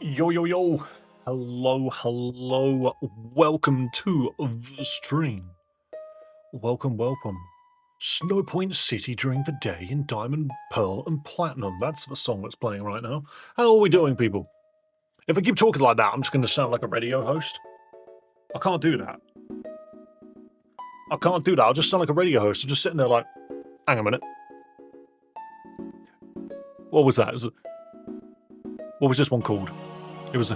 Yo, yo, yo. Hello. Welcome to the stream. Welcome. Snowpoint City during the day in Diamond, Pearl, and Platinum. That's the song that's playing right now. How are we doing, people? If I keep talking like that, I'm just going to sound like a radio host. I can't do that. I'll just sound like a radio host. I'm just sitting there like, hang a minute. What was that? What was this one called? It was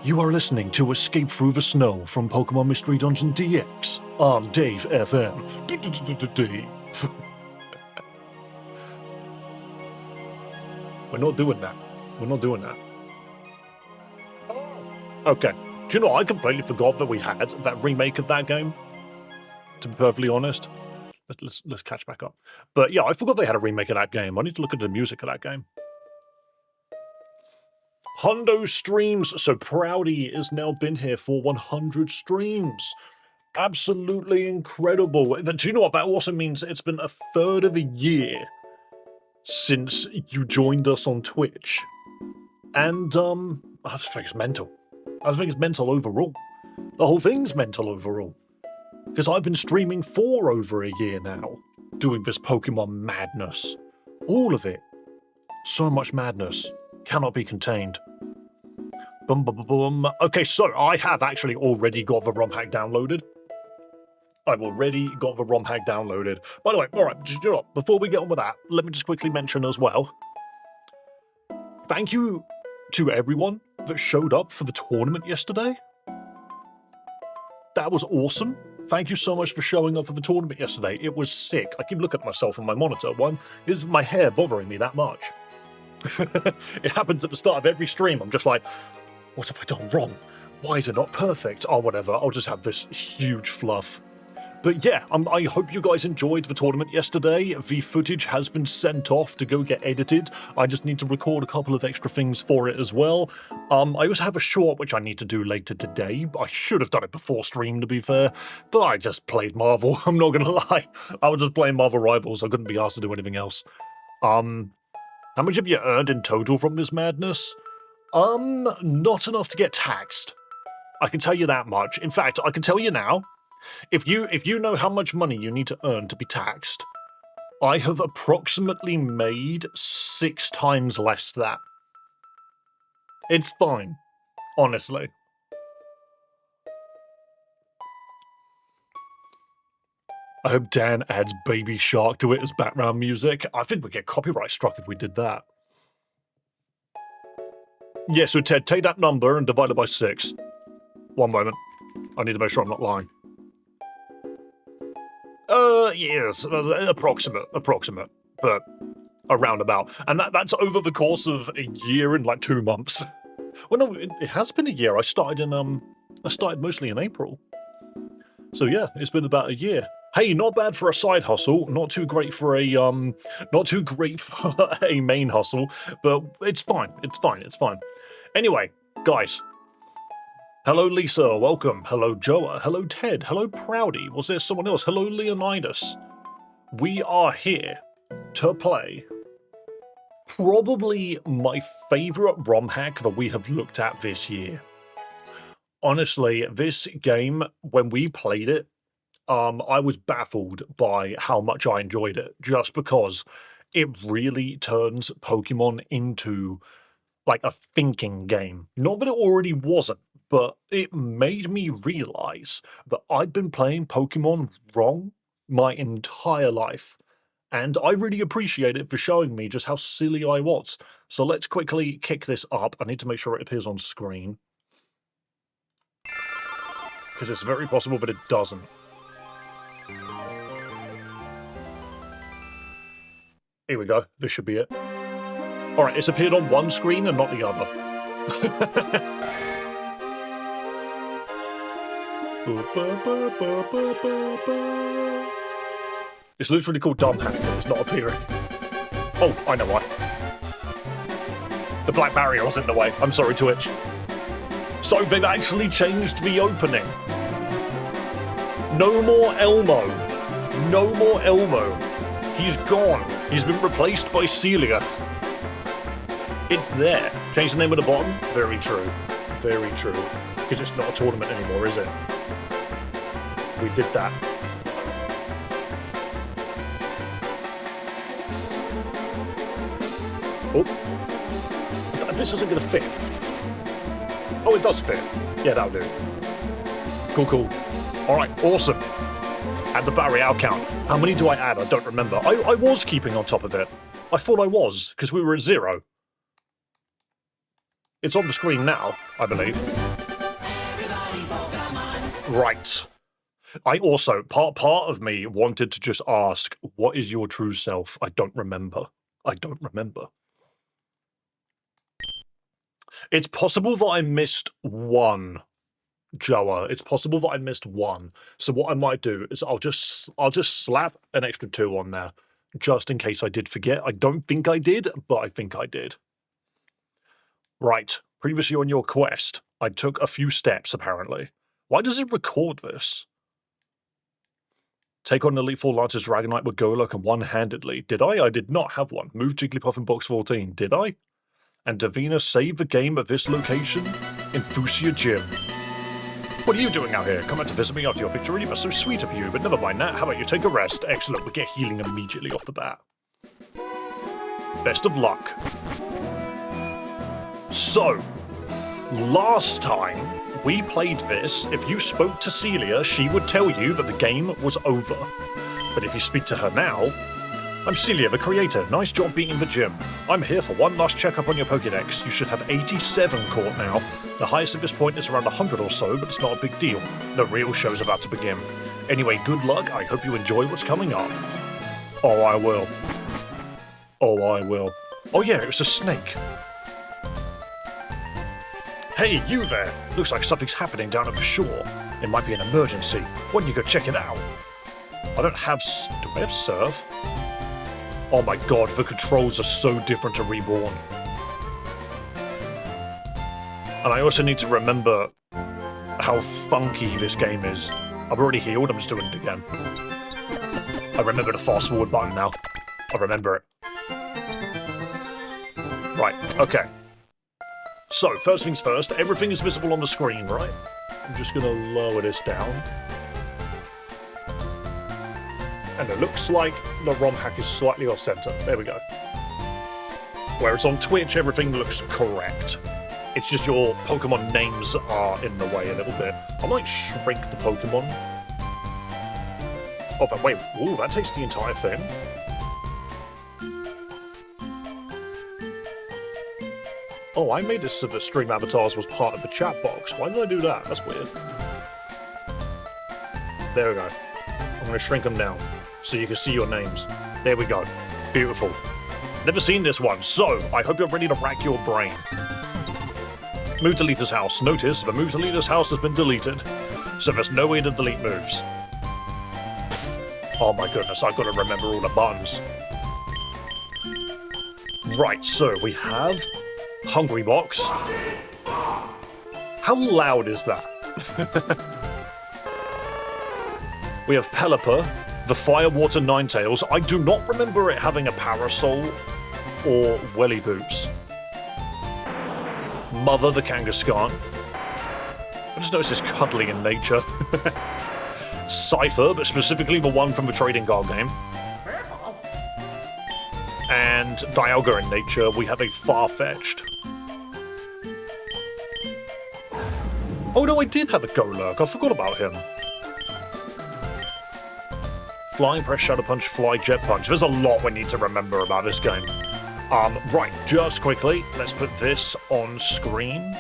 You are listening to Escape Through the Snow from Pokemon Mystery Dungeon DX on Dave FM. Dave. We're not doing that. Okay. Do you know, I completely forgot that we had that remake of that game, to be perfectly honest. Let's catch back up. But yeah, I forgot they had a remake of that game. I need to look at the music of that game. Hundo streams, so Proudy has now been here for 100 streams. Absolutely incredible. But do you know what? That also means it's been a third of a year since you joined us on Twitch. And, I just think it's mental. I think it's mental overall. The whole thing's mental overall. Because I've been streaming for over a year now, doing this Pokemon madness. All of it. So much madness. Cannot be contained. Boom. Okay, so I have actually already got the Romhack downloaded. By the way, alright, you know what, before we get on with that, let me just quickly mention as well. Thank you to everyone that showed up for the tournament yesterday. That was awesome. Thank you so much for showing up for the tournament yesterday. It was sick. I keep looking at myself on my monitor. Why is my hair bothering me that much? It happens at the start of every stream. I'm just like, what have I done wrong? Why is it not perfect? Oh, whatever. I'll just have this huge fluff. But yeah, I hope you guys enjoyed the tournament yesterday. The footage has been sent off to go get edited. I just need to record a couple of extra things for it as well. I also have a short which I need to do later today. I should have done it before stream, to be fair. But I just played Marvel. I'm not going to lie. I was just playing Marvel Rivals. I couldn't be asked to do anything else. How much have you earned in total from this madness? Not enough to get taxed. I can tell you that much. In fact, I can tell you now, if you know how much money you need to earn to be taxed, I have approximately made 6 times less that. It's fine, honestly. I hope Dan adds Baby Shark to it as background music. I think we'd get copyright struck if we did that. Yeah, so Ted, take that number and divide it by 6. One moment. I need to make sure I'm not lying. Yes, approximate, but around about. And that's over the course of a year and like 2 months. Well, no, it has been a year. I started mostly in April. So yeah, it's been about a year. Hey, not bad for a side hustle, not too great for a main hustle, but it's fine. Anyway, guys. Hello, Lisa, welcome. Hello, Joa. Hello, Ted. Hello, Proudy. Was there someone else? Hello, Leonidas. We are here to play probably my favorite Romhack that we have looked at this year. Honestly, this game, when we played it, I was baffled by how much I enjoyed it, just because it really turns Pokemon into like a thinking game. Not that it already wasn't, but it made me realize that I'd been playing Pokemon wrong my entire life. And I really appreciate it for showing me just how silly I was. So let's quickly kick this up. I need to make sure it appears on screen, because it's very possible that it doesn't. Here we go. This should be it. Alright, it's appeared on one screen and not the other. It's literally called Dumbhack, but it's not appearing. Oh, I know why. The black barrier was in the way. I'm sorry, Twitch. So they've actually changed the opening. No more Elmo. He's gone. He's been replaced by Celia. It's there. Change the name of the bottom? Very true. Very true. Because it's not a tournament anymore, is it? We did that. Oh. This isn't going to fit. Oh, it does fit. Yeah, that'll do. Cool, cool. All right, awesome. Add the battery out count. How many do I add? I don't remember. I was keeping on top of it. I thought I was, because we were at 0. It's on the screen now, I believe. Right. I also, part of me wanted to just ask, what is your true self? I don't remember. I don't remember. It's possible that I missed one, Joa. It's possible that I missed one. So what I might do is I'll just slap an extra 2 on there, just in case I did forget. I don't think I did, but I think I did. Right. Previously on your quest, I took a few steps, apparently. Why does it record this? Take on Elite Four Lancer's Dragonite with Golurk and one-handedly. Did I? I did not have one. Move Jigglypuff in box 14. Did I? And Davina save the game at this location? In Fuchsia Gym. What are you doing out here? Come out to visit me after your victory? That's so sweet of you, but never mind that. How about you take a rest? Excellent, we get healing immediately off the bat. Best of luck. So, last time we played this, if you spoke to Celia, she would tell you that the game was over. But if you speak to her now, I'm Celia, the creator. Nice job beating the gym. I'm here for one last checkup on your Pokédex. You should have 87 caught now. The highest at this point is around 100 or so, but it's not a big deal. The real show's about to begin. Anyway, good luck. I hope you enjoy what's coming up. Oh, I will. Oh, I will. Oh yeah, it was a snake. Hey, you there! Looks like something's happening down at the shore. It might be an emergency. Why don't you go check it out? I don't have... Do I have Surf? Oh my god, the controls are so different to Reborn. And I also need to remember how funky this game is. I've already healed, I'm just doing it again. I remember the fast forward button now. I remember it. Right, okay. So, first things first, everything is visible on the screen, right? I'm just going to lower this down. And it looks like the Romhack is slightly off-center. There we go. Whereas on Twitch, everything looks correct. It's just your Pokemon names are in the way a little bit. I might shrink the Pokemon. Oh, but wait. Ooh, that takes the entire thing. Oh, I made this so the stream avatars was part of the chat box. Why did I do that? That's weird. There we go. I'm going to shrink them down so you can see your names. There we go. Beautiful. Never seen this one, so I hope you're ready to rack your brain. Move to Leader's house. Notice the move to Leader's house has been deleted, so there's no way to delete moves. Oh my goodness, I've got to remember all the buttons. Right, so we have Hungry Box. How loud is that? We have Pelipper, the Firewater Ninetales. I do not remember it having a Parasol or Welly Boots. Mother, the Kangaskhan. I just noticed it's cuddly in nature. Cypher, but specifically the one from the trading card game. And Dialga in nature, we have a Farfetch'd. Oh no, I did have a Golurk. I forgot about him. Flying Press, Shadow Punch, Fly, Jet Punch. There's a lot we need to remember about this game. Right, just quickly, let's put this on screen.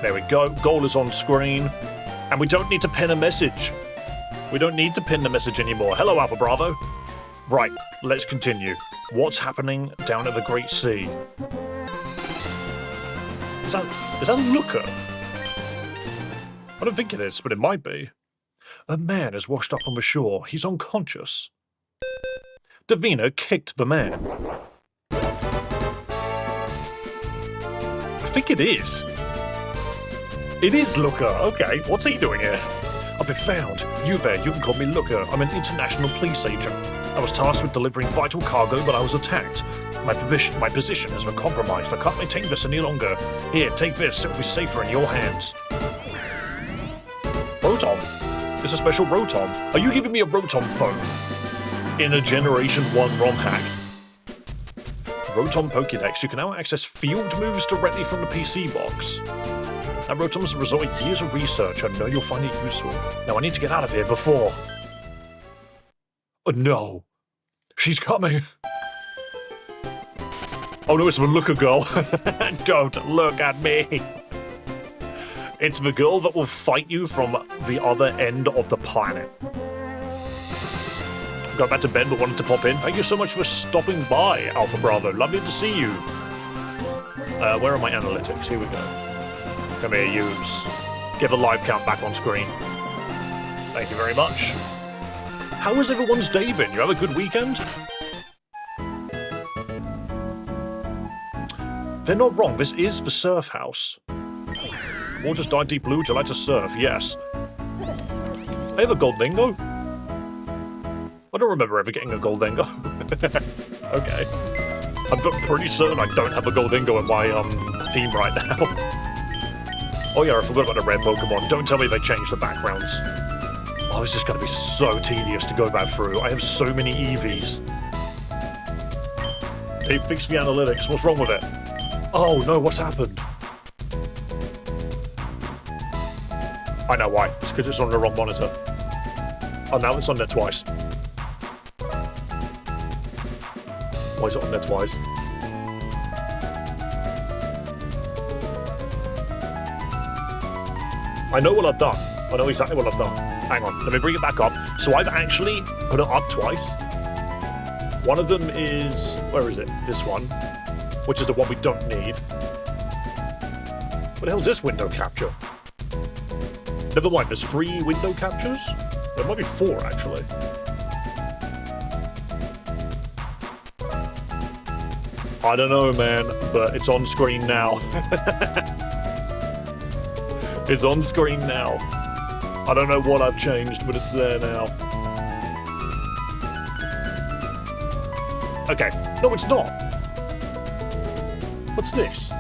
There we go. Goal is on screen. And we don't need to pin a message. We don't need to pin the message anymore. Hello, Alpha Bravo. Right, let's continue. What's happening down at the Great Sea? Is that Looker? I don't think it is, but it might be. A man is washed up on the shore. He's unconscious. Davina kicked the man. I think it is. It is Looker. Okay, what's he doing here? I've been found. You there, you can call me Looker. I'm an international police agent. I was tasked with delivering vital cargo, but I was attacked. My position has been compromised. I can't maintain this any longer. Here, take this. It will be safer in your hands. Rotom. It's a special Rotom. Are you giving me a Rotom phone? In a Generation 1 Romhack. Rotom Pokédex. You can now access field moves directly from the PC box. That Rotom is a result of years of research. I know you'll find it useful. Now I need to get out of here before... Oh no. She's coming. Oh no, it's the Looker Girl. Don't look at me. It's the girl that will fight you from the other end of the planet. Got back to bed but wanted to pop in. Thank you so much for stopping by, Alpha Bravo. Lovely to see you. Where are my analytics? Here we go. Come here, yous. Get the live count back on screen. Thank you very much. How has everyone's day been? You have a good weekend? They're not wrong. This is the surf house. Waters dyed deep blue. Would you like to surf? Yes. I have a gold dingo. I don't remember ever getting a gold dingo. Okay. I'm pretty certain I don't have a gold dingo in my team right now. Oh yeah, I forgot about the rare Pokemon. Don't tell me they changed the backgrounds. Oh, this is going to be so tedious to go back through. I have so many EVs. They fixed the analytics. What's wrong with it? Oh no, what's happened? I know why. It's because it's on the wrong monitor. Oh, now it's on there twice. Why is it on there twice? I know what I've done. I know exactly what I've done. Hang on, let me bring it back up. So I've actually put it up twice. One of them is... Where is it? This one. Which is the one we don't need. What the hell is this window capture? Never mind, there's 3 window captures? There might be 4, actually. I don't know, man, but it's on screen now. It's on screen now. I don't know what I've changed, but it's there now. Okay. No, it's not. What's this?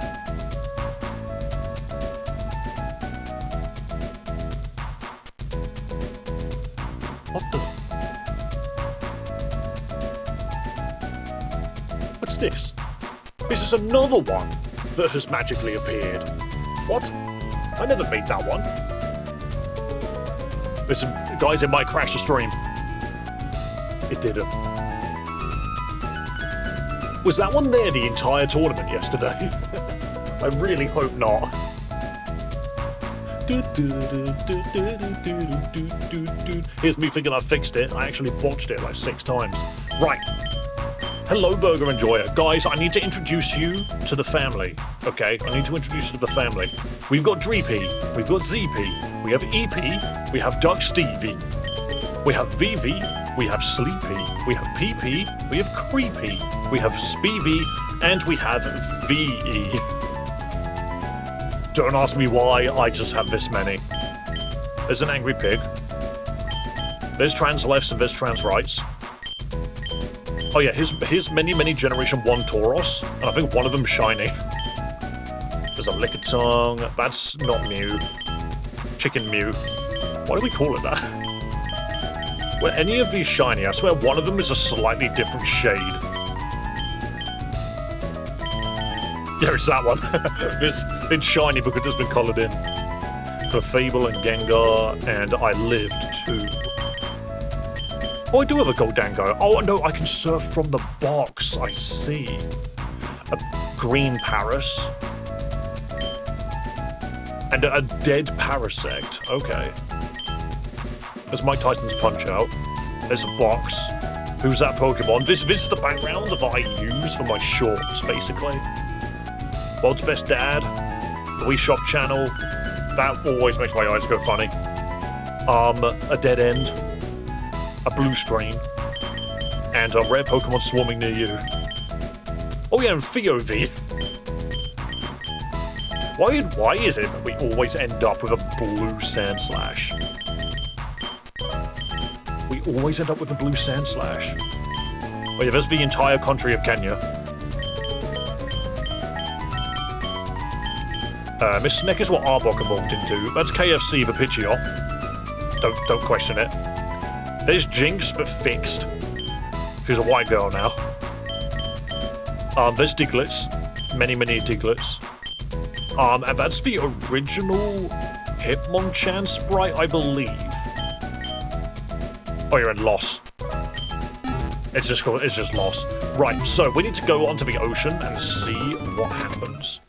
What the? What's this? This is another one that has magically appeared. What? I never made that one. Listen, guys, it might crash the stream. It didn't. Was that one there the entire tournament yesterday? I really hope not. Here's me thinking I fixed it. I actually botched it like 6 times. Right. Hello, Burger Enjoyer. Guys, I need to introduce you to the family. Okay, I need to introduce you to the family. We've got Dreepy, we've got ZP, we have EP, we have Duck Stevie, we have BV, we have Sleepy, we have PP, we have Creepy, we have Speevy, and we have VE. Don't ask me why, I just have this many. There's an angry pig. There's trans lefts and there's trans rights. Oh yeah, here's many Generation 1 Tauros, and I think one of them's shiny. There's a Lickitung, that's not Mew. Chicken Mew. Why do we call it that? Were any of these shiny? I swear one of them is a slightly different shade. Yeah, it's that one. It's shiny because it's been coloured in. Clefable and Gengar, and I lived too. Oh, I do have a Goldango. Oh, no, I can surf from the box. I see. A green Paras. And a dead Parasect. Okay. There's Mike Tyson's Punch-Out. There's a box. Who's that Pokemon? This is the background that I use for my shorts, basically. World's Best Dad. The Wii Shop channel. That always makes my eyes go funny. A dead end. A blue strain, and a rare Pokemon swarming near you. Oh yeah, and Theovie. Why is it that we always end up with a blue Sandslash? We always end up with a blue Sandslash. Oh yeah, there's the entire country of Kenya. Miss Snack is what Arbok evolved into. That's KFC the Pidgeot. Don't question it. There's Jinx, but fixed. She's a white girl now. There's Diglets. Many Diglets. And that's the original Hitmonchan sprite, I believe. Oh, you're in loss. It's just loss. Right, so we need to go onto the ocean and see what happens.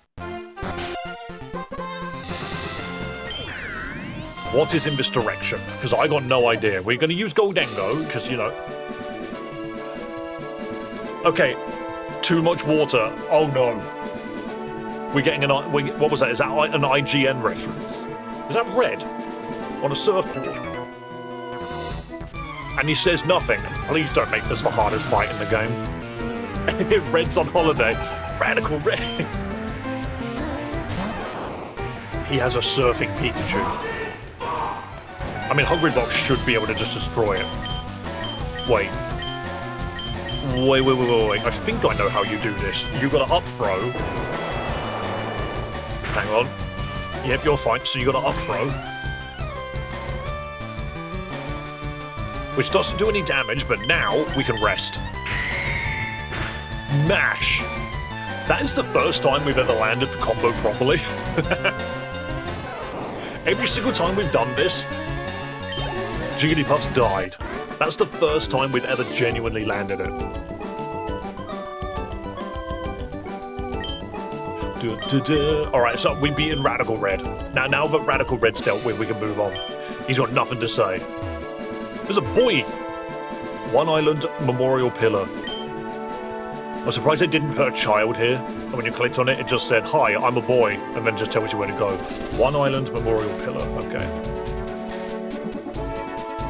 What is in this direction? Because I got no idea. We're going to use Goldengo, because, you know... Okay, too much water. Oh no. We're getting an... What was that? Is that an IGN reference? Is that red? On a surfboard? And he says nothing. Please don't make this the hardest fight in the game. Red's on holiday. Radical Red. He has a surfing Pikachu. I mean, Hungrybox should be able to just destroy it. Wait. Wait. I think I know how you do this. You gotta up throw. Hang on. Yep, you're fine. So you gotta up throw. Which doesn't do any damage, but now we can rest. Mash! That is the first time we've ever landed the combo properly. Every single time we've done this, Jigglypuff's died. That's the first time we've ever genuinely landed it. Alright, so we've beaten Radical Red. Now that Radical Red's dealt with, we can move on. He's got nothing to say. There's a boy! One Island Memorial Pillar. I'm surprised they didn't put a child here. And when you clicked on it, it just said, "Hi, I'm a boy," and then just tells you where to go. One Island Memorial Pillar, okay.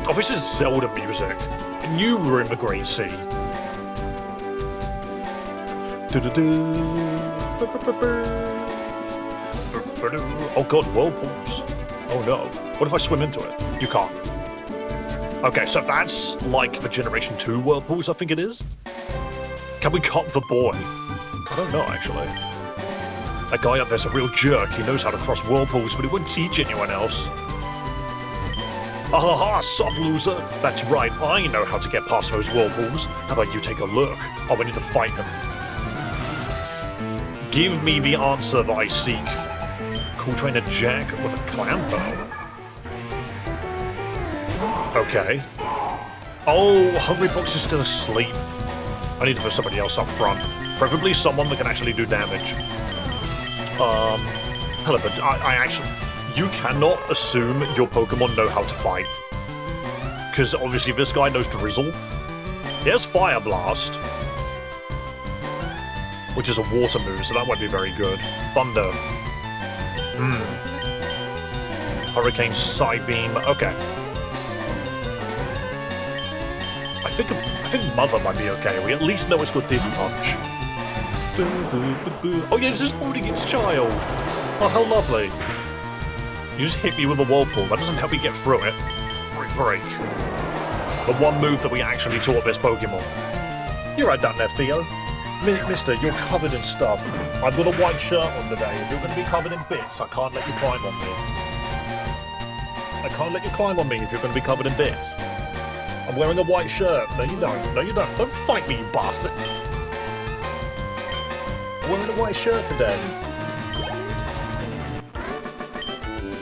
Oh, this is Zelda music. I knew we were in the Great Sea. Oh god, whirlpools. Oh no. What if I swim into it? You can't. Okay, so that's like the Generation 2 whirlpools, I think it is. Can we cut the boy? I don't know, actually. That guy up there's a real jerk. He knows how to cross whirlpools, but he wouldn't teach anyone else. Ah, sup, loser. That's right, I know how to get past those whirlpools. How about you take a look? Oh, we need to fight him. Give me the answer that I seek. Cool Trainer Jack with a Clampo. Okay. Oh, Hungrybox is still asleep. I need to put somebody else up front. Preferably someone that can actually do damage. Hello, but I actually... You cannot assume your Pokemon know how to fight. Because obviously this guy knows Drizzle. He has Fire Blast. Which is a water move, so that won't be very good. Thunder. Hurricane, Psybeam. Okay. I think Mother might be okay. We at least know it's got Dizzy Punch. Oh yeah, this is holding its child. Oh, how lovely. You just hit me with a whirlpool. That doesn't help me get through it. Break. The one move that we actually taught this Pokemon. You're right down there, Theo. Mister, you're covered in stuff. I've got a white shirt on today, and you're going to be covered in bits. I can't let you climb on me. I can't let you climb on me if you're going to be covered in bits. I'm wearing a white shirt. No, you don't. No, you don't. Don't fight me, you bastard. I'm wearing a white shirt today.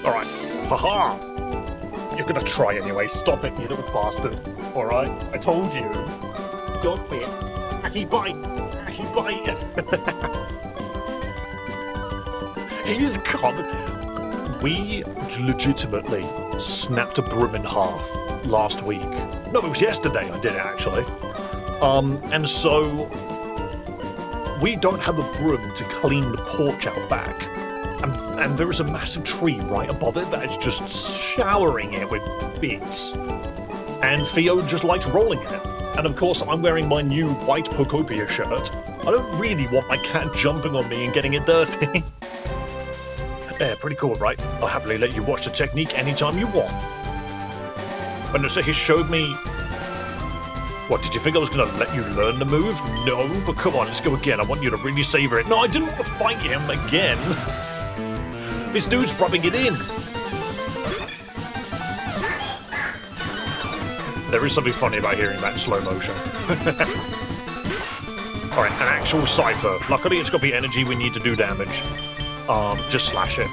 Alright. Haha! You're gonna try anyway. Stop it, you little bastard. Alright? I told you. Don't bit. Acky bite. Acky bite. He's coming. We legitimately snapped a broom in half last week. No, it was yesterday I did it, actually. And so... we don't have a broom to clean the porch out back. And there is a massive tree right above it that is just showering it with bits. And Theo just likes rolling in it. And of course, I'm wearing my new white Pokopia shirt. I don't really want my cat jumping on me and getting it dirty. Yeah, pretty cool, right? I'll happily let you watch the technique anytime you want. But no, so he showed me What, did you think I was going to let you learn the move? No, but come on, let's go again. I want you to really savor it. No, I didn't want to fight him again. This dude's rubbing it in. There is something funny about hearing that in slow motion. Alright, an actual cipher. Luckily, it's got the energy we need to do damage. Just slash it.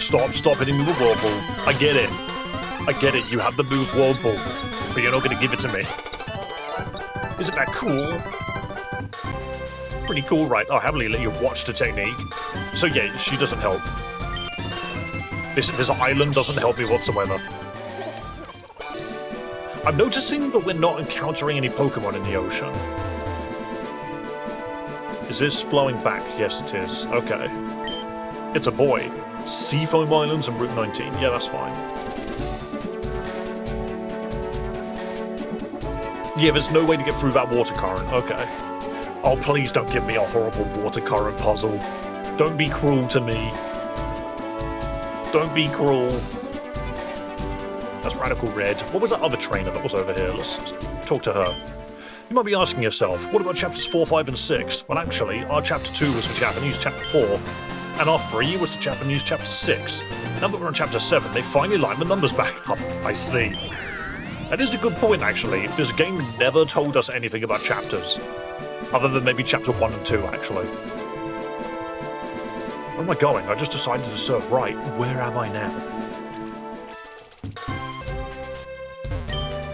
Stop hitting me with Whirlpool. I get it, you have the move Whirlpool, but you're not going to give it to me. Isn't that cool? Pretty cool, right? I'll happily let you watch the technique. So yeah, she doesn't help. This island doesn't help me whatsoever. I'm noticing that we're not encountering any Pokemon in the ocean. Is this flowing back? Yes, it is. Okay. It's a boy. Seafoam Islands and Route 19. Yeah, that's fine. Yeah, there's no way to get through that water current. Okay. Oh, please don't give me a horrible water current puzzle. Don't be cruel to me. Don't be cruel. That's Radical Red. What was that other trainer that was over here? Let's talk to her. You might be asking yourself, what about chapters 4, 5, and 6? Well, actually, our chapter 2 was for Japanese chapter 4, and our 3 was for Japanese chapter 6. Now that we're on chapter 7, they finally lined the numbers back up. I see. That is a good point, actually. This game never told us anything about chapters. Other than maybe chapter 1 and 2, actually. Where am I going? I just decided to serve right. Where am I now?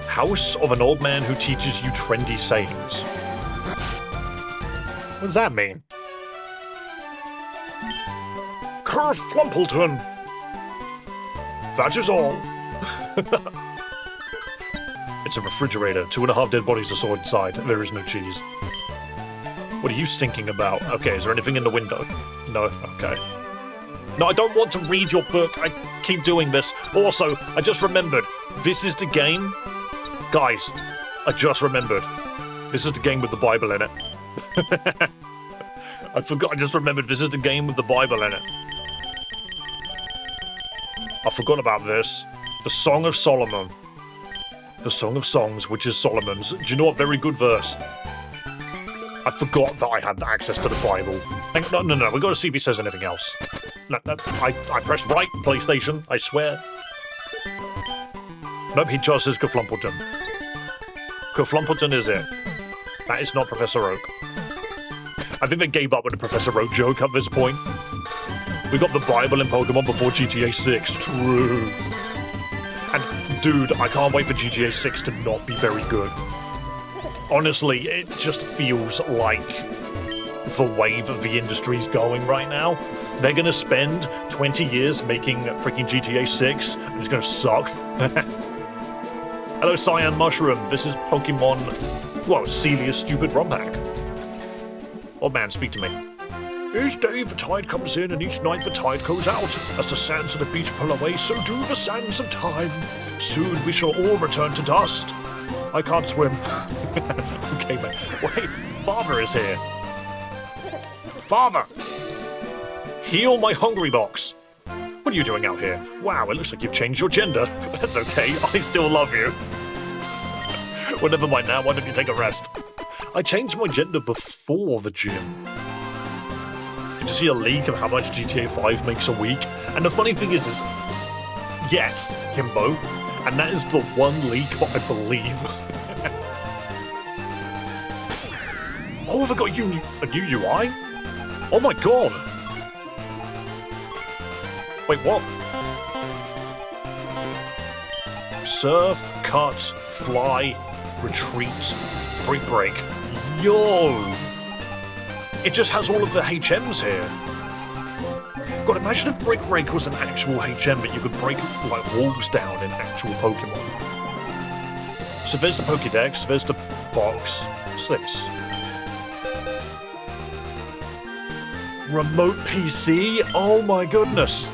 House of an old man who teaches you trendy sayings. What does that mean? Kerflumpleton! That is all. It's a refrigerator. 2.5 dead bodies are stored inside. There is no cheese. What are you stinking about? Okay, is there anything in the window? No? Okay. No, I don't want to read your book. I keep doing this. Also, I just remembered. This is the game... Guys, I just remembered. This is the game with the Bible in it. I just remembered this is the game with the Bible in it. I forgot about this. The Song of Solomon. The Song of Songs, which is Solomon's. Do you know what? Very good verse. I forgot that I had access to the Bible. No, we've got to see if he says anything else. No, I pressed right, PlayStation, I swear. Nope, he just says Kerflumpleton. Kerflumpleton is it. That is not Professor Oak. I think they gave up with the Professor Oak joke at this point. We got the Bible in Pokemon before GTA 6, true. And dude, I can't wait for GTA 6 to not be very good. Honestly, it just feels like the wave that the industry's going right now. They're gonna spend 20 years making freaking GTA 6, and it's gonna suck. Hello, Cyan Mushroom. This is Pokemon... Well, Celias stupid Romhack. Old man, speak to me. Each day the tide comes in, and each night the tide goes out. As the sands of the beach pull away, so do the sands of time. Soon we shall all return to dust. I can't swim. Okay, man. Wait, Father is here. Father! Heal my hungry box. What are you doing out here? Wow, it looks like you've changed your gender. That's okay, I still love you. Well, never mind now, why don't you take a rest? I changed my gender before the gym. Did you see a leak of how much GTA 5 makes a week? And the funny thing is yes, Himbo, and that is the one leak that I believe. Oh, have I got a new UI? Oh my god! Wait, what? Surf, cut, fly, retreat, break. Yo! It just has all of the HMs here. God, imagine if break was an actual HM that you could break like walls down in actual Pokemon. So there's the Pokédex, there's the box. What's this? Remote PC? Oh my goodness.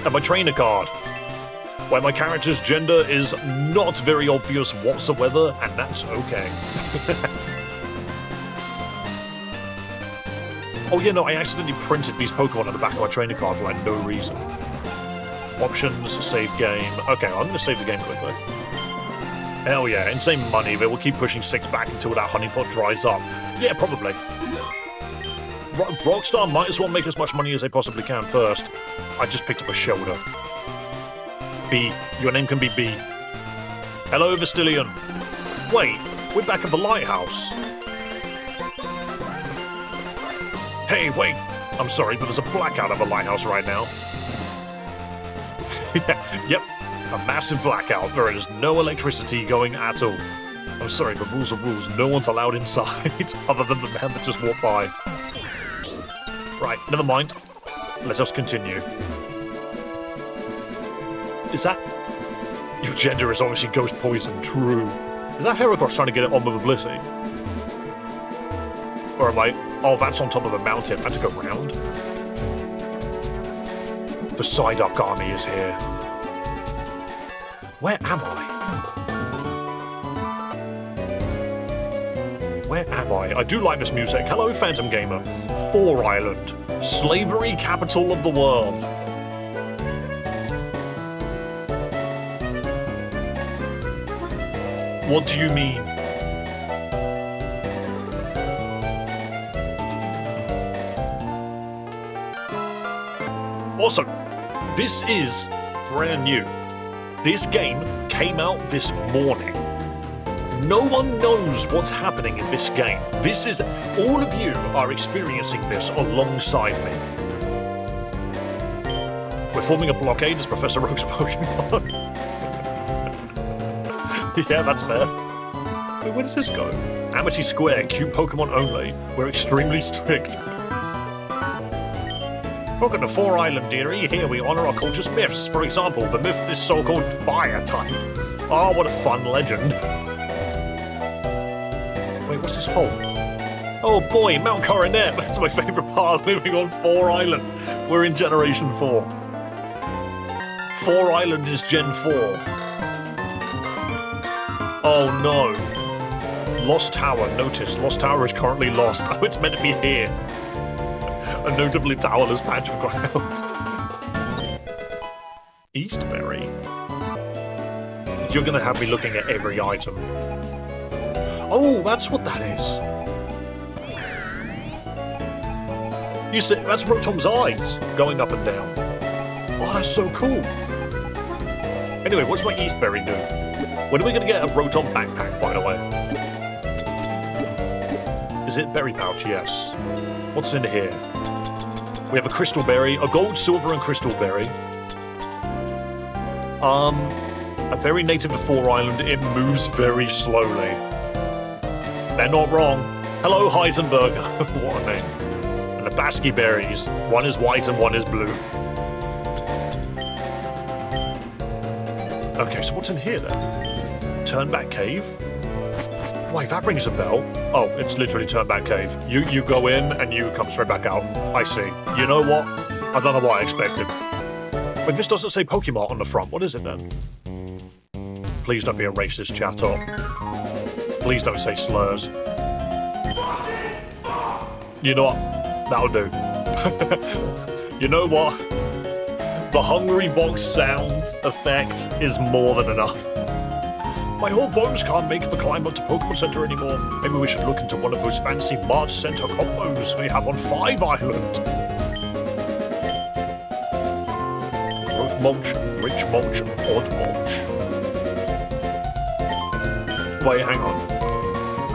And my trainer card, where my character's gender is not very obvious whatsoever, and that's okay. Oh yeah, no, I accidentally printed these Pokemon on the back of my trainer card for like no reason. Options, save game. Okay, I'm gonna save the game quickly. Hell yeah, insane money, but we'll keep pushing 6 back until that honeypot dries up. Yeah, probably. Rockstar might as well make as much money as they possibly can first. I just picked up a shoulder. B. Your name can be B. Hello, Vestilian. Wait, we're back at the lighthouse. Hey, wait. I'm sorry, but there's a blackout at the lighthouse right now. Yep, a massive blackout. There is no electricity going at all. I'm sorry, but rules are rules. No one's allowed inside, other than the man that just walked by. Right, never mind. Let us continue. Is that... Your gender is obviously ghost poison, true. Is that Heracross trying to get it on with a Blissey? Or am I... Oh, that's on top of a mountain. I have to go round. The Psyduck army is here. Where am I? Where am I? I do like this music. Hello, Phantom Gamer. 4 Island. Slavery capital of the world. What do you mean? Also, this is brand new. This game came out this morning. No one knows what's happening in this game. This is... All of you are experiencing this alongside me. We're forming a blockade as Professor Oak's Pokémon. Yeah, that's fair. Wait, where does this go? Amity Square, cute Pokémon only. We're extremely strict. Welcome to 4 Island, dearie. Here we honor our culture's myths. For example, the myth is so-called fire type. Oh, what a fun legend. Wait, what's this hole? Oh boy, Mount Coronet. That's my favourite part, living on 4 Island. We're in Generation 4. 4 Island is Gen 4. Oh no. Lost Tower, notice. Lost Tower is currently lost. Oh, it's meant to be here. A notably towerless patch of ground. Eastberry? You're gonna have me looking at every item. Oh, that's what that is. You see, that's Rotom's eyes going up and down. Oh, that's so cool. Anyway, what's my Eastberry do? When are we gonna get a Rotom backpack, by the way? Is it berry pouch? Yes. What's in here? We have a crystal berry, a gold, silver, and crystal berry. A berry native to 4 Island. It moves very slowly. They're not wrong. Hello, Heisenberg. What a name. And the Basky berries. One is white and one is blue. Okay, so what's in here then? Turnback Cave? Wait, that rings a bell. Oh, it's literally Turnback Cave. You go in and you come straight back out. I see. You know what? I don't know what I expected. Wait, this doesn't say Pokemon on the front. What is it then? Please don't be a racist, chatter. Please don't say slurs. You know what? That'll do. You know what? The Hungry Box sound effect is more than enough. My whole bones can't make the climb up to Pokémon Center anymore. Maybe we should look into one of those fancy March Center combos we have on 5 Island. Growth mulch, rich mulch, odd mulch. Wait, hang on.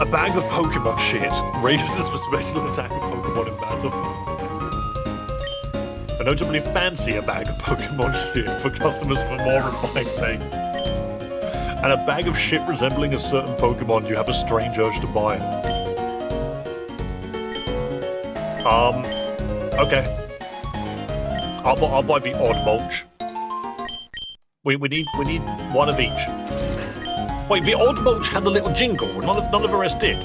A bag of Pokémon shit raises the special attack of Pokémon in battle. A notably fancier bag of Pokémon shit for customers with a more refined taste. And a bag of shit resembling a certain Pokemon, you have a strange urge to buy it. Okay. I'll buy the odd mulch. We need one of each. Wait, the odd mulch had a little jingle, none of the rest did.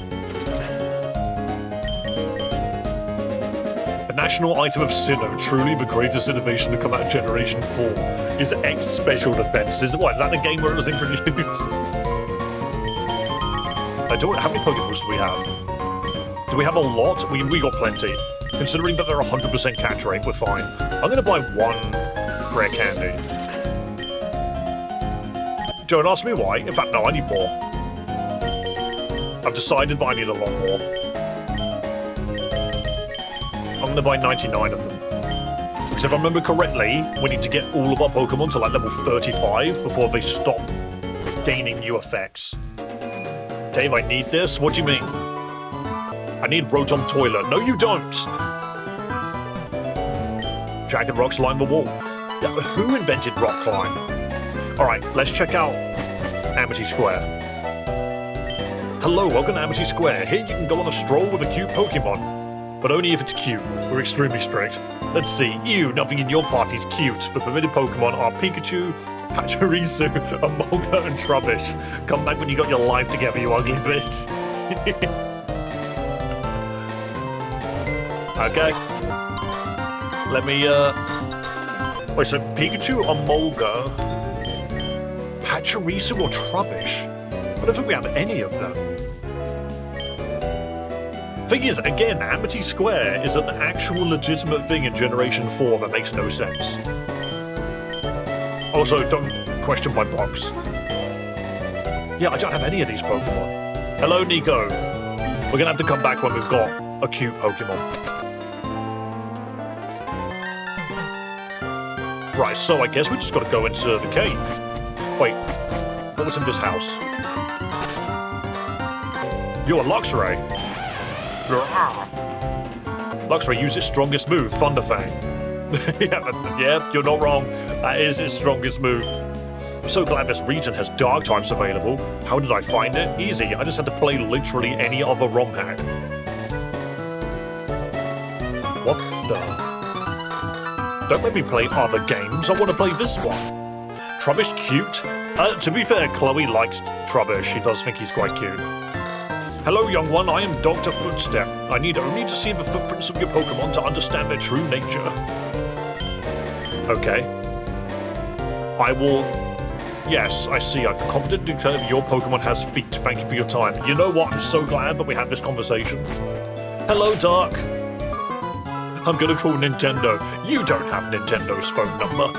A national item of Sinnoh, truly the greatest innovation to come out of Generation 4, is X Special Defense. Is that the game where it was introduced? How many Pokeballs do we have? Do we have a lot? We got plenty. Considering that they're 100% catch rate, we're fine. I'm gonna buy 1 rare candy. Don't ask me why. In fact, no, I need more. I've decided that I need a lot more. I'm going to buy 99 of them. Because if I remember correctly, we need to get all of our Pokemon to like level 35 before they stop gaining new effects. Dave, I need this? What do you mean? I need Rotom Toilet. No, you don't! Jagged rocks line the wall. Yeah, but who invented rock climb? Alright, let's check out Amity Square. Hello, welcome to Amity Square. Here you can go on a stroll with a cute Pokemon. But only if it's cute. We're extremely strict. Let's see. Ew, nothing in your party's cute. The permitted Pokemon are Pikachu, Pachirisu, Emolga, and Trubbish. Come back when you got your life together, you ugly bitch. Okay. Let me, Wait, so Pikachu, Emolga, Pachirisu, or Trubbish? I don't think we have any of them. Thing is, again, Amity Square is an actual legitimate thing in Generation 4 that makes no sense. Also, don't question my box. Yeah, I don't have any of these Pokemon. Hello, Nico. We're gonna have to come back when we've got a cute Pokemon. Right, so I guess we just gotta go into the cave. Wait, what was in this house? You're a Luxray. Luxray used its strongest move, Thunder Fang. yeah, you're not wrong. That is its strongest move. I'm so glad this region has dark types available. How did I find it? Easy, I just had to play literally any other Romhack. What the? Don't let me play other games, I want to play this one. Trubbish cute? To be fair, Chloe likes Trubbish, she does think he's quite cute. Hello, young one, I am Dr. Footstep. I need only to see the footprints of your Pokemon to understand their true nature. Okay. I will... Yes, I see. I can confidently declare that your Pokemon has feet. Thank you for your time. You know what? I'm so glad that we had this conversation. Hello, Dark. I'm gonna call Nintendo. You don't have Nintendo's phone number.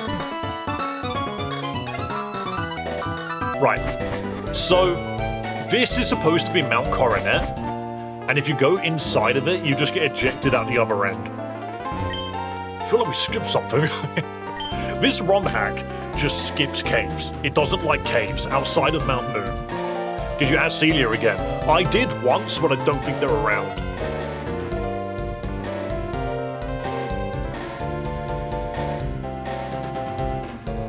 Right. So... this is supposed to be Mount Coronet, and if you go inside of it, you just get ejected out the other end. I feel like we skipped something. This Romhack just skips caves. It doesn't like caves outside of Mount Moon. Did you ask Celia again? I did once, but I don't think they're around.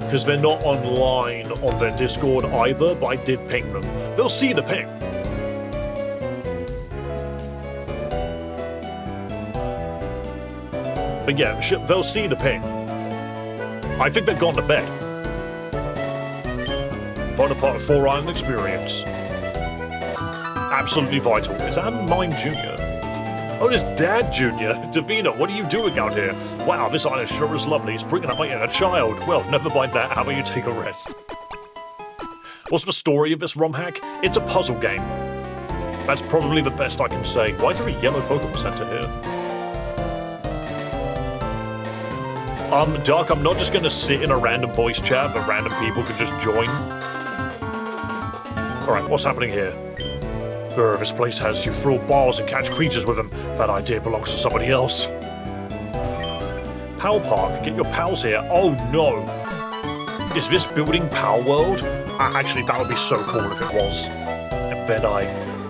Because they're not online on their Discord either, but I did ping them. They'll see the ping. But yeah, they'll see the ping. I think they've gone to bed. Vital part of 4 Island experience. Absolutely vital. Is that Mime Jr.? Oh, it's Dad Jr. Davina, what are you doing out here? Wow, this island sure is lovely. It's bringing up my inner child. Well, never mind that. How about you take a rest? What's the story of this Romhack? It's a puzzle game. That's probably the best I can say. Why is there a yellow Pokemon Center here? Dark, I'm not just gonna sit in a random voice chat that random people can just join. Alright, what's happening here? This place has you throw balls and catch creatures with them. That idea belongs to somebody else. Pal Park, get your pals here. Oh no! Is this building Pal World? Actually, that would be so cool if it was. And then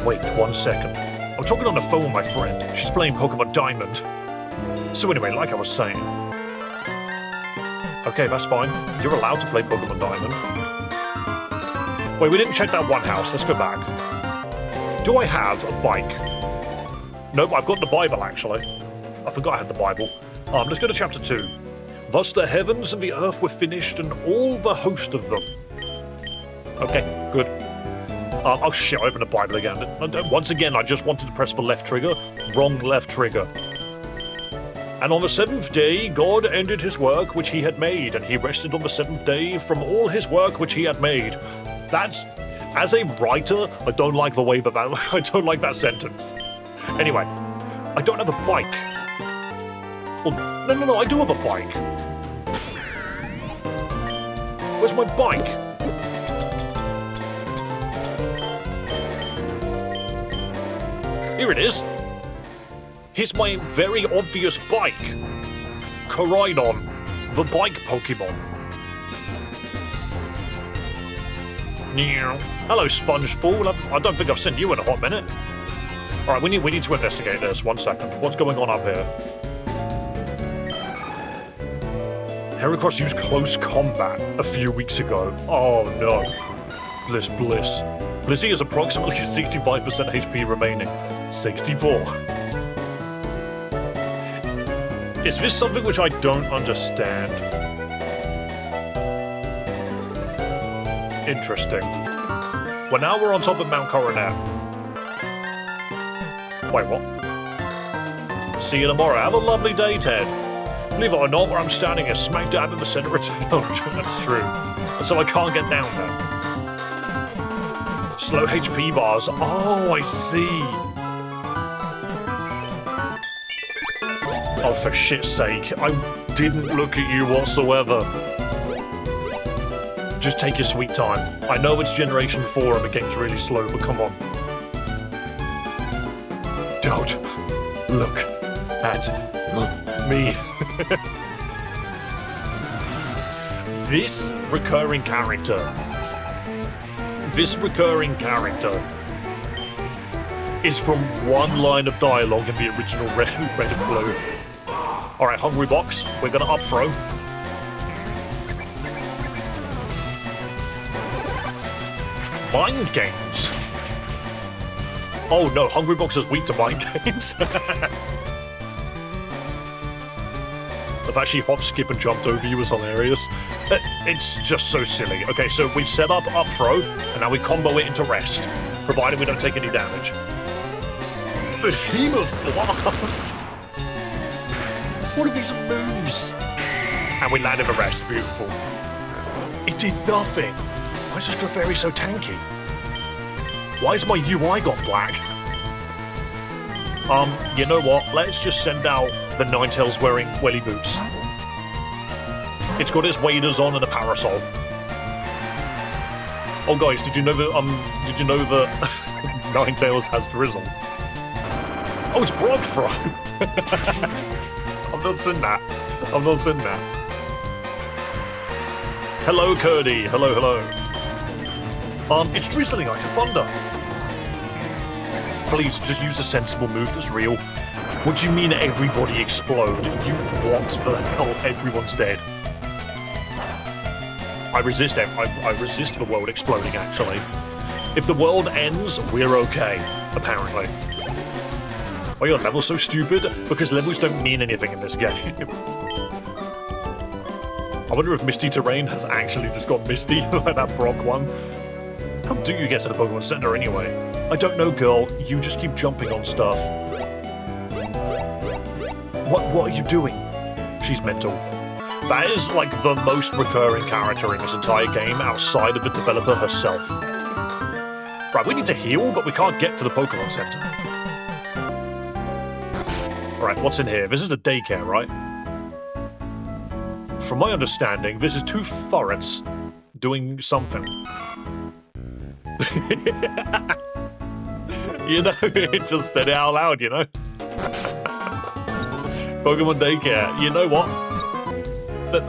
wait 1 second. I'm talking on the phone with my friend. She's playing Pokemon Diamond. So anyway, like I was saying. Okay, that's fine. You're allowed to play Pokemon Diamond. Wait, we didn't check that one house. Let's go back. Do I have a bike? Nope, I've got the Bible, actually. I forgot I had the Bible. Let's go to chapter 2. Thus the heavens and the earth were finished, and all the host of them. Okay, good. Oh shit, I opened the Bible again. Once again, I just wanted to press the left trigger. Wrong left trigger. And on the 7th day, God ended his work which he had made, and he rested on the 7th day from all his work which he had made. That's... As a writer, I don't like the way that I don't like that sentence. Anyway, I don't have a bike. Well, no, I do have a bike. Where's my bike? Here it is. Here's my very obvious bike. Koraidon, the bike Pokemon. Hello, Spongefall. I don't think I've seen you in a hot minute. All right, we need to investigate this. 1 second. What's going on up here? Heracross used close combat a few weeks ago. Oh no. Bliss. Blissey has approximately 65% HP remaining. 64. Is this something which I don't understand? Interesting. Well, now we're on top of Mount Coronet. Wait, what? See you tomorrow. Have a lovely day, Ted. Believe it or not, where I'm standing is smack dab in the center of town. That's true. So I can't get down there. Slow HP bars. Oh, I see. Oh, for shit's sake. I didn't look at you whatsoever. Just take your sweet time. I know it's Generation 4 and the game's really slow, but come on. Don't look at me. This recurring character is from one line of dialogue in the original Red and Blue. Alright, Hungry Box, we're gonna up throw. Mind games? Oh no, Hungry Box is weak to mind games. I've actually hop, skip, and jumped over you was hilarious. It's just so silly. Okay, so we've set up throw, and now we combo it into rest, provided we don't take any damage. Behemoth Blast! What are these moves? And we landed a rest. Beautiful. It did nothing. Why is this Clefairy so tanky? Why is my UI got black? You know what? Let's just send out the Ninetales wearing welly boots. It's got its waders on and a parasol. Oh guys, did you know that Ninetales has drizzle? Oh, it's Brock Throw. I've not seen that. Hello, Curdy. Hello. It's drizzling like a thunder. Please, just use a sensible move that's real. What do you mean everybody explode? What the hell? Everyone's dead. I resist the world exploding, actually. If the world ends, we're okay, apparently. Why are your levels so stupid? Because levels don't mean anything in this game. I wonder if Misty Terrain has actually just got Misty, like that Brock one. How do you get to the Pokemon Center anyway? I don't know, girl. You just keep jumping on stuff. What are you doing? She's mental. That is, like, the most recurring character in this entire game outside of the developer herself. Right, we need to heal, but we can't get to the Pokemon Center. Alright, what's in here? This is a daycare, right? From my understanding, this is two ferrets doing something. You know, it just said it out loud, you know? Pokemon Daycare. You know what?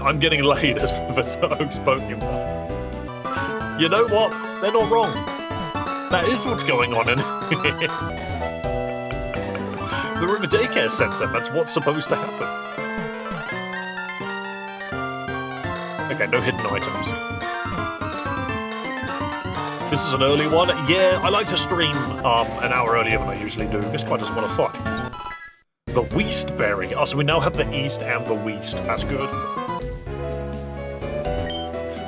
I'm getting laid as Professor Oak's Pokemon. You know what? They're not wrong. That is what's going on in here. We're in a daycare center. That's what's supposed to happen. Okay, no hidden items. This is an early one. Yeah, I like to stream an hour earlier than I usually do. This guy doesn't want to fight. The Weast Berry. Oh, so we now have the East and the Weast. That's good.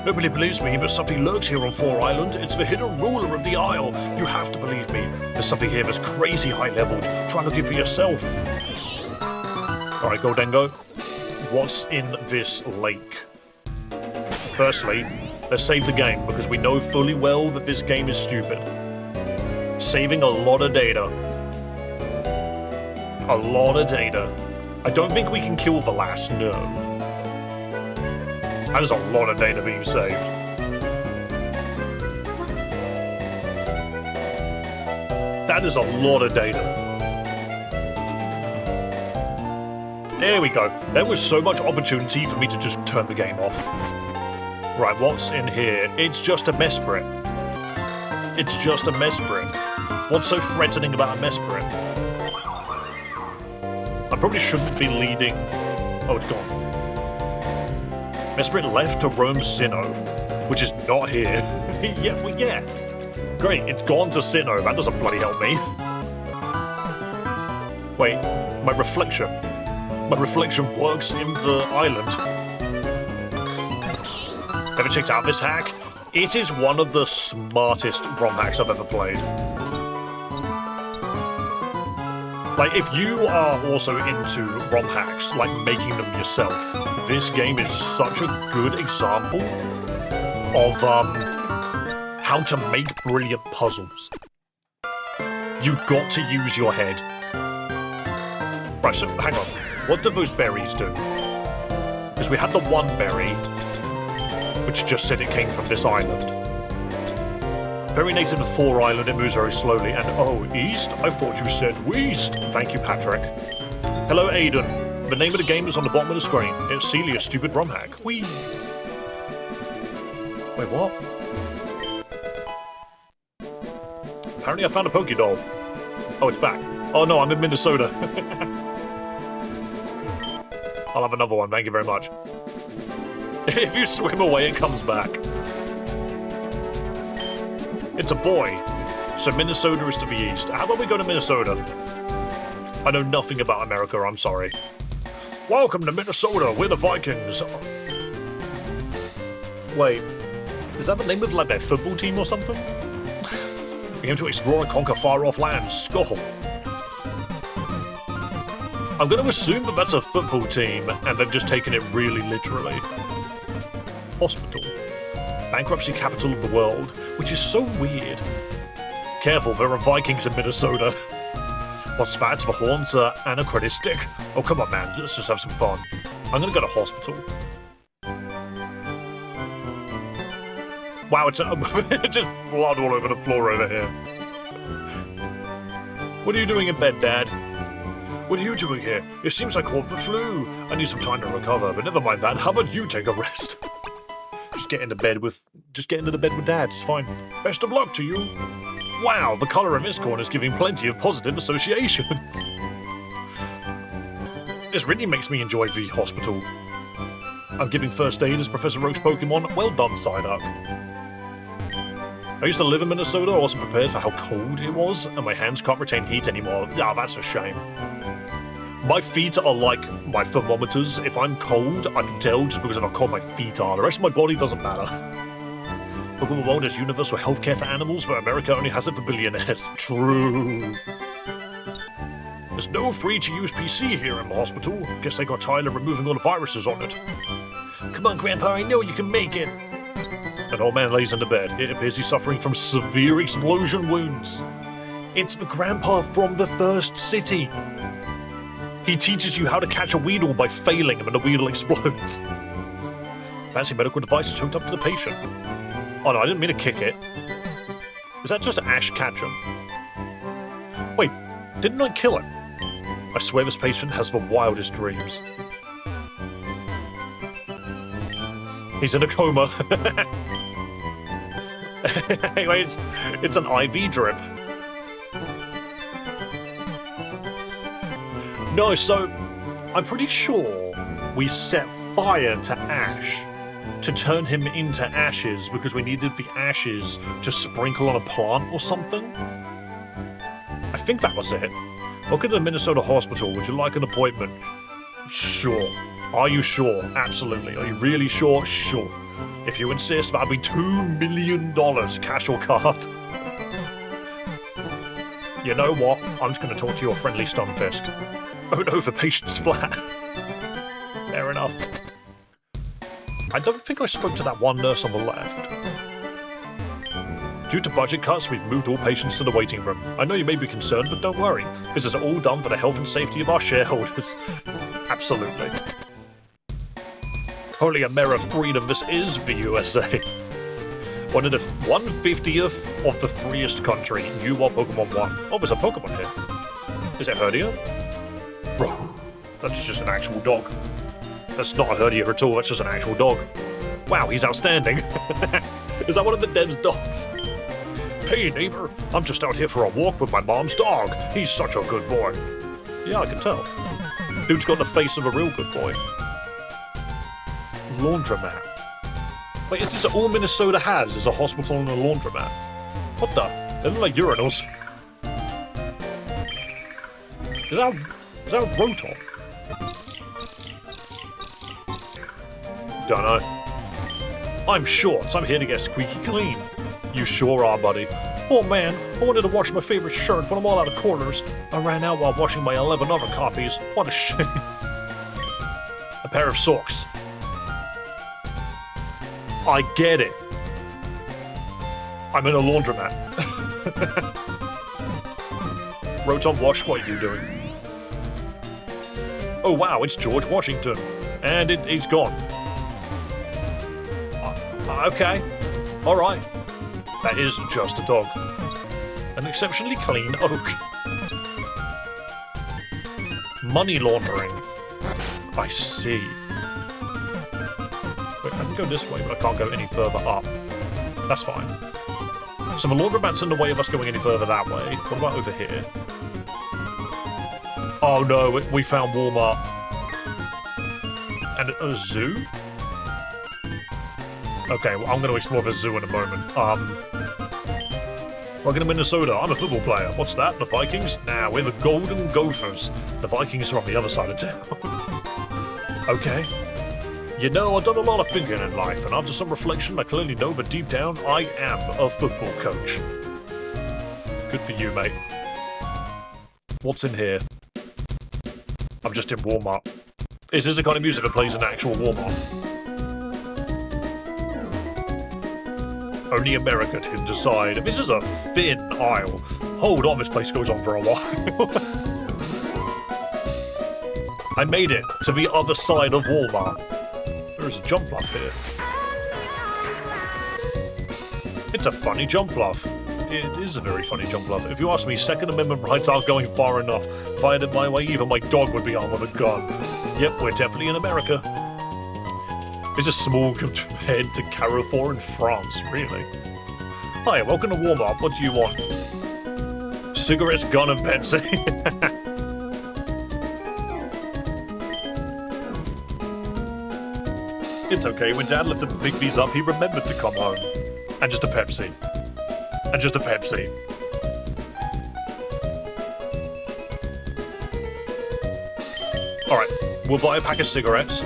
Nobody believes me, but something lurks here on Four Island. It's the hidden ruler of the Isle. You have to believe me. There's something here that's crazy high-leveled. Try looking for yourself. Alright, Goldengo. What's in this lake? Firstly, let's save the game, because we know fully well that this game is stupid. Saving a lot of data. A lot of data. I don't think we can kill the last, no. That is a lot of data being saved. That is a lot of data. There we go. There was so much opportunity for me to just turn the game off. Right, what's in here? It's just a Mesprit. It's just a Mesprit. What's so threatening about a Mesprit? I probably shouldn't be leading... Oh, it's gone. Mesprit left to roam Sinnoh, which is not here. yeah. Great, it's gone to Sinnoh. That doesn't bloody help me. Wait, my reflection. My reflection works in the island. Ever checked out this hack? It is one of the smartest romhacks I've ever played. Like, if you are also into romhacks, like making them yourself, this game is such a good example of how to make brilliant puzzles. You got to use your head. Right, so hang on. What do those berries do? Because we had the one berry, which just said it came from this island. Very native to 4 Island, it moves very slowly. And oh, east? I thought you said west. Thank you, Patrick. Hello, Aiden. The name of the game is on the bottom of the screen. It's Celias, stupid romhack. Whee! Wait, what? Apparently I found a Pokédoll. Oh, it's back. Oh no, I'm in Minnesota. I'll have another one, thank you very much. If you swim away, it comes back. It's a boy. So Minnesota is to the east. How about we go to Minnesota? I know nothing about America, I'm sorry. Welcome to Minnesota, we're the Vikings. Wait, is that the name of like their football team or something? We aim to explore and conquer far-off lands. Skull. I'm going to assume that that's a football team, and they've just taken it really literally. Hospital. Bankruptcy capital of the world, which is so weird. Careful, there are Vikings in Minnesota. What's that? The horns are anachronistic. Oh, come on, man. Let's just have some fun. I'm going to go to hospital. Wow, it's just blood all over the floor over here. What are you doing in bed, Dad? What are you doing here? It seems I caught the flu. I need some time to recover, but never mind that. How about you take a rest? Just get into the bed with Dad. It's fine. Best of luck to you. Wow, the colour in this corner is giving plenty of positive associations. This really makes me enjoy the hospital. I'm giving first aid as Professor Oak's Pokémon. Well done, Psyduck. I used to live in Minnesota. I wasn't prepared for how cold it was, and my hands can't retain heat anymore. Ah, that's a shame. My feet are like my thermometers. If I'm cold, I can tell just because of how cold my feet are. The rest of my body doesn't matter. Pokemon World has universal healthcare for animals, but America only has it for billionaires. True. There's no free-to-use PC here in the hospital. Guess they got tired of removing all the viruses on it. Come on, Grandpa, I know you can make it. An old man lays in the bed. It appears he's suffering from severe explosion wounds. It's the grandpa from the first city. He teaches you how to catch a Weedle by failing when the Weedle explodes. Fancy medical device is hooked up to the patient. Oh no, I didn't mean to kick it. Is that just Ash Ketchum? Wait, didn't I kill him? I swear this patient has the wildest dreams. He's in a coma. Anyway, it's an IV drip. No, so I'm pretty sure we set fire to Ash to turn him into ashes because we needed the ashes to sprinkle on a plant or something. I think that was it. Welcome to the Minnesota hospital. Would you like an appointment? Sure. Are you sure? Absolutely. Are you really sure? Sure. If you insist, that'll be $2 million, cash or card. You know what? I'm just going to talk to your friendly Stunfisk. Oh no, the patient's flat. Fair enough. I don't think I spoke to that one nurse on the left. Due to budget cuts, we've moved all patients to the waiting room. I know you may be concerned, but don't worry. This is all done for the health and safety of our shareholders. Absolutely. Holy America freedom, this is the USA. 1/50th of the freest country. You are Pokemon 1. Oh, there's a Pokemon here. Is it Herdia? That's just an actual dog. That's not a herdier at all, that's just an actual dog. Wow, he's outstanding. Is that one of the dev's dogs? Hey neighbor, I'm just out here for a walk with my mom's dog. He's such a good boy. Yeah, I can tell. Dude's got the face of a real good boy. Laundromat. Wait, is this all Minnesota has? Is a hospital and a laundromat? What the? They look like urinals. Is that a rotor? Don't know. I'm short, so I'm here to get squeaky clean. You sure are, buddy. Oh man, I wanted to wash my favorite shirt, but I'm all out of quarters. I ran out while washing my 11 other copies. What a shame. A pair of socks. I get it. I'm in a laundromat. Rotom Wash, what are you doing? Oh wow, it's George Washington. And he's gone. Okay. Alright. That is just a dog. An exceptionally clean oak. Money laundering. I see. Wait, I can go this way, but I can't go any further up. That's fine. So the laundromat's in the way of us going any further that way. What about over here? Oh no, we found Walmart. And a zoo? Okay, well, I'm going to explore the zoo in a moment. Welcome to Minnesota. I'm a football player. What's that? The Vikings? Nah, we're the Golden Gophers. The Vikings are on the other side of town. Okay. You know, I've done a lot of thinking in life, and after some reflection, I clearly know that deep down, I am a football coach. Good for you, mate. What's in here? I'm just in Walmart. Is this the kind of music that plays in actual Walmart? Only America can decide. This is a thin aisle. Hold on, this place goes on for a while. I made it to the other side of Walmart. There's a jump bluff here. It's a funny jump bluff. It is a very funny jump bluff. If you ask me, Second Amendment rights aren't going far enough. If I had it my way, even my dog would be armed with a gun. Yep, we're definitely in America. It's just small compared to Carrefour in France, really. Hi, welcome to Walmart. What do you want? Cigarettes, gun, and Pepsi. It's okay, when Dad left to pick these up, he remembered to come home. And just a Pepsi. And just a Pepsi. Alright, we'll buy a pack of cigarettes.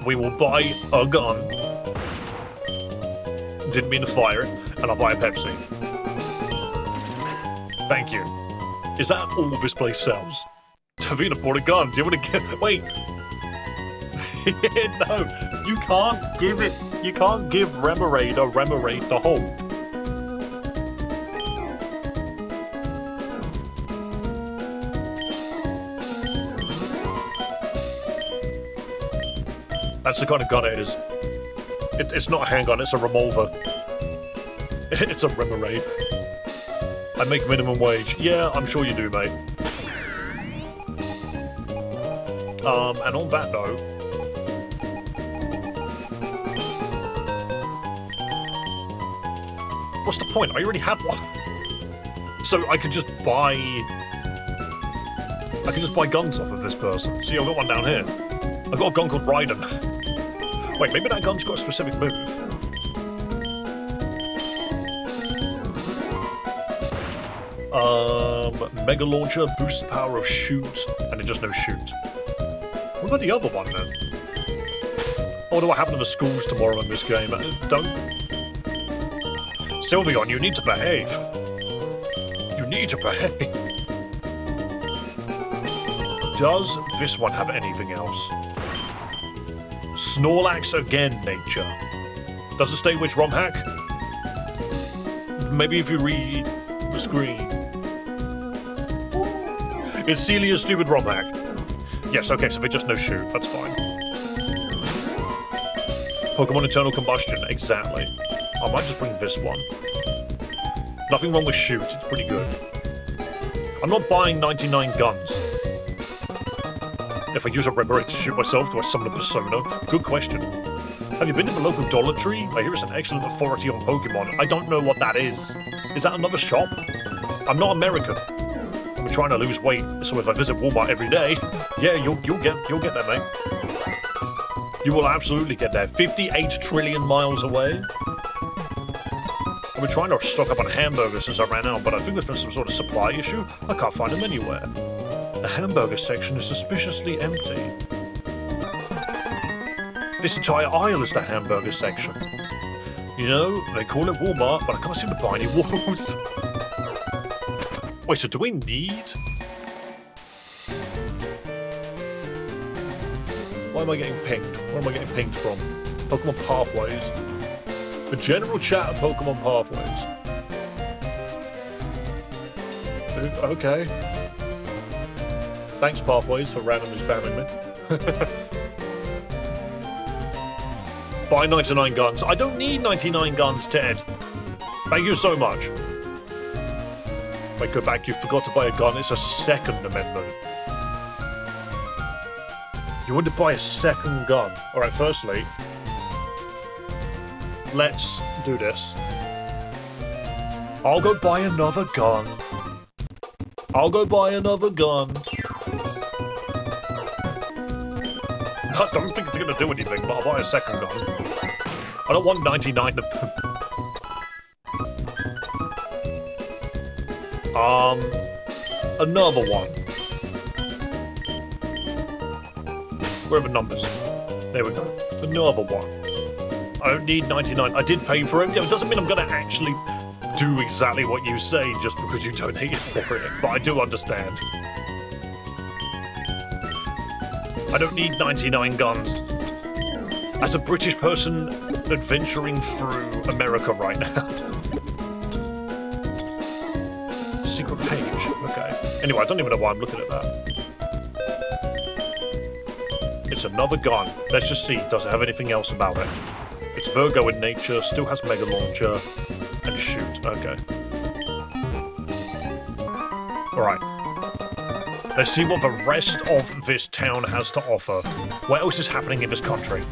We will buy a gun. Didn't mean to fire it. And I'll buy a Pepsi. Thank you. Is that all this place sells? Tavina bought a gun. Do you want to get... Wait. No, you can't give it. You can't give Remoraid a Remoraid the whole. That's the kind of gun it is. It's not a handgun, it's a revolver. It's a Remoraid. I make minimum wage. Yeah, I'm sure you do, mate. And on that note... What's the point? I already had one. So I can just buy... I can just buy guns off of this person. See, I've got one down here. I've got a gun called Raiden. Wait, maybe that gun's got a specific move. Mega Launcher, boost the power of shoot, and it just knows shoot. What about the other one, then? I wonder what happened to the schools tomorrow in this game. Don't... Sylveon, you need to behave. You need to behave. Does this one have anything else? Snorlax again, nature. Does it stay with Romhack? Maybe if you read the screen. Is Celias stupid Romhack? Yes, okay, so they just know shoot. That's fine. Pokemon Eternal Combustion, exactly. I might just bring this one. Nothing wrong with shoot, it's pretty good. I'm not buying 99 guns. If I use a red beret to shoot myself, do I summon a persona? Good question. Have you been to the local Dollar Tree? I hear it's an excellent authority on Pokemon. I don't know what that is. Is that another shop? I'm not American. I'm trying to lose weight, so if I visit Walmart every day, yeah, you'll get there, mate. You will absolutely get there. 58 trillion miles away. I've been trying to stock up on hamburgers since I ran out, but I think there's been some sort of supply issue. I can't find them anywhere. The hamburger section is suspiciously empty. This entire aisle is the hamburger section. You know, they call it Walmart, but I can't seem to buy any walls. Wait, so do we need... Why am I getting pinged? Where am I getting pinged from? Pokemon Pathways. The general chat of Pokemon Pathways. Okay. Thanks, Pathways, for randomly spamming me. Buy 99 guns. I don't need 99 guns, Ted. Thank you so much. Wait, go back. You forgot to buy a gun. It's a second amendment. You want to buy a second gun. Alright, firstly... Let's do this. I'll go buy another gun. I'll go buy another gun. I don't think it's gonna do anything, but I'll buy a second gun. I don't want 99 of them. Another one. Where are the numbers? There we go. Another one. I don't need 99. I did pay for it. It doesn't mean I'm going to actually do exactly what you say just because you donated for it, but I do understand. I don't need 99 guns. As a British person adventuring through America right now. Secret page. Okay. Anyway, I don't even know why I'm looking at that. It's another gun. Let's just see. Does it have anything else about it? It's Virgo in nature, still has Mega Launcher, and shoot. Okay. Alright. Let's see what the rest of this town has to offer. What else is happening in this country?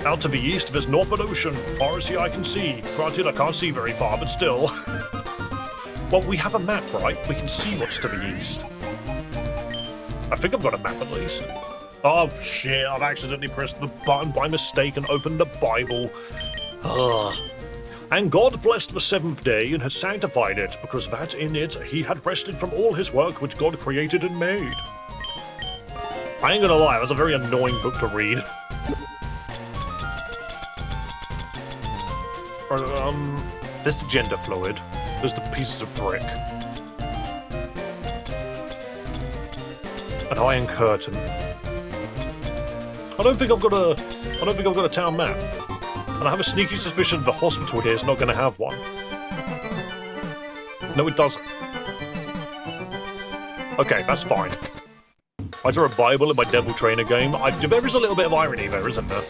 Out to the east, there's Northern Ocean, far as the eye can see. Granted, I can't see very far, but still. Well, we have a map, right? We can see what's to the east. I think I've got a map at least. Oh shit, I've accidentally pressed the button by mistake and opened the Bible. Ugh. And God blessed the seventh day and has sanctified it, because that in it he had rested from all his work which God created and made. I ain't gonna lie, that's a very annoying book to read. There's the gender fluid. There's the pieces of brick. An iron curtain. I don't think I've got a town map. And I have a sneaky suspicion the hospital here is not going to have one. No, it doesn't. Okay, that's fine. Is there a Bible in my Devil Trainer game? There is a little bit of irony there, isn't there?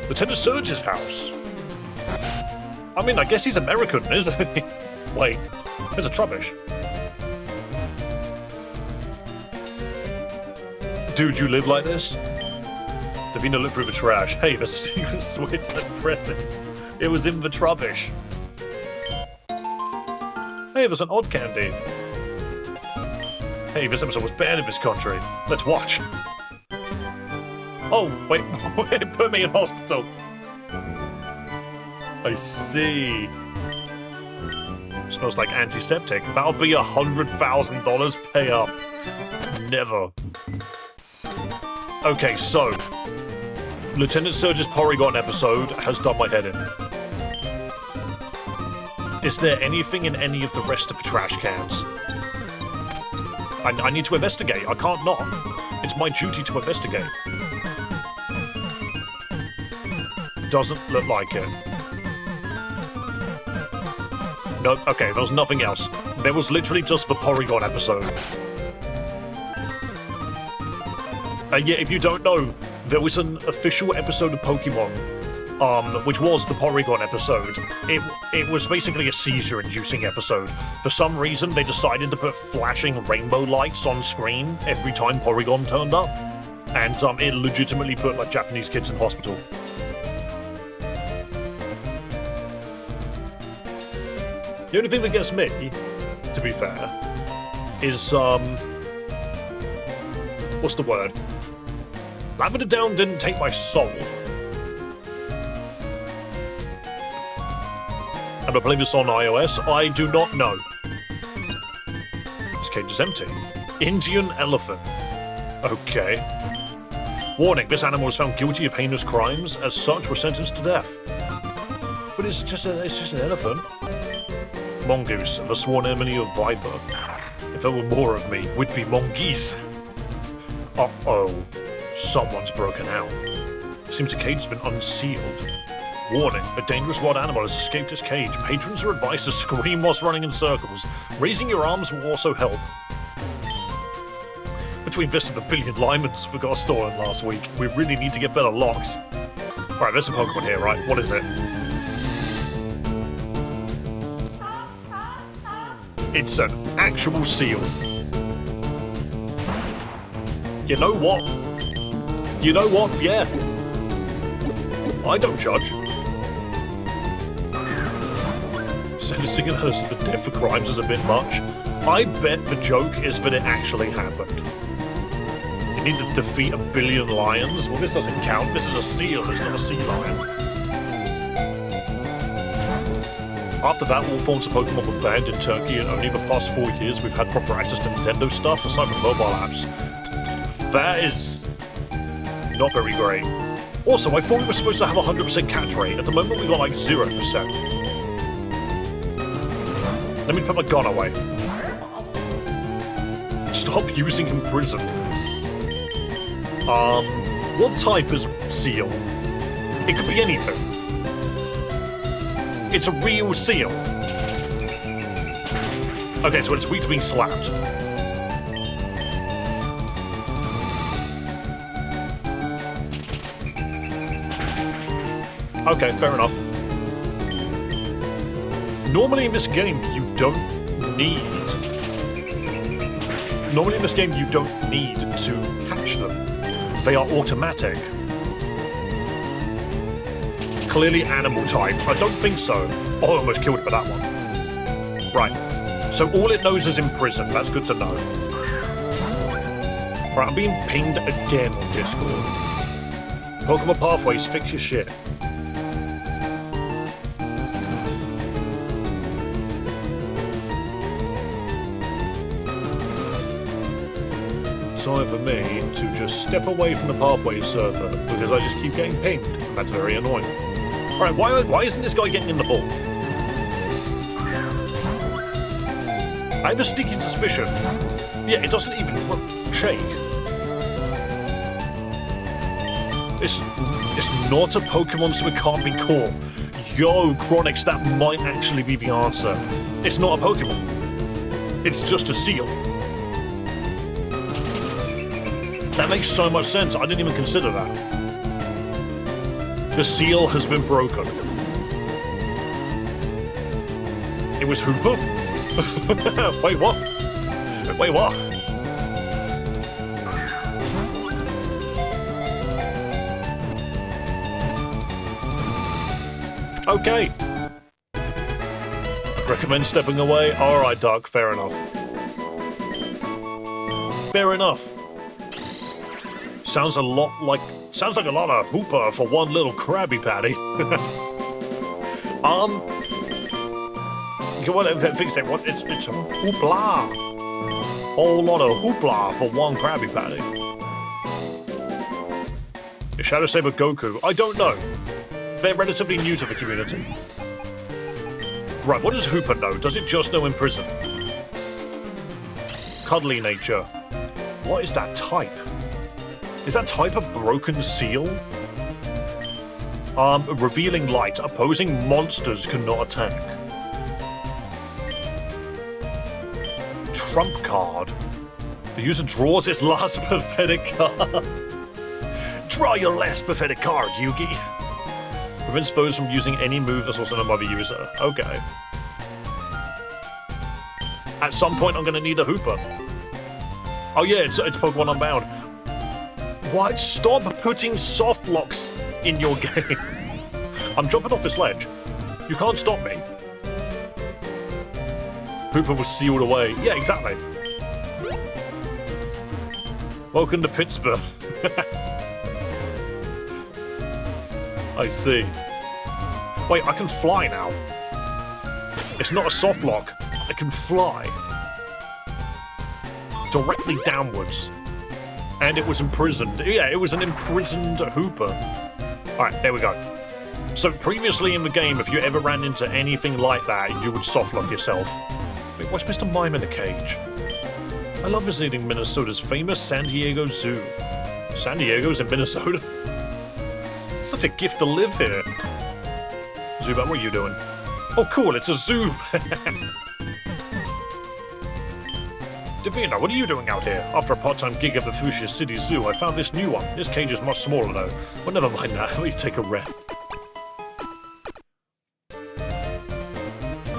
Lieutenant Surge's house. I mean, I guess he's American, isn't he? Wait, there's a Trubbish. Dude, you live like this? Davina looked through the trash. Hey, the secret switch and press it. It was in the Trubbish. Hey, there's an odd candy. Hey, this episode was banned in this country. Let's watch. Oh, wait, it put me in hospital. I see. Smells like antiseptic. That'll be $100,000 pay up. Never. Okay, so Lieutenant Surge's Porygon episode has done my head in. Is there anything in any of the rest of the trash cans? I need to investigate. I can't not. It's my duty to investigate. Doesn't look like it. Nope, okay, there was nothing else. There was literally just the Porygon episode. Yeah, if you don't know, there was an official episode of Pokemon which was the Porygon episode. It was basically a seizure-inducing episode. For some reason, they decided to put flashing rainbow lights on screen every time Porygon turned up, and it legitimately put like Japanese kids in hospital. The only thing that gets me, to be fair, is what's the word? Lavender Down didn't take my soul. Am I playing this on iOS? I do not know. This cage is empty. Indian elephant. Okay. Warning, this animal was found guilty of heinous crimes. As such, was sentenced to death. But it's just an elephant. Mongoose, the sworn enemy of Viper. If there were more of me, we'd be mongoose. Uh-oh. Someone's broken out. Seems the cage has been unsealed. Warning, a dangerous wild animal has escaped its cage. Patrons are advised to scream whilst running in circles. Raising your arms will also help. Between this and the billion limans that got stolen last week, we really need to get better locks. Alright, there's a Pokemon here, right? What is it? It's an actual seal. You know what? You know what? Yeah. I don't judge. Sentencing us to death for crimes is a bit much. I bet the joke is that it actually happened. You need to defeat a billion lions? Well, this doesn't count. This is a seal. It's not a sea lion. After that, all forms of Pokemon were banned in Turkey, and only in the past 4 years we've had proper access to Nintendo stuff aside from mobile apps. That is not very great. Also, I thought we were supposed to have a 100% catch rate. At the moment, we got like 0%. Let me put my gun away. Stop using imprison. What type is seal? It could be anything. It's a real seal. Okay, so it's weak to being slapped. Okay, fair enough. Normally in this game, you don't need... Normally in this game, you don't need to catch them. They are automatic. Clearly animal type. I don't think so. Oh, I almost killed it with that one. Right. So all it knows is imprison. That's good to know. Right, I'm being pinged again on Discord. Pokemon Pathways, fix your shit. Time for me to just step away from the Pathways server because I just keep getting pinged, and that's very annoying. Alright, why isn't this guy getting in the ball? I have a sneaky suspicion. Yeah, it doesn't even shake. It's not a Pokemon, so it can't be caught. Yo, Chronix, that might actually be the answer. It's not a Pokemon. It's just a seal. That makes so much sense. I didn't even consider that. The seal has been broken. It was Hooper? Wait, what? Wait, what? Okay. Recommend stepping away? Alright, Doug, fair enough. Fair enough. Sounds like a lot of hooper for one little Krabby Patty. Fix it. What? It's a hoopla. Whole lot of hoopla for one Krabby Patty. Is Shadow Saber Goku? I don't know. They're relatively new to the community. Right, what does Hooper know? Does it just know imprison? Cuddly nature. What is that type? Is that type a broken seal? Revealing light. Opposing monsters cannot attack. Trump card. The user draws its last pathetic card. Draw your last pathetic card, Yugi. Prevents foes from using any move that's also another user. Okay. At some point, I'm going to need a Hooper. Oh yeah, it's Pokemon Unbound. What? Stop putting soft locks in your game. I'm jumping off this ledge. You can't stop me. Hooper was sealed away. Yeah, exactly. Welcome to Pittsburgh. I see. Wait, I can fly now. It's not a soft lock. I can fly. Directly downwards. And it was imprisoned. Yeah, it was an imprisoned Hooper. Alright, there we go. So previously in the game, if you ever ran into anything like that, you would softlock yourself. Wait, what's Mr. Mime in the cage? I love visiting Minnesota's famous San Diego Zoo. San Diego's in Minnesota? Such a gift to live here. Zubat, what are you doing? Oh cool, it's a zoo! Davina, what are you doing out here? After a part-time gig at the Fuchsia City Zoo, I found this new one. This cage is much smaller though. But never mind that, let me take a rest.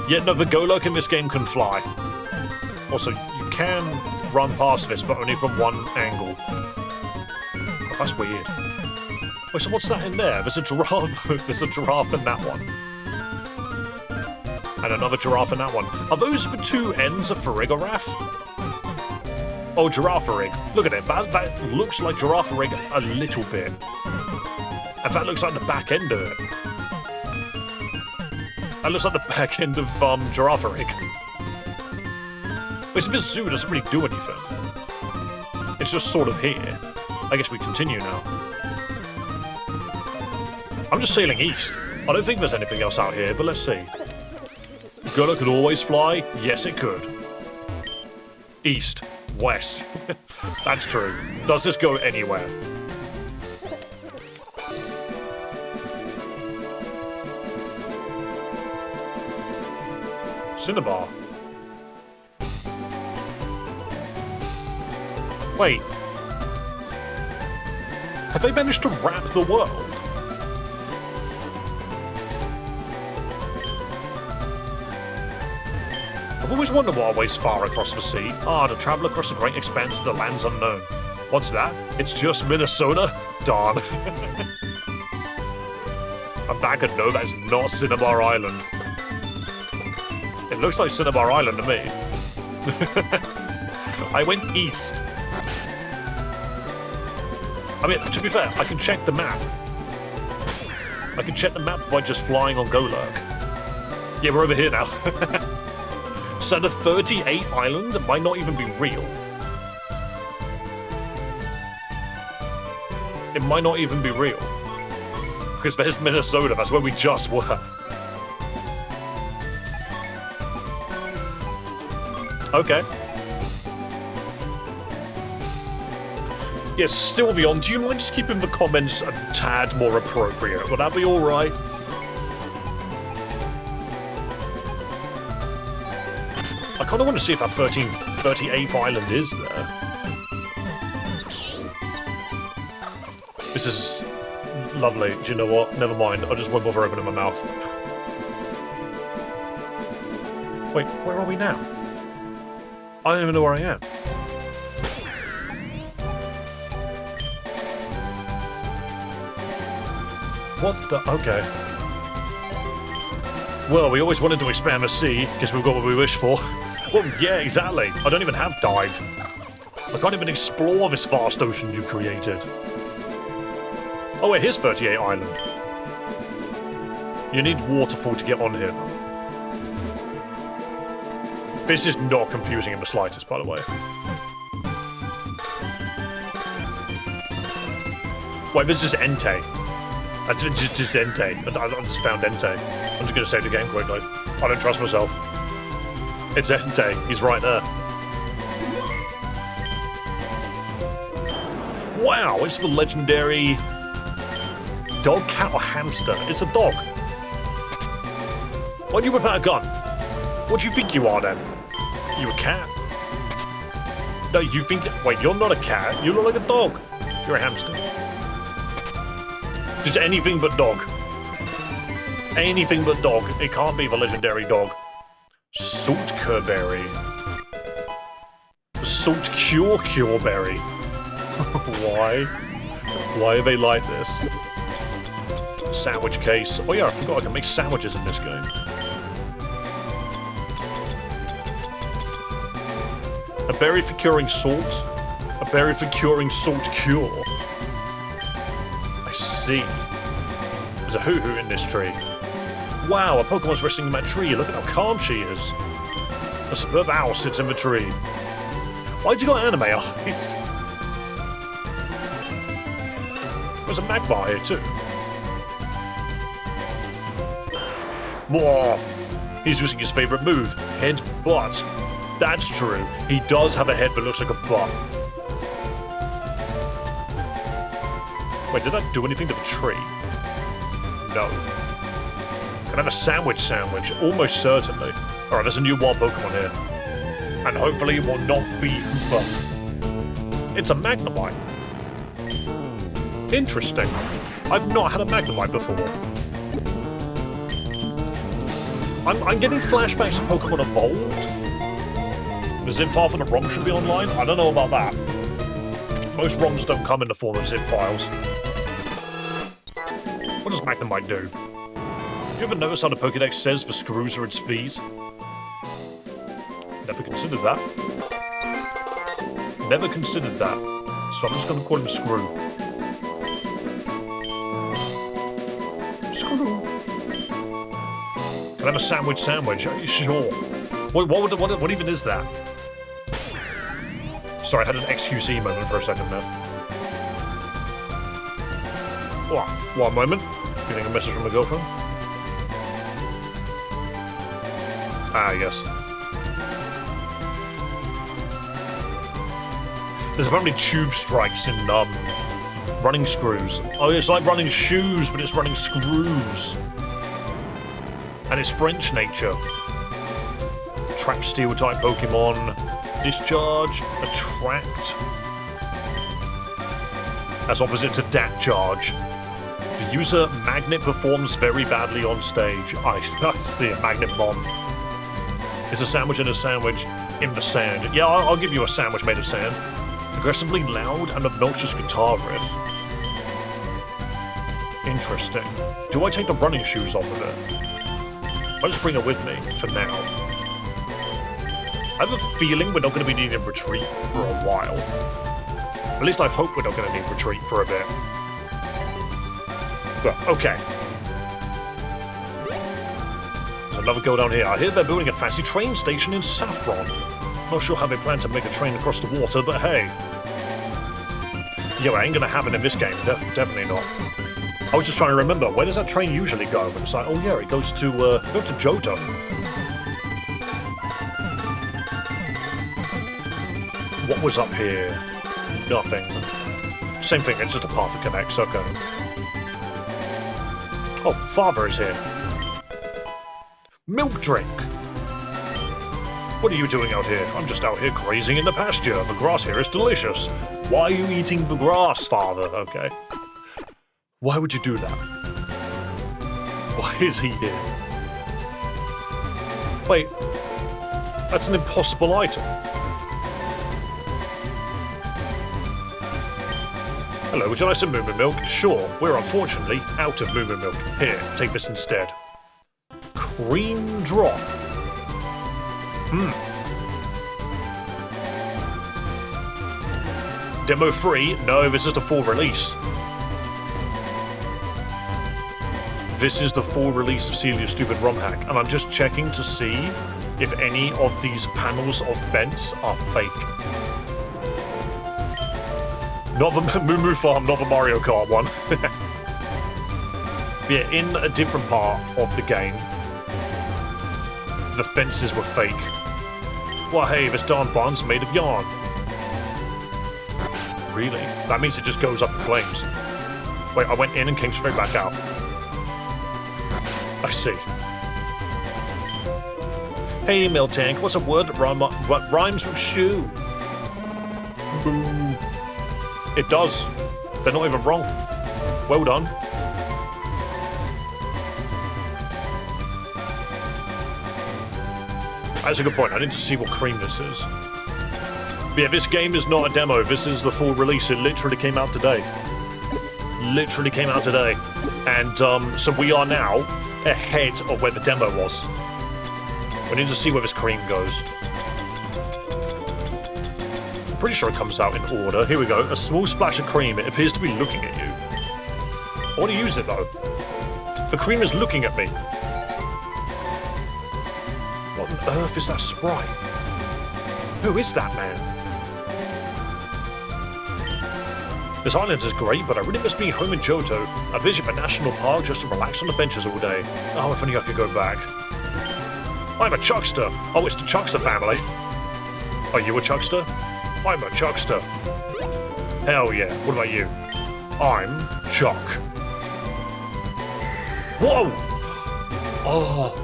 Yeah, no, the Golurk in this game can fly. Also, you can run past this, but only from one angle. Oh, that's weird. Wait, so what's that in there? There's a giraffe. There's a giraffe in that one. And another giraffe in that one. Are those the two ends of Farigiraf? Oh, Girafarig. Look at it. That looks like Girafarig a little bit. In fact, looks like the back end of it. That looks like the back end of Girafarig. Wait, so this zoo doesn't really do anything. It's just sort of here. I guess we continue now. I'm just sailing east. I don't think there's anything else out here, but let's see. Golurk could always fly? Yes, it could. East. West. That's true. Does this go anywhere? Cinnabar. Wait. Have they managed to wrap the world? I've always wondered what awaits far across the sea. To travel across the great expanse of the lands unknown. What's that? It's just Minnesota? Darn. I'm back and no, that is not Cinnabar Island. It looks like Cinnabar Island to me. I went east. I mean, to be fair, I can check the map. I can check the map by just flying on Golurk. Yeah, we're over here now. So the 38 island might not even be real. It might not even be real. Because there's Minnesota, that's where we just were. Okay. Yes, Sylveon, do you mind just keeping the comments a tad more appropriate? Would that be alright? I kind of want to see if that 38th island is there. This is lovely. Do you know what? Never mind. I just won't bother opening my mouth. Wait, where are we now? I don't even know where I am. What the? Okay. Well, we always wanted to expand the sea, because we've got what we wish for. Well, yeah, exactly. I don't even have dive. I can't even explore this vast ocean you've created. Oh wait, here's 38 Island. You need waterfall to get on here. This is not confusing in the slightest, by the way. Wait, this is Entei. Just Entei. I just found Entei. I'm just going to save the game quickly. I don't trust myself. It's Entei. He's right there. Wow, it's the legendary dog, cat, or hamster. It's a dog. Why do you whip out a gun? What do you think you are then? You a cat? No, you think... Wait, you're not a cat. You look like a dog. You're a hamster. Just anything but dog. Anything but dog. It can't be the legendary dog. Salt Curberry. Salt Cureberry. Why? Why are they like this? Sandwich case. Oh yeah, I forgot I can make sandwiches in this game. A berry for curing salt. A berry for curing salt cure. I see. There's a hoo-hoo in this tree. Wow, a Pokemon's resting in that tree. Look at how calm she is. A superb owl sits in the tree. Why'd you got anime eyes? There's a magpie here too. Whoa! He's using his favorite move, head butt. That's true. He does have a head that looks like a butt. Wait, did I do anything to the tree? No. Can I have a sandwich? Almost certainly. Alright, there's a new wild Pokemon here. And hopefully it will not be Hoopa. It's a Magnemite. Interesting. I've not had a Magnemite before. I'm getting flashbacks of Pokemon Evolved. The zip file for the ROM should be online? I don't know about that. Most ROMs don't come in the form of zip files. What does Magnemite do? You ever notice how the Pokédex says the screws are its fees? Never considered that. Never considered that. So I'm just going to call him Screw. Screw. Can I have a sandwich? Are you sure? What even is that? Sorry, I had an XQC moment for a second there. One moment. Getting a message from my girlfriend. Ah, yes. There's apparently tube strikes in running screws. Oh, it's like running shoes, but it's running screws. And it's French nature. Trap Steel type Pokemon. Discharge. Attract. That's opposite to Dat Charge. The user Magnet performs very badly on stage. I see a Magnet Bomb. It's a sandwich in a sandwich in the sand. Yeah, I'll give you a sandwich made of sand. Aggressively loud and obnoxious guitar riff. Interesting. Do I take the running shoes off of it? I'll just bring it with me for now. I have a feeling we're not going to be needing retreat for a while. At least I hope we're not going to need retreat for a bit. But, okay. There's another go down here. I hear they're building a fancy train station in Saffron. Not sure how they plan to make a train across the water, but hey. Yeah, it ain't gonna happen in this game. Definitely not. I was just trying to remember, where does that train usually go? And it's like, oh yeah, it goes to Johto. What was up here? Nothing. Same thing, it's just a path that connects, okay. Oh, father is here. Milk drink. What are you doing out here? I'm just out here grazing in the pasture. The grass here is delicious. Why are you eating the grass, father? Okay. Why would you do that? Why is he here? Wait. That's an impossible item. Hello, would you like some Moo Milk? Sure. We're unfortunately out of Moo Milk. Here, take this instead. Cream drop. Demo free? No, this is the full release. This is the full release of Celias' stupid Romhack, and I'm just checking to see if any of these panels of vents are fake. Not the Moo Moo Farm, not the Mario Kart one. Yeah, in a different part of the game, the fences were fake. Well, hey, this darn barn's made of yarn. Really? That means it just goes up in flames. Wait, I went in and came straight back out. I see. Hey, Miltank, what's a word that rhymes with shoe? Boo. It does. They're not even wrong. Well done. That's a good point. I need to see what cream this is. But yeah, this game is not a demo. This is the full release. It literally came out today. Literally came out today. And so we are now ahead of where the demo was. We need to see where this cream goes. I'm pretty sure it comes out in order. Here we go. A small splash of cream. It appears to be looking at you. I want to use it, though. The cream is looking at me. What on earth is that sprite? Who is that man? This island is great, but I really miss being home in Johto. I visit the national park just to relax on the benches all day. Oh, if only I could go back. I'm a Chuckster. Oh, it's the Chuckster family. Are you a Chuckster? I'm a Chuckster. Hell yeah. What about you? I'm Chuck. Whoa! Oh.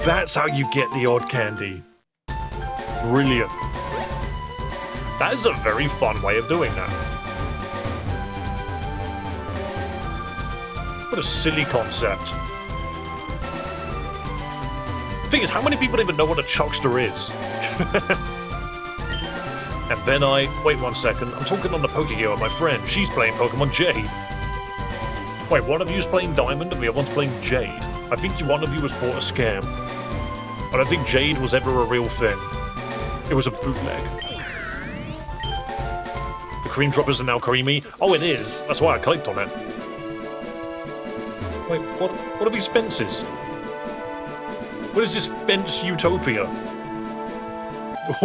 That's how you get the odd candy. Brilliant. That is a very fun way of doing that. What a silly concept. Thing is, how many people even know what a Chuckster is? And then wait 1 second, I'm talking on the Pokegame with my friend. She's playing Pokemon Jade. Wait, one of you's playing Diamond and the other one's playing Jade. I think one of you was bought a scam. I don't think Jade was ever a real thing. It was a bootleg. The cream droppers are now creamy. Oh, it is. That's why I clicked on it. Wait, what are these fences? What is this fence utopia?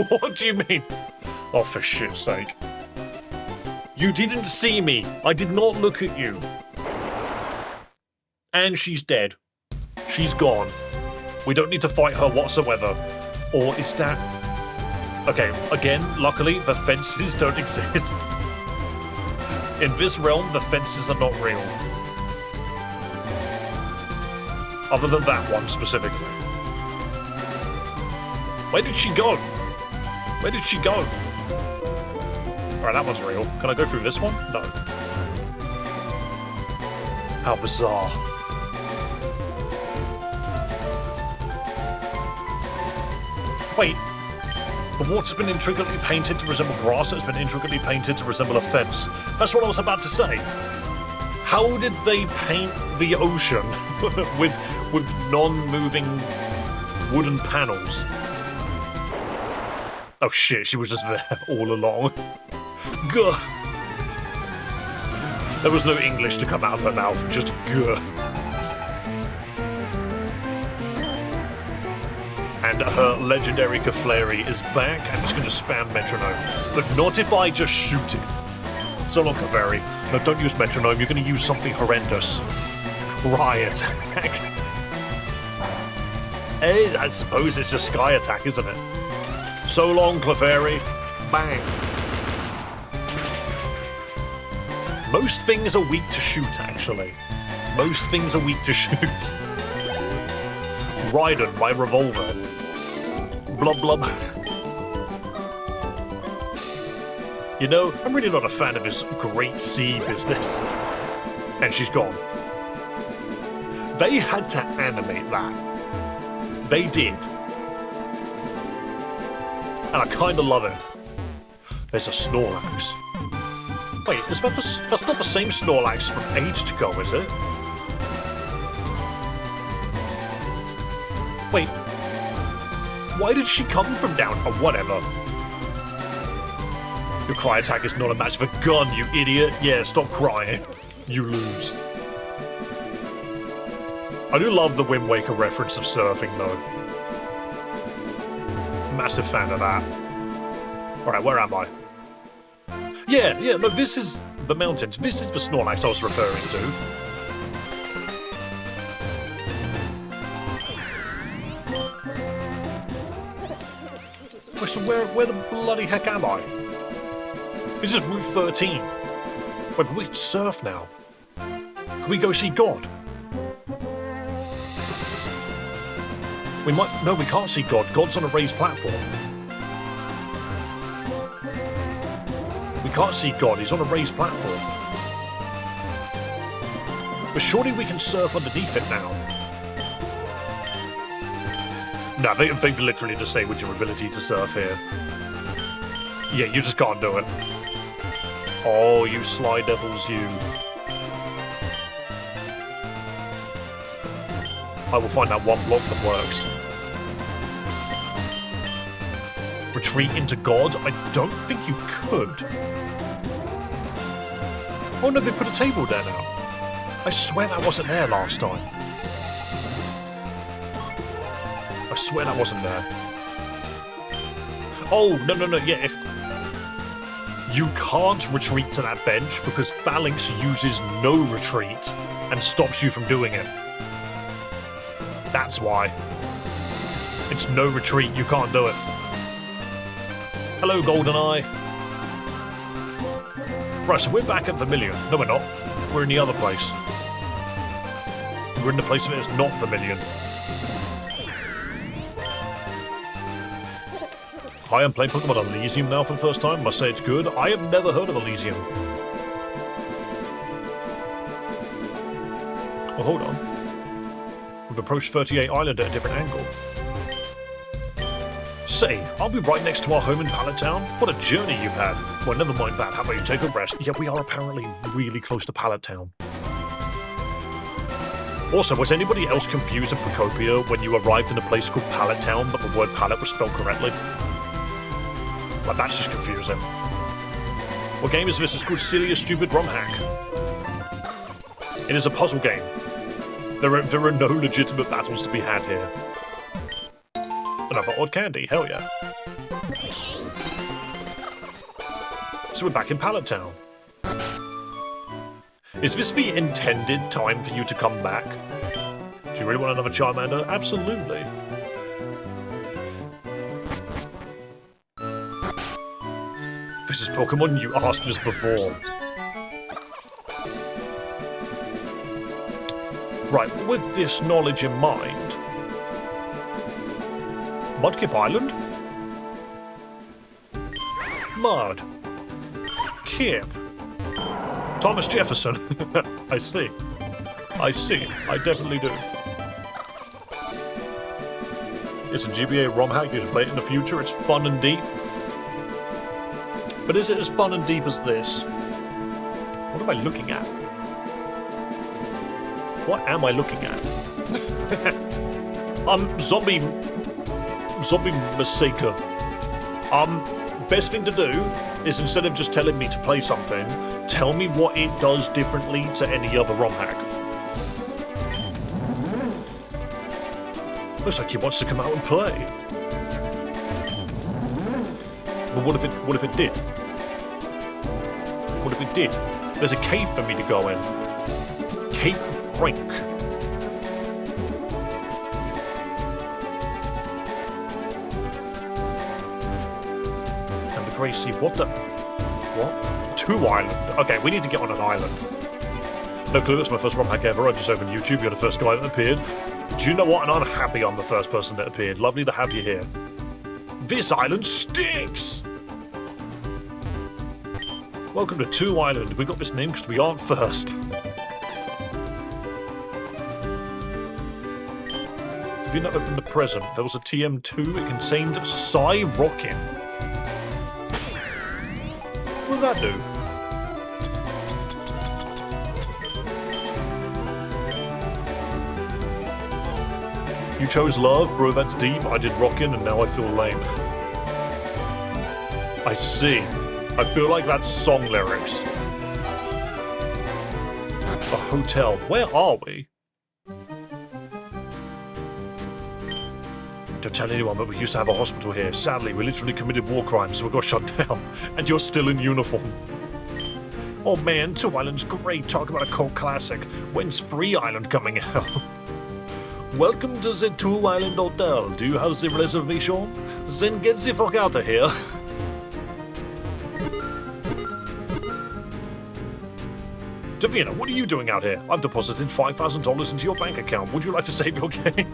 What do you mean? Oh, for shit's sake. You didn't see me. I did not look at you. And she's dead. She's gone. We don't need to fight her whatsoever. Or is that... Okay, again, luckily, the fences don't exist. In this realm, the fences are not real. Other than that one, specifically. Where did she go? Where did she go? Alright, that one's real. Can I go through this one? No. How bizarre. Wait. The water's been intricately painted to resemble grass. It's been intricately painted to resemble a fence. That's what I was about to say. How did they paint the ocean with non-moving wooden panels? Oh shit, she was just there all along. Gah. There was no English to come out of her mouth, just gah. And her legendary Clefairy is back. I'm just going to spam metronome. But not if I just shoot it. So long, Clefairy. No, don't use metronome. You're going to use something horrendous. Cry attack. Hey, I suppose it's just sky attack, isn't it? So long, Clefairy. Bang. Most things are weak to shoot, actually. Most things are weak to shoot. Raiden, my revolver. Blub blub. You know, I'm really not a fan of his Great Sea business. And she's gone. They had to animate that. They did. And I kind of love it. There's a Snorlax. Wait, that's not the same Snorlax from ages ago, is it? Wait. Why did she come from down? Oh, whatever. Your cry attack is not a match for a gun, you idiot. Yeah, stop crying. You lose. I do love the Wind Waker reference of surfing, though. Massive fan of that. Alright, where am I? Yeah, no, this is the mountains. This is the Snorlax I was referring to. Wait, so where the bloody heck am I? This is Route 13. Wait, can we surf now? Can we go see God? We might... No, we can't see God. God's on a raised platform. We can't see God. He's on a raised platform. But surely we can surf underneath it now. No, they've literally disabled your ability to surf here. Yeah, you just can't do it. Oh, you sly devils, you. I will find that one block that works. Retreat into God? I don't think you could. Oh no, they put a table there now. I swear that wasn't there last time. I swear that wasn't there. Oh, no, yeah, if... You can't retreat to that bench because Phalanx uses no retreat and stops you from doing it. That's why. It's no retreat, you can't do it. Hello, GoldenEye. Right, so we're back at Vermilion. No, we're not. We're in the other place. We're in the place that is not Vermilion. Hi, I'm playing Pokemon Elysium now for the first time. Must say it's good. I have never heard of Elysium. Oh, hold on. We've approached 38 Island at a different angle. Say, I'll be right next to our home in Pallet Town. What a journey you've had. Well, never mind that. How about you take a rest? Yeah, we are apparently really close to Pallet Town. Also, was anybody else confused at Procopia when you arrived in a place called Pallet Town, but the word pallet was spelled correctly? Like, that's just confusing. What game is this? It's called Celias Stupid Romhack. It is a puzzle game. There are no legitimate battles to be had here. Another odd candy, hell yeah. So we're back in Pallet Town. Is this the intended time for you to come back? Do you really want another Charmander? Absolutely. This is Pokemon, you asked us before. Right, with this knowledge in mind... Mudkip Island? Mud. Kip. Thomas Jefferson. I see. I see. I definitely do. It's a GBA Romhack. You should play it in the future. It's fun and deep. But is it as fun and deep as this? What am I looking at? What am I looking at? Zombie Massacre. Best thing to do is instead of just telling me to play something, tell me what it does differently to any other Romhack. Looks like he wants to come out and play. But what if it did? What if it did? There's a cave for me to go in. Cape Brink. And the Grey Sea. What? 2 Island. Okay, we need to get on an island. No clue, it's my first Romhack ever. I just opened YouTube. You're the first guy that appeared. Do you know what? And I'm happy I'm the first person that appeared. Lovely to have you here. This island stinks! Welcome to 2 Island. We got this name because we aren't first. Have you not opened the present? There was a TM2. It contained Psy Rockin'. What does that do? You chose love, bro, that's deep. I did Rockin' and now I feel lame. I see. I feel like that's song lyrics. A hotel. Where are we? Don't tell anyone, but we used to have a hospital here. Sadly, we literally committed war crimes, so we got shut down. And you're still in uniform. Oh man, 2 Island's great. Talk about a cult classic. When's 3 Island coming out? Welcome to the 2 Island Hotel. Do you have the reservation? Then get the fuck out of here. Davina, what are you doing out here? I've deposited $5,000 into your bank account. Would you like to save your game?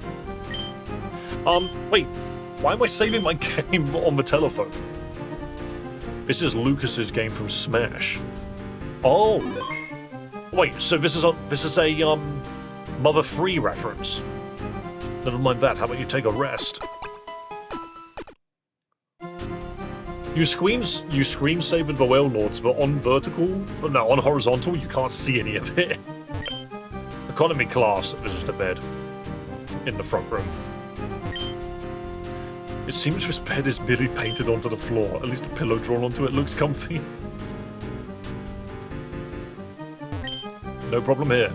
Wait. Why am I saving my game on the telephone? This is Lucas's game from Smash. Oh. Wait, so this is a Mother 3 reference. Never mind that, how about you take a rest? You screensavered the Whale Lords, but on vertical, but no, on horizontal, you can't see any of it. Economy class, there's just a bed in the front room. It seems this bed is merely painted onto the floor. At least a pillow drawn onto it looks comfy. No problem here.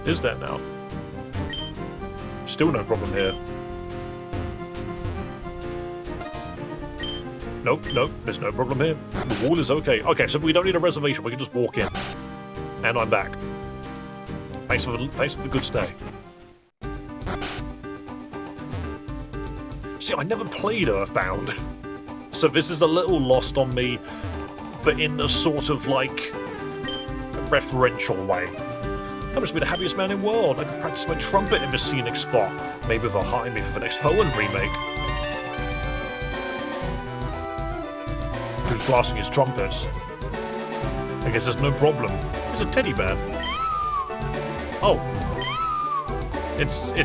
Is there now? Still no problem here. Nope, there's no problem here. The wall is okay. Okay, so we don't need a reservation. We can just walk in. And I'm back. Thanks for the good stay. See, I never played Earthbound. So this is a little lost on me, but in a sort of, like, referential way. I must be the happiest man in the world. I can practice my trumpet in this scenic spot. Maybe they'll hire me for the next Pokémon remake. Who's blasting his trumpets? I guess there's no problem. It's a teddy bear. Oh. It's a,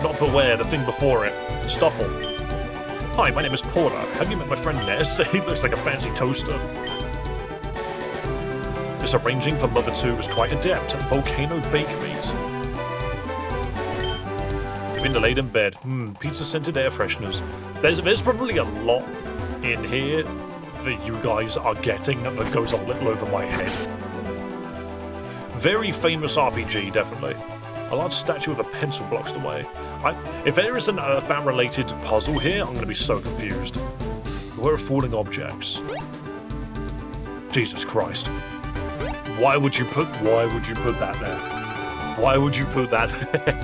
not Beware, the thing before it. Stuffle. Hi, my name is Porter. Have you met my friend Ness? He looks like a fancy toaster. This arranging for Mother 2 was quite adept at volcano bakeries. You've been delayed in bed. Pizza-scented air fresheners. There's probably a lot in here that you guys are getting that goes a little over my head. Very famous RPG, definitely. A large statue with a pencil blocks the way. If there is an Earthbound-related puzzle here, I'm going to be so confused. Where are falling objects? Jesus Christ. Why would you put that there? Why would you put that there?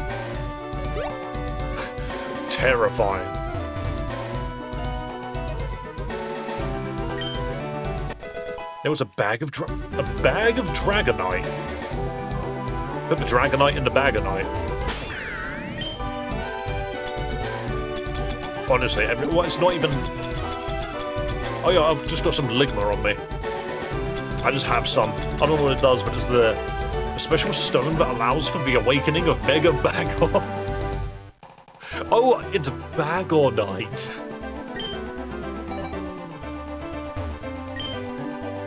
Terrifying. There was a bag of Dragonite. Put the Dragonite in the Bagonite. Honestly, it's not even... Oh yeah, I've just got some Ligma on me. I just have some. I don't know what it does, but it's the special stone that allows for the awakening of Mega Bagon. Oh, it's Bagonite.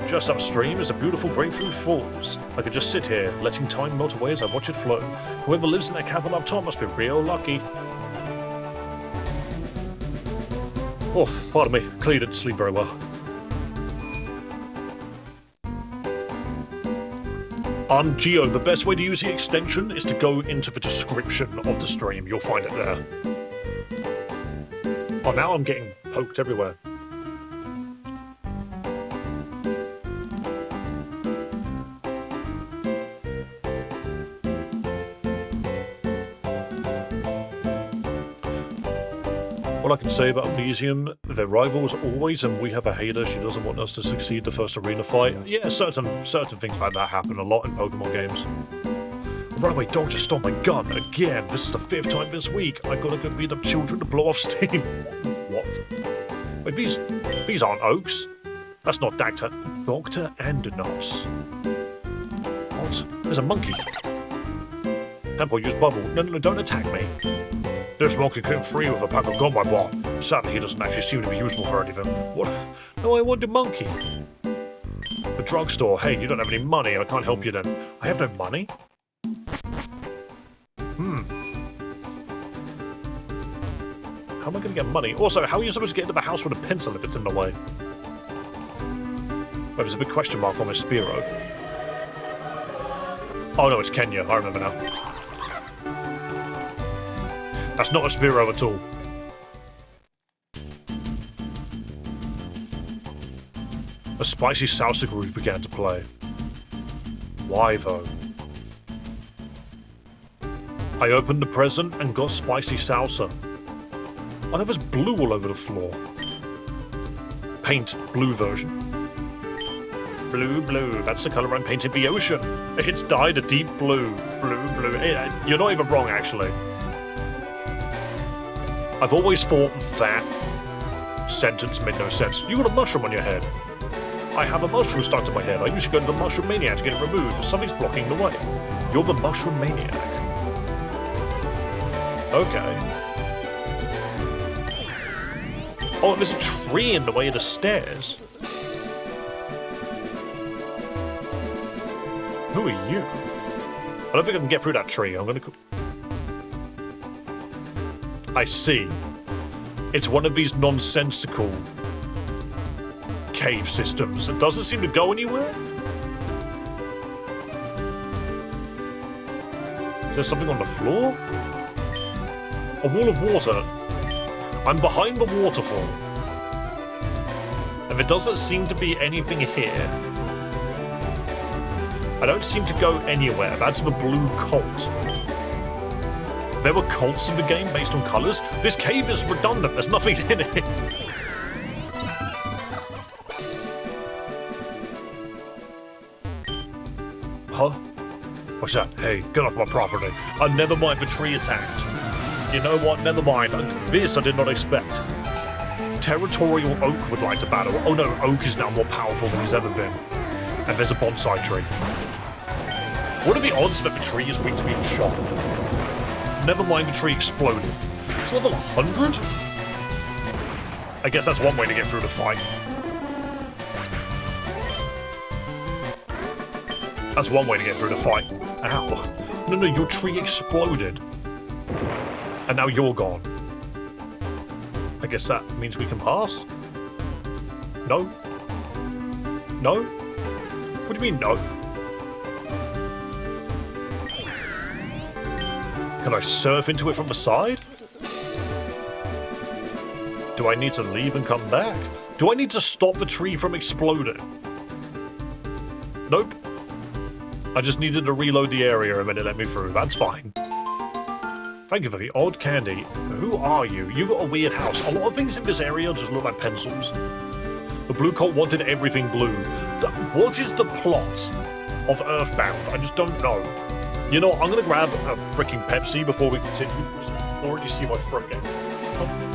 Just upstream is a beautiful Grapefruit Falls. I could just sit here, letting time melt away as I watch it flow. Whoever lives in that cabin up top must be real lucky. Oh, pardon me. Clearly didn't sleep very well. Geo, the best way to use the extension is to go into the description of the stream. You'll find it there. Oh, now I'm getting poked everywhere. All I can say about Elysium, their rival is always, and we have a hater, she doesn't want us to succeed the first arena fight. Yeah, certain things like that happen a lot in Pokemon games. Runaway dog just stole my gun again. This is the 5th time this week. I gotta go beat up children to blow off steam. What? Wait, these aren't oaks. That's not Doctor Andonos. What? There's a monkey. Temple, use bubble. No, don't attack me. This monkey came free with a pack of gum I bought. Sadly, he doesn't actually seem to be useful for anything. What? No, I want a monkey. The drugstore. Hey, you don't have any money. I can't help you then. I have no money? How am I going to get money? Also, how are you supposed to get into the house with a pencil if it's in the way? Wait, there's a big question mark on this Spearow. Oh no, it's Kenya. I remember now. That's not a Spearow at all. A spicy salsa groove began to play. Why though? I opened the present and got spicy salsa. Oh, there was blue all over the floor. Paint, blue version. Blue, that's the colour I'm painting the ocean. It's dyed a deep blue. Blue. You're not even wrong, actually. I've always thought that sentence made no sense. You got a mushroom on your head. I have a mushroom stuck to my head. I usually go to the Mushroom Maniac to get it removed. Something's blocking the way. You're the Mushroom Maniac. Okay. Oh, there's a tree in the way of the stairs. Who are you? I don't think I can get through that tree. I'm gonna... I see. It's one of these nonsensical cave systems. It doesn't seem to go anywhere. Is there something on the floor? A wall of water. I'm behind the waterfall. And there doesn't seem to be anything here. I don't seem to go anywhere. That's the blue cult. There were cults in the game based on colors. This cave is redundant. There's nothing in it. Huh? What's that? Hey, get off my property. Never mind, the tree attacked. You know what? Never mind. This I did not expect. Territorial Oak would like to battle. Oh no, Oak is now more powerful than he's ever been. And there's a bonsai tree. What are the odds that the tree is weak to being shot? Never mind, the tree exploded. It's level 100? I guess that's one way to get through the fight. That's one way to get through the fight. Ow. No, your tree exploded. And now you're gone. I guess that means we can pass? No? No? What do you mean, no? Can I surf into it from the side? Do I need to leave and come back? Do I need to stop the tree from exploding? Nope. I just needed to reload the area and then it let me through. That's fine. Thank you for the odd candy. Who are you? You got a weird house. A lot of things in this area just look like pencils. The Blue Cult wanted everything blue. What is the plot of Earthbound? I just don't know. You know, I'm gonna grab a freaking Pepsi before we continue, because I already see my throat getting dry.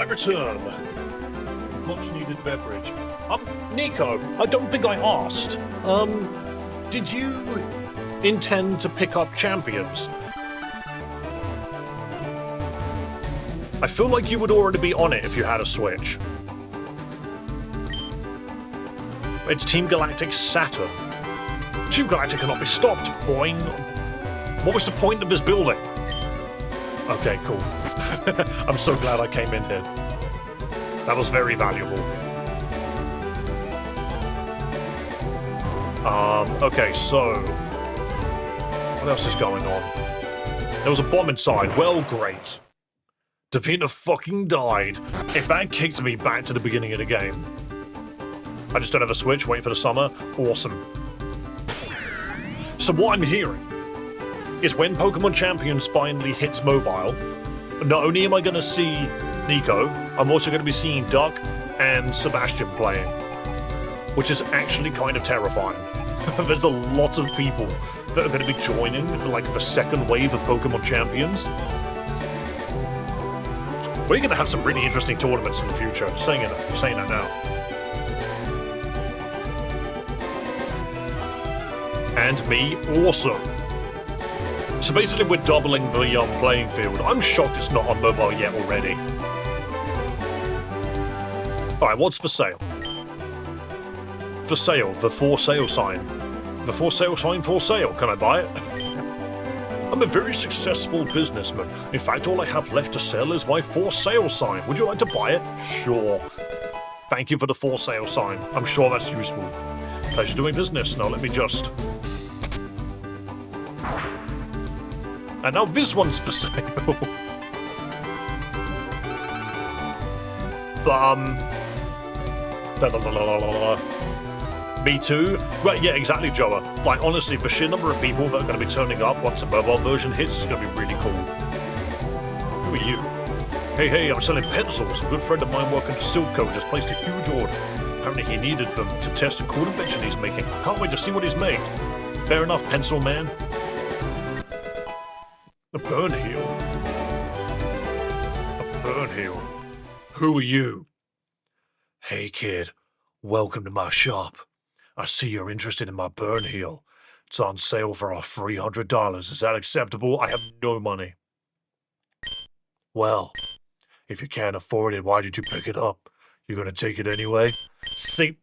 Return. Much needed beverage. Nico, I don't think I asked. Did you intend to pick up champions? I feel like you would already be on it if you had a Switch. It's Team Galactic Saturn. Team Galactic cannot be stopped, boing. What was the point of this building? Okay, cool. I'm so glad I came in here. That was very valuable. Okay, so... what else is going on? There was a bomb inside. Well, great. Davina fucking died. If that kicked me back to the beginning of the game. I just don't have a Switch, wait for the summer. Awesome. So what I'm hearing is when Pokemon Champions finally hits mobile, not only am I going to see Nico, I'm also going to be seeing Duck and Sebastian playing, which is actually kind of terrifying. There's a lot of people that are going to be joining, like, the second wave of Pokemon Champions. We're going to have some really interesting tournaments in the future. I'm saying that now. And me, awesome. So basically we're doubling the playing field. I'm shocked it's not on mobile yet already. Alright, what's for sale? For sale, the for sale sign. The for sale sign for sale. Can I buy it? I'm a very successful businessman. In fact, all I have left to sell is my for sale sign. Would you like to buy it? Sure. Thank you for the for sale sign. I'm sure that's useful. Pleasure doing business. Now let me just... and now this one's for sale. Me too? Right, yeah, exactly, Joa. Like, honestly, the sheer number of people that are going to be turning up once the mobile version hits is going to be really cool. Who are you? Hey, I'm selling pencils. A good friend of mine working at Silphco just placed a huge order. Apparently he needed them to test a chord invention he's making. Can't wait to see what he's made. Fair enough, Pencil Man. A burn heel. A burn heel. Who are you? Hey kid, welcome to my shop. I see you're interested in my burn heel. It's on sale for $300. Is that acceptable? I have no money. Well, if you can't afford it, why did you pick it up? You're gonna take it anyway? See.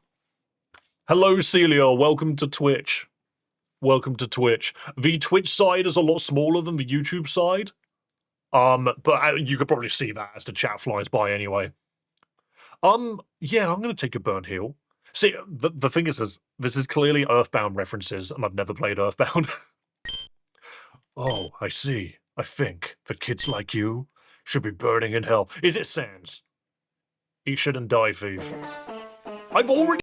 Hello, Celia. Welcome to Twitch. Welcome to Twitch. The Twitch side is a lot smaller than the YouTube side. But you could probably see that as the chat flies by anyway. Yeah, I'm gonna take a burn heel. See, the thing is, this is clearly Earthbound references, and I've never played Earthbound. Oh, I see. I think that kids like you should be burning in hell. Is it Sans? Eat shit and die, thief. I've already.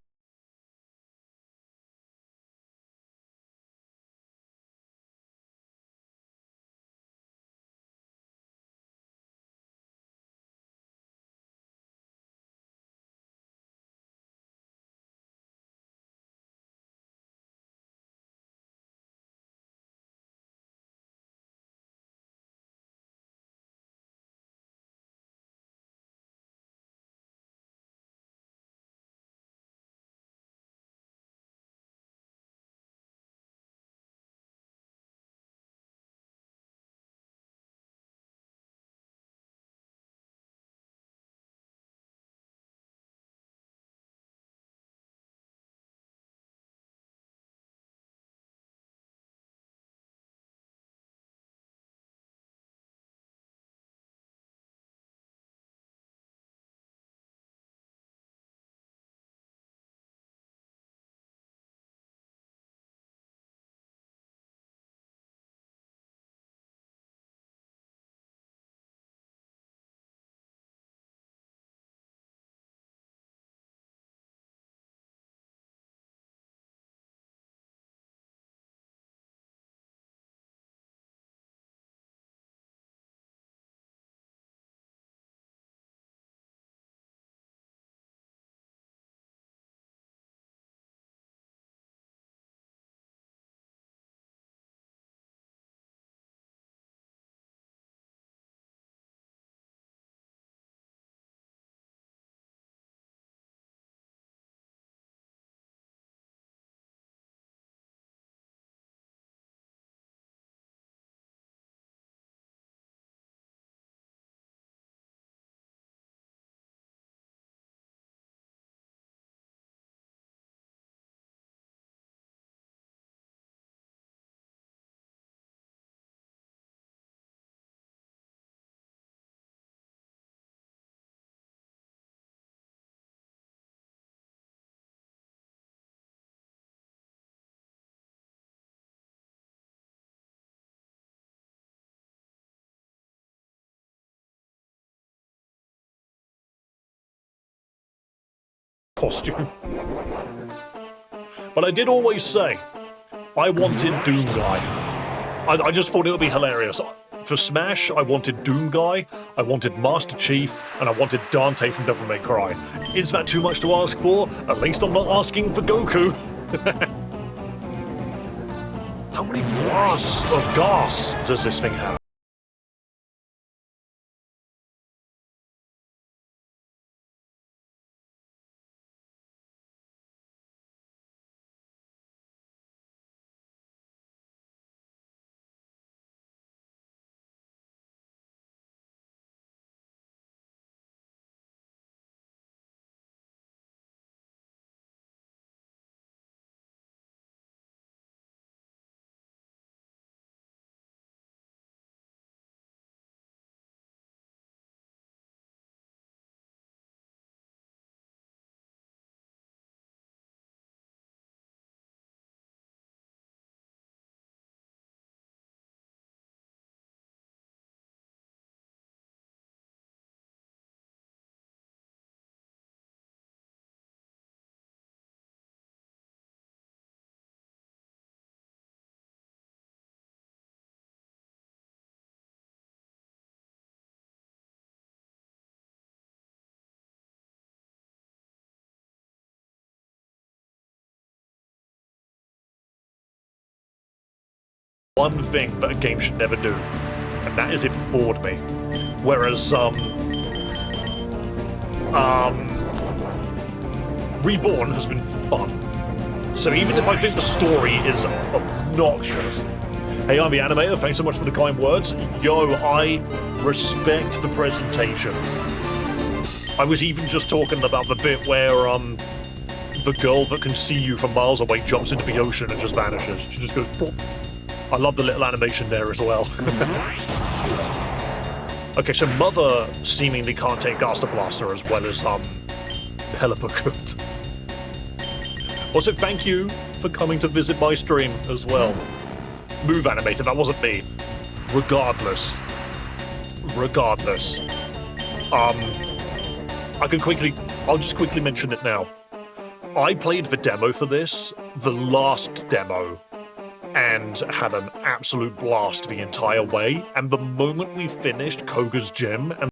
Costume. But I did always say, I wanted Doom Guy. I just thought it would be hilarious. For Smash, I wanted Doom Guy, I wanted Master Chief, and I wanted Dante from Devil May Cry. Is that too much to ask for? At least I'm not asking for Goku. How many blasts of gas does this thing have? one thing that a game should never do, and that is it bored me. Whereas, Reborn has been fun. So even if I think the story is obnoxious... Hey, I'm the Animator, thanks so much for the kind words. Yo, I respect the presentation. I was even just talking about the bit where, the girl that can see you from miles away jumps into the ocean and just vanishes. She just goes, Pop. I love the little animation there as well. Okay, so Mother seemingly can't take Gaster Blaster as well as, Pelipper could. Also, thank you for coming to visit my stream as well. Move Animator, that wasn't me. Regardless. I'll just quickly mention it now. I played the demo for this, the last demo, and had an absolute blast the entire way, and the moment we finished Koga's Gym and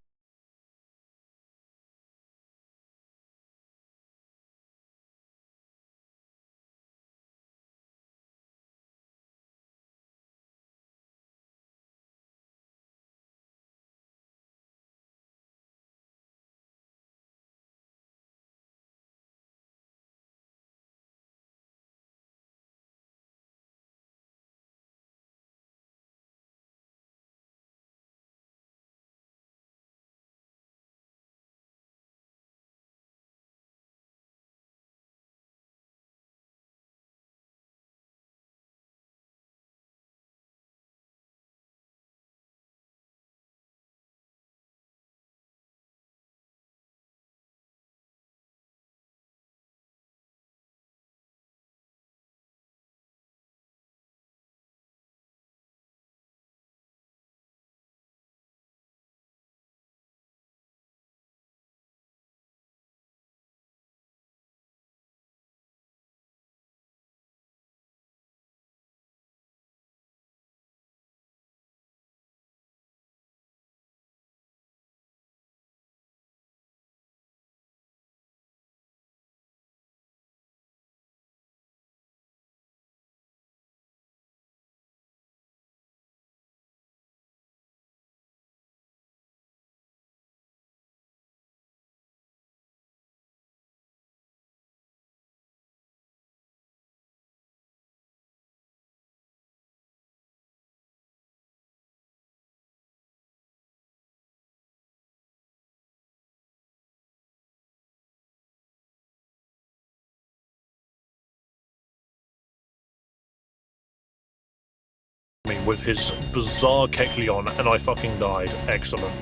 with his bizarre Kecleon, and I fucking died. Excellent.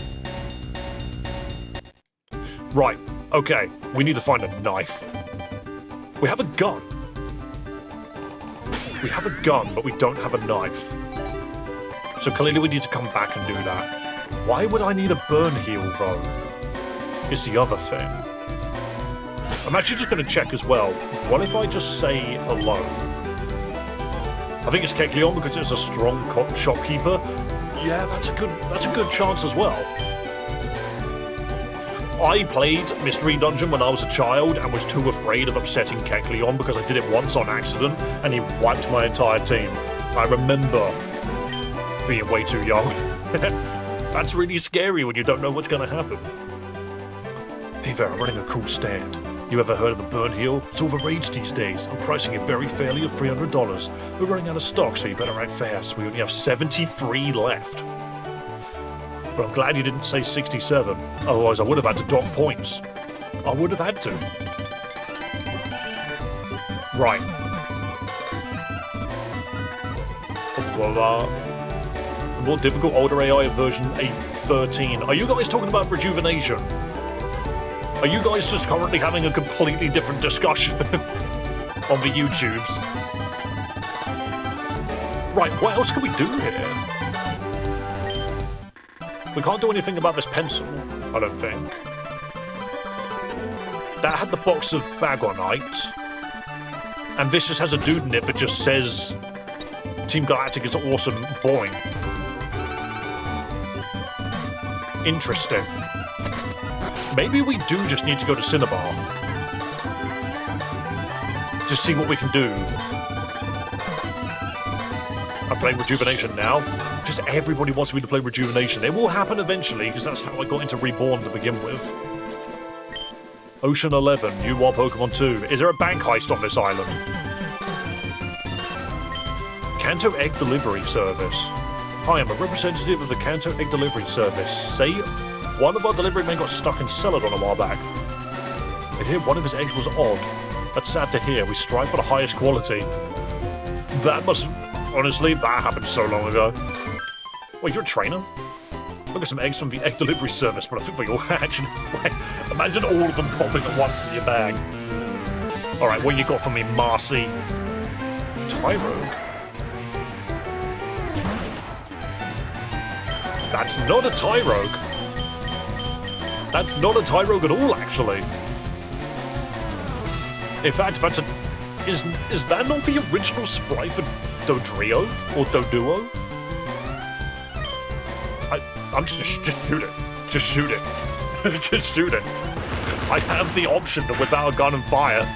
Right, okay, we need to find a knife. We have a gun. We have a gun, but we don't have a knife. So clearly we need to come back and do that. Why would I need a burn heal, though? Is the other thing. I'm actually just going to check as well. What if I just say hello? I think it's Kecleon because it's a strong shopkeeper. Yeah, that's a good chance as well. I played Mystery Dungeon when I was a child and was too afraid of upsetting Kecleon because I did it once on accident and he wiped my entire team. I remember being way too young. That's really scary when you don't know what's going to happen. Hey there, I'm running a cool stand. You ever heard of the burn heal? It's all the rage these days. I'm pricing it very fairly at $300. We're running out of stock, so you better act fast. We only have 73 left. But I'm glad you didn't say 67. Otherwise, I would have had to dock points. I would have had to. Right. Well, more difficult older AI version 8.13. Are you guys talking about rejuvenation? Are you guys just currently having a completely different discussion on the YouTubes? Right, what else can we do here? We can't do anything about this pencil, I don't think. That had the box of Bagonite. And this just has a dude in it that just says Team Galactic is awesome, boring. Interesting. Maybe we do just need to go to Cinnabar. Just see what we can do. I'm playing Rejuvenation now. Just everybody wants me to play Rejuvenation. It will happen eventually, because that's how I got into Reborn to begin with. Ocean 11, you are Pokemon 2. Is there a bank heist on this island? Kanto Egg Delivery Service. Hi, I'm a representative of the Kanto Egg Delivery Service. Say, one of our delivery men got stuck in Celadon a while back. I hear one of his eggs was odd. That's sad to hear. We strive for the highest quality. That must... Honestly, that happened so long ago. Wait, you're a trainer? Look at some eggs from the egg delivery service, but I think they all hatch. Imagine all of them popping at once in your bag. Alright, what you got for me, Marcy? Tyrogue? That's not a Tyrogue. That's not a Tyrogue at all, actually. In fact, that's a... Is that not the original sprite for Dodrio? Or Doduo? I'm just shoot it. Just shoot it. Just shoot it. I have the option to whip out a gun and fire.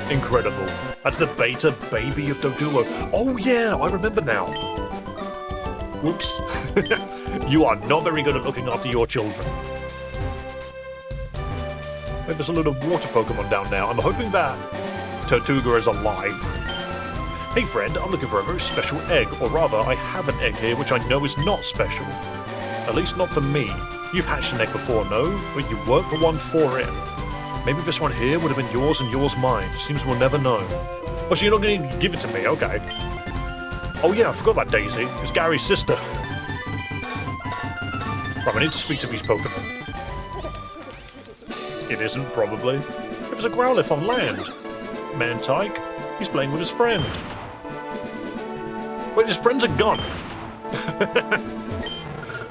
Incredible. That's the beta baby of Doduo. Oh yeah, I remember now. Whoops. You are not very good at looking after your children. Wait, there's a little water Pokemon down there. I'm hoping that Tortuga is alive. Hey friend, I'm looking for a very special egg, or rather, I have an egg here which I know is not special. At least not for me. You've hatched an egg before, no? But you worked for one for it. Maybe this one here would have been yours and yours mine. Seems we'll never know. Oh, so you're not going to give it to me? Okay. Oh yeah, I forgot about Daisy. It's Gary's sister. Right, I need to speak to these Pokemon. It isn't, probably. It was a Growlithe on land. Mantike, he's playing with his friend. Wait, his friend's a gun.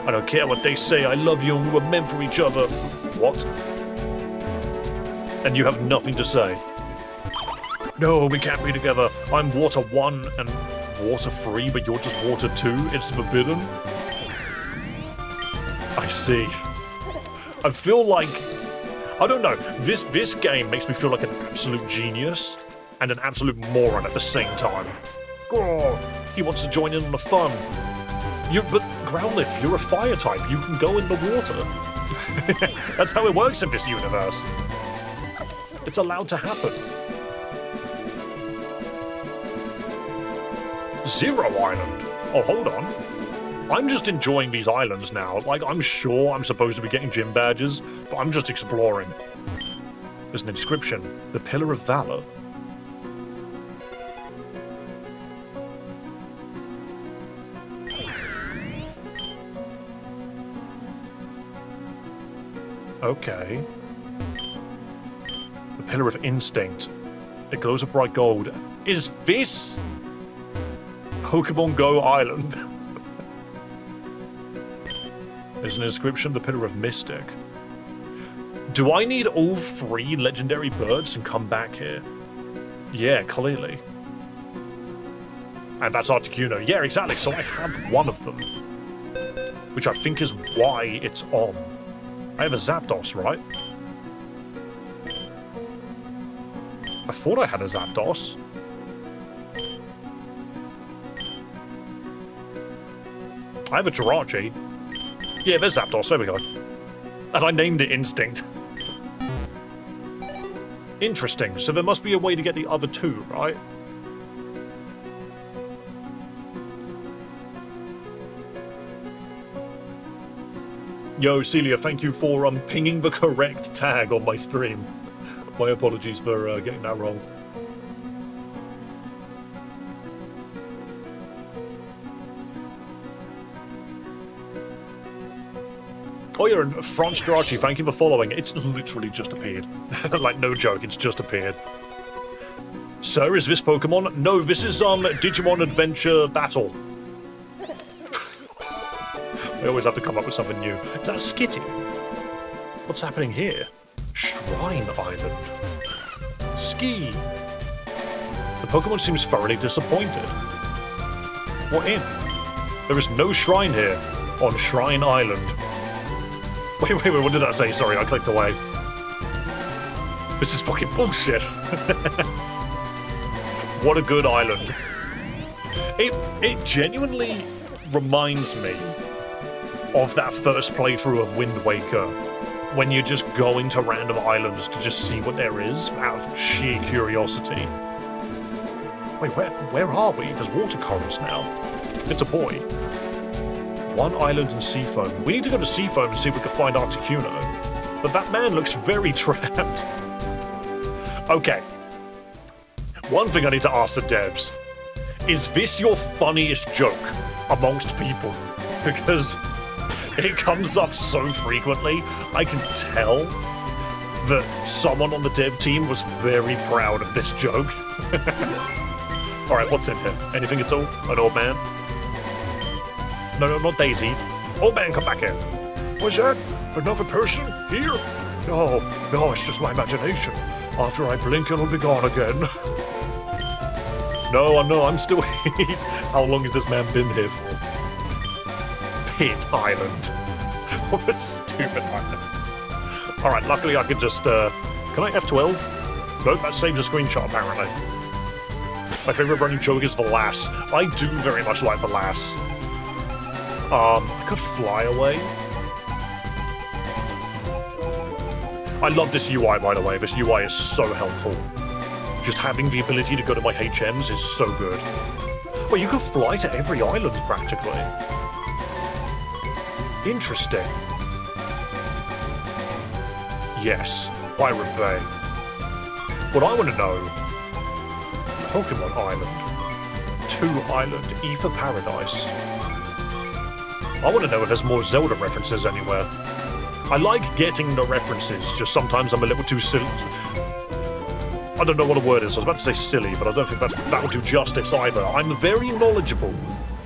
I don't care what they say, I love you and we were meant for each other. What? And you have nothing to say. No, we can't be together. I'm Water 1 and Water 3, but you're just Water 2. It's forbidden. I see. I feel like... I don't know. This game makes me feel like an absolute genius and an absolute moron at the same time. Oh, he wants to join in on the fun. But Growlithe, you're a fire type. You can go in the water. That's how it works in this universe. It's allowed to happen. Zero Island. Oh, hold on. I'm just enjoying these islands now. Like, I'm sure I'm supposed to be getting gym badges, but I'm just exploring. There's an inscription. The Pillar of Valor. Okay. The Pillar of Instinct. It glows a bright gold. Is this Pokemon Go Island? There's an inscription, the Pillar of Mystic. Do I need all 3 legendary birds and come back here? Yeah, clearly. And that's Articuno. Yeah, exactly. So I have one of them. Which I think is why it's on. I have a Zapdos, right? I thought I had a Zapdos. I have a Jirachi. Yeah, there's Zapdos, there we go. And I named it Instinct. Interesting, so there must be a way to get the other 2, right? Yo, Celia, thank you for pinging the correct tag on my stream. My apologies for getting that wrong. Oh, you're in France Jirachi, thank you for following. It's literally just appeared. Like, no joke, it's just appeared. Sir, is this Pokemon? No, this is Digimon Adventure Battle. I always have to come up with something new. Is that Skitty? What's happening here? Shrine Island. Ski. The Pokemon seems thoroughly disappointed. What in? There is no shrine here on Shrine Island. Wait, what did I say? Sorry, I clicked away. This is fucking bullshit. What a good island. It genuinely reminds me of that first playthrough of Wind Waker, when you're just going to random islands to just see what there is out of sheer curiosity. Wait, where are we? There's water currents now. It's a boy. One island in Seafoam. We need to go to Seafoam and see if we can find Articuno. But that man looks very trapped. Okay. One thing I need to ask the devs. Is this your funniest joke amongst people? Because it comes up so frequently. I can tell that someone on the dev team was very proud of this joke. Alright, what's in here? Anything at all? An old man? No, not Daisy. Old man, come back here. What's that? Another person? Here? No, it's just my imagination. After I blink, it'll be gone again. No, I'm still here. How long has this man been here for? Pit Island. What a stupid island. Alright, luckily I can just, can I F12? Nope, that saves a screenshot apparently. My favourite running joke is the lass. I do very much like the lass. I could fly away. I love this UI, by the way. This UI is so helpful. Just having the ability to go to my HMs is so good. Well, you can fly to every island, practically. Interesting. Yes, Pirate Bay. What I want to know... Pokémon Island. 2 Island, Ether Paradise. I want to know if there's more Zelda references anywhere. I like getting the references, just sometimes I'm a little too silly. I don't know what the word is. I was about to say silly, but I don't think that will do justice either. I'm very knowledgeable.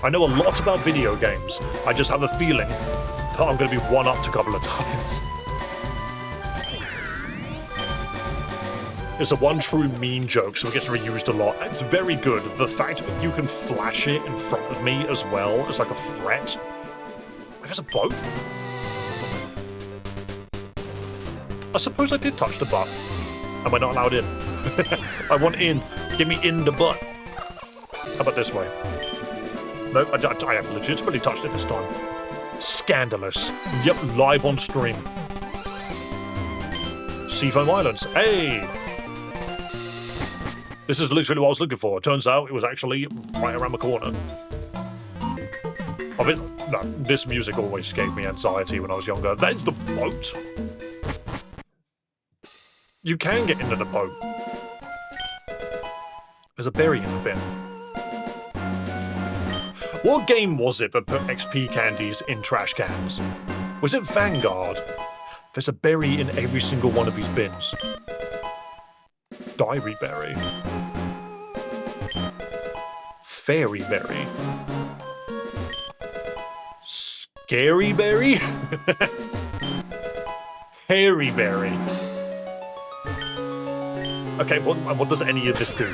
I know a lot about video games. I just have a feeling that I'm going to be one-upped a couple of times. It's a one true meme joke, so it gets reused a lot. It's very good. The fact that you can flash it in front of me as well as like a threat. Wait, there's a boat? I suppose I did touch the butt. Am I not allowed in? I want in. Get me in the butt. How about this way? Nope, I have legitimately touched it this time. Scandalous. Yep, live on stream. Seafoam Islands. Hey! This is literally what I was looking for. Turns out it was actually right around the corner. No, this music always gave me anxiety when I was younger. There's the boat. You can get into the boat. There's a berry in the bin. What game was it that put XP candies in trash cans? Was it Vanguard? There's a berry in every single one of these bins. Diary berry. Fairy berry. Scary berry? Hairy berry. Okay, what does any of this do?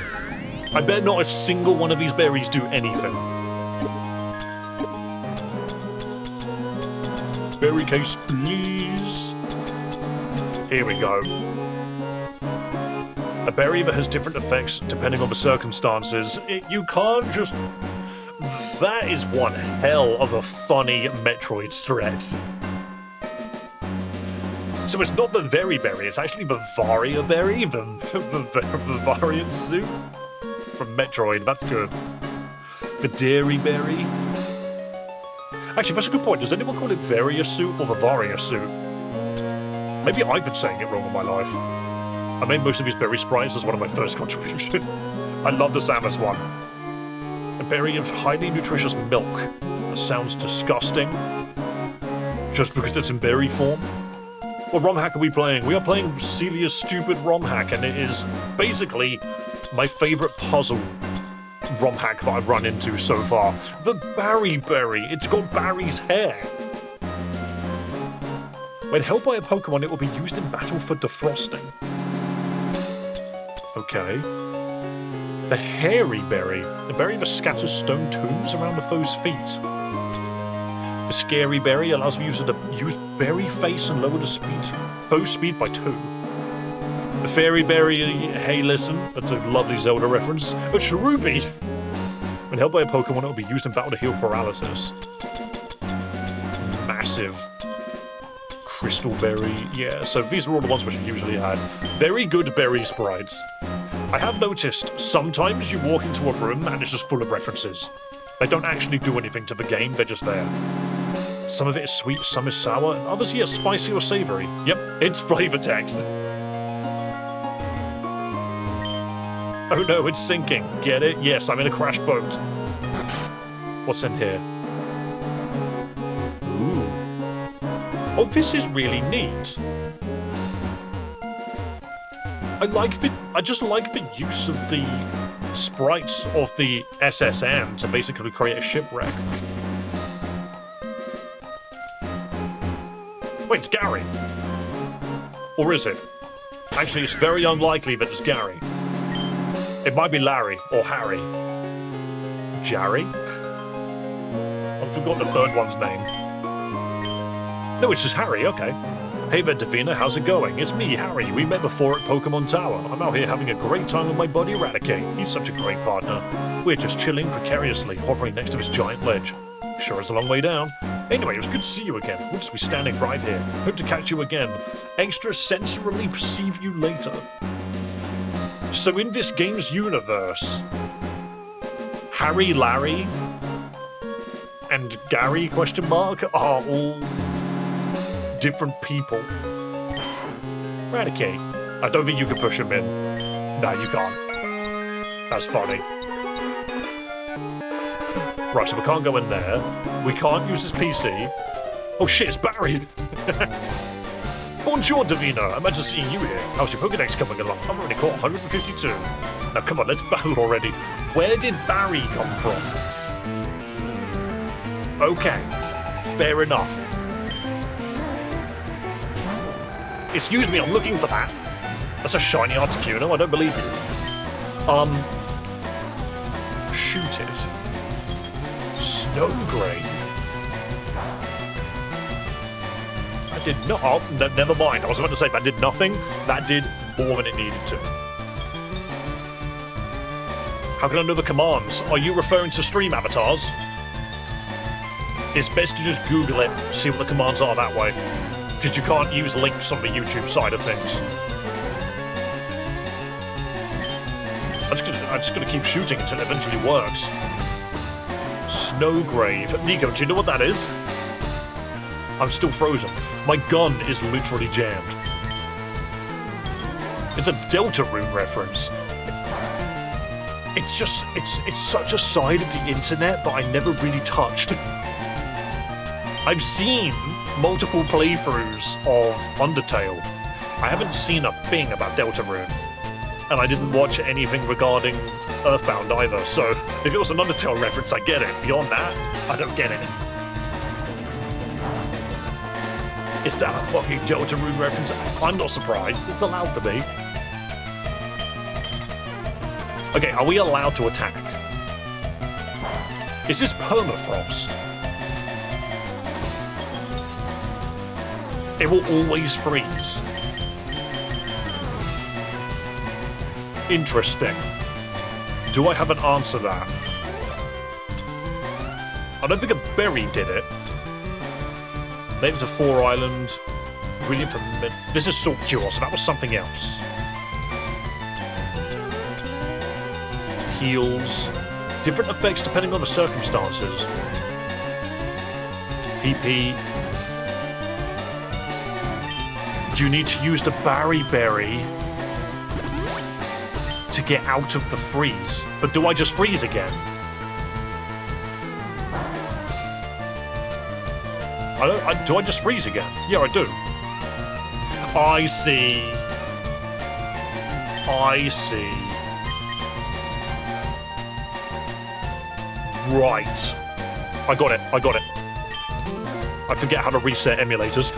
I bet not a single one of these berries do anything. Berry case, please. Here we go. A berry that has different effects depending on the circumstances. You can't just... That is one hell of a funny Metroid threat. So it's not the Very Berry, it's actually the Varia Berry, the Varian suit from Metroid. That's good. The Dairy Berry. Actually, that's a good point. Does anyone call it Varia suit or the Varia suit? Maybe I've been saying it wrong in my life. I made most of these berry sprites as one of my first contributions. I love the Samus one. A berry of highly nutritious milk. That sounds disgusting. Just because it's in berry form. What Romhack are we playing? We are playing Celias' stupid Romhack, and it is basically my favourite puzzle Romhack that I've run into so far. The Barry Berry. It's got Barry's hair. When held by a Pokemon, it will be used in battle for defrosting. Okay. The Hairy Berry. The berry that scatters stone tombs around the foe's feet. The Scary Berry allows the user to use Berry Face and lower the foe's speed by 2. The Fairy Berry, hey listen, that's a lovely Zelda reference. A Cherubi! When held by a Pokemon, it will be used in battle to heal paralysis. Massive. Crystal Berry, yeah, so these are all the ones which we usually had. Very good berry sprites. I have noticed, sometimes you walk into a room and it's just full of references. They don't actually do anything to the game, they're just there. Some of it is sweet, some is sour, and others, yeah, spicy or savory. Yep, it's flavor text. Oh no, it's sinking. Get it? Yes, I'm in a crash boat. What's in here? Ooh. Oh, this is really neat. I just like the use of the sprites of the SSN to basically create a shipwreck. Wait, it's Gary. Or is it? Actually, it's very unlikely that it's Gary. It might be Larry or Harry. Jarry? I've forgotten the third one's name. No, it's just Harry, okay. Hey there, Davina, how's it going? It's me, Harry. We met before at Pokemon Tower. I'm out here having a great time with my buddy Eradicate. He's such a great partner. We're just chilling precariously, hovering next to this giant ledge. Sure is a long way down. Anyway, it was good to see you again. We'll just be standing right here. Hope to catch you again. Extrasensorily perceive you later. So in this game's universe, Harry, Larry, and Gary, question mark, are all different people. Eradicate. I don't think you can push him in. No, you can't. That's funny. Right, so we can't go in there. We can't use his PC. Oh shit, it's Barry! Bonjour, Davina. Imagine seeing you here. How's your Pokedex coming along? I've already caught 152. Now come on, let's battle already. Where did Barry come from? Okay, fair enough. Excuse me, I'm looking for that. That's a shiny Articuno, I don't believe you. Shoot it. Snowgrave? That did not. Oh, never mind. I was about to say that did nothing. That did more than it needed to. How can I know the commands? Are you referring to stream avatars? It's best to just Google it, see what the commands are that way. Because you can't use links on the YouTube side of things. I'm just gonna keep shooting until it eventually works. Snowgrave. Nico, do you know what that is? I'm still frozen. My gun is literally jammed. It's a Deltarune reference. It's such a side of the internet that I never really touched. I've seen multiple playthroughs of Undertale. I haven't seen a thing about Deltarune. And I didn't watch anything regarding Earthbound either, so if it was an Undertale reference, I get it. Beyond that, I don't get it. Is that a fucking Deltarune reference? I'm not surprised. It's allowed to be. Okay, are we allowed to attack? Is this permafrost? It will always freeze. Interesting. Do I have an answer to that? I don't think a berry did it. Named to 4 Island. Brilliant from... This is Salt Cure, so that was something else. Heals. Different effects depending on the circumstances. PP. You need to use the Barry Berry to get out of the freeze. But do I just freeze again? Do I just freeze again? Yeah, I do. I see. I see. Right. I got it. I got it. I forget how to reset emulators.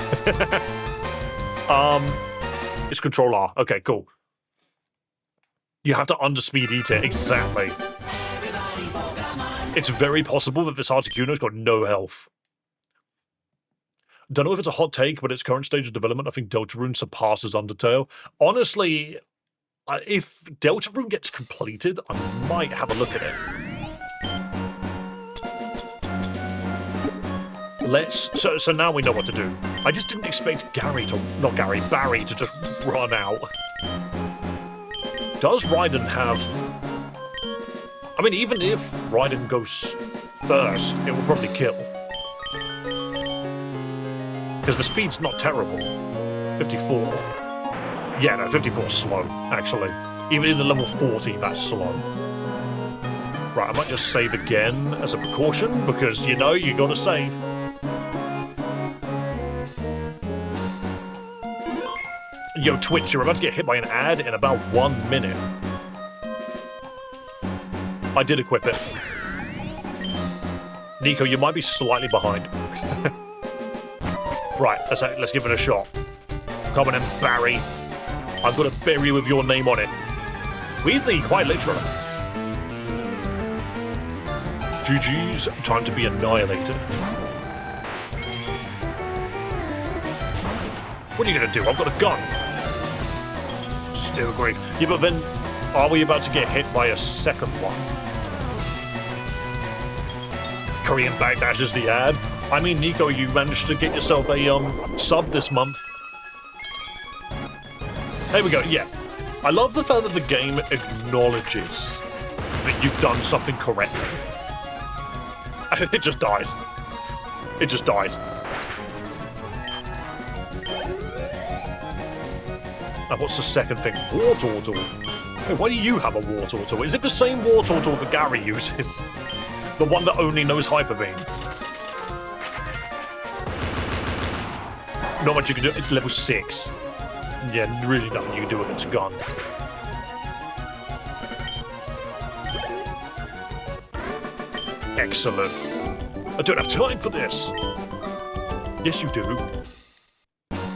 It's Control R. Okay, cool. You have to underspeed eat it. Exactly. It's very possible that this Articuno's got no health. Don't know if it's a hot take, but its current stage of development, I think Deltarune surpasses Undertale. Honestly, if Deltarune gets completed, I might have a look at it. So now we know what to do. I just didn't expect Barry to just run out. Does Raiden have... I mean, even if Raiden goes first, it will probably kill. Because the speed's not terrible. 54. Yeah, no, 54 is slow, actually. Even in the level 40, that's slow. Right, I might just save again as a precaution, because, you know, you gotta save. Yo, Twitch, you're about to get hit by an ad in about 1 minute. I did equip it. Nico, you might be slightly behind. Right, let's give it a shot. Come on in, Barry. I'm gonna bury you with your name on it. Weirdly, quite literally. GG's, time to be annihilated. What are you gonna do? I've got a gun. Still great. Yeah, but then, are we about to get hit by a second one? Korean Backdash is the ad. I mean, Nico, you managed to get yourself a sub this month. There we go, yeah. I love the fact that the game acknowledges that you've done something correctly. It just dies. It just dies. And what's the second thing? War Turtle. Hey, why do you have a War Turtle? Is it the same War Turtle that Gary uses? The one that only knows Hyper Beam? Not much you can do. It's level 6. Yeah, really nothing you can do with its gun. Excellent. I don't have time for this. Yes, you do.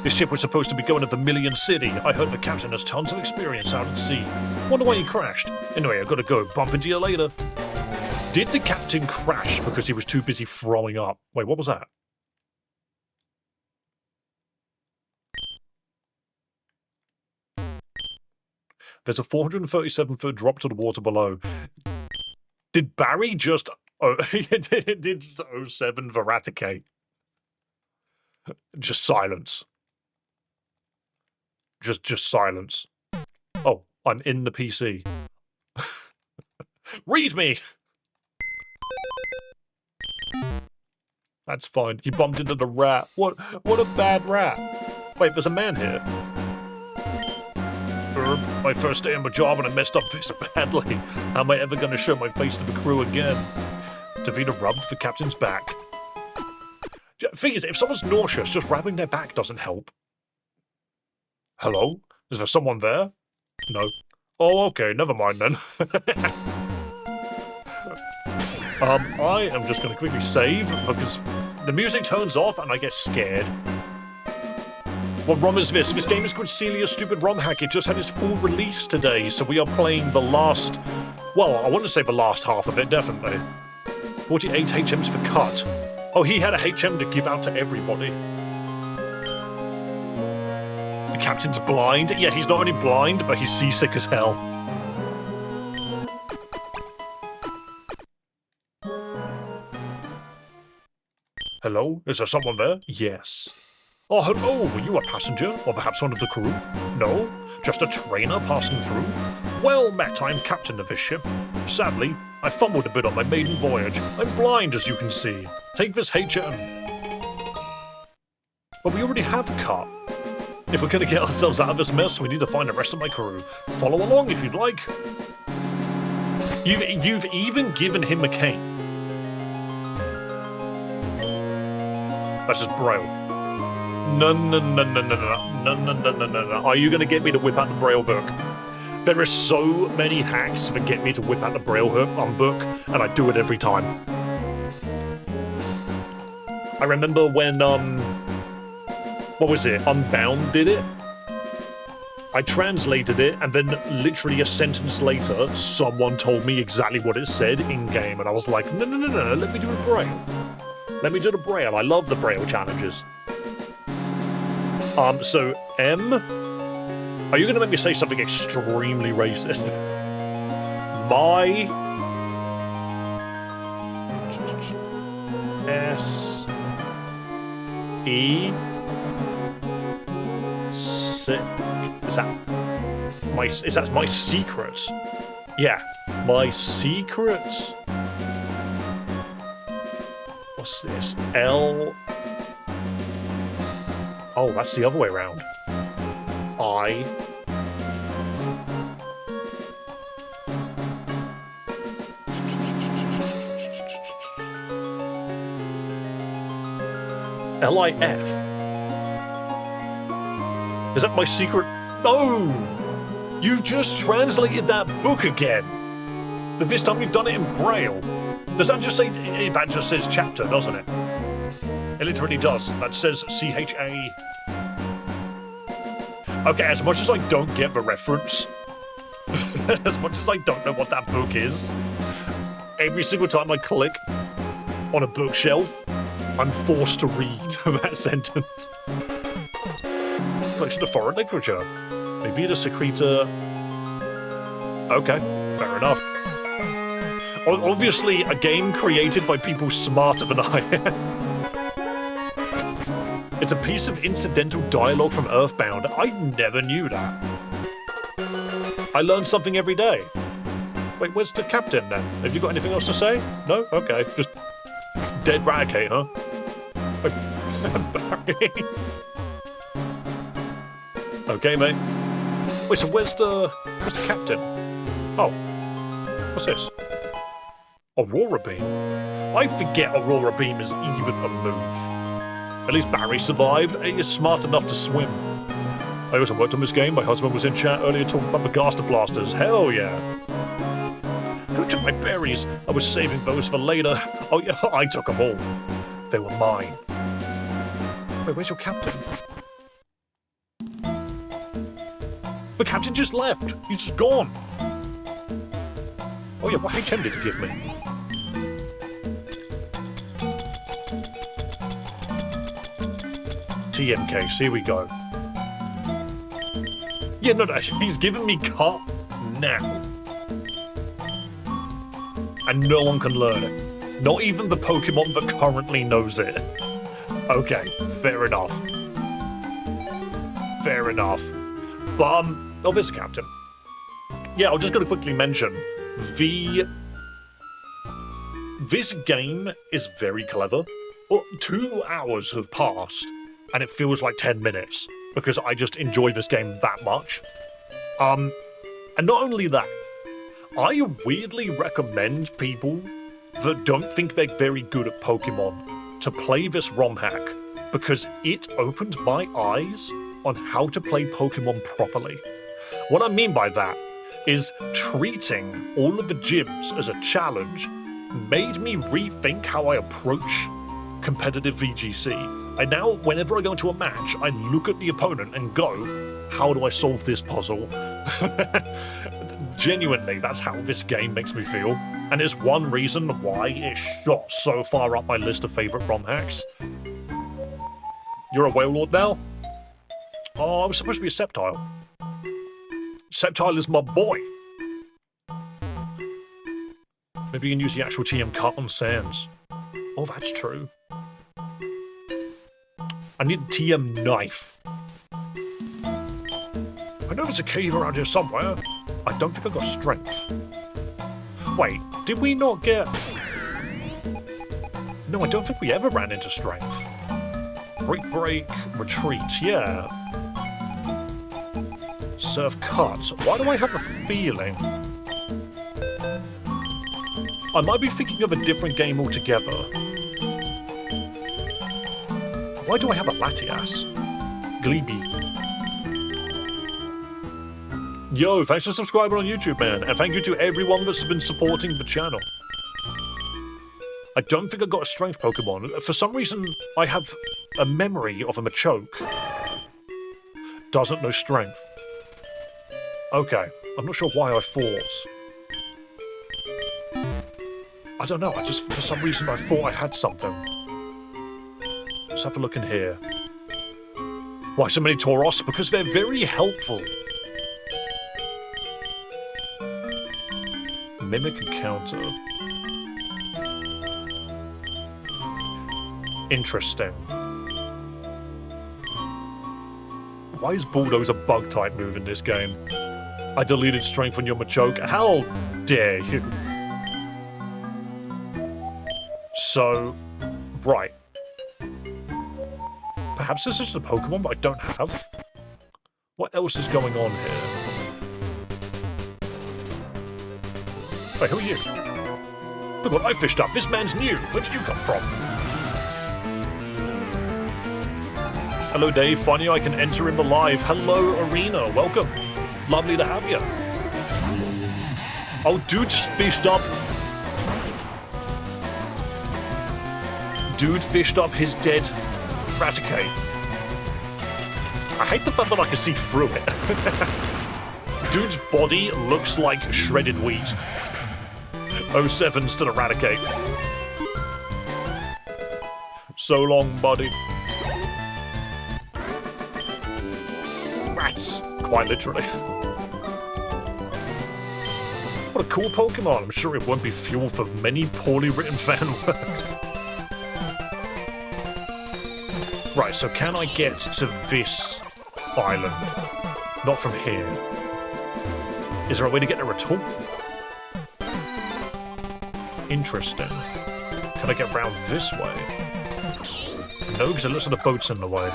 This ship was supposed to be going to the Million City. I heard the captain has tons of experience out at sea. Wonder why he crashed. Anyway, I gotta go. Bump into you later. Did the captain crash because he was too busy throwing up? Wait, what was that? There's a 437-foot drop to the water below. Did Barry just... Oh, did 07 Veraticate? Just silence. Just silence. Oh, I'm in the PC. Read me! That's fine. He bumped into the rat. What a bad rat. Wait, there's a man here. My first day on my job and I messed up this badly. How am I ever going to show my face to the crew again? Davina rubbed the captain's back. Thing is, if someone's nauseous, just rubbing their back doesn't help. Hello? Is there someone there? No. Oh, okay, never mind then. I am just going to quickly save, because the music turns off and I get scared. What ROM is this? This game is called Celias Stupid Romhack. It just had its full release today, so we are playing the last... Well, I want to say the last half of it, definitely. 48 HMs for cut. Oh, he had a HM to give out to everybody. The captain's blind. Yeah, he's not only blind, but he's seasick as hell. Hello? Is there someone there? Yes. Oh, hello. Were you a passenger? Or perhaps one of the crew? No? Just a trainer passing through? Well, Matt, I'm captain of this ship. Sadly, I fumbled a bit on my maiden voyage. I'm blind, as you can see. Take this HM. But we already have cut. If we're going to get ourselves out of this mess, we need to find the rest of my crew. Follow along if you'd like. You've even given him a cane. That's just Braille. No. Are you going to get me to whip out the Braille book? There are so many hacks that get me to whip out the Braille book, and I do it every time. I remember when, what was it? Unbound did it? I translated it, and then literally a sentence later, someone told me exactly what it said in-game, and I was like, no, let me do the Braille. Let me do the Braille. I love the Braille challenges. So M. Are you going to make me say something extremely racist? My S E C. Is that my secret? Yeah, my secret. What's this? L. Oh, that's the other way around. I. LIF. Is that my secret? No! You've just translated that book again. But this time you've done it in Braille. Does that just say... That just says chapter, doesn't it? It literally does. That says CHA. Okay, as much as I don't get the reference, as much as I don't know what that book is, every single time I click on a bookshelf, I'm forced to read that sentence. Collection of foreign literature. Maybe the secreta. Okay, fair enough. Obviously, a game created by people smarter than I am. It's a piece of incidental dialogue from Earthbound. I never knew that. I learn something every day. Wait, where's the captain then? Have you got anything else to say? No? Okay, just dead Raticate, huh? Okay, mate. Wait, so where's the captain? Oh, what's this? Aurora Beam. I forget Aurora Beam is even a move. At least Barry survived. He is smart enough to swim. I also worked on this game. My husband was in chat earlier talking about the Gaster Blasters. Hell yeah. Who took my berries? I was saving those for later. Oh yeah, I took them all. They were mine. Wait, where's your captain? The captain just left. He's just gone. Oh yeah, what HM did he give me? TM case, here we go. Yeah, no, he's giving me cut now. And no one can learn it. Not even the Pokemon that currently knows it. Okay, fair enough. Fair enough. But, oh, there's a captain. Yeah, I'm just going to quickly mention, this game is very clever. Well, 2 hours have passed, and it feels like 10 minutes, because I just enjoy this game that much. And not only that, I weirdly recommend people that don't think they're very good at Pokemon to play this Romhack, because it opened my eyes on how to play Pokemon properly. What I mean by that is treating all of the gyms as a challenge made me rethink how I approach competitive VGC. And now, whenever I go into a match, I look at the opponent and go, how do I solve this puzzle? Genuinely, that's how this game makes me feel. And it's one reason why it shot so far up my list of favourite ROM hacks. You're a Wailord now? Oh, I was supposed to be a Sceptile. Sceptile is my boy. Maybe you can use the actual TM cut on Sans. Oh, that's true. I need a TM knife. I know there's a cave around here somewhere. I don't think I got strength. Wait, did we not get... No, I don't think we ever ran into strength. Break, retreat, yeah. Surf cut. Why do I have a feeling? I might be thinking of a different game altogether. Why do I have a Latias? Glebe. Yo, thanks for subscribing on YouTube, man. And thank you to everyone that's been supporting the channel. I don't think I got a strength Pokemon. For some reason, I have a memory of a Machoke. Doesn't know strength. Okay, I'm not sure why I thought. I don't know, for some reason I thought I had something. Let's have a look in here. Why so many Tauros? Because they're very helpful. Mimic and counter. Interesting. Why is Bulldozer bug type move in this game? I deleted strength on your Machoke. How dare you? So, right. Perhaps this is a Pokemon that I don't have? What else is going on here? Wait, who are you? Look what I fished up. This man's new. Where did you come from? Hello, Dave. Finally, I can enter in the live. Hello, Arena. Welcome. Lovely to have you. Oh, dude fished up. Dude fished up his dead Raticate. I hate the fact that I can see through it. Dude's body looks like shredded wheat. 07s to the Raticate. So long, buddy. Rats, quite literally. What a cool Pokemon. I'm sure it won't be fuel for many poorly written fan works. Right, so can I get to this island? Not from here. Is there a way to get there at all? Interesting. Can I get round this way? No, because it looks like the boat's in the way.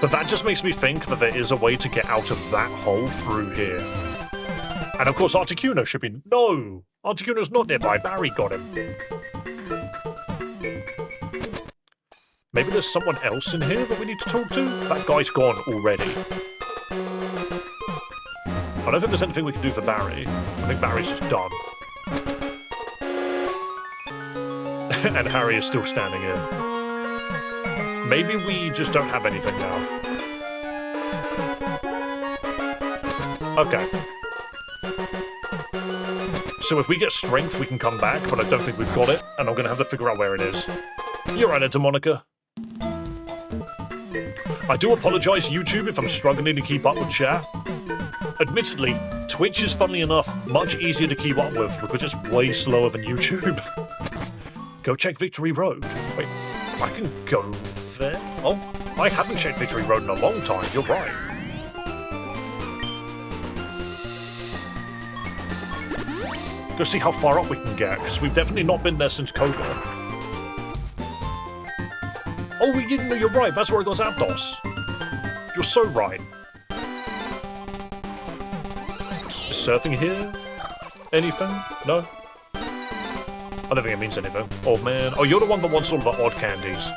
But that just makes me think that there is a way to get out of that hole through here. And of course Articuno should be... No! Articuno's not nearby. Barry got him. Maybe there's someone else in here that we need to talk to? That guy's gone already. I don't think there's anything we can do for Barry. I think Barry's just done. And Harry is still standing here. Maybe we just don't have anything now. Okay. So if we get strength, we can come back, but I don't think we've got it, and I'm going to have to figure out where it is. You're right, Monica. I do apologise, YouTube, if I'm struggling to keep up with chat. Admittedly, Twitch is, funnily enough, much easier to keep up with because it's way slower than YouTube. Go check Victory Road. Wait, I can go there? Oh, I haven't checked Victory Road in a long time, you're right. Go see how far up we can get, because we've definitely not been there since Koga. Oh, you're right, that's where it goes Zapdos. You're so right. Is surfing here? Anything? No? I don't think it means anything. Oh man. Oh, you're the one that wants all the odd candies.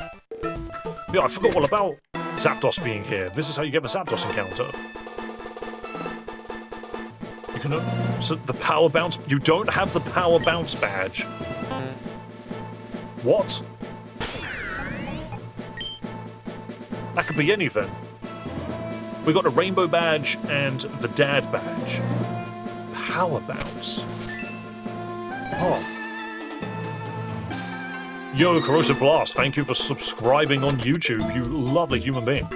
Yeah, I forgot all about Zapdos being here. This is how you get the Zapdos encounter. You can... So the power bounce... You don't have the power bounce badge. What? That could be anything. We got a rainbow badge and the dad badge. Power bounce. Oh. Yo, Corrosive Blast, thank you for subscribing on YouTube, you lovely human being.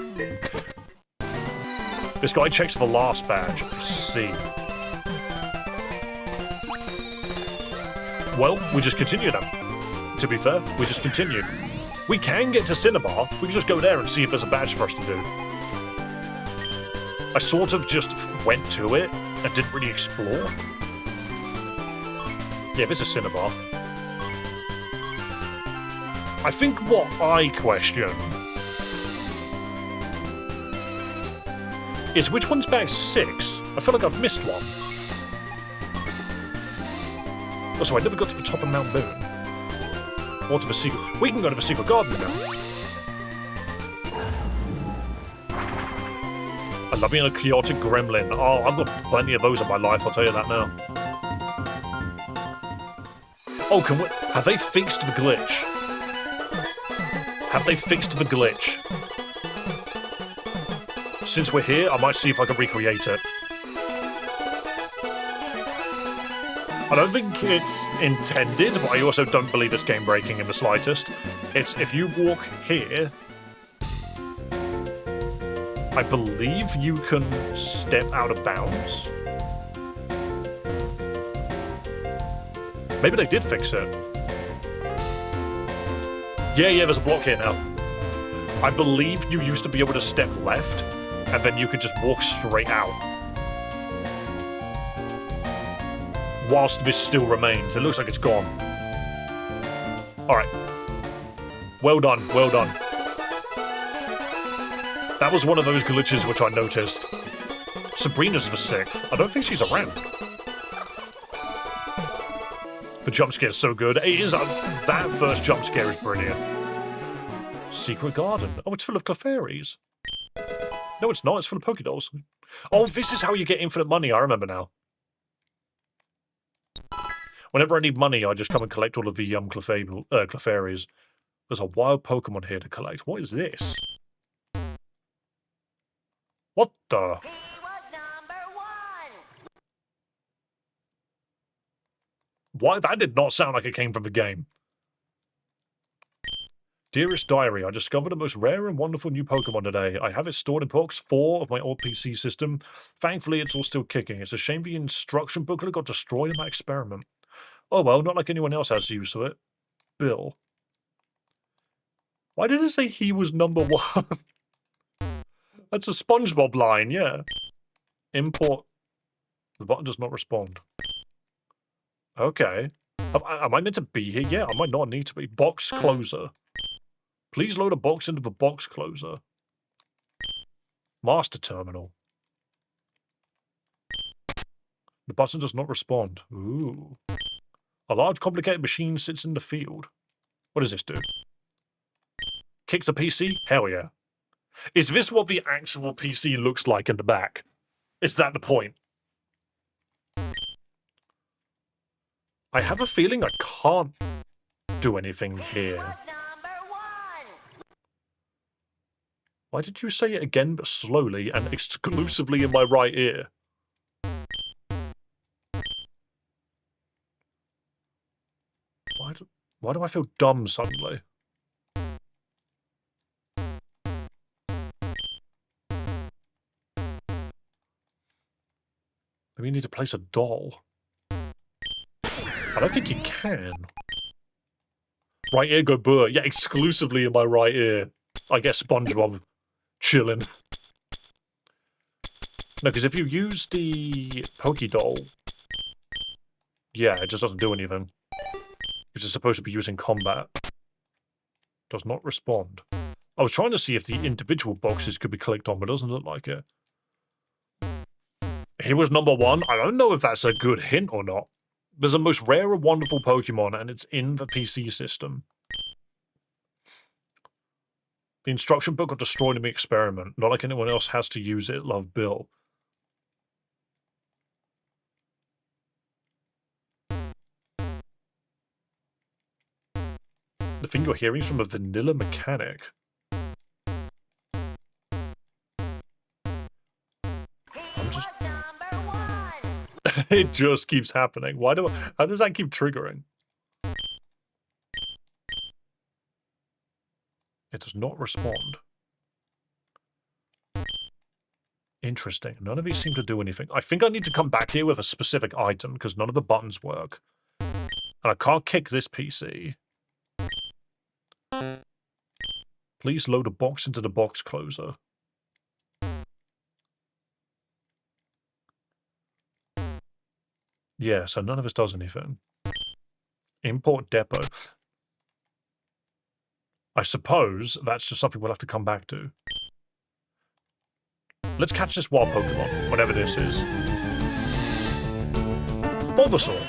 This guy checks the last badge. C. Well, we just continue then. To be fair, we just continue. We can get to Cinnabar. We can just go there and see if there's a badge for us to do. I sort of just went to it and didn't really explore. Yeah, this is Cinnabar. I think what I question is which one's bag 6? I feel like I've missed one. Also, I never got to the top of Mount Boone. Or to the secret... We can go to the secret garden now. I love being a chaotic gremlin. Oh, I've got plenty of those in my life, I'll tell you that now. Oh, can we... Have they fixed the glitch? Have they fixed the glitch? Since we're here, I might see if I can recreate it. I don't think it's intended, but I also don't believe it's game-breaking in the slightest. It's if you walk here, I believe you can step out of bounds. Maybe they did fix it. Yeah, there's a block here now. I believe you used to be able to step left, and then you could just walk straight out. Whilst this still remains. It looks like it's gone. Alright. Well done, well done. That was one of those glitches which I noticed. Sabrina's the 6th. I don't think she's around. The jump scare is so good. It is, that first jump scare is brilliant. Secret garden. Oh, it's full of Clefairies. No, it's not. It's full of Pokédolls. Oh, this is how you get infinite money. I remember now. Whenever I need money, I just come and collect all of the Clefairies. There's a wild Pokemon here to collect. What is this? What the? Why? That did not sound like it came from the game. Dearest Diary, I discovered a most rare and wonderful new Pokemon today. I have it stored in box 4 of my old PC system. Thankfully, it's all still kicking. It's a shame the instruction booklet got destroyed in my experiment. Oh well, not like anyone else has use of it. Bill. Why did it say he was number 1? That's a SpongeBob line, yeah. Import. The button does not respond. Okay. Am I meant to be here? Yeah, I might not need to be. Box closer. Please load a box into the box closer. Master terminal. The button does not respond. Ooh. A large complicated machine sits in the field. What does this do? Kick the PC? Hell yeah. Is this what the actual PC looks like in the back? Is that the point? I have a feeling I can't do anything here. Why did you say it again but slowly and exclusively in my right ear? Why do I feel dumb suddenly? Maybe you need to place a doll. I don't think you can. Right ear go burr. Yeah, exclusively in my right ear. I guess SpongeBob chilling. No, because if you use the Pokédoll, yeah, it just doesn't do anything. Because it's supposed to be using combat. Does not respond. I was trying to see if the individual boxes could be clicked on, but it doesn't look like it. He was number 1. I don't know if that's a good hint or not. There's a most rare and wonderful Pokemon, and it's in the PC system. The instruction book got destroyed in the experiment. Not like anyone else has to use it. Love, Bill. The thing you're hearing is from a vanilla mechanic. I'm just... It just keeps happening. How does that keep triggering? It does not respond. Interesting. None of these seem to do anything. I think I need to come back here with a specific item because none of the buttons work. And I can't kick this PC. Please load a box into the box closer. Yeah, so none of this does anything. Import depot. I suppose that's just something we'll have to come back to. Let's catch this wild Pokemon, whatever this is. Bulbasaur.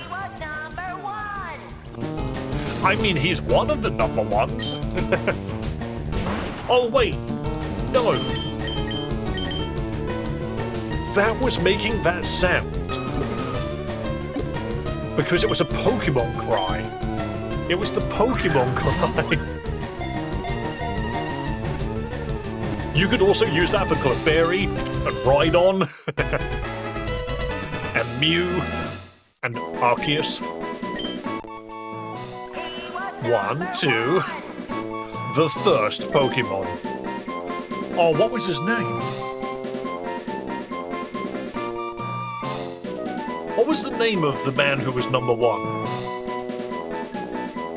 I mean, he's one of the number 1s. Oh, wait. No. That was making that sound. Because it was a Pokemon cry. It was the Pokemon cry. You could also use that for Clefairy, and Rhydon, and Mew, and Arceus. 1, 2... The first Pokemon. Oh, what was his name? What was the name of the man who was number 1?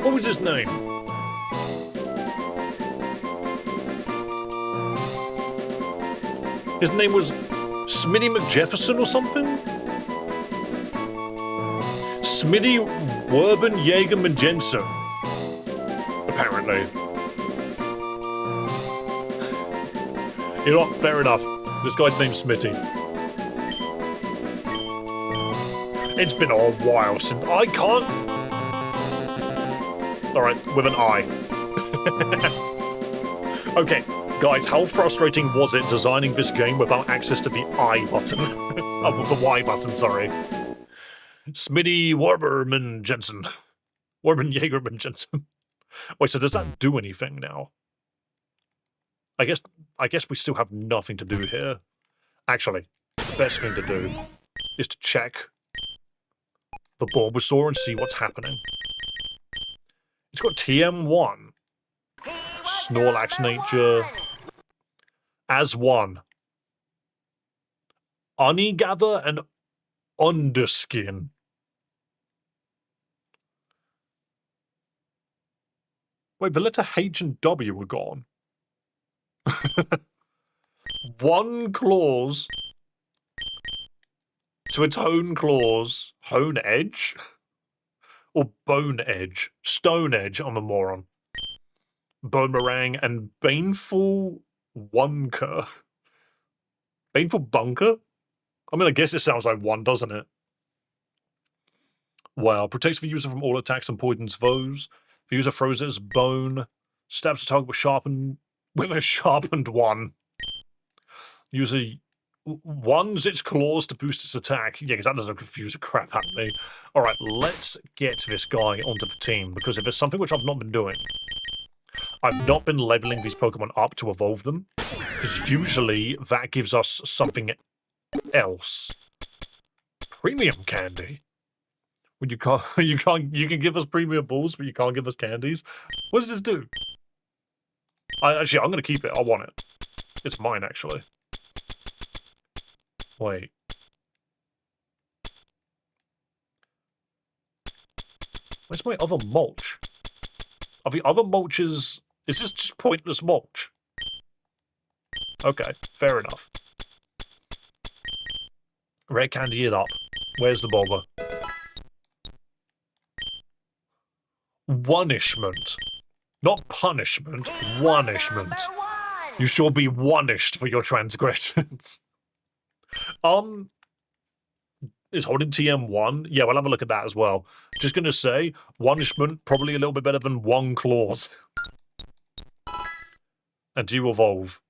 What was his name? His name was Smitty McJefferson or something? Smitty Werben Jaegerman Jensen. Apparently. You know what? Fair enough. This guy's name's Smitty. It's been a while since I can't. Alright, with an I. Okay, guys, how frustrating was it designing this game without access to the I button? Oh, the Y button, sorry. Smitty Warberman Jensen. Warberman Jaegerman Jensen. Wait, so does that do anything now? I guess we still have nothing to do here. Actually, the best thing to do is to check the Bulbasaur and see what's happening. It's got TM1. Snorlax nature. As one. Unigather and Underskin. Wait, the letter H and W are gone. One clause to its hone claws. Hone edge? Or bone edge? Stone edge, I'm a moron. Boomerang and Baneful Wunker. Baneful Bunker? I mean, I guess it sounds like one, doesn't it? Wow. Protects the user from all attacks and poisons foes. The user throws its bone. Stabs the target with a sharpened one. User ones its claws to boost its attack. Yeah, because that doesn't confuse the crap out of me. Alright, let's get this guy onto the team, because if there's something which I've not been doing, I've not been leveling these Pokemon up to evolve them, because usually that gives us something else. Premium candy? When you can give us premium balls, but you can't give us candies? What does this do? Actually, I'm going to keep it. I want it. It's mine, actually. Wait. Where's my other mulch? Are the other mulches... Is this just pointless mulch? Okay, fair enough. Red candy it up. Where's the Bulba? One-ishment. Not punishment, one-ishment. You shall be one-ished for your transgressions. Is holding TM1? Yeah, we'll have a look at that as well. Just gonna say, one-ishment, probably a little bit better than one claws. And do you evolve?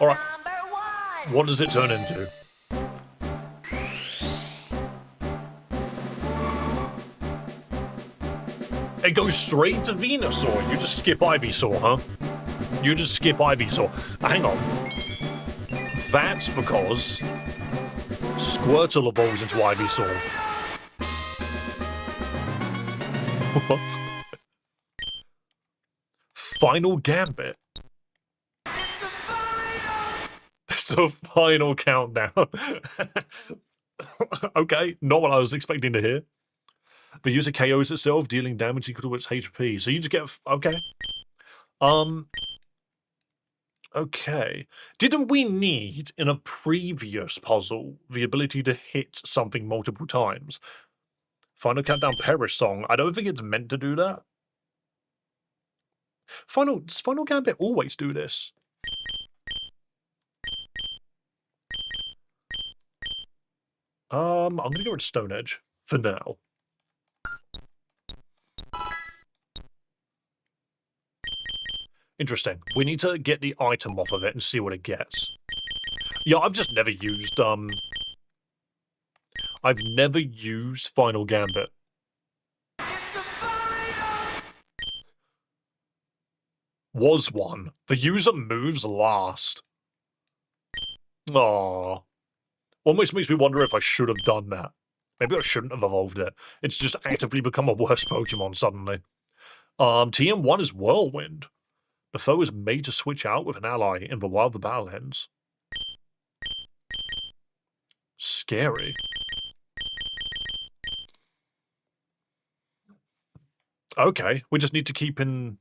Alright. What does it turn into? It goes straight to Venusaur. You just skip Ivysaur, huh? You just skip Ivysaur. Hang on. That's because Squirtle evolves into Ivysaur. What? Final Gambit. It's the final countdown. Okay, not what I was expecting to hear. The user KOs itself, dealing damage equal to its HP. So you just get... Okay. Okay. Didn't we need, in a previous puzzle, the ability to hit something multiple times? Final Countdown Perish Song. I don't think it's meant to do that. Does Final Gambit always do this? I'm gonna go with Stone Edge for now. Interesting. We need to get the item off of it and see what it gets. Yeah, I've just never used, I've never used Final Gambit. Was one. The user moves last. Aww. Almost makes me wonder if I should have done that. Maybe I shouldn't have evolved it. It's just actively become a worse Pokemon suddenly. TM1 is Whirlwind. The foe is made to switch out with an ally in the while the battle ends. Scary. Okay, we just need to keep in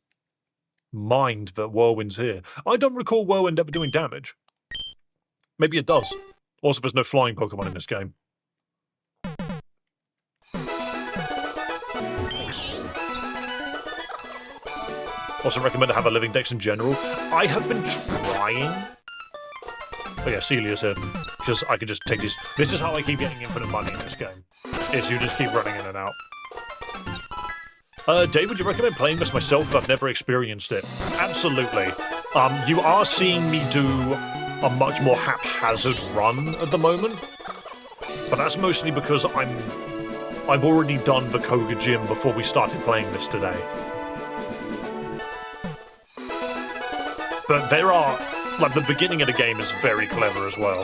mind that Whirlwind's here. I don't recall Whirlwind ever doing damage. Maybe it does. Also, there's no flying Pokemon in this game. Also recommend to have a living dex in general. I have been trying. Oh yeah, Celias here. Because I could just take these. This is how I keep getting infinite money in this game. Is you just keep running in and out. Dave, would you recommend playing this myself? I've never experienced it. Absolutely. You are seeing me do a much more haphazard run at the moment. But that's mostly because I've already done the Koga Gym before we started playing this today. But there are, like, the beginning of the game is very clever as well.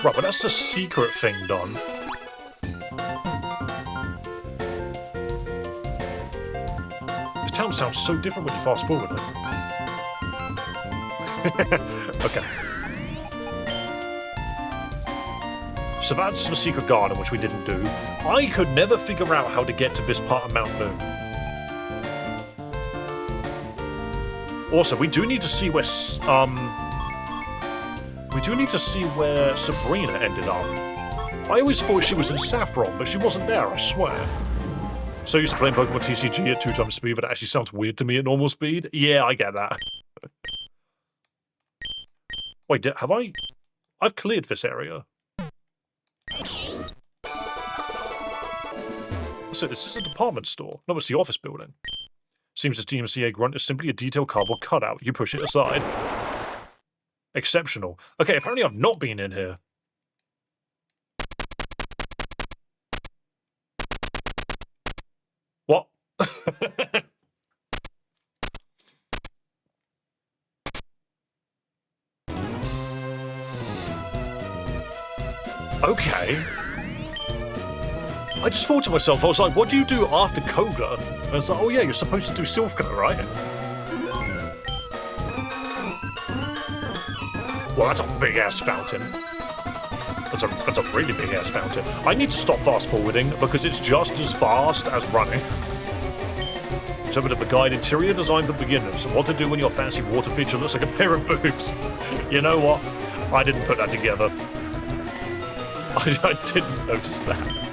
Right, but that's the secret thing done. This town sounds so different when you fast forward it. Okay. So that's the secret garden, which we didn't do. I could never figure out how to get to this part of Mount Moon. Also, we do need to see where Sabrina ended up. I always thought she was in Saffron, but she wasn't there, I swear. So used to playing Pokemon TCG at 2 times speed, but it actually sounds weird to me at normal speed. Yeah, I get that. Wait, have I? I've cleared this area. So this is a department store. No, it's the office building. Seems this DMCA grunt is simply a detailed cardboard cutout. You push it aside. Exceptional. Okay, apparently I've not been in here. What? Okay. I just thought to myself, I was like, what do you do after Koga? And I was like, oh yeah, you're supposed to do Silphco, right? Well, that's a big-ass fountain. That's a really big-ass fountain. I need to stop fast-forwarding because it's just as fast as running. So a bit of a guide, interior design for beginners, and what to do when your fancy water feature looks like a pair of boobs. You know what? I didn't put that together. I didn't notice that.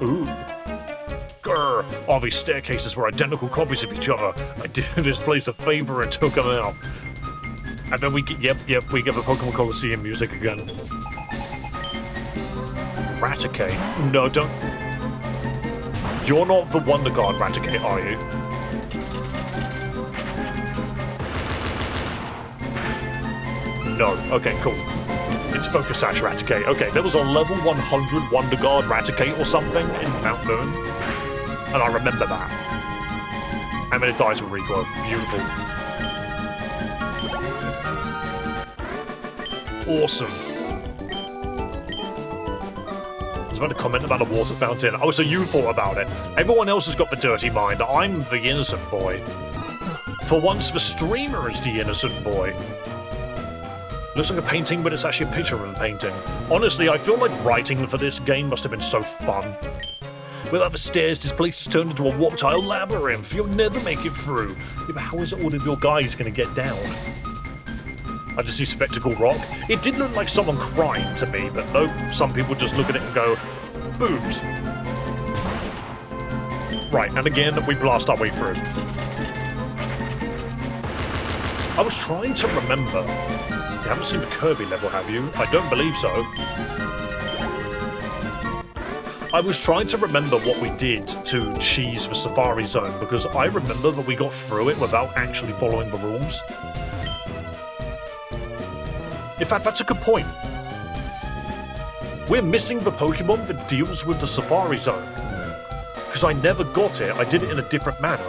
Ooh. Grr. All these staircases were identical copies of each other. I did this place a favor and took them out. And then we get, yep, we get the Pokemon Coliseum music again. Raticate. No, don't. You're not the Wonder Guard Raticate, are you? No. Okay, cool. It's Focus Sash Raticate. Okay, there was a level 100 Wonder Guard Raticate or something in Mount Moon. And I remember that. And then it dies with Recoil. Beautiful. Awesome. I was about to comment about the water fountain. Oh, so you thought about it. Everyone else has got the dirty mind. I'm the innocent boy. For once, the streamer is the innocent boy. Looks like a painting, but it's actually a picture of a painting. Honestly, I feel like writing for this game must have been so fun. Without the stairs, this place has turned into a warp-tile labyrinth. You'll never make it through. Yeah, but how is all of your guys going to get down? I just see Spectacle Rock. It did look like someone crying to me, but nope, some people just look at it and go, boobs. Right, and again, we blast our way through. I was trying to remember. You haven't seen the Kirby level, have you? I don't believe so. I was trying to remember what we did to cheese the Safari Zone, because I remember that we got through it without actually following the rules. In fact, that's a good point. We're missing the Pokemon that deals with the Safari Zone. Because I never got it, I did it in a different manner.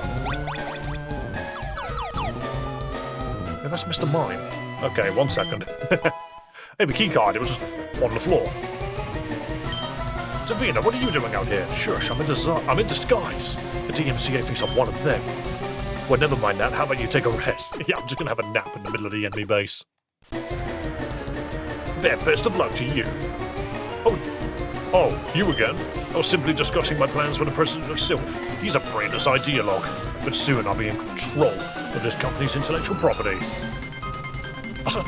Yeah, that's Mr. Mime. Okay, 1 second. Hey, the keycard, it was just on the floor. Davina, what are you doing out here? Shush, I'm in disguise. The DMCA thinks I'm one of them. Well, never mind that. How about you take a rest? Yeah, I'm just gonna have a nap in the middle of the enemy base. There, best of luck to you. Oh, you again? I was simply discussing my plans for the president of Sylph. He's a brainless ideologue, but soon I'll be in control of this company's intellectual property.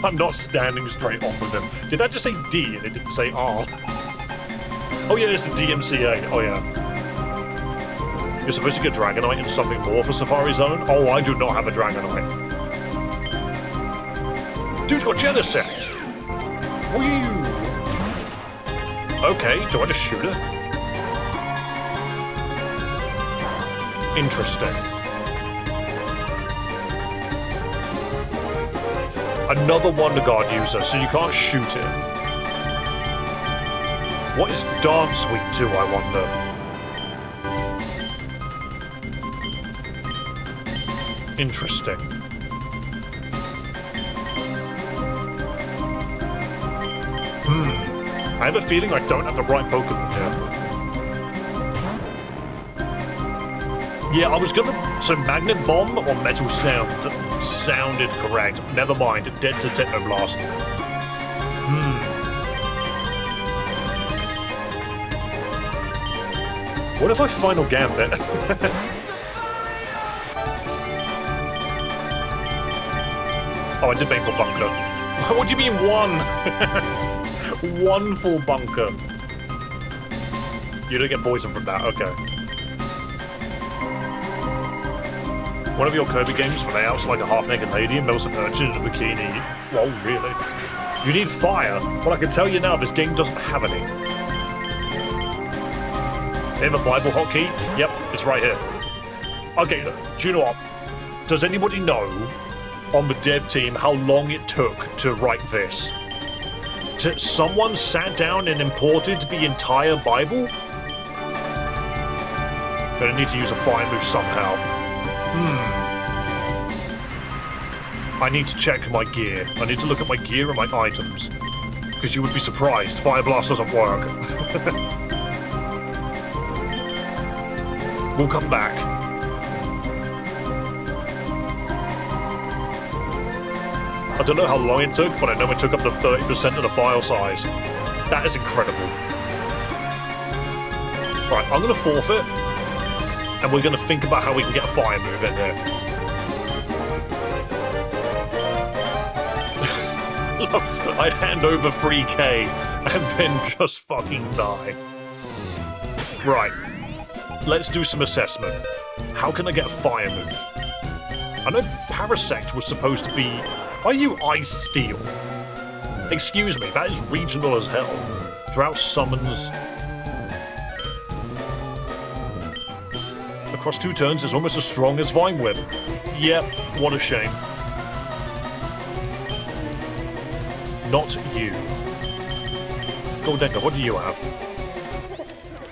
I'm not standing straight on with him. Did I just say D and it didn't say R? Oh yeah, it's the DMCA. Oh yeah. You're supposed to get Dragonite and something more for Safari Zone? Oh, I do not have a Dragonite. Dude's got Genesect! Whee! Okay, do I just shoot it? Interesting. Another Wonder Guard user, so you can't shoot it. What is Dance Sweep to, I wonder? Interesting. I have a feeling I don't have the right Pokemon here. Yeah, I was gonna... So Magnet Bomb or Metal Sound? Sounded correct. Never mind. Dead to Technoblast. What if I Final Gambit? Oh, I did make full bunker. What do you mean one? One full bunker. You didn't get poisoned from that, okay. One of your Kirby games for layouts like a half-naked lady and melts an urchin in a bikini. Whoa, really? You need fire? Well, I can tell you now, this game doesn't have any. They have a Bible hotkey? Yep, it's right here. Okay, do you know what? Does anybody know on the dev team how long it took to write this? Someone sat down and imported the entire Bible? Gonna need to use a fire move somehow. I need to check my gear. I need to look at my gear and my items. Because you would be surprised, Fire Blast doesn't work. We'll come back. I don't know how long it took, but I know it took up to 30% of the file size. That is incredible. Right, I'm going to forfeit, and we're going to think about how we can get a fire move in here. Look, I hand over 3k, and then just fucking die. Right, let's do some assessment. How can I get a fire move? I know Parasect was supposed to be... Are you Ice Steel? Excuse me, that is regional as hell. Drought summons... Across 2 turns is almost as strong as Vine Whip. Yep, what a shame. Not you. Goldenka, what do you have?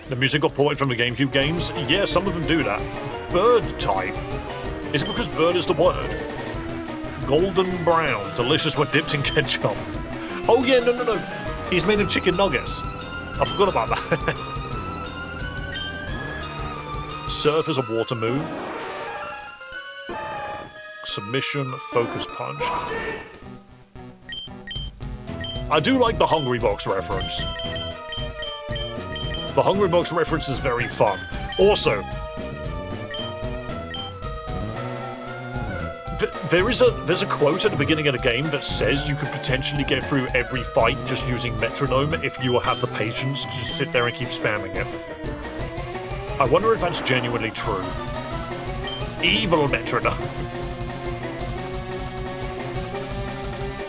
The music got ported from the GameCube games? Yeah, some of them do that. Bird type? Is it because bird is the word? Golden brown, delicious when dipped in ketchup. Oh yeah, no. He's made of chicken nuggets. I forgot about that. Surf is a water move. Submission, focus punch. I do like the Hungry Box reference. The Hungry Box reference is very fun. Also, there's a quote at the beginning of the game that says you could potentially get through every fight just using metronome if you have the patience to just sit there and keep spamming it. I wonder if that's genuinely true. Evil metronome.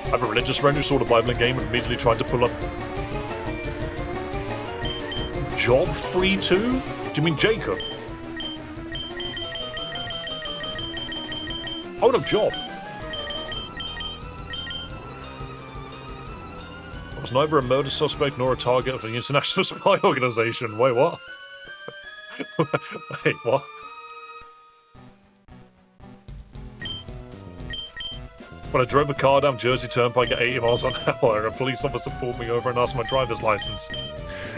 I have a religious friend who saw the Bible in game and immediately tried to pull up Job 3-2? Do you mean Jacob? Oh no, Job. I was neither a murder suspect nor a target of the international spy organization. Wait, what? Wait, what? When I drove a car down Jersey Turnpike at 80 miles an hour, a police officer pulled me over and asked my driver's license.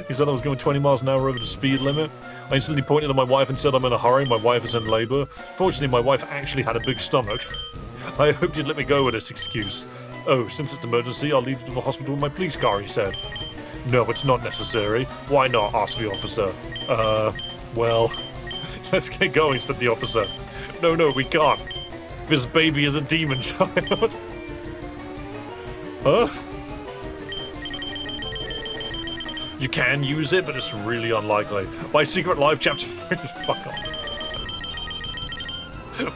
He said I was going 20 miles an hour over the speed limit. I instantly pointed at my wife and said I'm in a hurry, my wife is in labor. Fortunately, my wife actually had a big stomach. I hoped you'd let me go with this excuse. Oh, since it's an emergency, I'll lead you to the hospital in my police car, he said. No, it's not necessary. Why not? Asked the officer. Well, let's get going, said the officer. No, we can't. This baby is a demon child. Huh? You can use it, but it's really unlikely. My Secret Life, Chapter 3. Fuck off.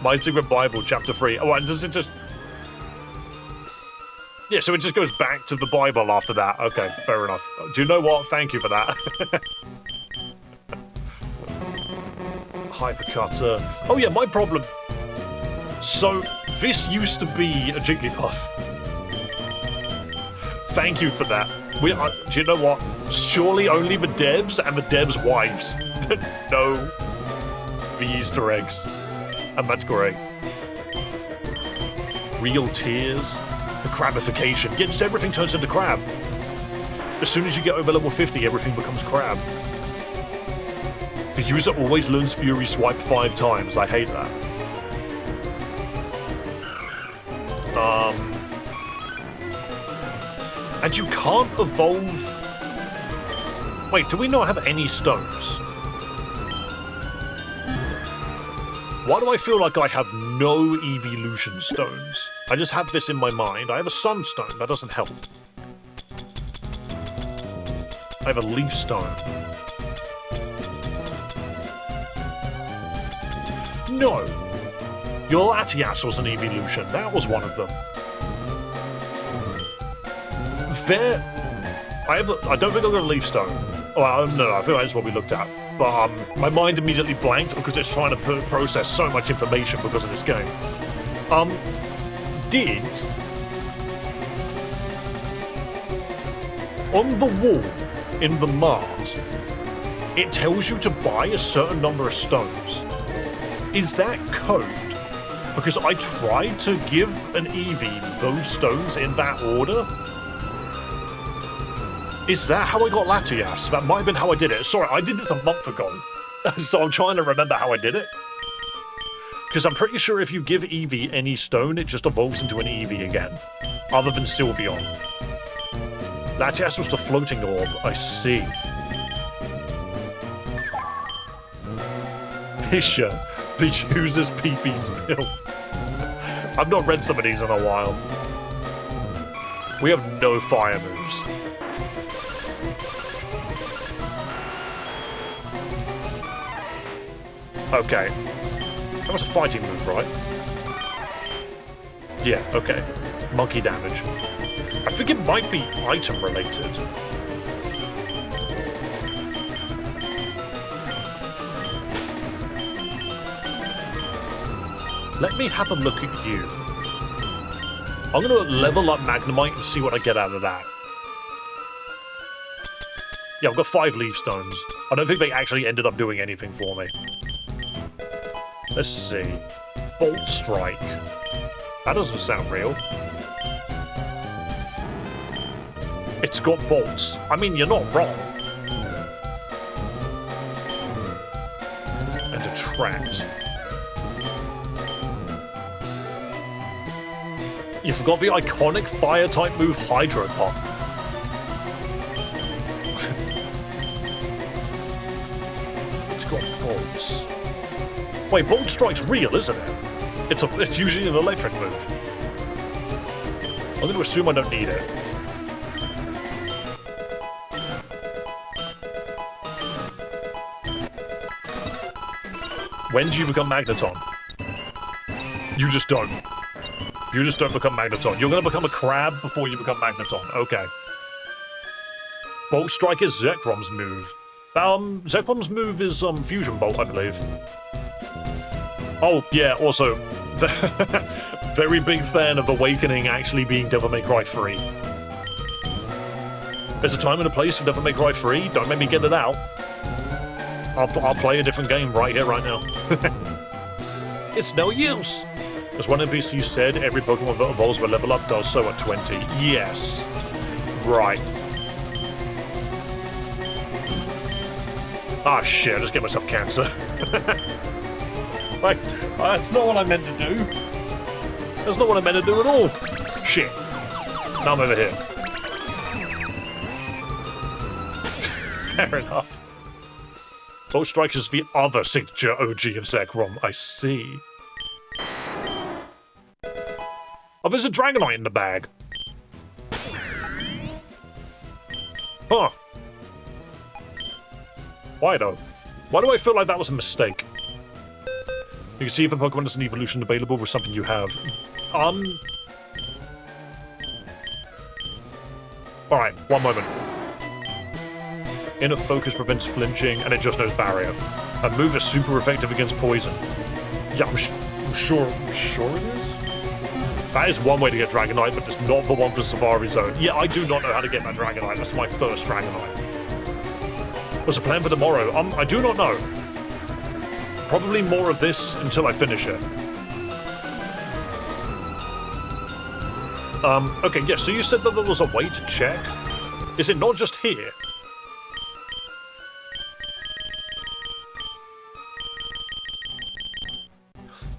My Secret Bible, Chapter 3. Oh, and does it just... Yeah, so it just goes back to the Bible after that. Okay, fair enough. Do you know what? Thank you for that. Hypercutter. Oh yeah, my problem... So, this used to be a Jigglypuff. Thank you for that. Do you know what? Surely only the devs and the devs' wives know the Easter eggs. And that's great. Real tears. The crabification. Yeah, just everything turns into crab. As soon as you get over level 50, everything becomes crab. The user always learns Fury Swipe 5 times. I hate that. And you can't evolve... Wait, do we not have any stones? Why do I feel like I have no evolution stones? I just have this in my mind. I have a sunstone. That doesn't help. I have a leaf stone. No. Your Latias was an evolution. That was one of them. I don't think I've got a leaf stone. Oh, no, I feel like that's what we looked at. But my mind immediately blanked because it's trying to process so much information because of this game. On the wall in the Mars, it tells you to buy a certain number of stones. Is that code? Because I tried to give an Eevee those stones in that order. Is that how I got Latias? That might have been how I did it. Sorry, I did this a month ago. So I'm trying to remember how I did it. Because I'm pretty sure if you give Eevee any stone, it just evolves into an Eevee again. Other than Sylveon. Latias was the floating orb, I see. Pisha, the user's peepee's milk. I've not read some of these in a while. We have no fire moves. Okay. That was a fighting move, right? Yeah, okay. Monkey damage. I think it might be item related. Let me have a look at you. I'm gonna level up Magnemite and see what I get out of that. Yeah, I've got 5 leaf stones. I don't think they actually ended up doing anything for me. Let's see. Bolt Strike. That doesn't sound real. It's got bolts. I mean, you're not wrong. And Attract. You forgot the iconic fire-type move Hydro Pump. It's got bolts. Wait, Bolt Strike's real, isn't it? It's usually an electric move. I'm going to assume I don't need it. When do you become Magneton? You just don't. You just don't become Magneton. You're going to become a crab before you become Magneton. Okay. Bolt Strike is Zekrom's move. Zekrom's move is Fusion Bolt, I believe. Oh, yeah, also, very big fan of Awakening actually being Devil May Cry 3. There's a time and a place for Devil May Cry 3. Don't make me get it out. I'll play a different game right here, right now. It's no use. As one NPC said, every Pokemon that evolves with level up does so at 20. Yes. Right. Ah, shit, I just get myself cancer. Like, that's not what I meant to do. That's not what I meant to do at all. Shit. Now I'm over here. Fair enough. Bolt Strike is the other signature OG of Zekrom. I see. Oh, there's a Dragonite in the bag. Huh. Why though? Why do I feel like that was a mistake? You can see if a Pokemon has an evolution available with something you have. Alright, one moment. Inner Focus prevents flinching, and it just knows Barrier. And move is super effective against poison. Yeah, I'm sure it is? That is one way to get Dragonite, but it's not the one for Safari Zone. Yeah, I do not know how to get that Dragonite. That's my first Dragonite. What's the plan for tomorrow? I do not know. Probably more of this until I finish it. Okay, yeah, so you said that there was a way to check. Is it not just here?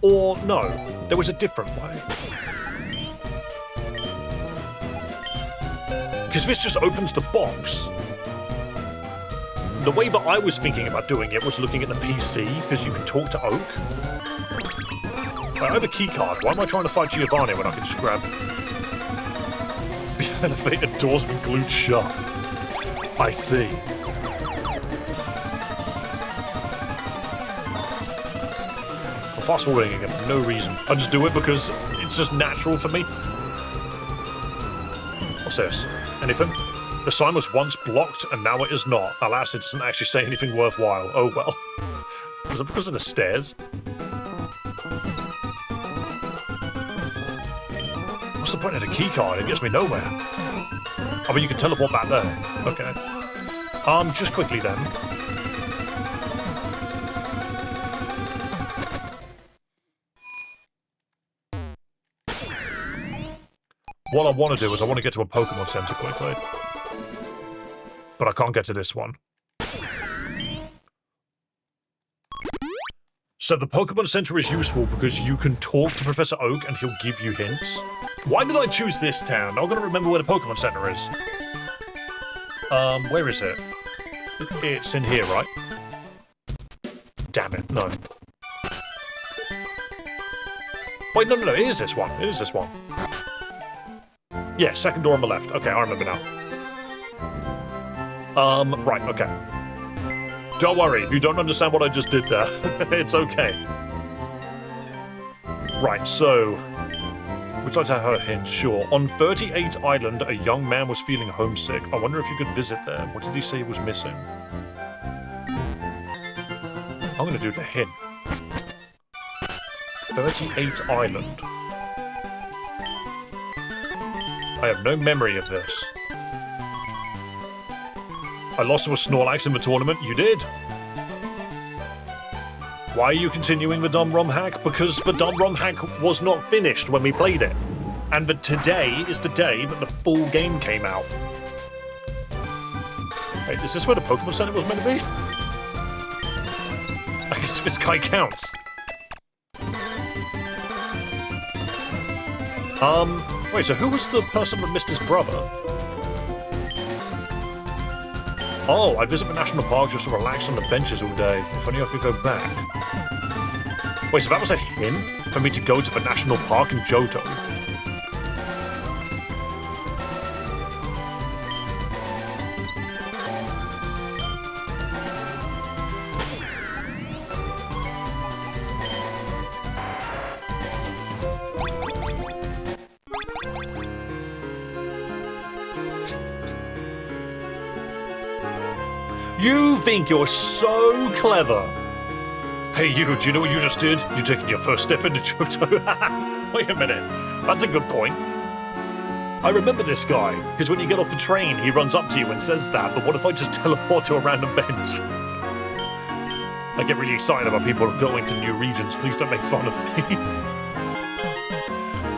Or no, there was a different way. Because this just opens the box. The way that I was thinking about doing it was looking at the PC, because you can talk to Oak. I have a keycard. Why am I trying to fight Giovanni when I can just grab... The elevator door's been glued shut. I see. I'm fast forwarding again for no reason. I just do it because it's just natural for me. What's this? Anything? The sign was once blocked and now it is not. Alas, it doesn't actually say anything worthwhile. Oh well. Was it because of the stairs? What's the point of the keycard? It gets me nowhere. I mean, you can teleport back there. Okay. Just quickly then. What I want to do is I want to get to a Pokemon Center quickly. But I can't get to this one. So the Pokemon Center is useful because you can talk to Professor Oak and he'll give you hints. Why did I choose this town? I'm gonna remember where the Pokemon Center is. Where is it? It's in here, right? Damn it, no. Wait, no, it is this one. It is this one. Yeah, second door on the left. Okay, I remember now. Right, okay. Don't worry, if you don't understand what I just did there, it's okay. Right, so... Would you like to have a hint? Sure. On 38 Island, a young man was feeling homesick. I wonder if you could visit there. What did he say was missing? I'm gonna do the hint. 38 Island. I have no memory of this. I lost to a Snorlax in the tournament. You did. Why are you continuing the dumb Romhack? Because the dumb Romhack was not finished when we played it. And today is the day that the full game came out. Wait, is this where the Pokemon Center was meant to be? I guess this guy counts. Wait, so who was the person that missed his brother? Oh, I visit the national park just to relax on the benches all day. If only I could go back. Wait, so that was a hint for me to go to the national park in Johto? You think you're so clever. Hey you, do you know what you just did? You're taking your first step into Johto. Wait a minute, that's a good point. I remember this guy, because when you get off the train, he runs up to you and says that, but what if I just teleport to a random bench? I get really excited about people going to new regions. Please don't make fun of me.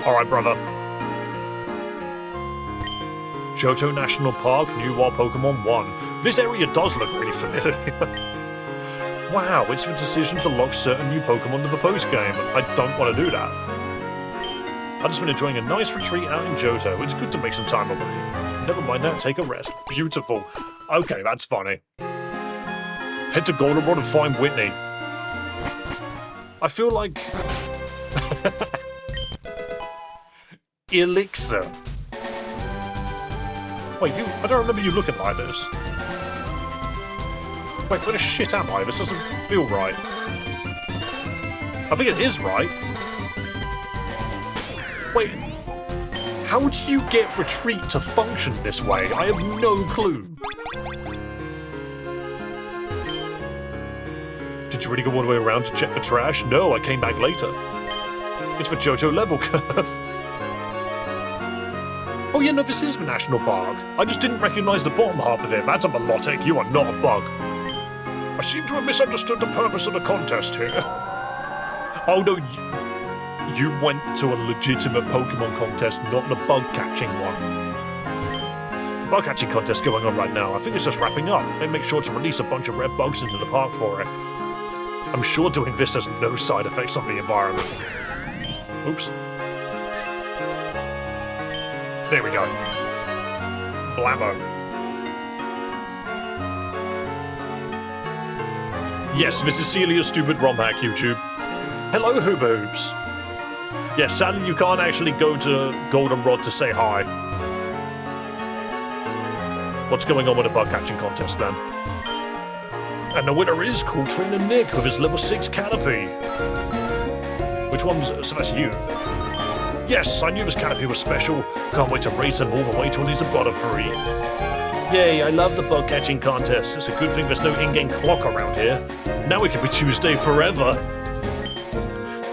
Alright, brother. Johto National Park, new wild Pokemon 1. This area does look really familiar. Wow, it's the decision to lock certain new Pokemon to the post-game. I don't want to do that. I've just been enjoying a nice retreat out in Johto. It's good to make some time away. Never mind that, take a rest. Beautiful. Okay, that's funny. Head to Goldenrod and find Whitney. I feel like... Elixir. Wait, I don't remember you looking like this. Wait, where the shit am I? This doesn't feel right. I think it is right. Wait, how do you get retreat to function this way? I have no clue. Did you really go all the way around to check for trash? No, I came back later. It's for Johto level curve. Oh yeah, no, this is the national park. I just didn't recognise the bottom half of it. That's a melodic. You are not a bug. I seem to have misunderstood the purpose of the contest here. Oh no, you went to a legitimate Pokemon contest, not the bug-catching one. Bug-catching contest going on right now. I think it's just wrapping up. They make sure to release a bunch of rare bugs into the park for it. I'm sure doing this has no side effects on the environment. Oops. There we go. Blammo. Yes, this is Celias' stupid Romhack YouTube. Hello, Hooba Hoops. Yes, sadly you can't actually go to Goldenrod to say hi. What's going on with the bug catching contest then? And the winner is Cool Trainer Nick with his level 6 Canopy. Which one's... so that's you. Yes, I knew this Canopy was special. Can't wait to race him all the way till he's a Butterfree. Yay, I love the bug catching contest. It's a good thing there's no in-game clock around here. Now it can be Tuesday forever.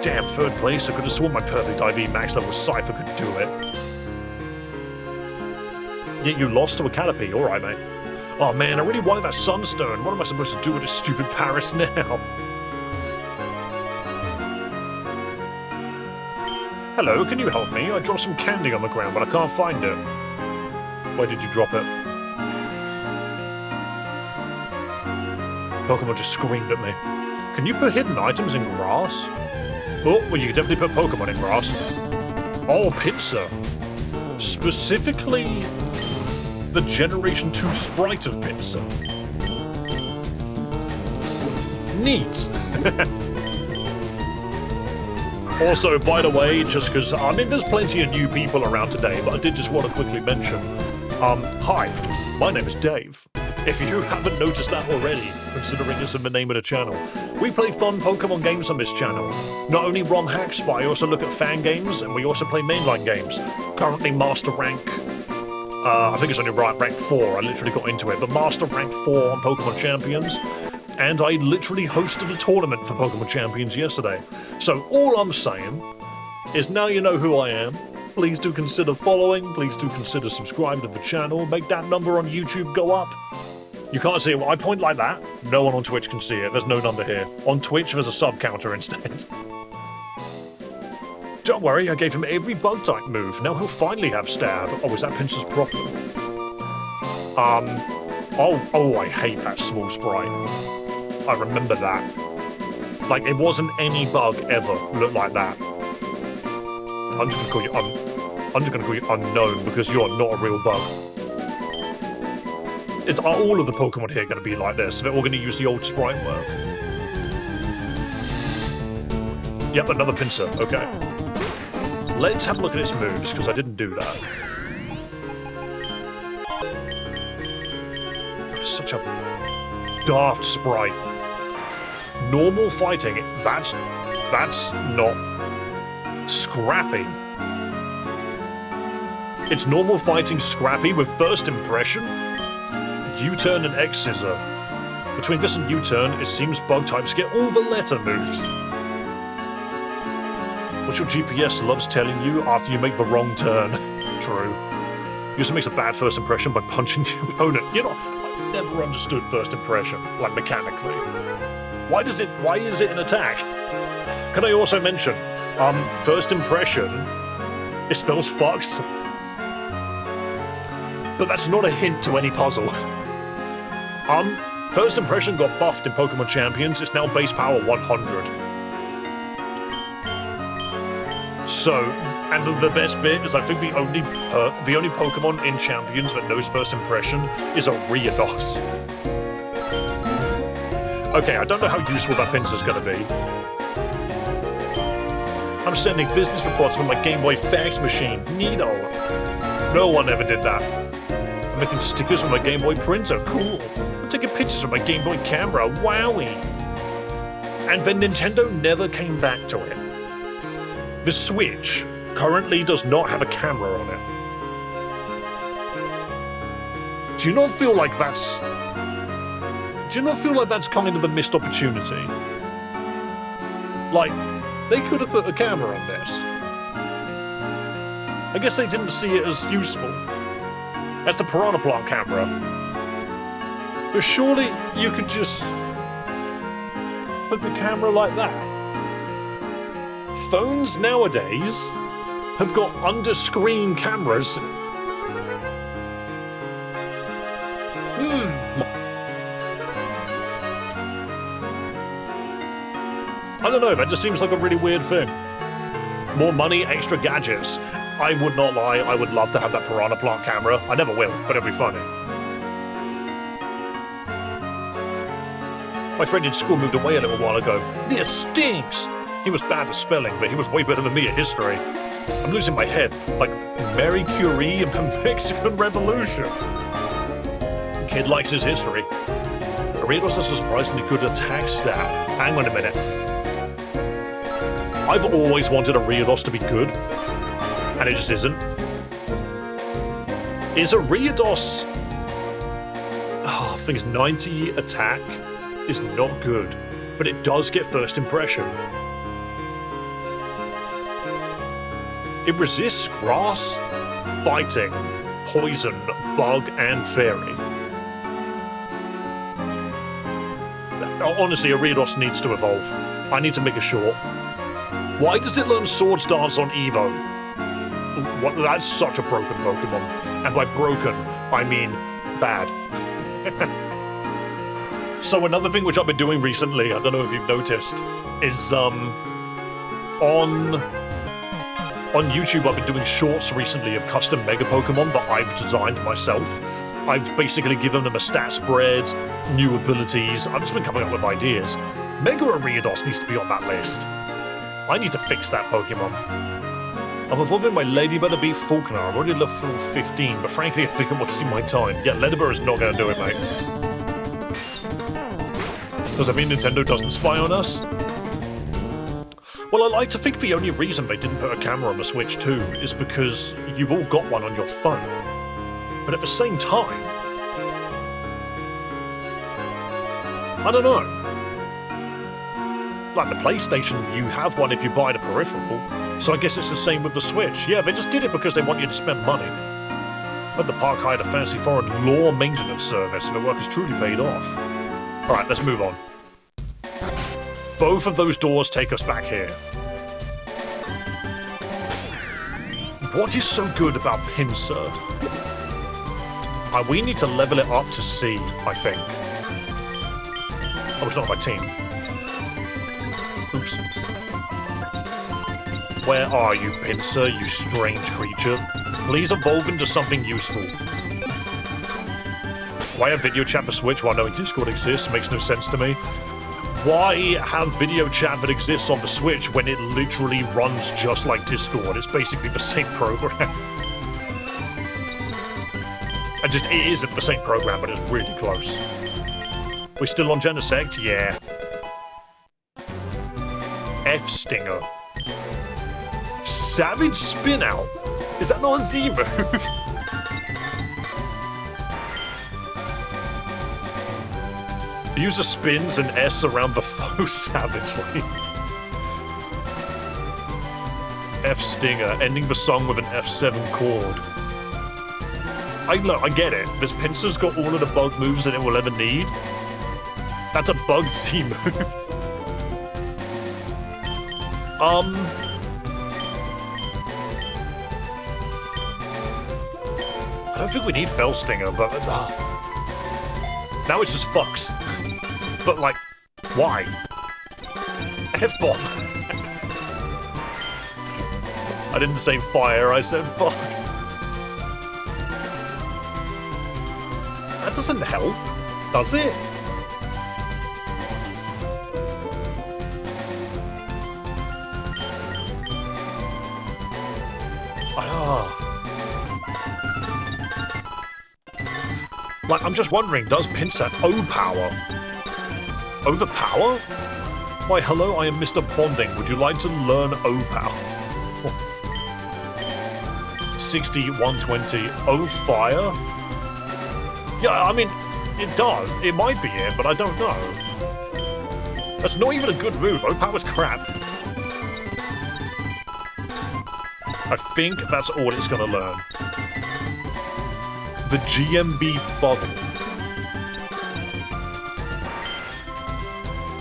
Damn, third place. I could have sworn my perfect IV max level Cypher could do it. Yet you lost to a Canopy. Alright, mate. Oh man, I really wanted that Sunstone. What am I supposed to do with this stupid Paris now? Hello, can you help me? I dropped some candy on the ground, but I can't find it. Where did you drop it? Pokemon just screamed at me. Can you put hidden items in grass? Oh, well, you can definitely put Pokemon in grass. Oh, Pinsir. Specifically, the Generation 2 sprite of Pinsir. Neat. Also, by the way, just because, I mean, there's plenty of new people around today, but I did just want to quickly mention, hi, my name is Dave. If you haven't noticed that already, considering it's in the name of the channel, we play fun Pokemon games on this channel. Not only Romhacks, but I also look at fan games, and we also play mainline games. Currently Master Rank, I think it's only rank 4, I literally got into it, but Master Rank 4 on Pokemon Champions, and I literally hosted a tournament for Pokemon Champions yesterday. So all I'm saying is now you know who I am. Please do consider following, please do consider subscribing to the channel, make that number on YouTube go up. You can't see it. I point like that. No one on Twitch can see it. There's no number here. On Twitch, there's a sub counter instead. Don't worry, I gave him every bug type move. Now he'll finally have stab. Oh, is that Pinsir's problem? Oh, I hate that small sprite. I remember that. Like, it wasn't any bug ever looked like that. I'm just gonna call you Unknown because you're not a real bug. Are all of the Pokemon here going to be like this? They're all going to use the old sprite work. Yep, another Pinsir. Okay. Let's have a look at its moves, because I didn't do that. Such a daft sprite. Normal fighting, that's not Scrappy. It's normal fighting Scrappy with first impression, U-turn and X-Scissor. Between this and U-turn, it seems bug types get all the letter moves. What your GPS loves telling you after you make the wrong turn. True. User makes a bad first impression by punching the opponent. You know, I've never understood first impression, like mechanically. Why is it an attack? Can I also mention, first impression, it spells fucks. But that's not a hint to any puzzle. First impression got buffed in Pokemon Champions. It's now base power 100. So, and the best bit is I think the only Pokemon in Champions that knows first impression is a Riados. Okay, I don't know how useful that pincer's gonna be. I'm sending business reports with my Game Boy fax machine. Neato. No one ever did that. I'm making stickers with my Game Boy printer. Cool. I'm taking pictures with my Game Boy camera. Wowie. And then Nintendo never came back to it. The Switch currently does not have a camera on it. Do you not feel like that's... Do you not feel like that's kind of a missed opportunity? Like, they could have put a camera on this. I guess they didn't see it as useful. That's the Piranha Plant camera. But surely you could just put the camera like that. Phones nowadays have got under-screen cameras. I don't know, that just seems like a really weird thing. More money, extra gadgets. I would not lie, I would love to have that Piranha Plant camera. I never will, but it'd be funny. My friend in school moved away a little while ago. This stinks! He was bad at spelling, but he was way better than me at history. I'm losing my head, like Marie Curie of the Mexican Revolution. The kid likes his history. Ariados is a surprisingly good attack stat. Hang on a minute. I've always wanted Ariados to be good, and it just isn't. Is Ariados... Oh, I think it's 90 attack is not good, but it does get first impression. It resists grass, fighting, poison, bug, and fairy. Honestly, Ariados needs to evolve. I need to make a short. Why does it learn Swords Dance on Evo? What, that's such a broken Pokemon. And by broken, I mean bad. So another thing which I've been doing recently, I don't know if you've noticed, is on YouTube I've been doing shorts recently of custom Mega Pokemon that I've designed myself. I've basically given them a stat spread, new abilities. I've just been coming up with ideas. Mega Ariados needs to be on that list. I need to fix that Pokemon. I'm evolving my Ladybird to beat Falconer. I've already level 15, but frankly I think I'm wasting my time. Yeah, Ladybird is not going to do it, mate. Does that mean Nintendo doesn't spy on us? Well, I like to think the only reason they didn't put a camera on the Switch 2 is because you've all got one on your phone. But at the same time, I don't know. Like the PlayStation, you have one if you buy the peripheral, so I guess it's the same with the Switch. Yeah, they just did it because they want you to spend money. But the park hired a fancy foreign law maintenance service, and the work has truly paid off. Alright, let's move on. Both of those doors take us back here. What is so good about Pinsir? We need to level it up to C, I think. Oh, it's not my team. Oops. Where are you, Pinsir, you strange creature? Please evolve into something useful. Why have video chat for Switch while knowing Discord exists makes no sense to me. Why have video chat that exists on the Switch when it literally runs just like Discord? It's basically the same program. And just, it isn't the same program, but it's really close. We still on Genesect? Yeah. F-Stinger. Savage Spin Out? Is that not a Z move? The user spins an S around the foe savagely. F-Stinger, ending the song with an F7 chord. Look, I get it. This Pinsir's got all of the bug moves that it will ever need. That's a bug Z move. I don't think we need Fellstinger, but... now it's just fucks. But, like, why? F-bomb. I didn't say fire, I said fuck. That doesn't help, does it? Like, I'm just wondering, does Pinsir O-Power overpower? Why, hello, I am Mr. Bonding. Would you like to learn O-Power? 60, 120, O-Fire? Yeah, I mean, it does. It might be it, but I don't know. That's not even a good move. O-Power's crap. I think that's all it's gonna learn. The GMB Bubble.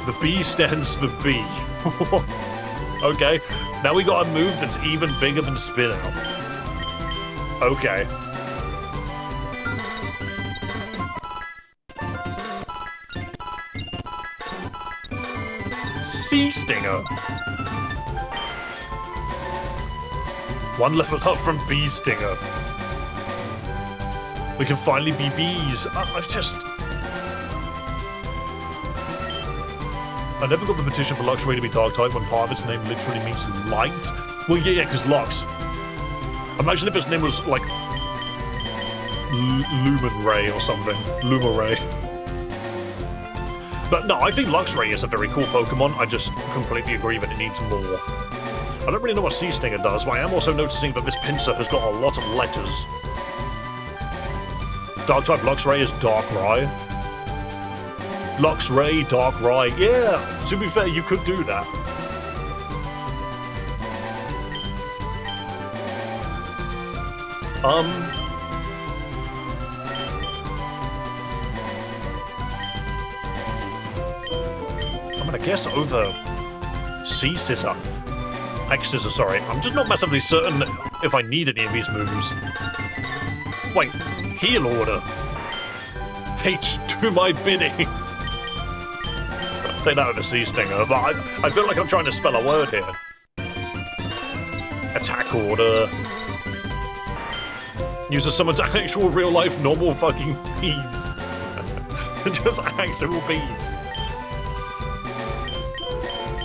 The B stands for B. Okay, now we got a move that's even bigger than Spin Out. Okay. Sea Stinger. One level up from Bee Stinger. We can finally be bees. I never got the petition for Luxray to be Dark type when part of its name literally means light. Well, yeah, because Lux. Imagine if its name was like Lumen Ray or something. Luma Ray. But no, I think Luxray is a very cool Pokemon. I just completely agree that it needs more. I don't really know what Sea Stinger does, but I am also noticing that this Pinsir has got a lot of letters. Dark type Luxray is Darkrai. Luxray, Darkrai. Yeah, to be fair, you could do that. I'm gonna guess over Sea Scissor. X-Scissor, sorry. I'm just not massively certain if I need any of these moves. Wait, Heal Order. H, do my bidding. Take that with a Sea Stinger, but I feel like I'm trying to spell a word here. Attack Order. Uses someone's actual real-life normal fucking bees. Just actual bees.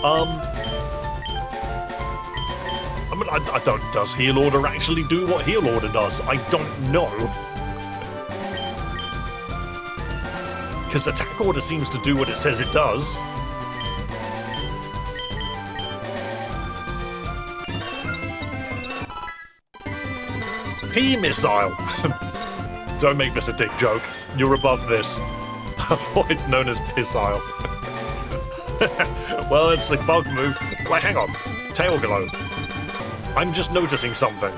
I mean, I don't. Does Heal Order actually do what Heal Order does? I don't know. Because Attack Order seems to do what it says it does. P-Missile. Don't make this a dick joke. You're above this. Avoid known as Pissile. Well, it's a bug move. Wait, hang on. Tail Glow. I'm just noticing something.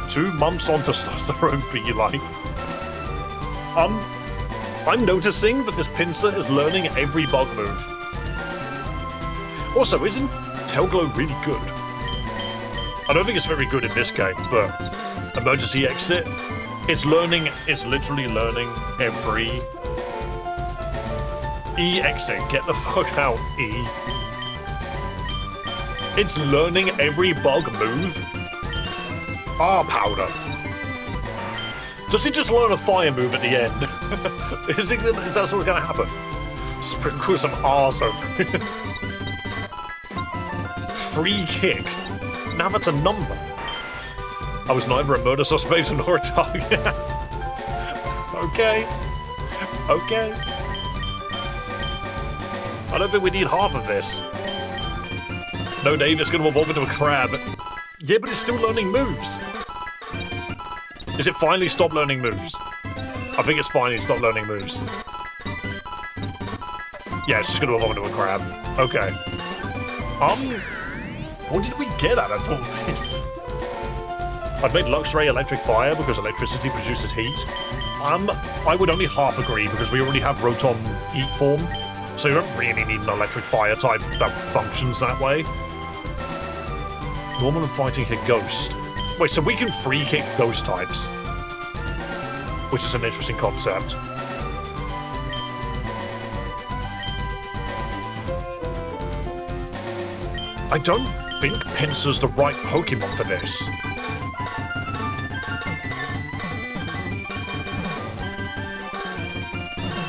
2 months on testosterone Beeline. I'm noticing that this Pinsir is learning every bug move. Also, isn't Tail Glow really good? I don't think it's very good in this game, but Emergency Exit, it's literally learning every... E-Exit, get the fuck out, E. It's learning every bug move. R-Powder. Does it just learn a fire move at the end? Is that sort of going to happen? Sprinkle some R's over it. Free Kick. Now that's a number. I was neither a murder suspect nor a target. Okay. Okay. I don't think we need half of this. No, Dave, it's going to evolve into a crab. Yeah, but it's still learning moves. Is it finally stopped learning moves? I think it's finally stopped learning moves. Yeah, it's just going to evolve into a crab. Okay. What did we get out of all this? I've made Luxray Electric Fire because electricity produces heat. I would only half agree because we already have Rotom Heat Form, so you don't really need an Electric Fire type that functions that way. Normal and fighting hit Ghost. Wait, so we can free kick Ghost types, which is an interesting concept. I don't think Pinsir's the right Pokemon for this.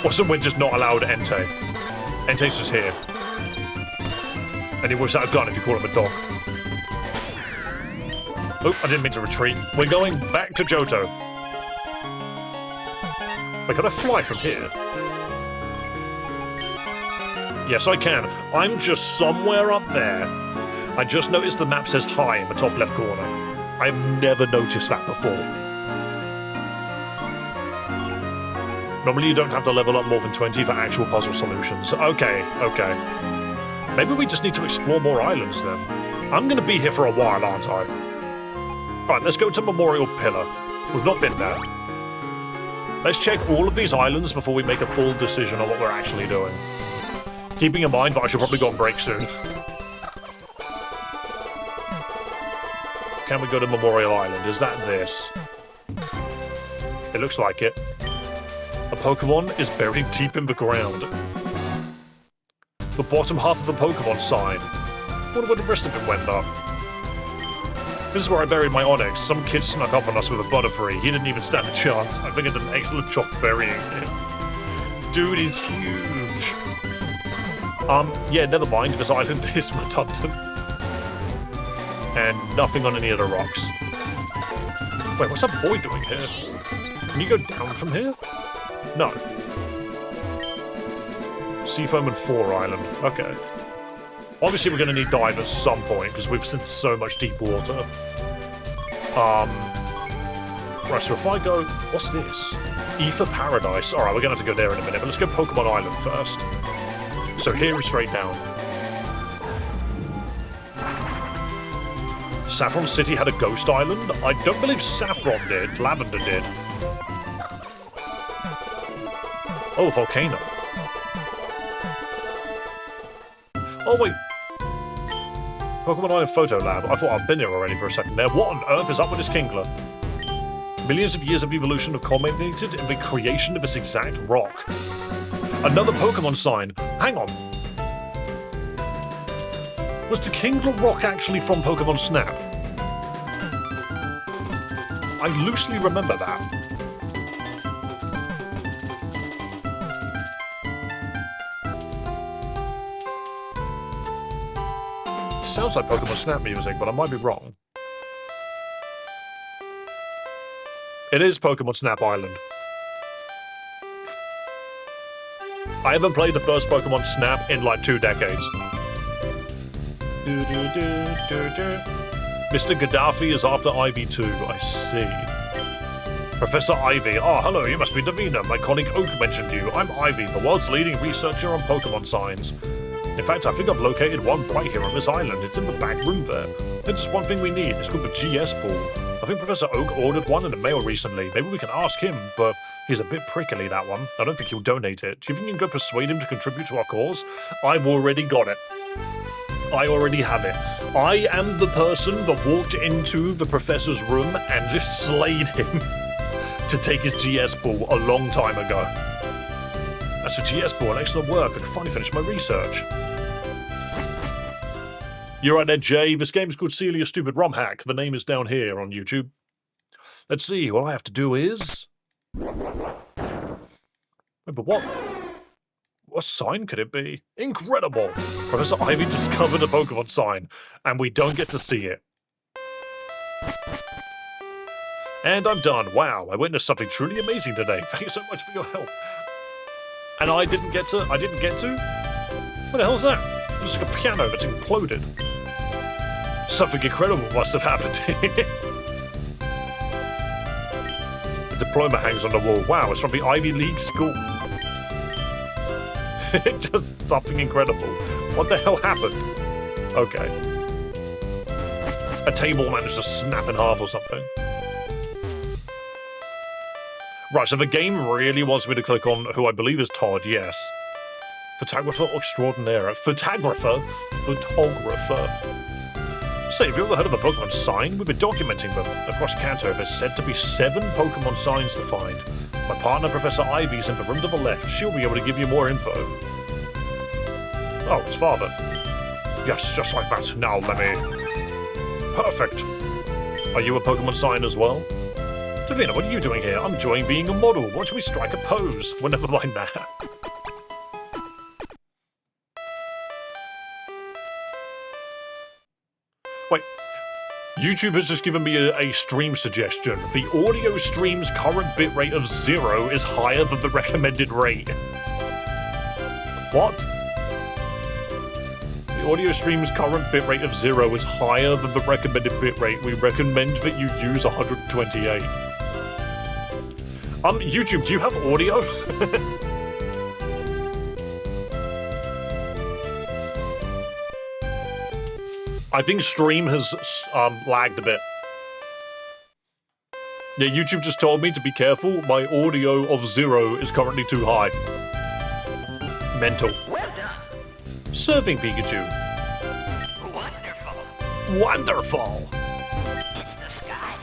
Also, we're just not allowed Entei. Entei's just here. And he whips out a gun if you call him a dog. Oh, I didn't mean to retreat. We're going back to Johto. Wait, can I fly from here? Yes, I can. I'm just somewhere up there. I just noticed the map says high in the top left corner. I've never noticed that before. Normally you don't have to level up more than 20 for actual puzzle solutions. Okay. Maybe we just need to explore more islands then. I'm gonna be here for a while, aren't I? Right, let's go to Memorial Pillar. We've not been there. Let's check all of these islands before we make a full decision on what we're actually doing. Keeping in mind that I should probably go on break soon. Can we go to Memorial Island? Is that this? It looks like it. A Pokemon is buried deep in the ground. The bottom half of the Pokemon sign. Wonder where the rest of it went up. This is where I buried my Onix. Some kid snuck up on us with a Butterfree. He didn't even stand a chance. I think I did an excellent job burying him. Dude is huge. Yeah, never mind. This island is redundant. And nothing on any of the rocks. Wait, what's that boy doing here? Can you go down from here? No. Seafoam and 4 Island. Okay. Obviously, we're going to need dive at some point, because we've seen so much deep water. Right, so if I go... What's this? Ether Paradise. Alright, we're going to have to go there in a minute, but let's go Pokemon Island first. So here is straight down. Saffron City had a ghost island? I don't believe Saffron did. Lavender did. Oh, volcano. Oh, wait. Pokemon Island Photo Lab. I thought I'd been here already for a second there. What on earth is up with this Kingler? Millions of years of evolution have culminated in the creation of this exact rock. Another Pokemon sign. Hang on. Was the Kingler rock actually from Pokemon Snap? I loosely remember that. Sounds like Pokemon Snap music, but I might be wrong. It is Pokemon Snap Island. I haven't played the first Pokemon Snap in like 2 decades. Mr. Gaddafi is after Ivy too, I see. Professor Ivy. Oh, hello, you must be Davina. My colleague Oak mentioned you. I'm Ivy, the world's leading researcher on Pokemon signs. In fact, I think I've located one right here on this island. It's in the back room there. There's just one thing we need. It's called the GS Ball. I think Professor Oak ordered one in the mail recently. Maybe we can ask him, but he's a bit prickly, that one. I don't think he'll donate it. Do you think you can go persuade him to contribute to our cause? I've already got it. I already have it. I am the person that walked into the professor's room and just slayed him to take his GS Ball a long time ago. As for GS Ball, excellent work. I can finally finish my research. You're right there, Jay. This game is called Celias Stupid Romhack. The name is down here on YouTube. Let's see. All I have to do is... Wait, but what? What sign could it be? Incredible! Professor Ivy discovered a Pokemon sign, and we don't get to see it. And I'm done. Wow, I witnessed something truly amazing today. Thanks so much for your help. And I didn't get to? What the hell's that? It's like a piano that's imploded. Something incredible must have happened here. The diploma hangs on the wall. Wow, it's from the Ivy League school. Just something incredible. What the hell happened? Okay. A table managed to snap in half or something. Right, so the game really wants me to click on who I believe is Todd, yes. Photographer extraordinaire. Photographer? Say, have you ever heard of a Pokemon sign? We've been documenting them. Across Kanto, there's said to be 7 Pokemon signs to find. My partner, Professor Ivy's in the room to the left. She'll be able to give you more info. Oh, it's father. Yes, just like that. Now let me... Perfect. Are you a Pokemon sign as well? Davina, what are you doing here? I'm enjoying being a model. Why don't we strike a pose? Well, never mind that. Wait. YouTube has just given me a stream suggestion. The audio stream's current bitrate of 0 is higher than the recommended rate. What? The audio stream's current bitrate of 0 is higher than the recommended bitrate. We recommend that you use 128. YouTube, do you have audio? I think stream has lagged a bit. Yeah, YouTube just told me to be careful. My audio of 0 is currently too high. Mental. Well done. Serving Pikachu. Wonderful. Wonderful. The sky.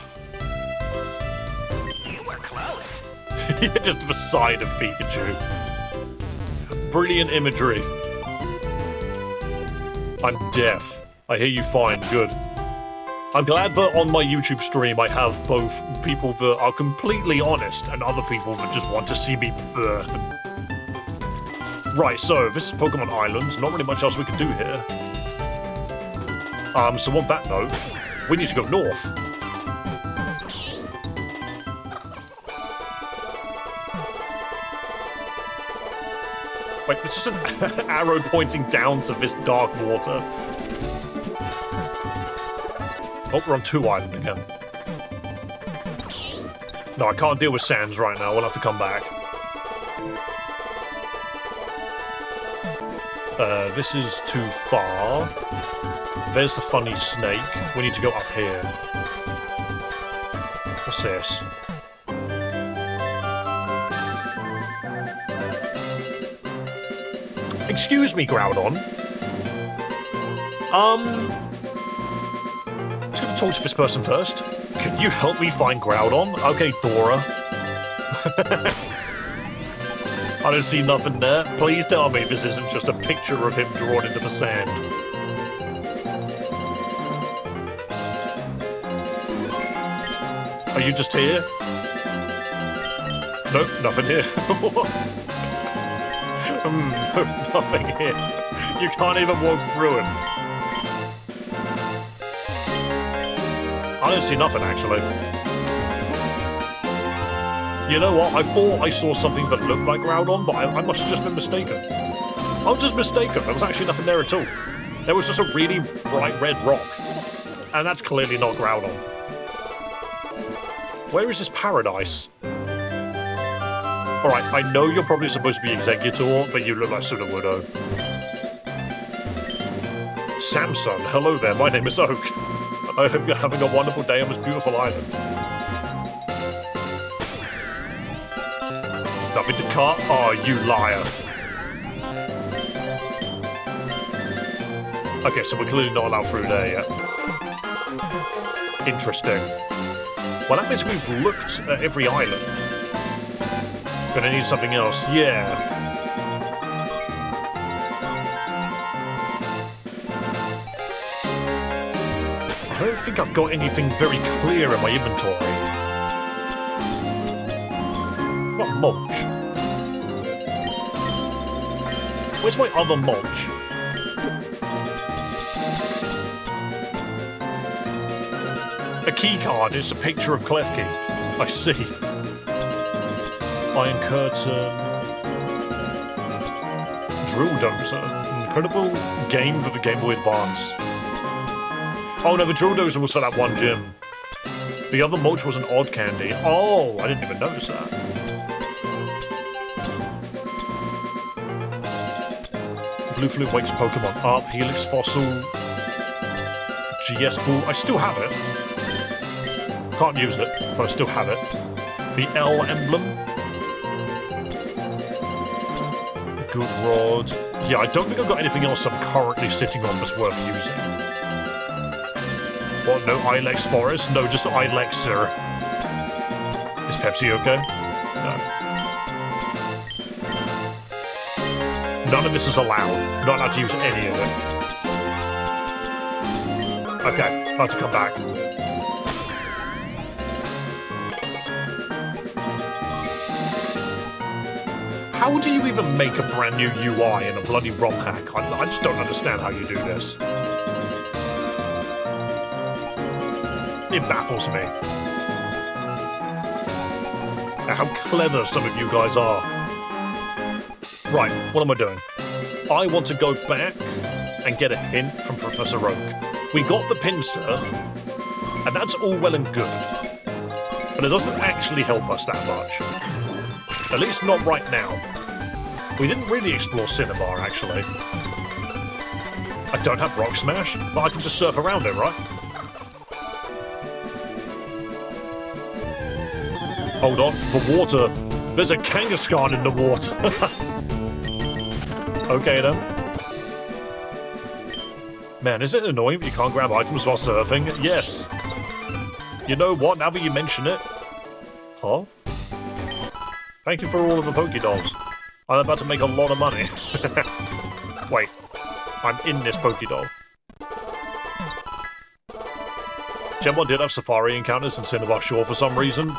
You were close. Yeah, just the side of Pikachu. Brilliant imagery. I'm deaf. I hear you fine, good. I'm glad that on my YouTube stream I have both people that are completely honest and other people that just want to see me burn. Right, so this is Pokemon Islands, not really much else we can do here. So on that note, we need to go north. Wait, it's just an arrow pointing down to this dark water. Oh, we're on 2 Island again. No, I can't deal with sands right now. We'll have to come back. This is too far. There's the funny snake. We need to go up here. What's this? Excuse me, Groudon. Talk to this person first. Can you help me find Groudon? Okay, Dora. I don't see nothing there. Please tell me this isn't just a picture of him drawn into the sand. Are you just here? Nope, nothing here. Nothing here. You can't even walk through him. I don't see nothing, actually. You know what? I thought I saw something that looked like Groudon, but I must have just been mistaken. I was just mistaken. There was actually nothing there at all. There was just a really bright red rock. And that's clearly not Groudon. Where is this paradise? Alright, I know you're probably supposed to be Executor, but you look like Sudowoodo. Samson, hello there, my name is Oak. I hope you're having a wonderful day on this beautiful island. There's nothing to cut? Oh, you liar. Okay, so we're clearly not allowed through there yet. Interesting. Well, that means we've looked at every island. Gonna need something else. Yeah. I don't think I've got anything very clear in my inventory. What mulch? Where's my other mulch? A key card is a picture of Klefki. I see. Iron Curtain. Drill Dozer. Incredible game for the Game Boy Advance. Oh no, the Drill Dozer was for that one gym. The other mulch was an odd candy. Oh, I didn't even notice that. Blue Flute wakes Pokemon up. Helix Fossil. GS Ball. I still have it. Can't use it, but I still have it. The L emblem. Good Rod. Yeah, I don't think I've got anything else I'm currently sitting on that's worth using. What, no Ilex Forest? No, just Ilex, sir. Is Pepsi okay? No. None of this is allowed. I'm not allowed to use any of it. Okay, I'll have to come back. How do you even make a brand new UI in a bloody Romhack? I just don't understand how you do this. It baffles me. How clever some of you guys are. Right, what am I doing? I want to go back and get a hint from Professor Oak. We got the pincer, and that's all well and good. But it doesn't actually help us that much. At least not right now. We didn't really explore Cinnabar, actually. I don't have Rock Smash, but I can just surf around it, right? Hold on, the water. There's a Kangaskhan in the water. Okay then. Man, is it annoying that you can't grab items while surfing? Yes. You know what, now that you mention it... Huh? Thank you for all of the Pokédolls. I'm about to make a lot of money. Wait. I'm in this Pokédoll. Gen 1 did have Safari encounters in Cinnabar Shore for some reason.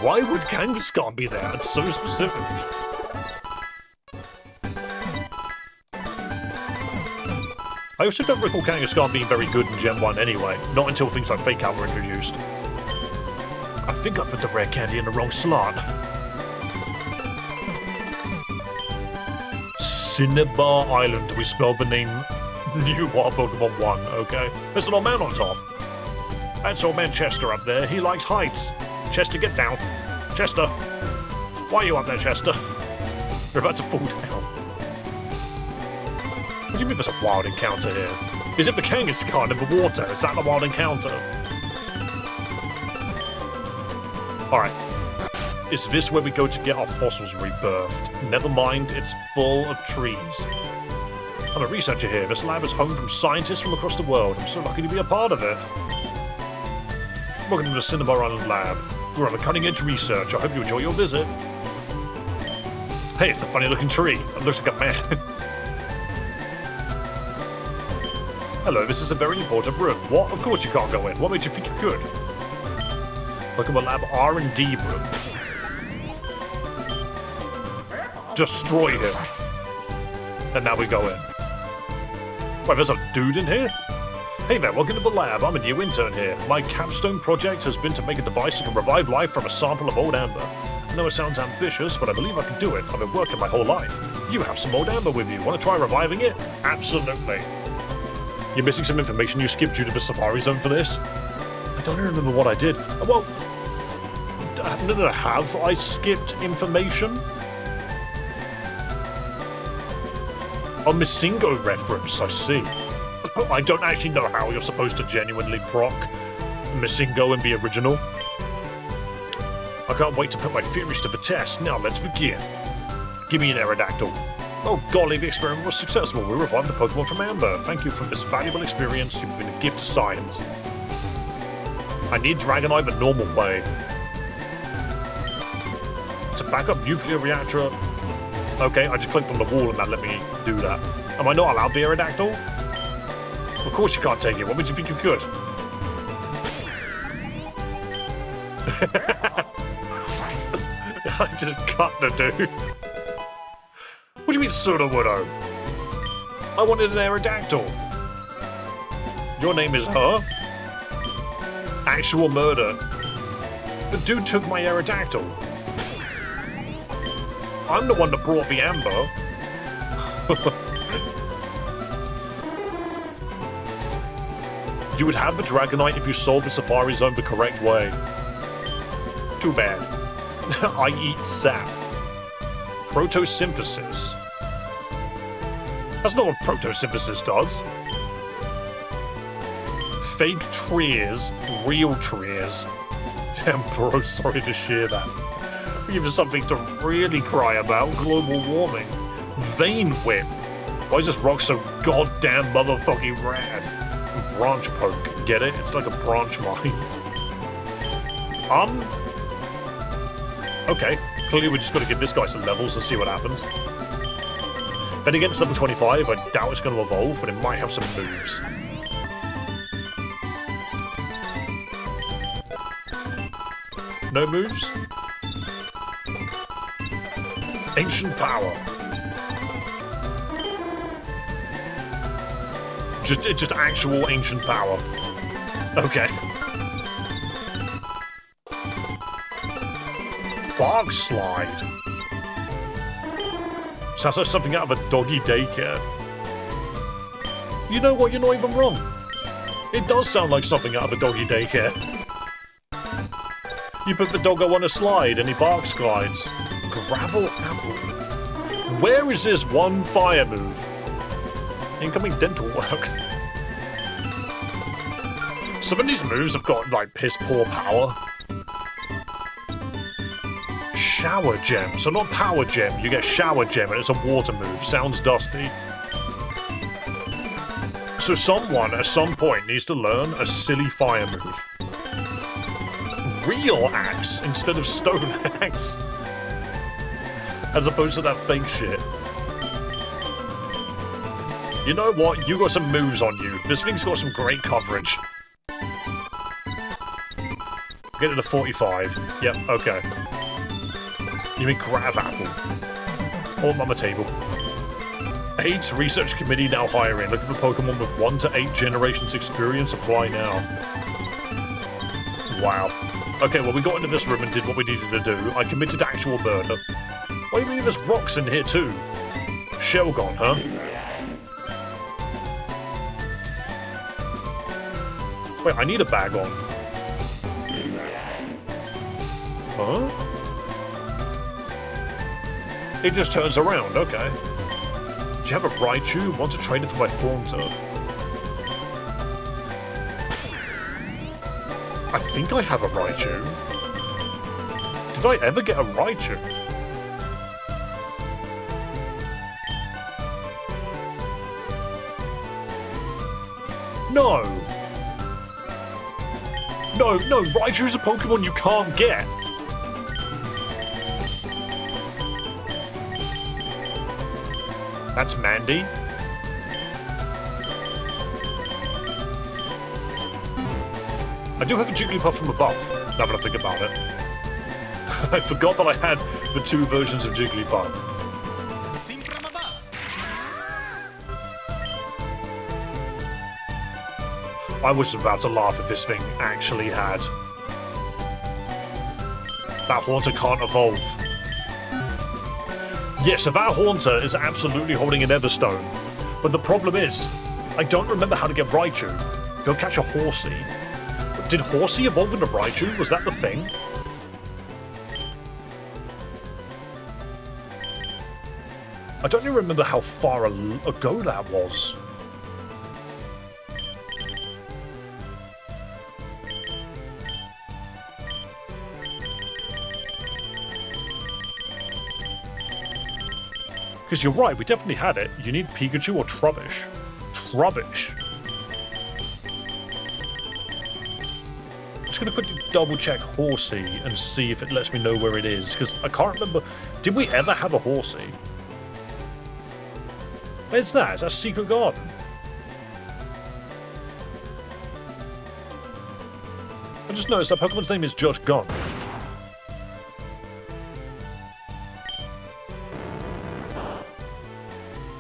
Why would Kangaskhan be there? It's so specific. I also don't recall Kangaskhan being very good in Gen 1 anyway, not until things like Fake Out were introduced. I think I put the rare candy in the wrong slot. Cinnabar Island, we spelled the name New Wild Pokemon 1, okay? There's an old man on top. That's old man Chester up there, he likes heights. Chester, get down. Chester! Why are you up there, Chester? You're about to fall down. What do you mean there's a wild encounter here? Is it the Kangaskhan in the water? Is that the wild encounter? Alright. Is this where we go to get our fossils rebirthed? Never mind, it's full of trees. I'm a researcher here. This lab is home from scientists from across the world. I'm so lucky to be a part of it. Welcome to the Cinnabar Island lab. We're on a cutting-edge research. I hope you enjoy your visit. Hey, it's a funny-looking tree. It looks like a man. Hello, this is a very important room. What? Of course you can't go in. What made you think you could? Pokemon Lab R&D room. Destroy him. And now we go in. Wait, there's a dude in here? Hey there, welcome to the lab. I'm a new intern here. My capstone project has been to make a device that can revive life from a sample of old amber. I know it sounds ambitious, but I believe I can do it. I've been working my whole life. You have some old amber with you. Want to try reviving it? Absolutely. You're missing some information you skipped due to the Safari Zone for this? I don't remember what I did. Well, no, have I skipped information? A Missingo reference, I see. I don't actually know how you're supposed to genuinely proc Missingo in the original. I can't wait to put my theories to the test. Now let's begin. Give me an Aerodactyl. Oh golly, the experiment was successful. We revived the Pokemon from Amber. Thank you for this valuable experience. You've been a gift to science. I need Dragonite the normal way. It's a backup nuclear reactor. Okay, I just clicked on the wall and that let me do that. Am I not allowed the Aerodactyl? Of course you can't take it. What made you think you could? I just cut the dude. What do you mean, Sudowoodo? I wanted an Aerodactyl. Your name is her? Actual murder. The dude took my Aerodactyl. I'm the one that brought the amber. You would have the Dragonite if you solved the Safari Zone the correct way. Too bad. I eat sap. Photosynthesis. That's not what photosynthesis does. Fake trees, real trees. Damn, bro, sorry to share that. We give us something to really cry about. Global warming. Vein whip. Why is this rock so goddamn motherfucking rad? Branch poke. Get it? It's like a branch mine. Okay. Clearly we just got to give this guy some levels and see what happens. Then against level 25, I doubt it's going to evolve, but it might have some moves. No moves? Ancient power. Just actual ancient power. Okay. bark slide. Sounds like something out of a doggy daycare. You know what? You're not even wrong. It does sound like something out of a doggy daycare. You put the doggo on a slide and he bark slides. Gravel apple. Where is this one fire move? Incoming dental work. Some of these moves have got like piss poor power. Shower gem. So not power gem, you get shower gem and it's a water move. Sounds dusty. So someone at some point needs to learn a silly fire move. Real axe instead of stone axe. As opposed to that fake shit. You know what? You got some moves on you. This thing's got some great coverage. Get it to 45. Yep, okay. You mean Grav Apple? All on the table. 8 research committee now hiring. Looking for Pokemon with 1 to 8 generations experience. Apply now. Wow. Okay, well, we got into this room and did what we needed to do. I committed actual murder. Why do you mean there's rocks in here too? Shell gone, huh? Wait, I need a bag on. Huh? It just turns around, okay. Do you have a Raichu? Want to trade it for my Haunter? I think I have a Raichu. Did I ever get a Raichu? No! No, Raichu's a Pokemon you can't get! That's Mandy. I do have a Jigglypuff from above, now that I think about it. I forgot that I had the 2 versions of Jigglypuff. Sing from above. I was about to laugh if this thing actually had. That Haunter can't evolve. Yes, so that Haunter is absolutely holding an Everstone. But the problem is, I don't remember how to get Raichu. Go catch a Horsey. Did Horsey evolve into Raichu? Was that the thing? I don't even remember how far ago that was. Because you're right, we definitely had it. You need Pikachu or Trubbish. Trubbish. I'm just going to quickly double check Horsey and see if it lets me know where it is. Because I can't remember. Did we ever have a Horsey? Where's that? Is that Secret Garden? I just noticed that Pokemon's name is Josh Gunn.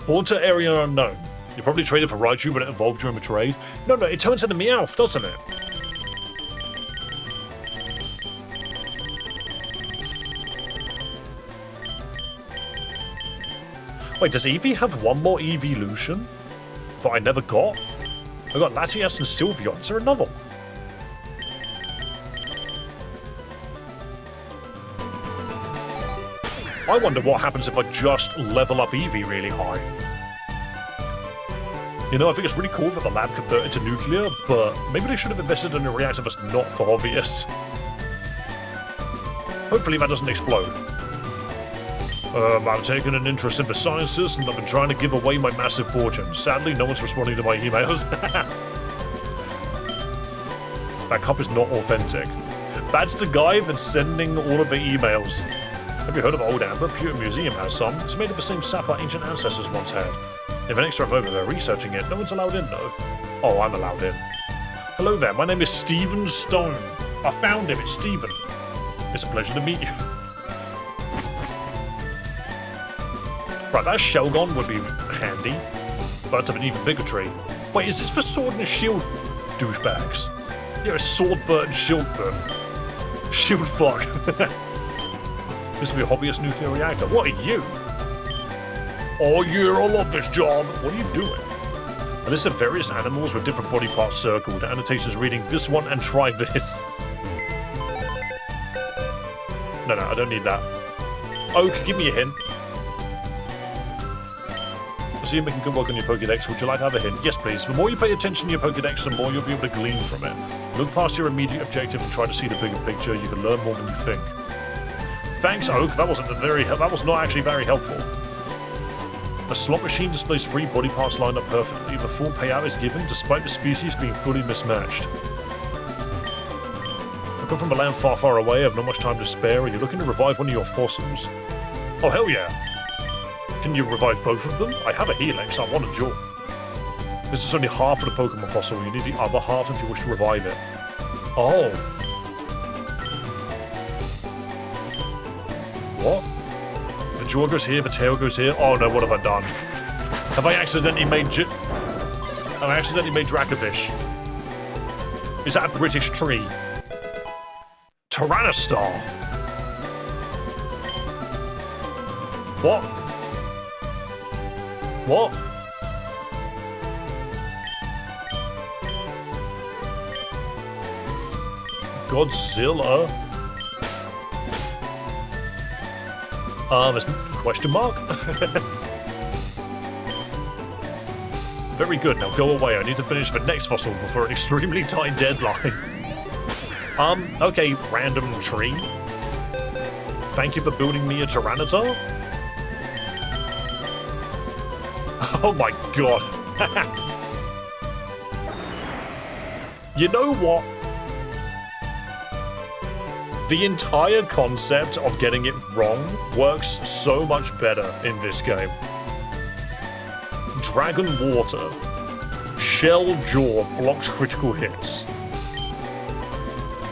Haunter area unknown. You probably traded for Raichu when it evolved during the trade. No, it turns into Meowth, doesn't it? Wait, does Eevee have one more evolution that I never got? I got Latias and Sylveon. Is there another one? I wonder what happens if I just level up Eevee really high. You know, I think it's really cool that the lab converted to nuclear, but maybe they should have invested in a reactor that's not for obvious. Hopefully that doesn't explode. I've taken an interest in the sciences and I've been trying to give away my massive fortune. Sadly, no one's responding to my emails. That cup is not authentic. That's the guy that's sending all of the emails. Have you heard of Old Amber? Pure Museum has some. It's made of the same sap our ancient ancestors once had. If an extra moment they're researching it, no one's allowed in though. Oh, I'm allowed in. Hello there, my name is Stephen Stone. I found him, it's Stephen. It's a pleasure to meet you. Right, that Shelgon would be handy. But it's of an even bigger tree. Wait, is this for Sword and Shield douchebags? Yeah, it's Swordbert and Shieldbert. Shield fuck. This will be a hobbyist nuclear reactor. What are you? Oh yeah, I love this job. What are you doing? A list of various animals with different body parts circled. Annotations reading this one and try this. No, I don't need that. Oak, give me a hint. Assume it can work on your Pokédex. Would you like to have a hint? Yes, please. The more you pay attention to your Pokédex, the more you'll be able to glean from it. Look past your immediate objective and try to see the bigger picture. You can learn more than you think. Thanks, Oak. That was not actually very helpful. A slot machine displays 3 body parts lined up perfectly. The full payout is given, despite the species being fully mismatched. I come from a land far, far away. I have not much time to spare. Are you looking to revive one of your fossils? Oh, hell yeah. Can you revive both of them? I have a Helix. I want a Jaw. This is only half of the Pokemon fossil. You need the other half if you wish to revive it. Oh. What? The jaw goes here, the tail goes here. Oh no, what have I done? Have I accidentally made Dracovish? Is that a British tree? Tyrannostar. What? What? Godzilla? There's question mark? Very good, now go away. I need to finish the next fossil before an extremely tight deadline. Okay, random tree. Thank you for building me a Tyranitar. Oh my god. You know what? The entire concept of getting it wrong works so much better in this game. Dragon Water. Shell Jaw blocks critical hits.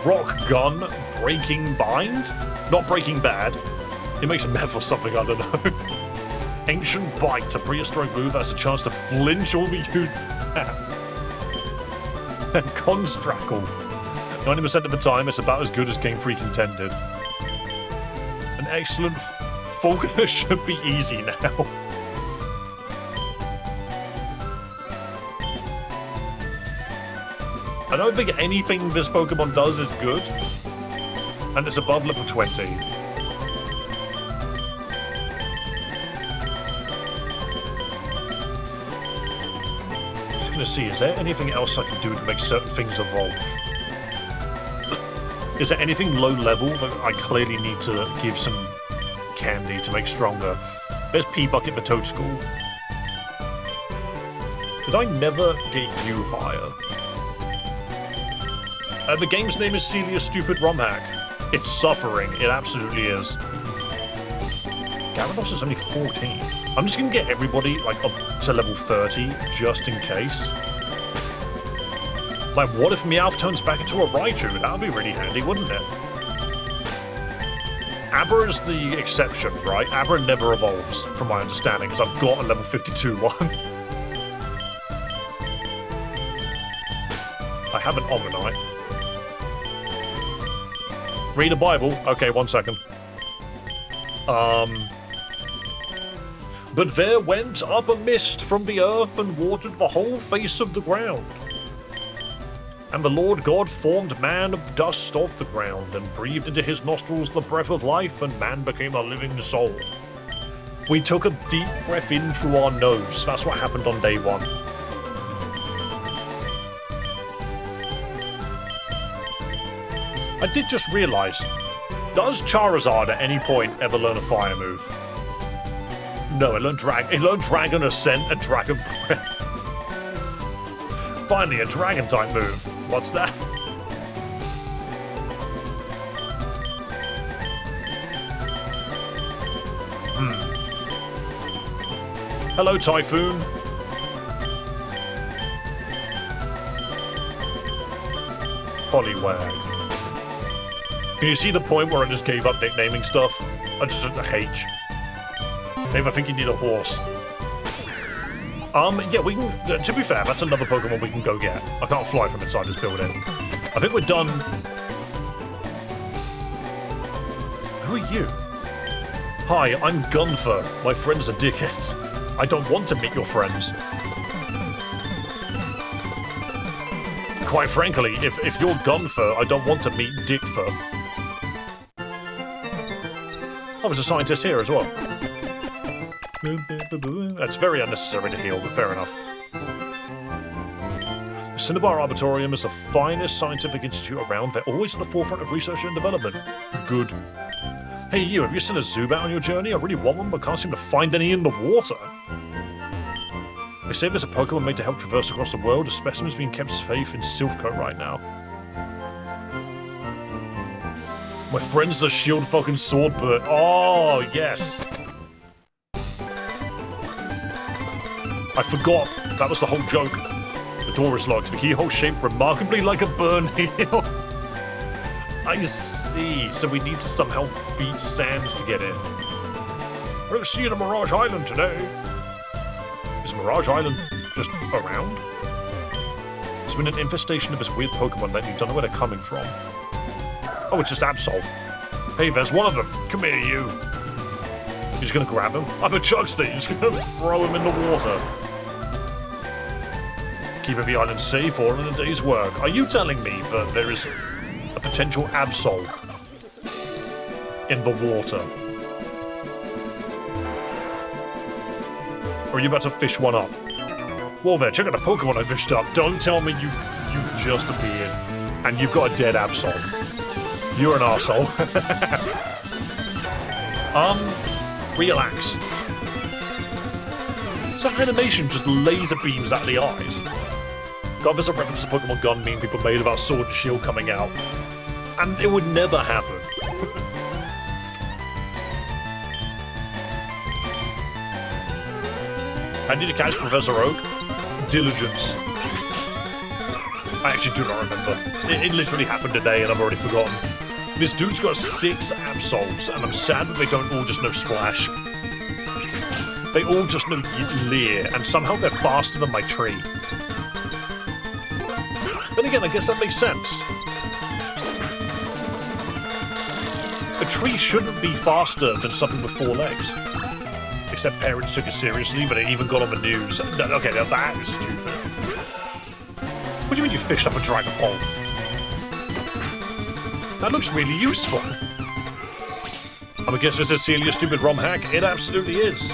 Rock Gun, Breaking Bind? Not Breaking Bad. It makes a meth or something, I don't know. Ancient Bite, a prehistoric move that has a chance to flinch all the units. And Constrackle. 90% of the time, it's about as good as Game Freak intended. An excellent Falconer should be easy now. I don't think anything this Pokemon does is good. And it's above level 20. Just gonna see, is there anything else I can do to make certain things evolve? Is there anything low level that I clearly need to give some candy to make stronger? There's P-Bucket for Toadstool. Did I never get you higher? The game's name is Celias Stupid Romhack. It's suffering, it absolutely is. Gyarados is only 14. I'm just gonna get everybody like up to level 30, just in case. Like, what if Meowth turns back into a Raichu? That would be really handy, wouldn't it? Abra is the exception, right? Abra never evolves, from my understanding, because I've got a level 52 one. I have an Omanyte. Read a Bible? Okay, 1 second. But there went up a mist from the earth and watered the whole face of the ground. And the Lord God formed man of dust off the ground and breathed into his nostrils the breath of life, and man became a living soul. We took a deep breath in through our nose. That's what happened on day 1. I did just realise, does Charizard at any point ever learn a fire move? No, it learned Dragon Ascent and Dragon Breath. Finally, a Dragon type move. What's that? Hello, Typhoon. Poliwag. Can you see the point where I just gave up nicknaming stuff? I just took the H. Dave, I think you need a horse. Yeah, we can... to be fair, that's another Pokemon we can go get. I can't fly from inside this building. I think we're done... Who are you? Hi, I'm Gunfer. My friends are dickheads. I don't want to meet your friends. Quite frankly, if you're Gunfer, I don't want to meet Dickfer. Oh, there's a scientist here as well. That's very unnecessary to heal, but fair enough. The Cinnabar Arbitorium is the finest scientific institute around. They're always at the forefront of research and development. Good. Hey you, have you seen a Zubat on your journey? I really want one, but can't seem to find any in the water. They say there's a Pokemon made to help traverse across the world. A specimen's being kept safe in Silphco right now. My friend's a shield fucking sword bird. Oh, yes. I forgot. That was the whole joke. The door is locked. The keyhole shaped remarkably like a burn heel. I see. So we need to somehow beat Sans to get in. I don't see you in Mirage Island today. Is Mirage Island just around? There's been an infestation of this weird Pokemon lately. Don't know where they're coming from. Oh, it's just Absol. Hey, there's one of them. Come here, you. You're just gonna grab him? I'm a Chuckster. You're just gonna throw him in the water. Keeping the island safe all in a day's work. Are you telling me that there is a potential Absol in the water? Or are you about to fish one up? Whoa there, check out the Pokemon I fished up. Don't tell me you just appeared and you've got a dead Absol. You're an arsehole. Relax. So animation just laser beams out of the eyes. God, there's a reference to Pokemon Gun meme people made about Sword and Shield coming out. And it would never happen. I need to catch Professor Oak. Diligence. I actually do not remember. It literally happened today and I've already forgotten. This dude's got 6 Absols, and I'm sad that they don't all just know Splash. They all just know Leer, and somehow they're faster than my tree. Then again, I guess that makes sense. A tree shouldn't be faster than something with 4 legs. Except parents took it seriously, but it even got on the news. No, okay, now that is stupid. What do you mean you fished up a Dragon Ball? That looks really useful. I'm gonna guess this is Celias' stupid Romhack. It absolutely is.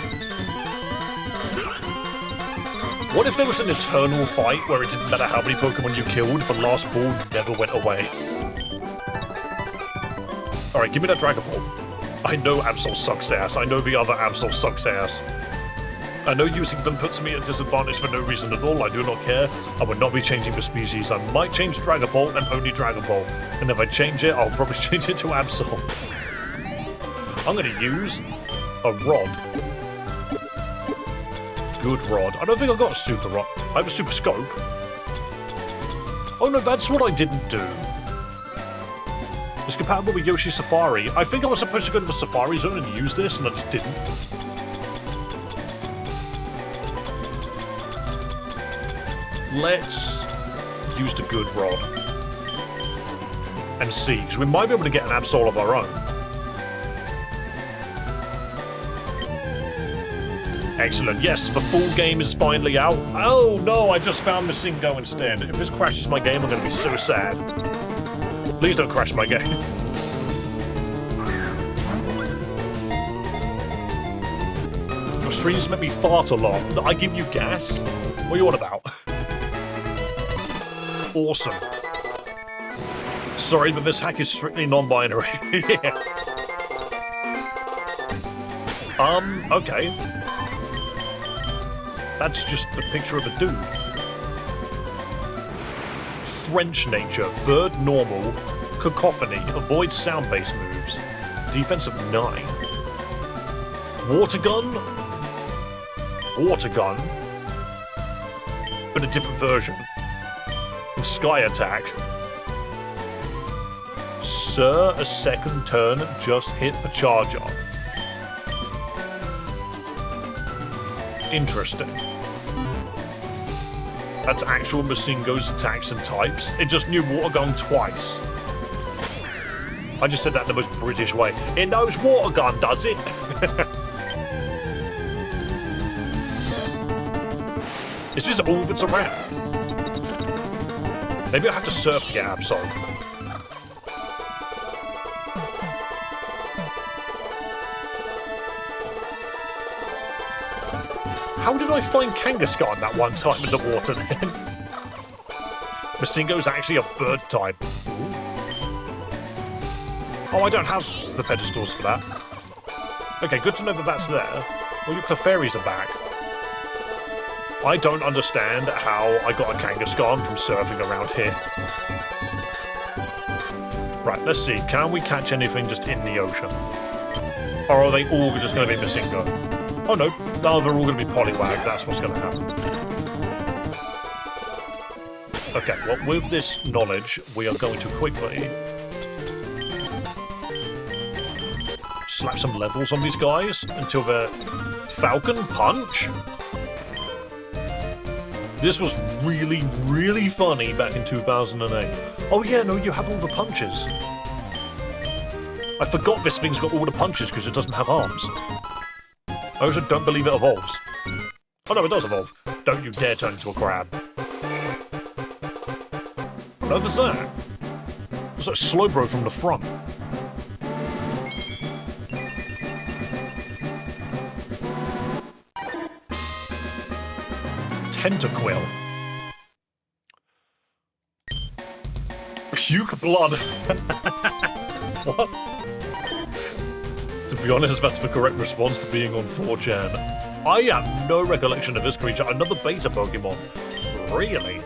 What if there was an eternal fight where it didn't matter how many Pokemon you killed, the last ball never went away? Alright, give me that Dragon Ball. I know Absol sucks ass. I know the other Absol sucks ass. I know using them puts me at disadvantage for no reason at all. I do not care. I would not be changing the species. I might change Dragon Ball and only Dragon Ball. And if I change it, I'll probably change it to Absol. I'm going to use a rod. Good rod. I don't think I've got a super rod. I have a super scope. Oh no, that's what I didn't do. It's compatible with Yoshi Safari. I think I was supposed to go to the Safari Zone and use this, and I just didn't. Let's use the good rod and see, because we might be able to get an Absol of our own. Excellent. Yes, the full game is finally out. Oh no, I just found Masingo instead. If this crashes my game, I'm going to be so sad. Please don't crash my game. Your streams make me fart a lot. I give you gas? What are you on about? Awesome. Sorry, but this hack is strictly non-binary. Yeah. Okay. That's just the picture of a dude. French nature, bird normal, cacophony, avoid sound-based moves, defense of 9. Water gun, but a different version. And sky attack. Sir, a second turn, just hit the charger. Interesting. That's actual Masingo's attacks and types. It just knew Water Gun twice. I just said that in the most British way. It knows water gun, does it? It's just all that's around. Maybe I have to surf to get Absol. How did I find Kangaskhan that one time in the water then? Masingo's actually a bird type. Oh, I don't have the pedestals for that. Okay, good to know that that's there. Well, your Clefairies are back. I don't understand how I got a Kangaskhan from surfing around here. Right, let's see. Can we catch anything just in the ocean? Or are they all just going to be Masingo? Oh no, they're all going to be Poliwag. That's what's going to happen. Okay, well, with this knowledge, we are going to quickly slap some levels on these guys until they're Falcon Punch. This was really, really funny back in 2008. Oh yeah, no, you have all the punches. I forgot this thing's got all the punches because it doesn't have arms. I also don't believe it evolves. Oh no, it does evolve. Don't you dare turn into a crab. What over's that? It's like Slowbro from the front. Tentaquill. Puke blood. What? To be honest, that's the correct response to being on 4chan. I have no recollection of this creature. Another beta Pokemon. Really?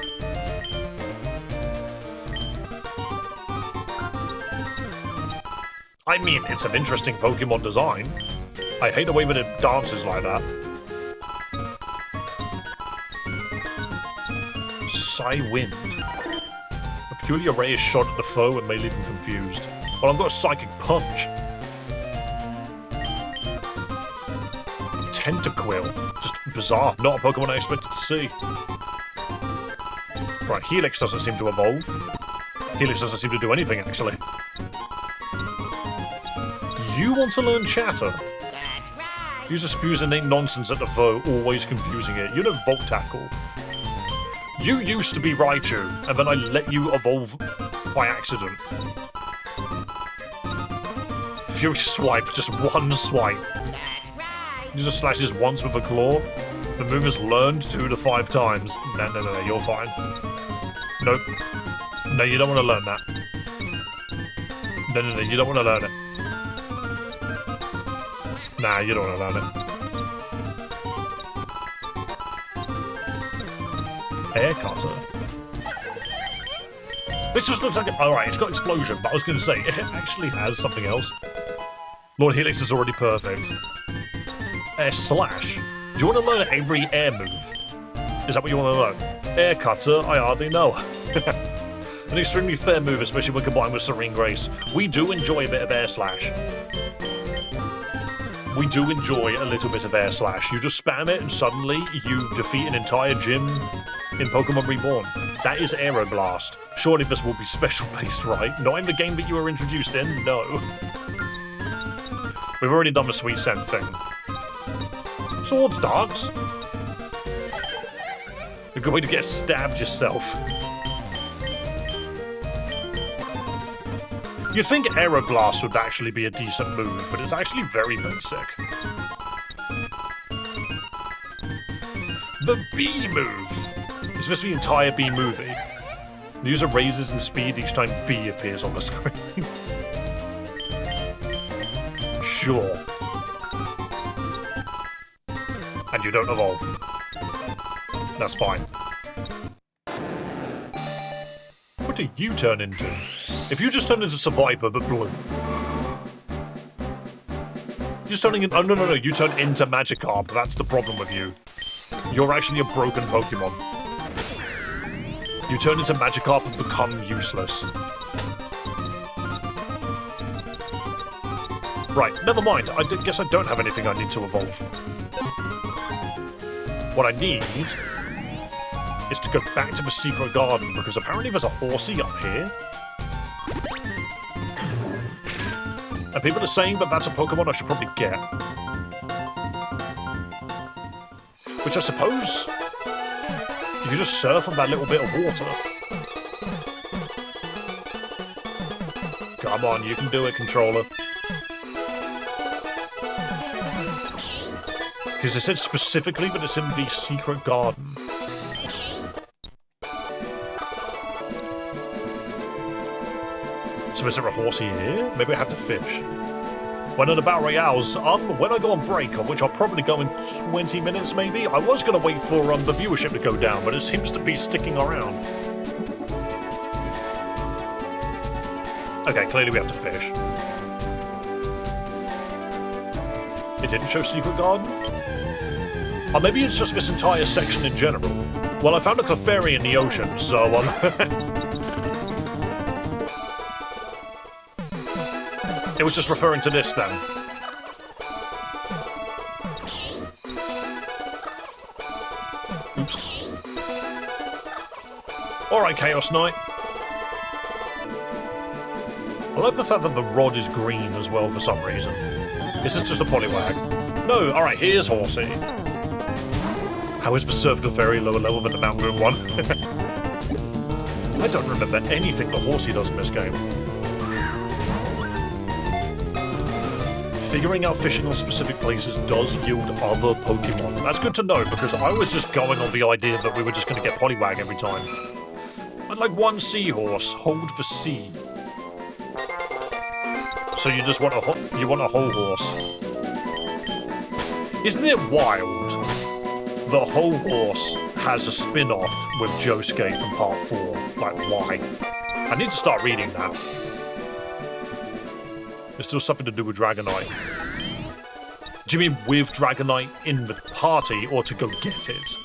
I mean, it's an interesting Pokemon design. I hate the way that it dances like that. Psywind. A peculiar ray is shot at the foe and may leave him confused. Well, I've got a Psychic Punch. Tentaquill. Just bizarre. Not a Pokemon I expected to see. Right, Helix doesn't seem to evolve. Helix doesn't seem to do anything, actually. You want to learn Chatter? That's right. User spews innate nonsense at the foe, always confusing it. You know Volt Tackle. You used to be Raichu, and then I let you evolve by accident. Fury Swipe, just one swipe. That's right. User slashes once with a claw. The move is learned 2 to 5 times. No, you're fine. Nope. No, you don't want to learn that. No, you don't want to learn it. Nah, you don't want to learn it. Air Cutter. This just looks like alright, it's got Explosion, but I was going to say, it actually has something else. Lord Helix is already perfect. Air Slash. Do you want to learn every air move? Is that what you want to learn? Air Cutter, I hardly know. An extremely fair move, especially when combined with Serene Grace. We do enjoy a bit of Air Slash. We do enjoy a little bit of Air Slash. You just spam it and suddenly you defeat an entire gym in Pokemon Reborn. That is Aeroblast. Surely this will be special-based, right? Not in the game that you were introduced in, no. We've already done the Sweet Scent thing. Swords Darts. A good way to get stabbed yourself. You'd think Aeroblast would actually be a decent move, but it's actually very basic. The B move! It's supposed to be the entire B movie. The user raises in speed each time B appears on the screen. Sure. And you don't evolve. That's fine. What do you turn into? If you just turn into Survivor but blue. You're just turning in. Oh, no. You turn into Magikarp. That's the problem with you. You're actually a broken Pokemon. You turn into Magikarp and become useless. Right, never mind. I guess I don't have anything I need to evolve. What I need is to go back to the Secret Garden, because apparently there's a Horsey up here. And people are saying that that's a Pokemon I should probably get. Which I suppose... you just surf on that little bit of water. Come on, you can do it, controller. Because it said specifically that it's in the secret garden. So is there a horsey here? Maybe I have to fish. When on about Royales, when I go on break, of which I'll probably go in 20 minutes maybe, I was going to wait for the viewership to go down, but it seems to be sticking around. Okay, clearly we have to fish. It didn't show secret garden? Or maybe it's just this entire section in general. Well, I found a Clefairy in the ocean, so it was just referring to this then. Oops. Alright, Chaos Knight. I love the fact that the rod is green as well for some reason. This is just a Poliwag. No, alright, here's Horsey. How is the Surf Clefairy lower level than the Mount Moon one? I don't remember anything the Horsey does in this game. Figuring out fishing on specific places does yield other Pokemon. That's good to know, because I was just going on the idea that we were just going to get Poliwag every time. I'd like one seahorse, hold for sea. So you just want a whole horse. Isn't it wild? The whole horse has a spin-off with Josuke from Part 4. Like, why? I need to start reading that. There's still something to do with Dragonite. Do you mean with Dragonite in the party, or to go get it?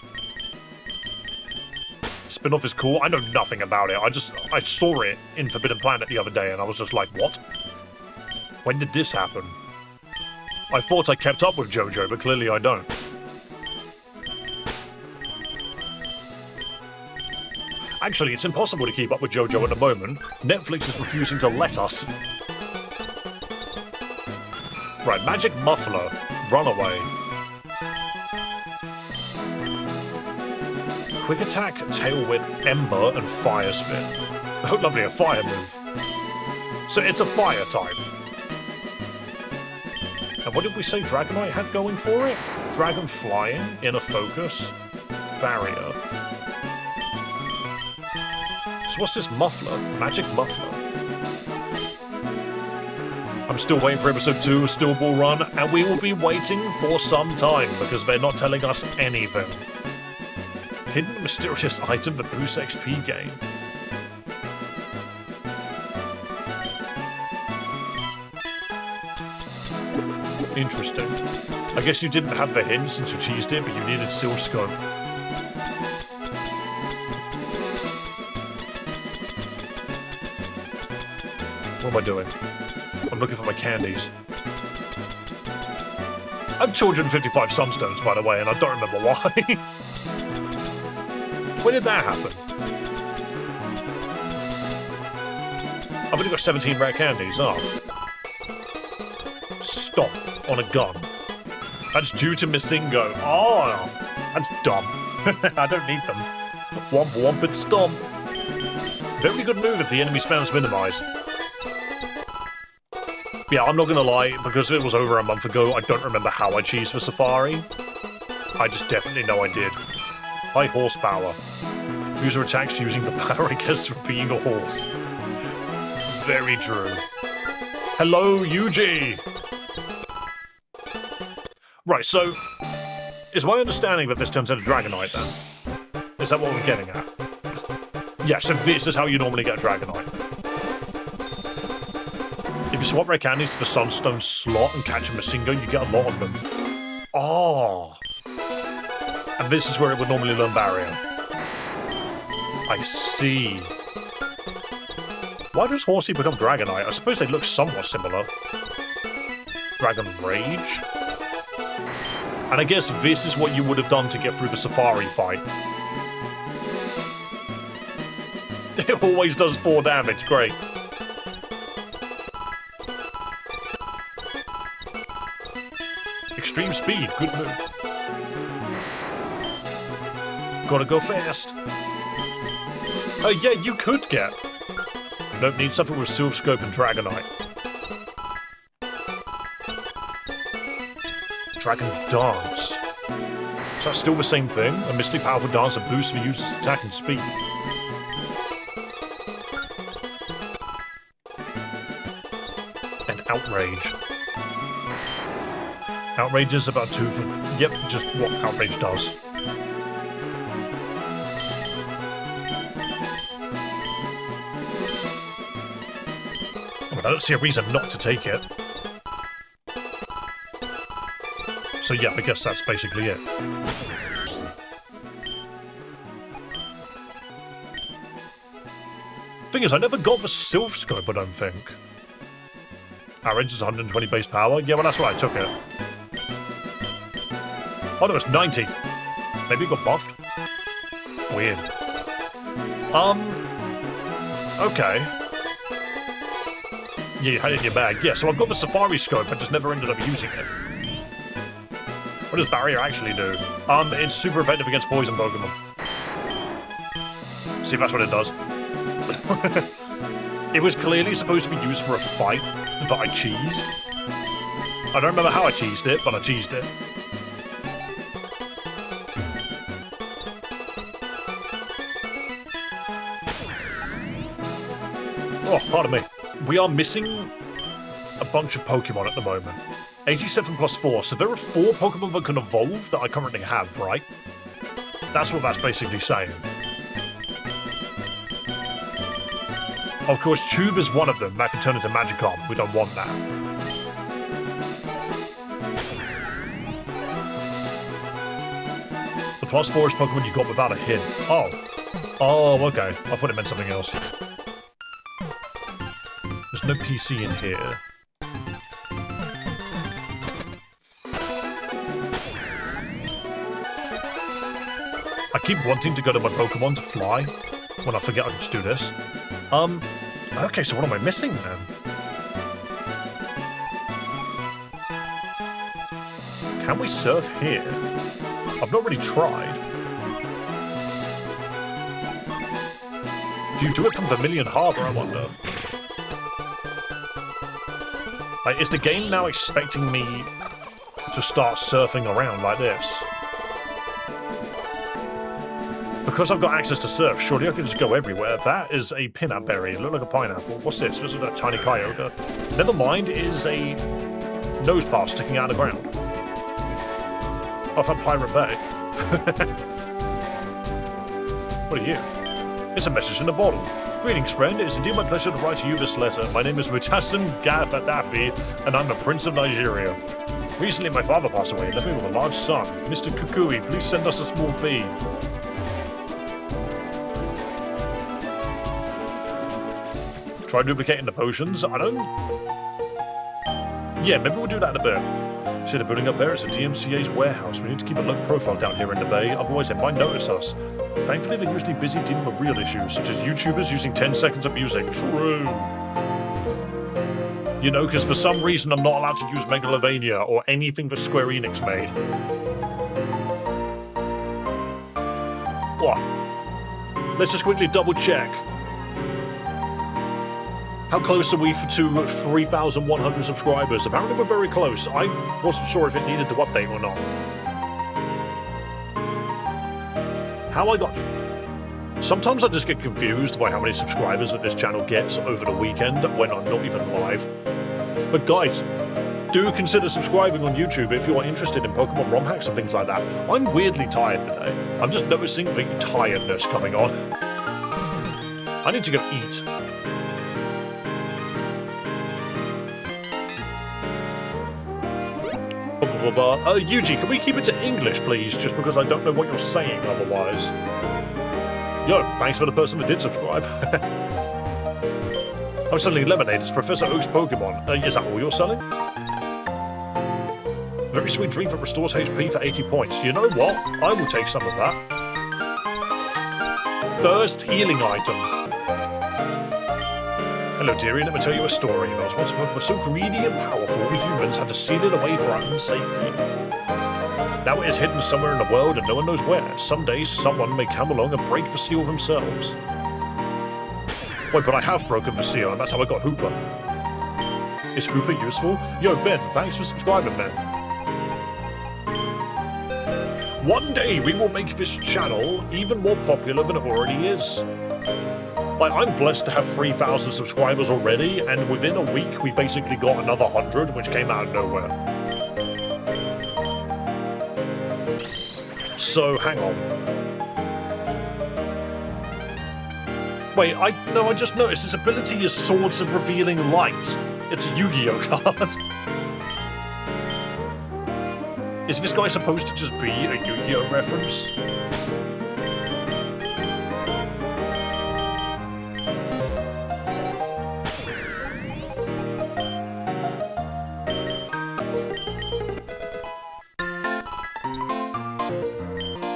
Spin-off is cool. I know nothing about it. I saw it in Forbidden Planet the other day, and I was just like, what? When did this happen? I thought I kept up with JoJo, but clearly I don't. Actually, it's impossible to keep up with JoJo at the moment. Netflix is refusing to let us. Right, Magic Muffler. Runaway. Quick Attack, Tail Whip, Ember, and Fire Spin. Oh, lovely, a fire move. So it's a fire type. And what did we say Dragonite had going for it? Dragon Flying, Inner Focus, Barrier. So what's this Muffler? Magic Muffler. I'm still waiting for episode 2 of Steel Ball Run, and we will be waiting for some time because they're not telling us anything. Hidden mysterious item that boosts XP gain. Interesting. I guess you didn't have the hint since you cheesed it, but you needed Silph Scope. What am I doing? I'm looking for my candies. I have 255 Sunstones, by the way, and I don't remember why. When did that happen? I've only got 17 rare candies. Oh. Stomp on a gun. That's due to Missingo. Oh, that's dumb. I don't need them. Womp womp and stomp. Very good move if the enemy spam's minimized. Yeah, I'm not gonna lie, because it was over a month ago, I don't remember how I cheesed for Safari. I just definitely know I did. High horsepower. User attacks using the power I guess for being a horse. Very true. Hello, Yuji! Right, so... is my understanding that this turns into Dragonite, then? Is that what we're getting at? Yeah, so this is how you normally get a Dragonite. If you swap rare candies to the Sunstone slot and catch a Missingo, you get a lot of them. Oh! And this is where it would normally learn Barrier. I see. Why does Horsey become Dragonite? I suppose they look somewhat similar. Dragon Rage? And I guess this is what you would have done to get through the Safari fight. It always does 4 damage, great. extreme speed. Good move. Gotta go fast. Yeah, you could get. Nope, need something with Silver Scope and Dragonite. Dragon Dance. Is that still the same thing? A mystic powerful dance that boosts the user's attack and speed. And Outrage. Outrage is about 2 for... Yep, just what Outrage does. I don't see a reason not to take it. So yeah, I guess that's basically it. Thing is, I never got the Silph Scope, I don't think. Outrage is 120 base power. Yeah, well, that's why I took it. Oh, no, it's 90. Maybe it got buffed. Weird. Okay. Yeah, you had it in your bag. Yeah, so I've got the Safari Scope, I just never ended up using it. What does Barrier actually do? It's super effective against poison Pokemon. See if that's what it does. It was clearly supposed to be used for a fight that I cheesed. I don't remember how I cheesed it, but I cheesed it. Oh, pardon me. We are missing a bunch of Pokemon at the moment. 87 plus 4, so there are 4 Pokemon that can evolve that I currently have, right? That's what that's basically saying. Of course, Tube is one of them. That can turn into Magikarp. We don't want that. The plus 4 is Pokemon you got without a hint. Oh. Oh, okay. I thought it meant something else. There's no PC in here. I keep wanting to go to my Pokemon to fly when I forget I can just do this. Okay, so what am I missing then? Can we surf here? I've not really tried. Do you do it from Vermilion Harbor, I wonder? Like, is the game now expecting me to start surfing around like this? Because I've got access to surf, surely I can just go everywhere. That is a pinup berry. It looked like a pineapple. What's this? This is a tiny Kyogre. Never mind, it is a nose part sticking out of the ground. Off at Pirate Bay. What are you? It's a message in a bottle. Greetings, friend. It is indeed my pleasure to write to you this letter. My name is Mutasim Gafadafi, and I'm a prince of Nigeria. Recently, my father passed away, left me with a large son. Mr. Kukui, please send us a small fee. Try duplicating the potions? I don't... Yeah, maybe we'll do that in a bit. See the building up there? It's a TMCA's warehouse. We need to keep a low profile down here in the bay, otherwise they might notice us. Thankfully, they're usually busy dealing with real issues, such as YouTubers using 10 seconds of music. True. You know, because for some reason I'm not allowed to use Megalovania or anything that Square Enix made. What? Let's just quickly double check. How close are we to 3,100 subscribers? Apparently we're very close. I wasn't sure if it needed to update or not. How I got... Sometimes I just get confused by how many subscribers that this channel gets over the weekend when I'm not even live. But guys, do consider subscribing on YouTube if you are interested in Pokemon Romhacks and things like that. I'm weirdly tired today. I'm just noticing the tiredness coming on. I need to go eat. Yuji, can we keep it to English, please? Just because I don't know what you're saying otherwise. Yo, thanks for the person that did subscribe. I'm selling lemonade. It's Professor Oak's Pokemon. Is that all you're selling? Very sweet drink that restores HP for 80 points. You know what? I will take some of that. First healing item. Hello, dearie. Let me tell you a story. There was once a Pokemon so greedy and powerful, we humans had to seal it away for our own safety. Now it is hidden somewhere in the world and no one knows where. Someday, someone may come along and break the seal themselves. Wait, but I have broken the seal, and that's how I got Hooper. Is Hooper useful? Yo, Ben, thanks for subscribing, man. One day we will make this channel even more popular than it already is. Like, I'm blessed to have 3,000 subscribers already, and within a week we basically got another 100, which came out of nowhere. So, hang on. Wait, I just noticed his ability is Swords of Revealing Light. It's a Yu-Gi-Oh card. Is this guy supposed to just be a Yu-Gi-Oh reference?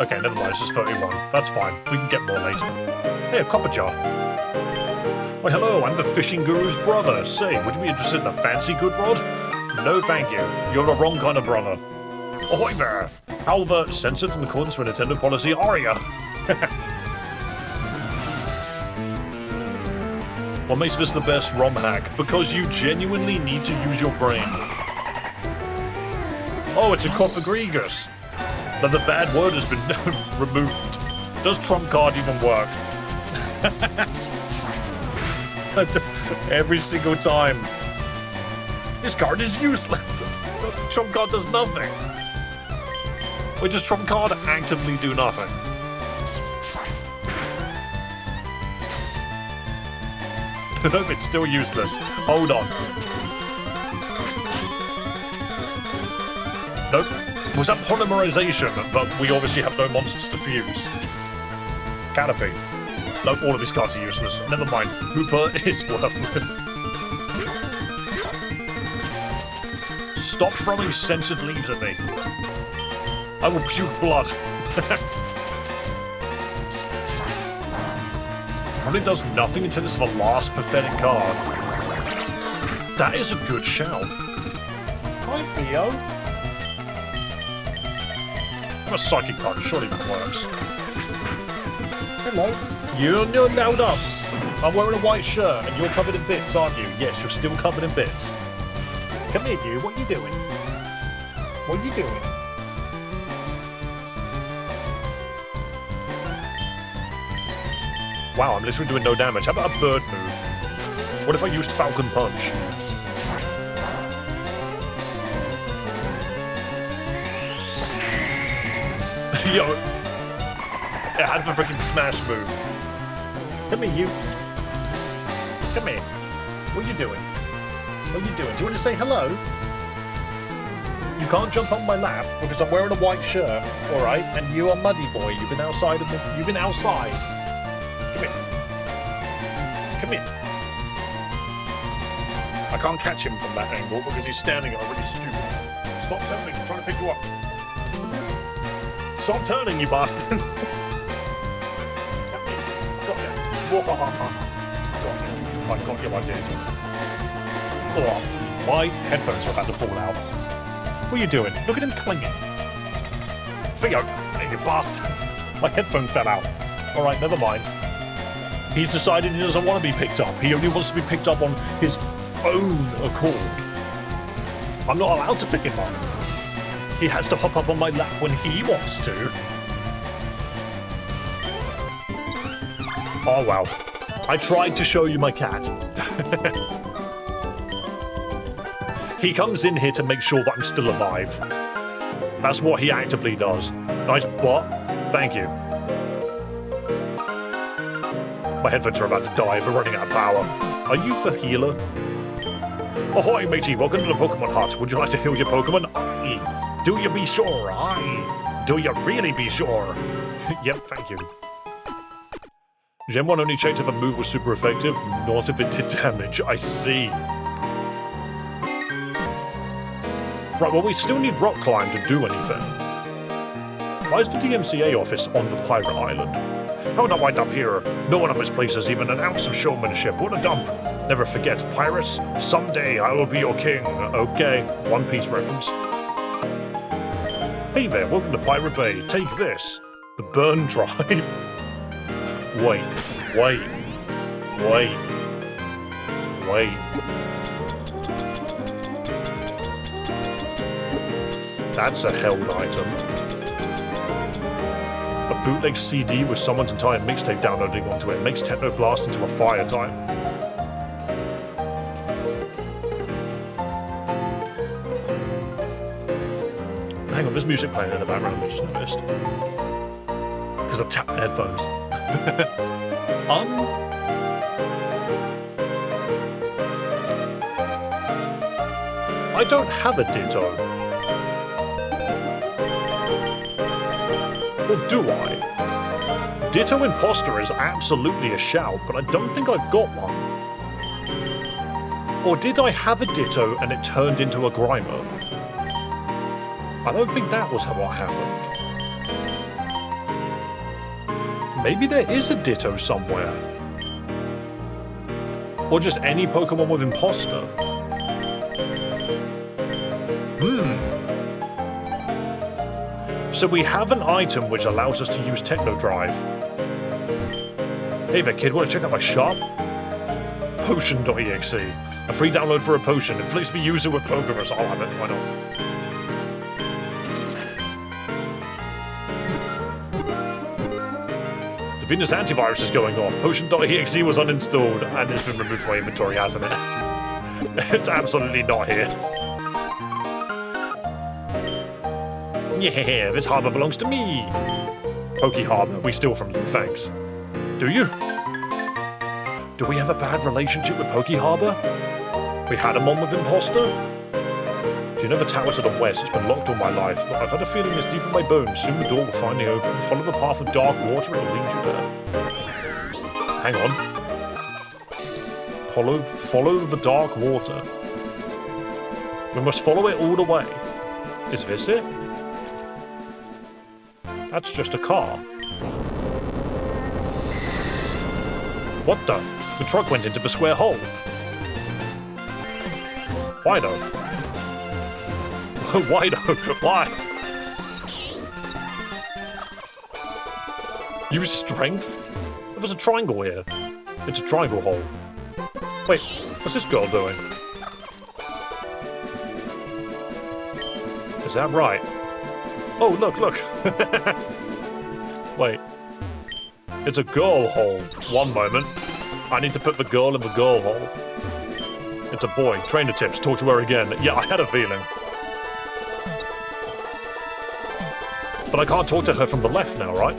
Okay, never mind, it's just 31. That's fine. We can get more later. Hey, a copper jar. Why, hello, I'm the fishing guru's brother. Say, would you be interested in a fancy good rod? No, thank you. You're the wrong kind of brother. Ahoy there! How censored in accordance with Nintendo policy are ya? What makes this the best ROM hack? Because you genuinely need to use your brain. Oh, it's a Cofagrigus. But the bad word has been removed. Does trump card even work? Every single time. This card is useless. Trump card does nothing. Wait, does trump card actively do nothing? Nope, it's still useless. Hold on. Nope. Was that polymerization? But we obviously have no monsters to fuse. Canopy. Nope, all of his cards are useless. Never mind. Hooper is worthless. Stop throwing censored leaves at me. I will puke blood. Probably does nothing until it's the last pathetic card. That is a good shout. Hi, Theo. I'm a psychic card, surely that works. Hello. You're nailed up. I'm wearing a white shirt and you're covered in bits, aren't you? Yes, you're still covered in bits. Come here, you. What are you doing? What are you doing? Wow, I'm literally doing no damage. How about a bird move? What if I used Falcon Punch? Yo, it had the freaking smash move. Come here, you. Come here. What are you doing? What are you doing? Do you want to say hello? You can't jump on my lap because I'm wearing a white shirt, all right? And you are Muddy Boy. You've been outside. You've been outside. Come here. Come here. I can't catch him from that angle because he's standing at a really stupid. Stop turning. I'm trying to pick you up. Stop turning, you bastard! Got you. I got you, I did. Oh, my headphones are about to fall out. What are you doing? Look at him clinging. Theo, hey, you bastard! My headphone fell out. Alright, never mind. He's decided he doesn't want to be picked up. He only wants to be picked up on his own accord. I'm not allowed to pick him up. He has to hop up on my lap when he wants to. Oh, wow. I tried to show you my cat. He comes in here to make sure that I'm still alive. That's what he actively does. Nice butt. Thank you. My headphones are about to die. They're running out of power. Are you the healer? Ahoy, matey. Welcome to the Pokemon Hut. Would you like to heal your Pokemon? Aye. Do you be sure? Aye. Do you really be sure? Yep, thank you. Gen 1 only checked if a move was super effective, not if it did damage. I see. Right, well, we still need Rock Climb to do anything. Why is the DMCA office on the pirate island? How would I wind up here? No one of this place has even an ounce of showmanship. What a dump. Never forget, pirates, someday I will be your king. Okay, One Piece reference. Hey there, welcome to Pirate Bay. Take this. The burn drive. Wait. That's a held item. A bootleg CD with someone's entire mixtape downloading onto it makes Techno Blast into a fire time. Hang on, there's music playing in the background, I just noticed. Because I tapped the headphones. I don't have a Ditto. Or do I? Ditto Imposter is absolutely a shout, but I don't think I've got one. Or did I have a Ditto and it turned into a Grimer? I don't think that was what happened. Maybe there is a Ditto somewhere. Or just any Pokemon with Imposter. So we have an item which allows us to use Techno Drive. Hey there kid, wanna check out my shop? Potion.exe. A free download for a potion. Inflates the user with Pokémon. I'll have it, why not? The Venus antivirus is going off. Potion.exe was uninstalled and it's been removed from my inventory, hasn't it? It's absolutely not here. Yeah, this harbor belongs to me. Poke Harbor, we steal from you, thanks. Do you? Do we have a bad relationship with Poke Harbor? We had a mom with Imposter? Do you know the tower to the west? It's been locked all my life, but I've had a feeling it's deep in my bones. Soon the door will finally open. Follow the path of dark water, it'll lead you there. Hang on. Follow the dark water. We must follow it all the way. Is this it? That's just a car. What the? The truck went into the square hole. Why though? Why though? Why? Use strength? There's a triangle here. It's a triangle hole. Wait, what's this girl doing? Is that right? Oh, look. Wait. It's a girl hole. One moment. I need to put the girl in the girl hole. It's a boy. Trainer tips. Talk to her again. Yeah, I had a feeling. But I can't talk to her from the left now, right?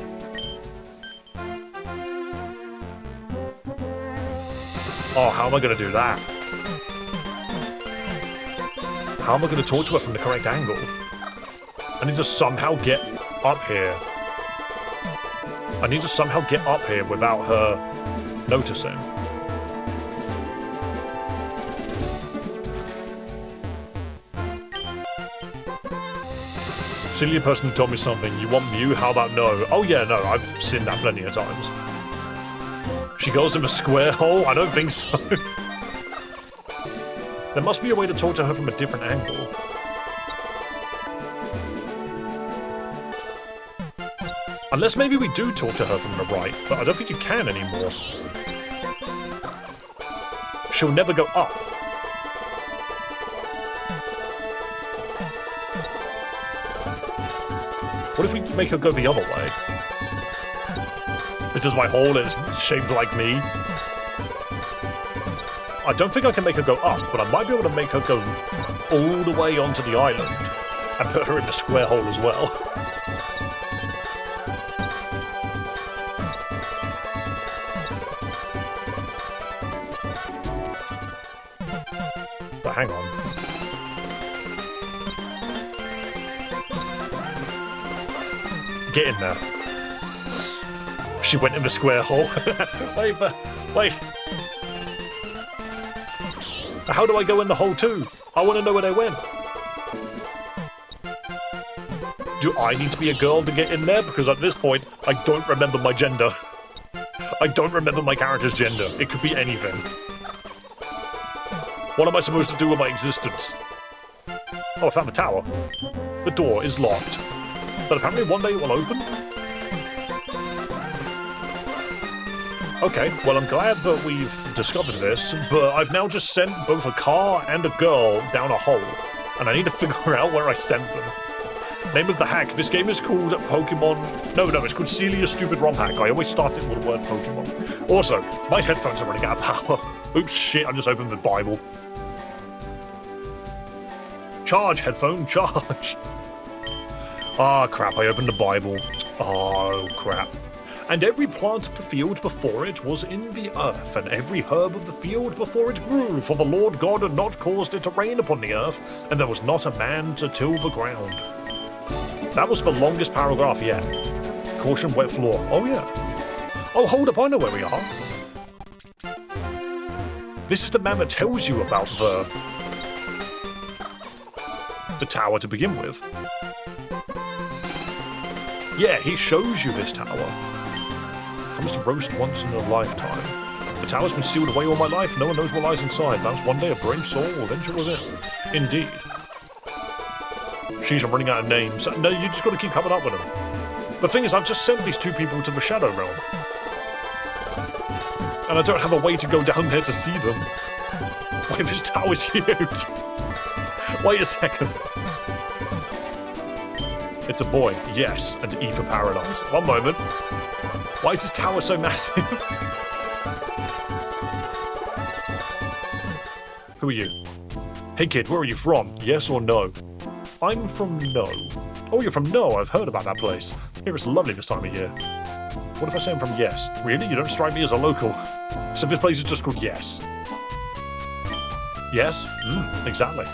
Oh, how am I going to do that? How am I going to talk to her from the correct angle? I need to somehow get up here. I need to somehow get up here without her noticing. Celia person told me something. You want Mew? How about no? Oh yeah, no, I've seen that plenty of times. She goes in a square hole? I don't think so. There must be a way to talk to her from a different angle. Unless maybe we do talk to her from the right, but I don't think you can anymore. She'll never go up. What if we make her go the other way? Because my hole is shaped like me. I don't think I can make her go up, but I might be able to make her go all the way onto the island and put her in the square hole as well. But hang on. Get in there. She went in the square hole. Wait. How do I go in the hole too? I want to know where they went. Do I need to be a girl to get in there? Because at this point, I don't remember my gender. I don't remember my character's gender. It could be anything. What am I supposed to do with my existence? Oh, I found the tower. The door is locked. But apparently one day it will open? Okay, well I'm glad that we've discovered this, but I've now just sent both a car and a girl down a hole. And I need to figure out where I sent them. Name of the hack. This game is called Pokémon... No, it's called Celias Stupid Romhack. I always start it with the word Pokémon. Also, my headphones are running out of power. Oops, shit, I just opened the Bible. Charge, headphone, charge. Ah, crap, I opened the Bible. Oh, crap. And every plant of the field before it was in the earth, and every herb of the field before it grew, for the Lord God had not caused it to rain upon the earth, and there was not a man to till the ground. That was the longest paragraph yet. Caution, wet floor. Oh, yeah. Oh, hold up, I know where we are. This is the man that tells you about the tower to begin with. Yeah, he shows you this tower. Comes to roast once in a lifetime. The tower's been sealed away all my life. No one knows what lies inside. Perhaps one day a brave soul will venture within. Indeed. Jeez, I'm running out of names. No, you just got to keep coming up with them. The thing is, I've just sent these two people to the Shadow Realm. And I don't have a way to go down there to see them. Wait, this tower's huge. Wait a second. It's a boy, yes, and E for paradise. One moment. Why is this tower so massive? Who are you? Hey kid, where are you from? Yes or no? I'm from No. Oh, you're from No. I've heard about that place. Here it's lovely this time of year. What if I say I'm from Yes? Really? You don't strike me as a local. So this place is just called Yes. Yes? Exactly.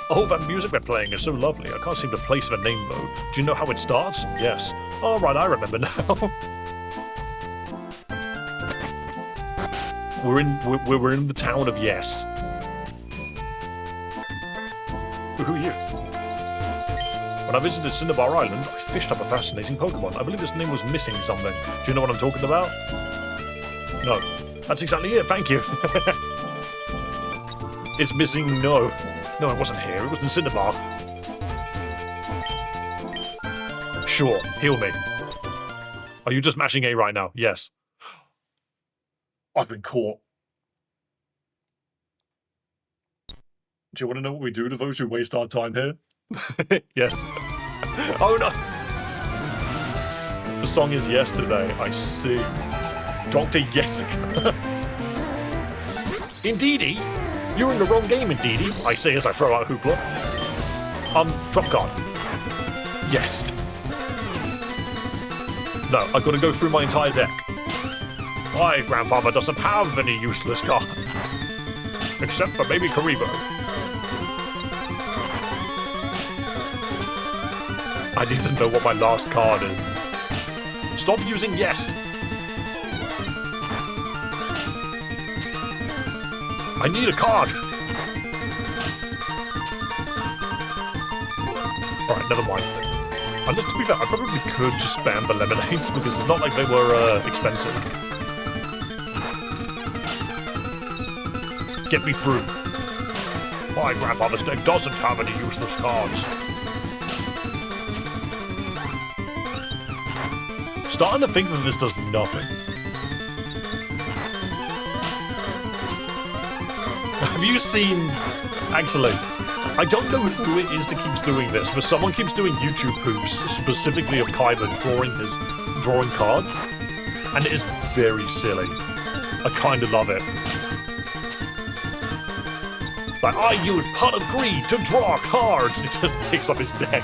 Oh, that music they're playing is so lovely. I can't seem to place the name though. Do you know how it starts? Yes. All right, I remember now. We're in the town of Yes. Who are you? When I visited Cinnabar Island, I fished up a fascinating Pokémon. I believe its name was Missing something. Do you know what I'm talking about? No. That's exactly it, thank you. It's missing No. No, it wasn't here. It was in Cinnabar. Sure, heal me. Are you just mashing A right now? Yes. I've been caught. Do you want to know what we do to those who waste our time here? Yes. Oh no! The song is Yesterday, I see. Dr. Jessica. Indeedy? You're in the wrong game, Indeedy, I say as I throw out Hoopla. Drop card. Yes. No, I've got to go through my entire deck. My grandfather doesn't have any useless cards. Except for maybe Karibo. I need to know what my last card is. Stop using Yes. I need a card. Alright, never mind. Unless, to be fair, I probably could just spam the lemonades because it's not like they were expensive. Get me through. My grandfather's deck doesn't have any useless cards. Starting to think that this does nothing. Have you seen... Actually, I don't know who it is that keeps doing this, but someone keeps doing YouTube poops, specifically of Kyber drawing cards, and it is very silly. I kind of love it. Like, I use Pot of Greed to draw cards! It just picks up his deck.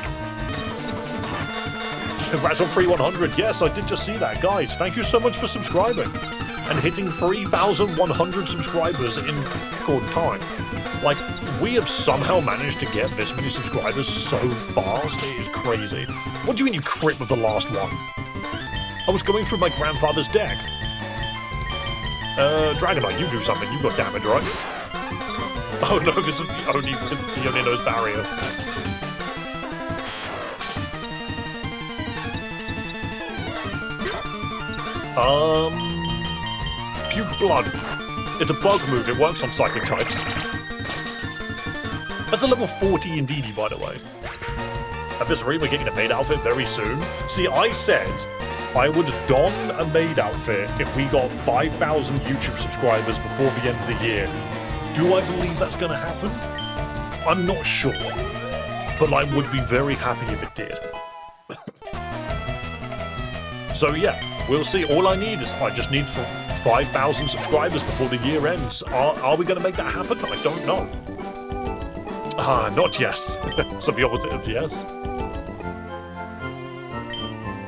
Congrats on 3100. Yes, I did just see that. Guys, thank you so much for subscribing and hitting 3,100 subscribers in record time. Like, we have somehow managed to get this many subscribers so fast. It is crazy. What do you mean you crit with the last one? I was going through my grandfather's deck. Dragonite, you do something. You got damage, right? Oh no, this is the only knows barrier. Puke Blood. It's a bug move. It works on psychic types. That's a level 40 indeedy, by the way. At this rate, we're getting a maid outfit very soon. See, I said I would don a maid outfit if we got 5,000 YouTube subscribers before the end of the year. Do I believe that's going to happen? I'm not sure. But I would be very happy if it did. So yeah, we'll see. All I need is, I just need 5,000 subscribers before the year ends. Are we going to make that happen? I don't know. Not yes. So the opposite of yes.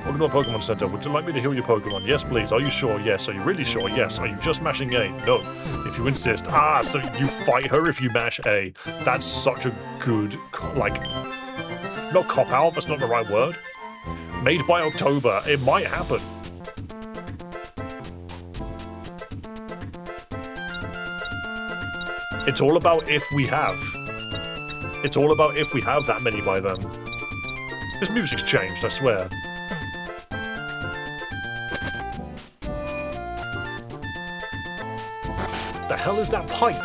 Welcome to my Pokemon Center. Would you like me to heal your Pokemon? Yes, please. Are you sure? Yes. Are you really sure? Yes. Are you just mashing A? No. If you insist. So you fight her if you mash A. That's such a good, like, not cop-out, that's not the right word. Made by October. It might happen. It's all about if we have. It's all about if we have that many by then. This music's changed, I swear. The hell is that pipe?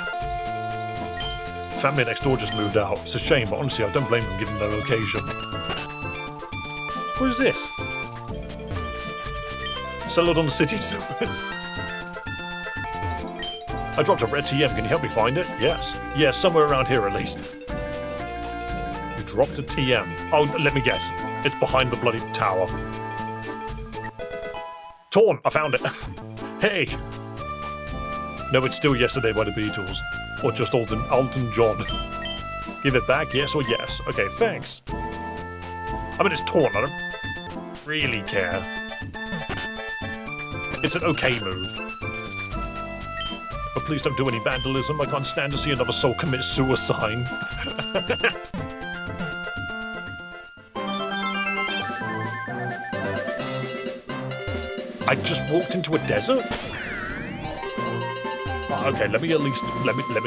Family next door just moved out. It's a shame, but honestly, I don't blame them given their location. What is this? Celadon City Sewers. I dropped a red TM. Can you help me find it? Yes. Yes, somewhere around here at least. You dropped a TM. Oh, let me guess. It's behind the bloody tower. Torn! I found it. Hey! No, it's still Yesterday by the Beatles. Or just Elton John. Give it back, yes or yes. Okay, thanks. I mean, it's torn. I don't really care. It's an okay move. But please don't do any vandalism. I can't stand to see another soul commit suicide. I just walked into a desert? Okay, let me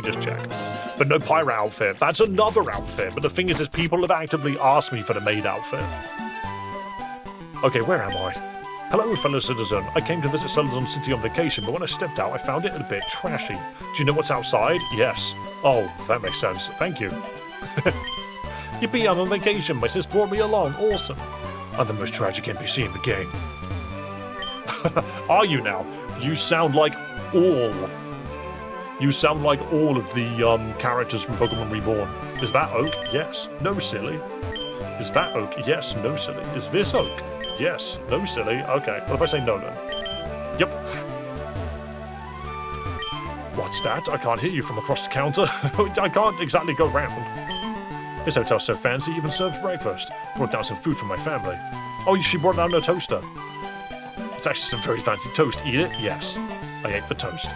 just check. But no pirate outfit. That's another outfit. But the thing is people have actively asked me for the maid outfit. Okay, where am I? Hello, fellow citizen. I came to visit Celadon City on vacation, but when I stepped out, I found it a bit trashy. Do you know what's outside? Yes. Oh, that makes sense. Thank you. Yippee, I'm on vacation. My sis brought me along. Awesome. I'm the most tragic NPC in the game. Are you now? You sound like all. You sound like all of the characters from Pokemon Reborn. Is that Oak? Yes. No, silly. Is that Oak? Yes. No, silly. Is this Oak? Yes. No, silly. Okay. What if I say no then? Yep. What's that? I can't hear you from across the counter. I can't exactly go round. This hotel's so fancy, even serves breakfast. Brought down some food for my family. Oh, she brought down a toaster. It's actually some very fancy toast. Eat it? Yes. I ate the toast.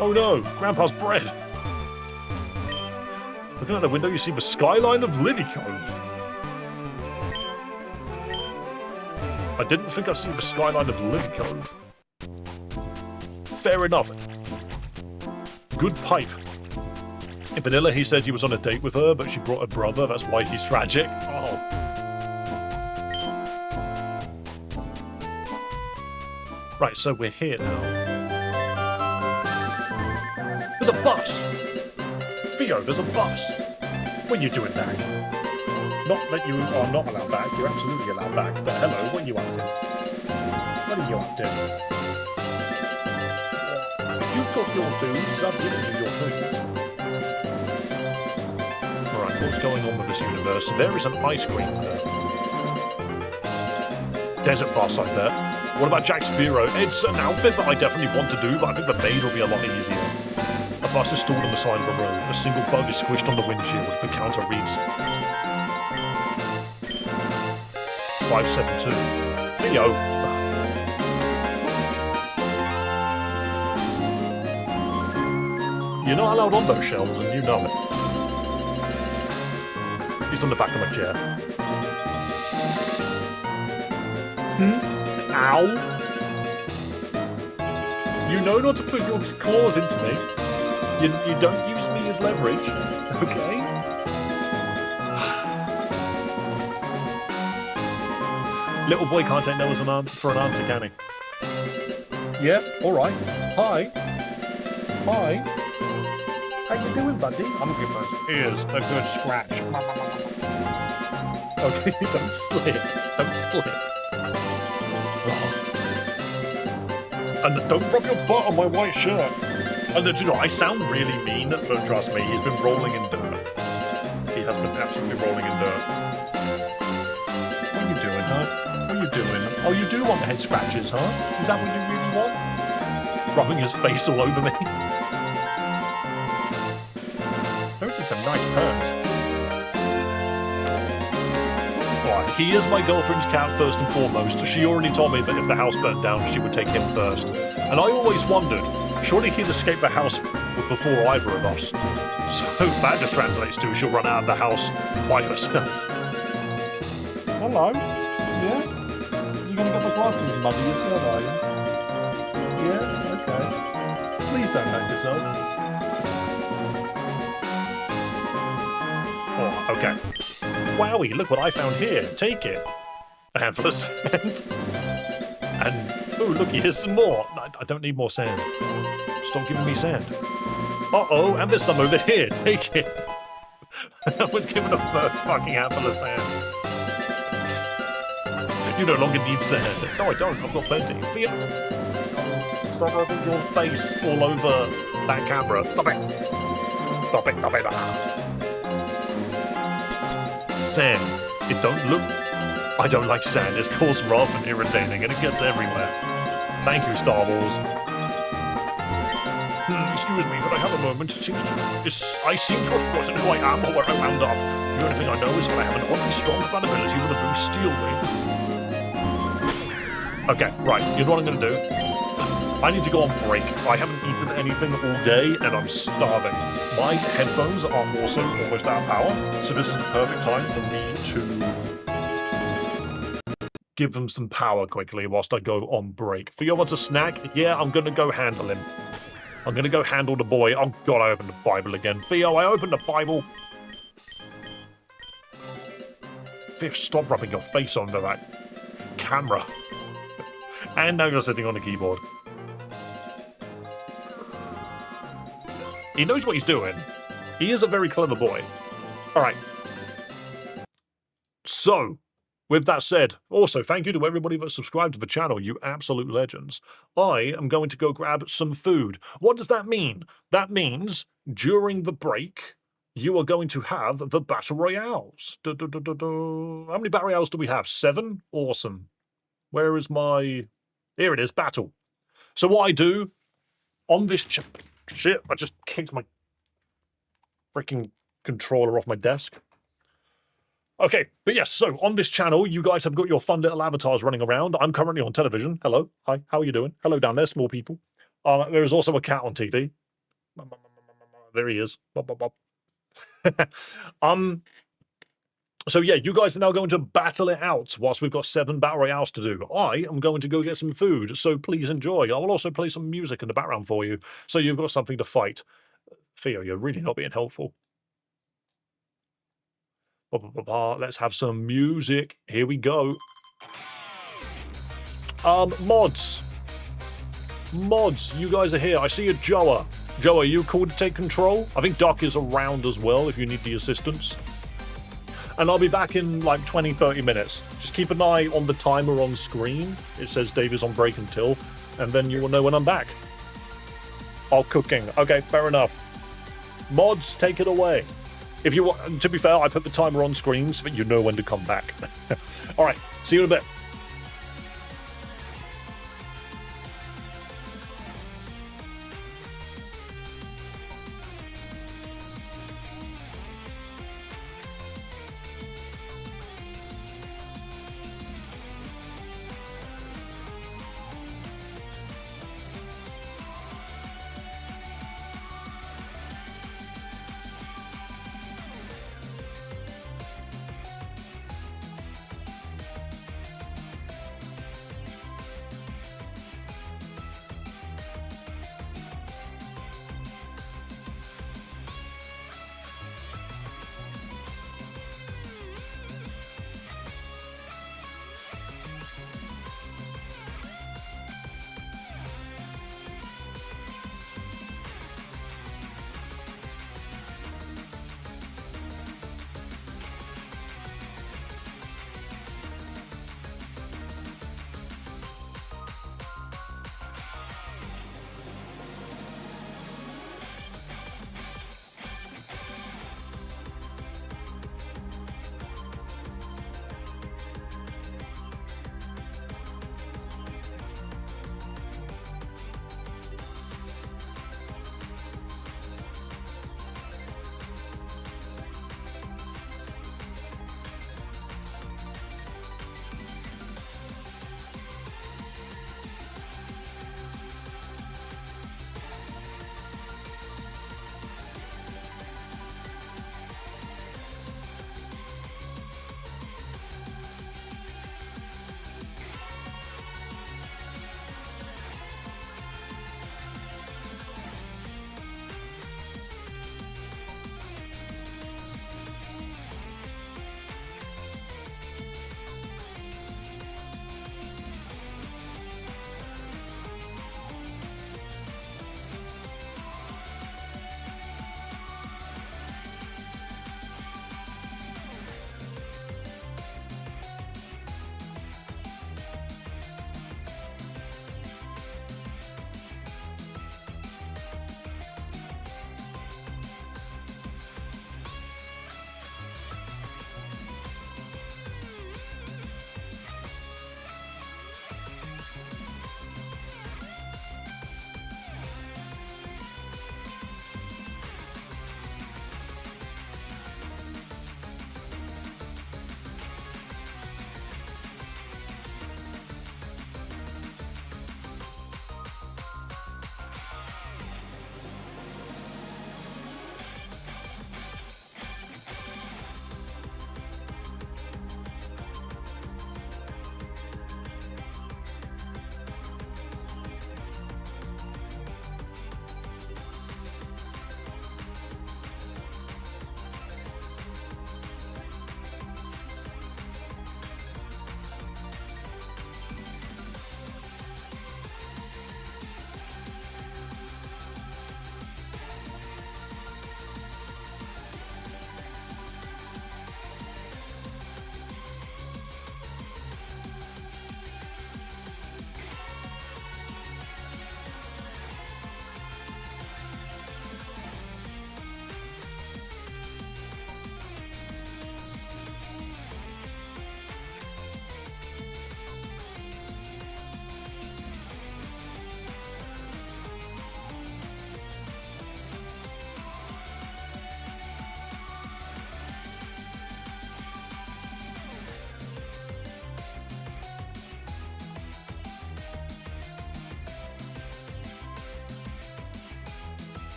Oh no, Grandpa's bread. Looking out the window, you see the skyline of Lily Cove. I didn't think I'd see the skyline of Lily Cove. Fair enough. Good pipe. In Vanilla, he says he was on a date with her, but she brought her brother. That's why he's tragic. Oh. Right, so we're here now. There's a bus! Theo, there's a bus! What are you doing back? Not that you are not allowed back, you're absolutely allowed back, but hello, what are you up to? What are you up to? You've got your food, so I've given you your food. Alright, what's going on with this universe? There is an ice cream there. Desert bus, I bet. What about Jack Spiro? It's an outfit that I definitely want to do, but I think the maid will be a lot easier. A bus is stalled on the side of the road. A single bug is squished on the windshield. The counter reads 572. Theo. You're not allowed on those shelves, and you know it. He's on the back of my chair. Ow! You know not to put your claws into me. You don't use me as leverage, okay? Little boy can't take no as for an answer, can he? Yeah, alright. Hi. Hi. How you doing, buddy? I'm gonna give those ears a good scratch. Okay, don't slip. Don't slip. And don't rub your butt on my white shirt. And you know, I sound really mean, but trust me, he's been rolling in dirt. He has been absolutely rolling in dirt. What are you doing, huh? What are you doing? Oh, you do want the head scratches, huh? Is that what you really want? Rubbing his face all over me. Those are some nice purrs. Alright, he is my girlfriend's cat first and foremost. She already told me that if the house burnt down, she would take him first. And I always wondered, surely he'd escape the house before either of us. So that just translates to she'll run out of the house by herself. Hello? Yeah? You're gonna get my glasses muddy yourself, are you? Yeah? Okay. Please don't hurt yourself. Oh, okay. Wowie, look what I found here. Take it. A handful of sand. And, oh, looky, here's some more. I don't need more sand. Stop giving me sand. Uh-oh, and there's some over here. Take it. I was given a fucking handful of sand. You no longer need sand. No, I don't. I've got plenty. Feel. Stop rubbing your face all over that camera. Stop it. Stop it. Stop it. Sand. It don't look... I don't like sand. It's caused rough and irritating, and it gets everywhere. Thank you, Star Wars. Excuse me, could I have a moment? I seem to have forgotten who I am or where I wound up. The only thing I know is that I have an oddly strong compatibility with a blue steel wing. Okay, right. You know what I'm going to do? I need to go on break. I haven't eaten anything all day, and I'm starving. My headphones are also almost out of power, so this is the perfect time for me to give them some power quickly whilst I go on break. Theo wants a snack? Yeah, I'm going to go handle him. I'm going to go handle the boy. Oh, God, I opened the Bible again. Theo, I opened the Bible. Theo, stop rubbing your face onto that camera. And now you're sitting on the keyboard. He knows what he's doing. He is a very clever boy. All right. So, with that said, also, thank you to everybody that subscribed to the channel, you absolute legends. I am going to go grab some food. What does that mean? That means, during the break, you are going to have the Battle Royales. How many Battle Royales do we have? 7? Awesome. Where is my... Here it is, Battle. So what I do on this... Shit, I just kicked my freaking controller off my desk. Okay, but yes, so on this channel, you guys have got your fun little avatars running around. I'm currently on television. Hello. Hi, how are you doing? Hello down there, small people. There is also a cat on TV. There he is. Bop, bop, bop. So yeah, you guys are now going to battle it out whilst we've got 7 Battle Royales to do. I am going to go get some food, so please enjoy. I will also play some music in the background for you, so you've got something to fight. Theo, you're really not being helpful. Let's have some music. Here we go. Mods. Mods, you guys are here. I see a Joa. Joa, are you cool to take control? I think Doc is around as well if you need the assistance. And I'll be back in like 20-30 minutes. Just keep an eye on the timer on screen. It says Dave is on break until, and then you will know when I'm back. Oh, cooking. Okay, fair enough. Mods, take it away. If you want, to be fair, I put the timer on screen so that you know when to come back. All right, see you in a bit.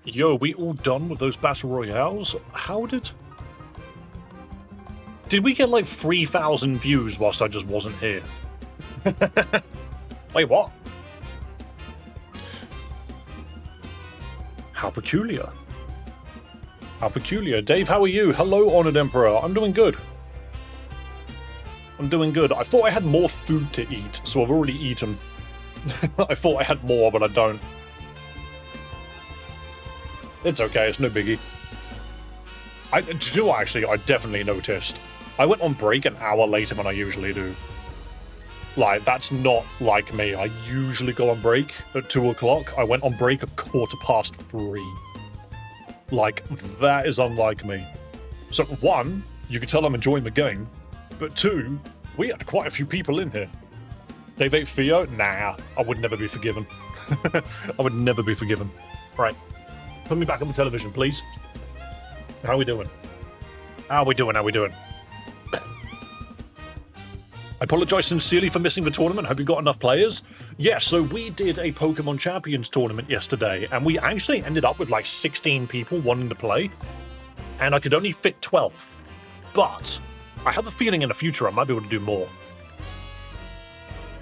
Yo, are we all done with those battle royales? How did we get like 3,000 views whilst I just wasn't here? Wait, what? How peculiar. How peculiar. Dave, how are you? Hello, Honored Emperor. I'm doing good. I'm doing good. I thought I had more food to eat, so I've already eaten. I thought I had more, but I don't. It's okay, it's no biggie. Actually, I definitely noticed. I went on break an hour later than I usually do. Like, that's not like me. I usually go on break at 2 o'clock. I went on break at 3:15. Like, that is unlike me. So, 1, you can tell I'm enjoying the game. But 2, we had quite a few people in here. Dave 8 Theo? Nah, I would never be forgiven. I would never be forgiven. Right. Put me back on the television, please. How we doing? How we doing? I apologise sincerely for missing the tournament. Hope you got enough players. Yeah, so we did a Pokemon Champions tournament yesterday, and we actually ended up with like 16 people wanting to play, and I could only fit 12. But I have a feeling in the future I might be able to do more.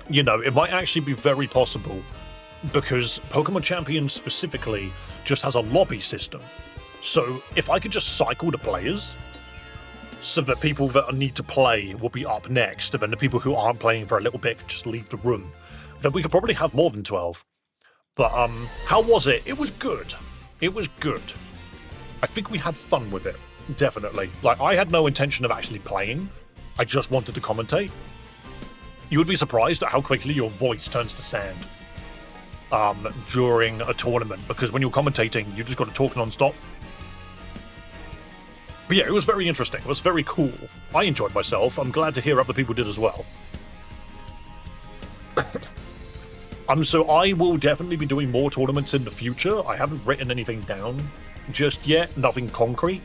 You know, it might actually be very possible, because Pokemon Champions specifically just has a lobby system. So if I could just cycle the players, so that people that need to play will be up next, and then the people who aren't playing for a little bit can just leave the room, then we could probably have more than 12. But, how was it? It was good. It was good. I think we had fun with it. Definitely. Like, I had no intention of actually playing. I just wanted to commentate. You would be surprised at how quickly your voice turns to sand during a tournament, because when you're commentating, you just got to talk non-stop. But yeah, it was very interesting. It was very cool. I enjoyed myself. I'm glad to hear other people did as well. So I will definitely be doing more tournaments in the future. I haven't written anything down just yet. Nothing concrete.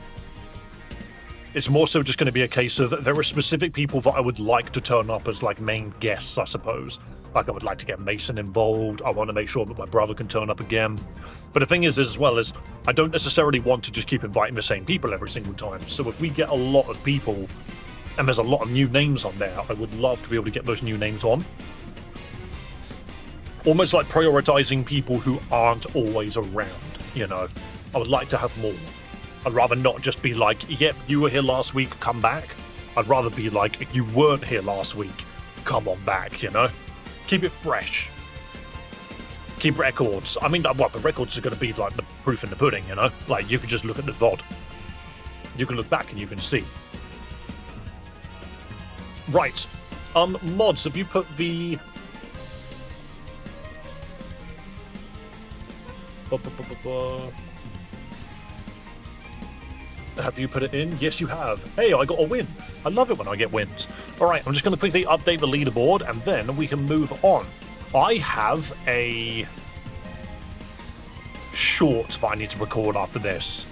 It's more so just going to be a case of there are specific people that I would like to turn up as like main guests, I suppose. Like, I would like to get Mason involved. I want to make sure that my brother can turn up again. But the thing is as well, is I don't necessarily want to just keep inviting the same people every single time. So if we get a lot of people, and there's a lot of new names on there, I would love to be able to get those new names on. Almost like prioritizing people who aren't always around, you know. I would like to have more. I'd rather not just be like, yep, you were here last week, come back. I'd rather be like, you weren't here last week, come on back, you know. Keep it fresh. Keep records. I mean, well, the records are going to be like the proof in the pudding, you know? Like, you can just look at the VOD. You can look back and you can see. Right. Mods, have you put the... Have you put it in? Yes, you have. Hey, I got a win. I love it when I get wins. All right, I'm just going to quickly update the leaderboard, and then we can move on. I have a short that I need to record after this.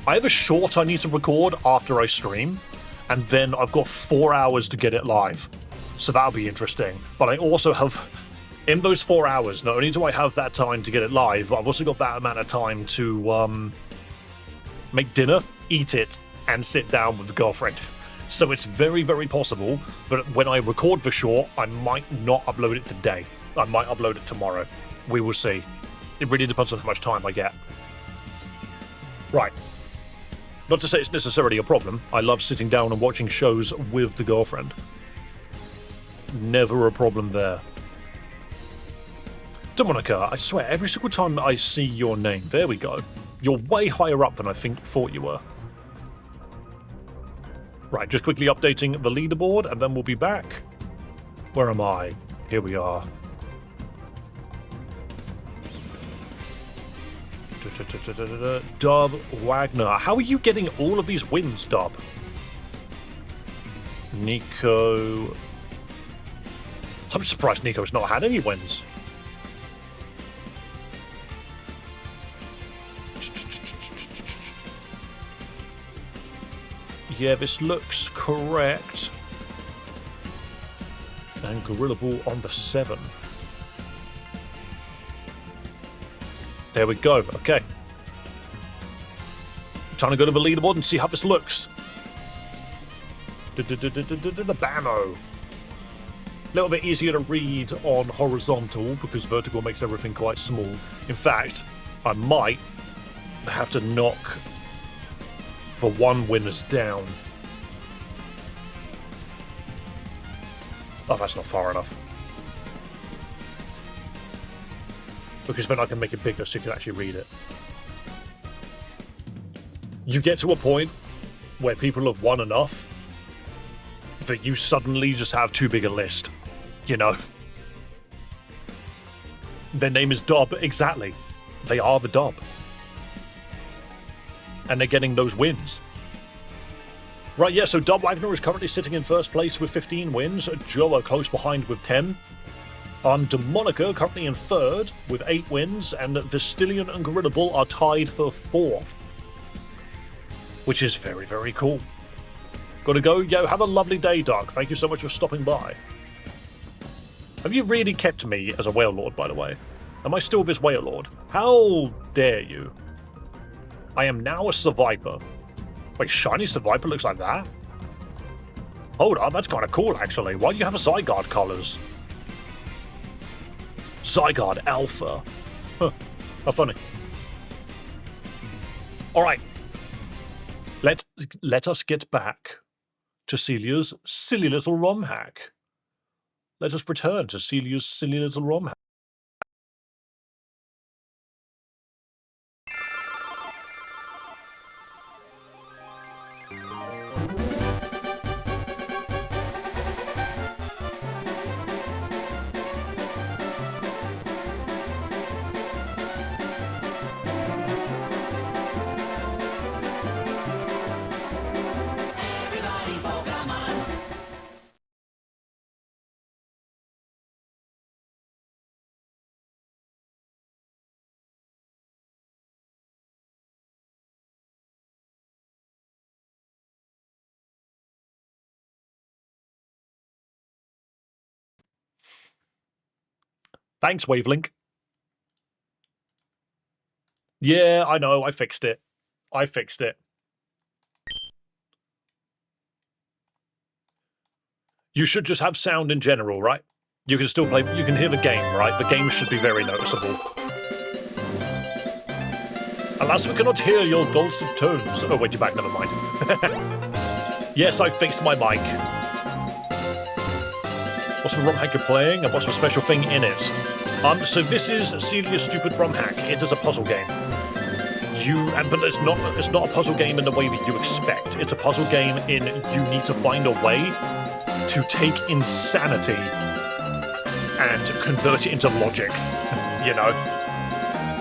I have a short I need to record after I stream, and then I've got 4 hours to get it live. So that'll be interesting. But I also have, in those 4 hours, not only do I have that time to get it live, I've also got that amount of time to make dinner, eat it, and sit down with the girlfriend. So it's very, very possible that when I record the short, I might not upload it today. I might upload it tomorrow. We will see. It really depends on how much time I get. Right. Not to say it's necessarily a problem. I love sitting down and watching shows with the girlfriend. Never a problem there. Dominica, I swear, every single time I see your name, there we go. You're way higher up than I thought you were. Right, just quickly updating the leaderboard, and then we'll be back. Where am I? Here we are. Dub Wagner. How are you getting all of these wins, Dub? Nico. I'm surprised Nico's not had any wins. Yeah, this looks correct. And Gorilla Ball on the 7. There we go. Okay. Trying to go to the leaderboard and see how this looks. The Bammo. A little bit easier to read on horizontal because vertical makes everything quite small. In fact, I might have to knock the one winners down. Oh, that's not far enough. Because then I can make it bigger so you can actually read it. You get to a point where people have won enough that you suddenly just have too big a list. You know? Their name is Dub. Exactly. They are the Dub. And they're getting those wins. Right, yeah, so Dub Wagner is currently sitting in first place with 15 wins. Joe are close behind with 10. Demonica currently in third with 8 wins. And Vistillion and Gorilla Bull are tied for 4th. Which is very, very cool. Gotta go. Yo, have a lovely day, Doug. Thank you so much for stopping by. Have you really kept me as a Whale Lord, by the way? Am I still this Whale Lord? How dare you? I am now a Survivor. Wait, shiny Survivor looks like that? Hold on, that's kind of cool, actually. Why do you have a Zygarde colors? Zygarde Alpha. Huh. How funny. Alright. Let us get back to Celia's silly little Romhack. Let us return to Celia's silly little Romhack. Everybody Pokemon. Thanks, Wavelink. Yeah, I know, I fixed it. I fixed it. You should just have sound in general, right? You can still play, you can hear the game, right? The game should be very noticeable. Alas, we cannot hear your dulcet tones. Oh, wait, you're back, never mind. Yes, I fixed my mic. What's the Romhack you're playing, and what's the special thing in it? So this is Celia's Stupid Romhack. It is a puzzle game. But it's not a puzzle game in the way that you expect. It's a puzzle game in you need to find a way to take insanity and convert it into logic, you know?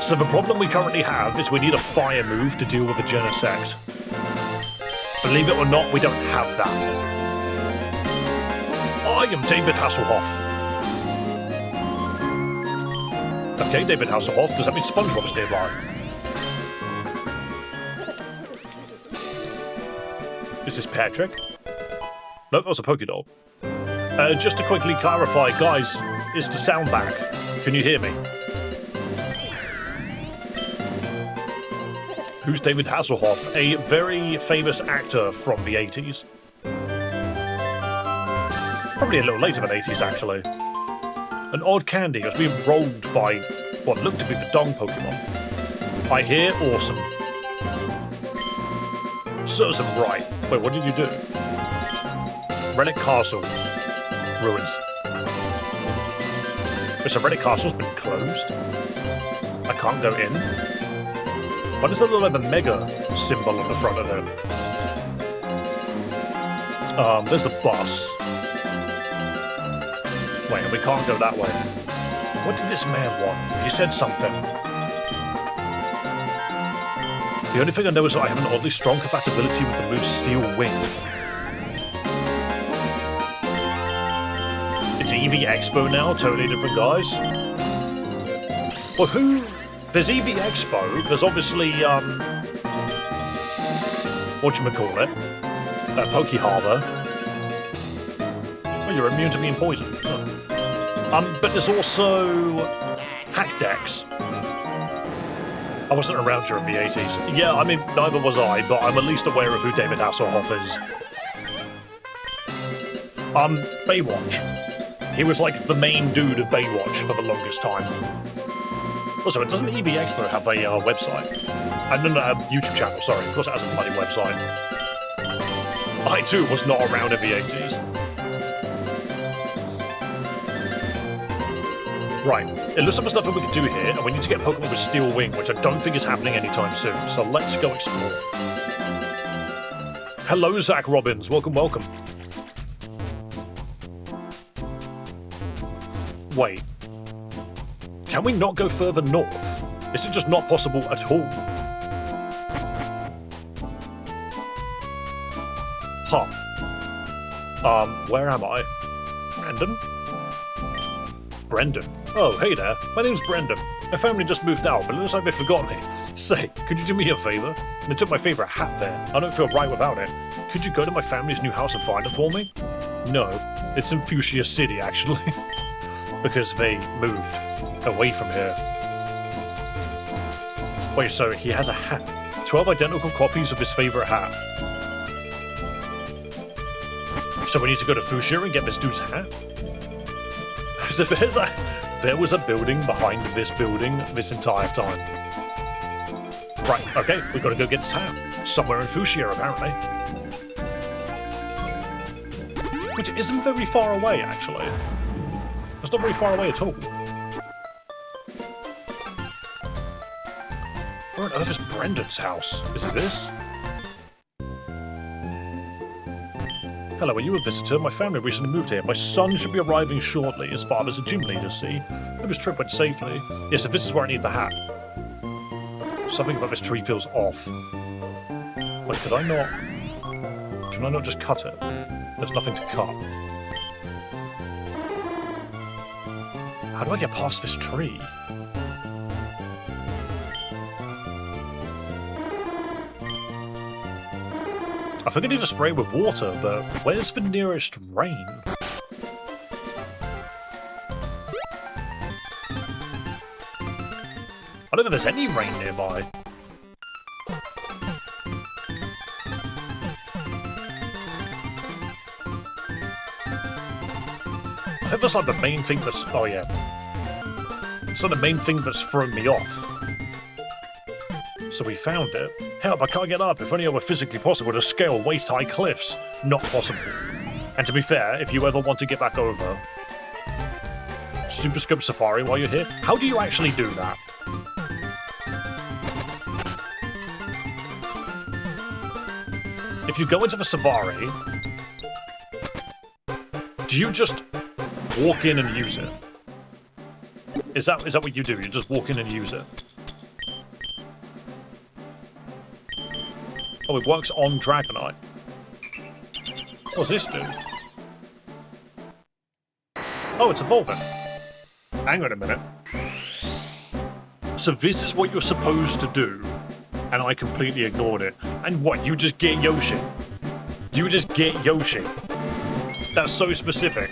So the problem we currently have is we need a fire move to deal with a Genesect. Believe it or not, we don't have that. I am David Hasselhoff. Okay, David Hasselhoff, does that mean SpongeBob's nearby? Is this Patrick? No, that was a Pokédoll. Just to quickly clarify, guys, is the sound back? Can you hear me? Who's David Hasselhoff? A very famous actor from the 80s. Probably a little later than 80s, actually. An odd candy has been rolled by what looked to be the Dong Pokemon. I hear awesome. Surzum, right. Wait, what did you do? Relic Castle. Ruins. So Relic Castle's been closed. I can't go in. Why does that look like the Mega symbol on the front of it? There's the bus. Wait, we can't go that way. What did this man want? He said something. The only thing I know is that I have an oddly strong compatibility with the move Steel Wing. It's EV Expo now, totally different guys. Well, who... There's EV Expo, there's obviously, whatchamacallit? Poke Harbor. Oh, you're immune to being poisoned. Oh. But there's also Hack Decks. I wasn't around during the 80s. Yeah, I mean, neither was I, but I'm at least aware of who David Hasselhoff is. Baywatch. He was like the main dude of Baywatch for the longest time. Also, doesn't EB Expo have a website? No, a YouTube channel, sorry. Of course it has a bloody website. I too was not around in the 80s. Right, it looks like there's nothing we can do here, and we need to get Pokemon with Steel Wing, which I don't think is happening anytime soon, so let's go explore. Hello, Zach Robbins. Welcome, welcome. Wait. Can we not go further north? Is it just not possible at all? Huh. Where am I? Brendan? Oh, hey there. My name's Brendan. My family just moved out, but it looks like they forgot me. Say, could you do me a favor? They took my favorite hat there. I don't feel right without it. Could you go to my family's new house and find it for me? No, it's in Fuchsia City, actually. Because they moved away from here. Wait, so he has a hat. 12 identical copies of his favorite hat. So we need to go to Fuchsia and get this dude's hat? So there was a building behind this building this entire time. Right, okay, we gotta go get his hat. Somewhere in Fuchsia, apparently. Which isn't very far away, actually. It's not very far away at all. Where on earth is Brendan's house? Is it this? Hello, are you a visitor? My family recently moved here. My son should be arriving shortly. His father's a gym leader, see? Hope his trip went safely. Yes, if this is where I need the hat. Something about this tree feels off. Wait, could I not... Can I not just cut it? There's nothing to cut. How do I get past this tree? I think I need to spray with water, but where's the nearest rain? I don't think there's any rain nearby. I think that's like the main thing that's... Oh yeah. It's like the main thing that's thrown me off. So we found it. Help, I can't get up. If only it were physically possible to scale waist-high cliffs. Not possible. And to be fair, if you ever want to get back over... Super Scope Safari while you're here? How do you actually do that? If you go into the Safari... Do you just walk in and use it? Is that what you do? You just walk in and use it? Oh, it works on Dragonite. What's this do? Oh, it's evolving. Hang on a minute. So this is what you're supposed to do, and I completely ignored it. And what, you just get Yoshi? You just get Yoshi? That's so specific.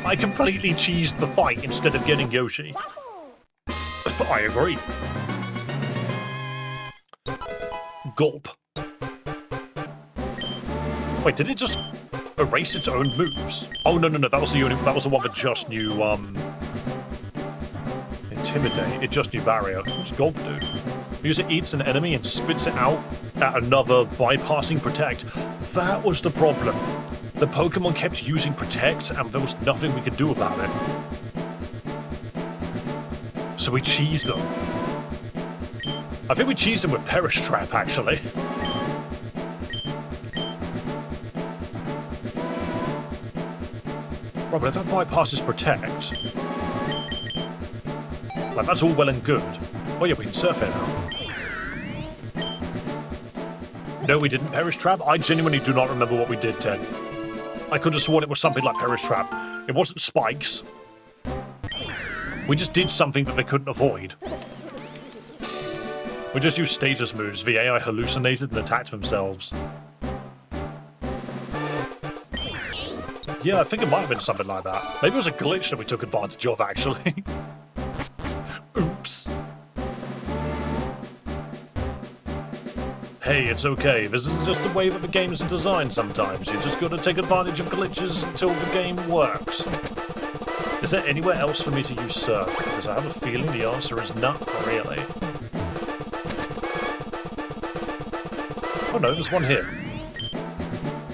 I completely cheesed the fight instead of getting Yoshi. I agree. Gulp. Wait, did it just erase its own moves? Oh no, that was the one that just knew Intimidate. It just knew Barrier. What's Gulp do? User eats an enemy and spits it out at another, bypassing Protect. That was the problem. The Pokemon kept using Protect, and there was nothing we could do about it. So we cheesed them. I think we cheesed them with Perish Trap, actually. Right, but if that bypasses Protect... Like, that's all well and good. Oh yeah, we can surf it now. No, we didn't Perish Trap. I genuinely do not remember what we did, Ted. I could have sworn it was something like Perish Trap. It wasn't spikes. We just did something that they couldn't avoid. We just used status moves. The AI hallucinated and attacked themselves. Yeah, I think it might have been something like that. Maybe it was a glitch that we took advantage of, actually. Oops. Hey, it's okay. This is just the way that the games are designed sometimes. You just gotta take advantage of glitches until the game works. Is there anywhere else for me to use surf? Because I have a feeling the answer is not really. Oh no, there's one here.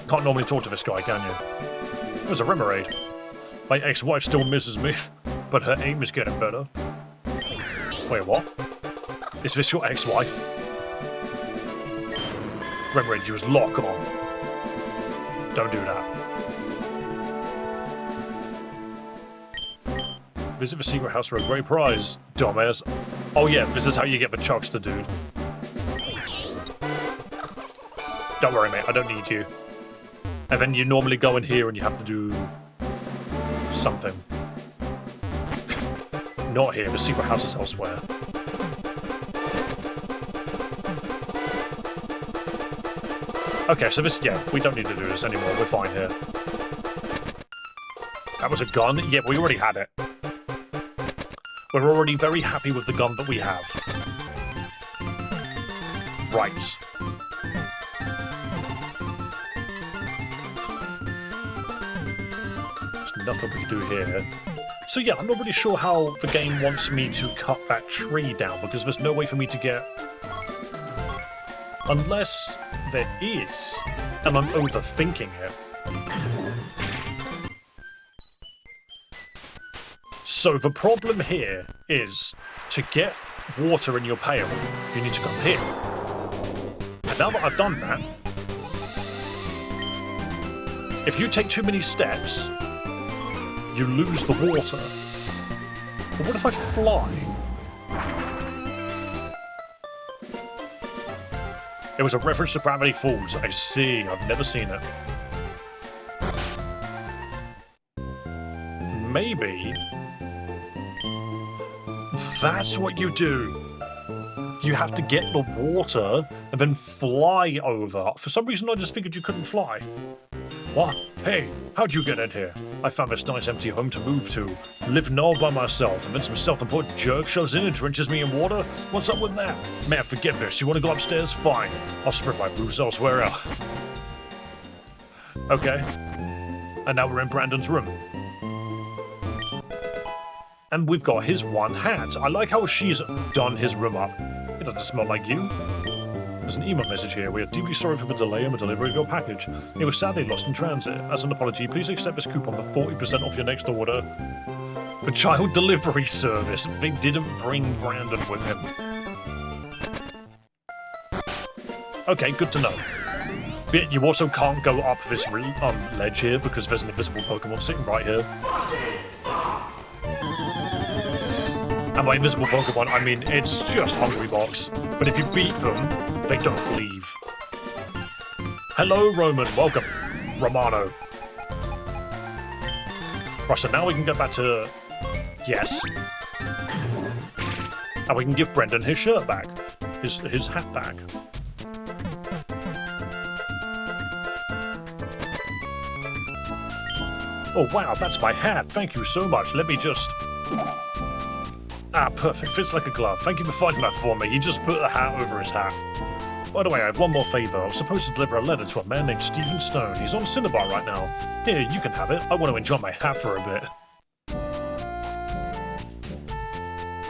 Can't normally talk to this guy, can you? There's a remoraid. My ex-wife still misses me, but her aim is getting better. Wait, what? Is this your ex-wife? Remoraid, use lock on. Don't do that. Visit the secret house for a great prize, dumbass. Oh yeah, this is how you get the chuckster, dude. Don't worry, mate, I don't need you. And then you normally go in here and you have to do... something. Not here, the secret house is elsewhere. Okay, so this, yeah, we don't need to do this anymore, we're fine here. That was a gun? Yeah, we already had it. We're already very happy with the gun that we have. Right. There's nothing we can do here. So yeah, I'm not really sure how the game wants me to cut that tree down, because there's no way for me to get... Unless there is, and I'm overthinking it. So the problem here is, to get water in your pail, you need to come here. And now that I've done that, if you take too many steps, you lose the water. But what if I fly? It was a reference to Gravity Falls. I see. I've never seen it. Maybe that's what you do. You have to get the water and then fly over. For some reason, I just figured you couldn't fly. What? Hey, how'd you get in here? I found this nice empty home to move to. Live all by myself, and then some self-employed jerk shows in and drenches me in water? What's up with that? Man, forget this. You want to go upstairs? Fine. I'll spread my booze elsewhere else. Okay. And now we're in Brandon's room. And we've got his one hat. I like how she's done his room up. It doesn't smell like you. There's an email message here. We are deeply sorry for the delay in the delivery of your package. It was sadly lost in transit. As an apology, please accept this coupon for 40% off your next order. The child delivery service. They didn't bring Brandon with him. Okay, good to know. But you also can't go up this ledge here because there's an invisible Pokemon sitting right here. And by invisible Pokemon, I mean it's just Hungry Box. But if you beat them, they don't leave. Hello, Roman. Welcome. Romano. Right, so now we can go back to... Yes. And we can give Brendan his shirt back. His hat back. Oh, wow, that's my hat. Thank you so much. Let me just... Ah, perfect. Fits like a glove. Thank you for finding that for me. He just put the hat over his hat. By the way, I have one more favour. I was supposed to deliver a letter to a man named Stephen Stone. He's on Cinnabar right now. Here, you can have it. I want to enjoy my hat for a bit.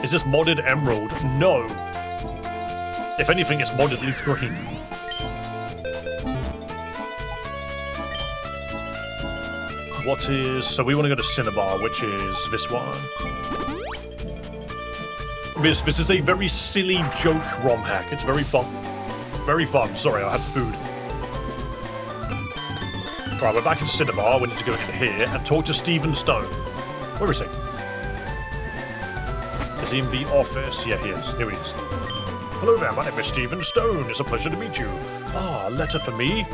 Is this modded emerald? No. If anything, it's modded leaf green. What is... So we want to go to Cinnabar, which is this one. This is a very silly joke romhack. It's very fun. Very fun. Sorry, I had food. Right, we're back in Cinnabar. We need to go in here and talk to Stephen Stone. Where is he? Is he in the office? Yeah, he is. Here he is. Hello there, my name is Stephen Stone. It's a pleasure to meet you. Ah, a letter for me?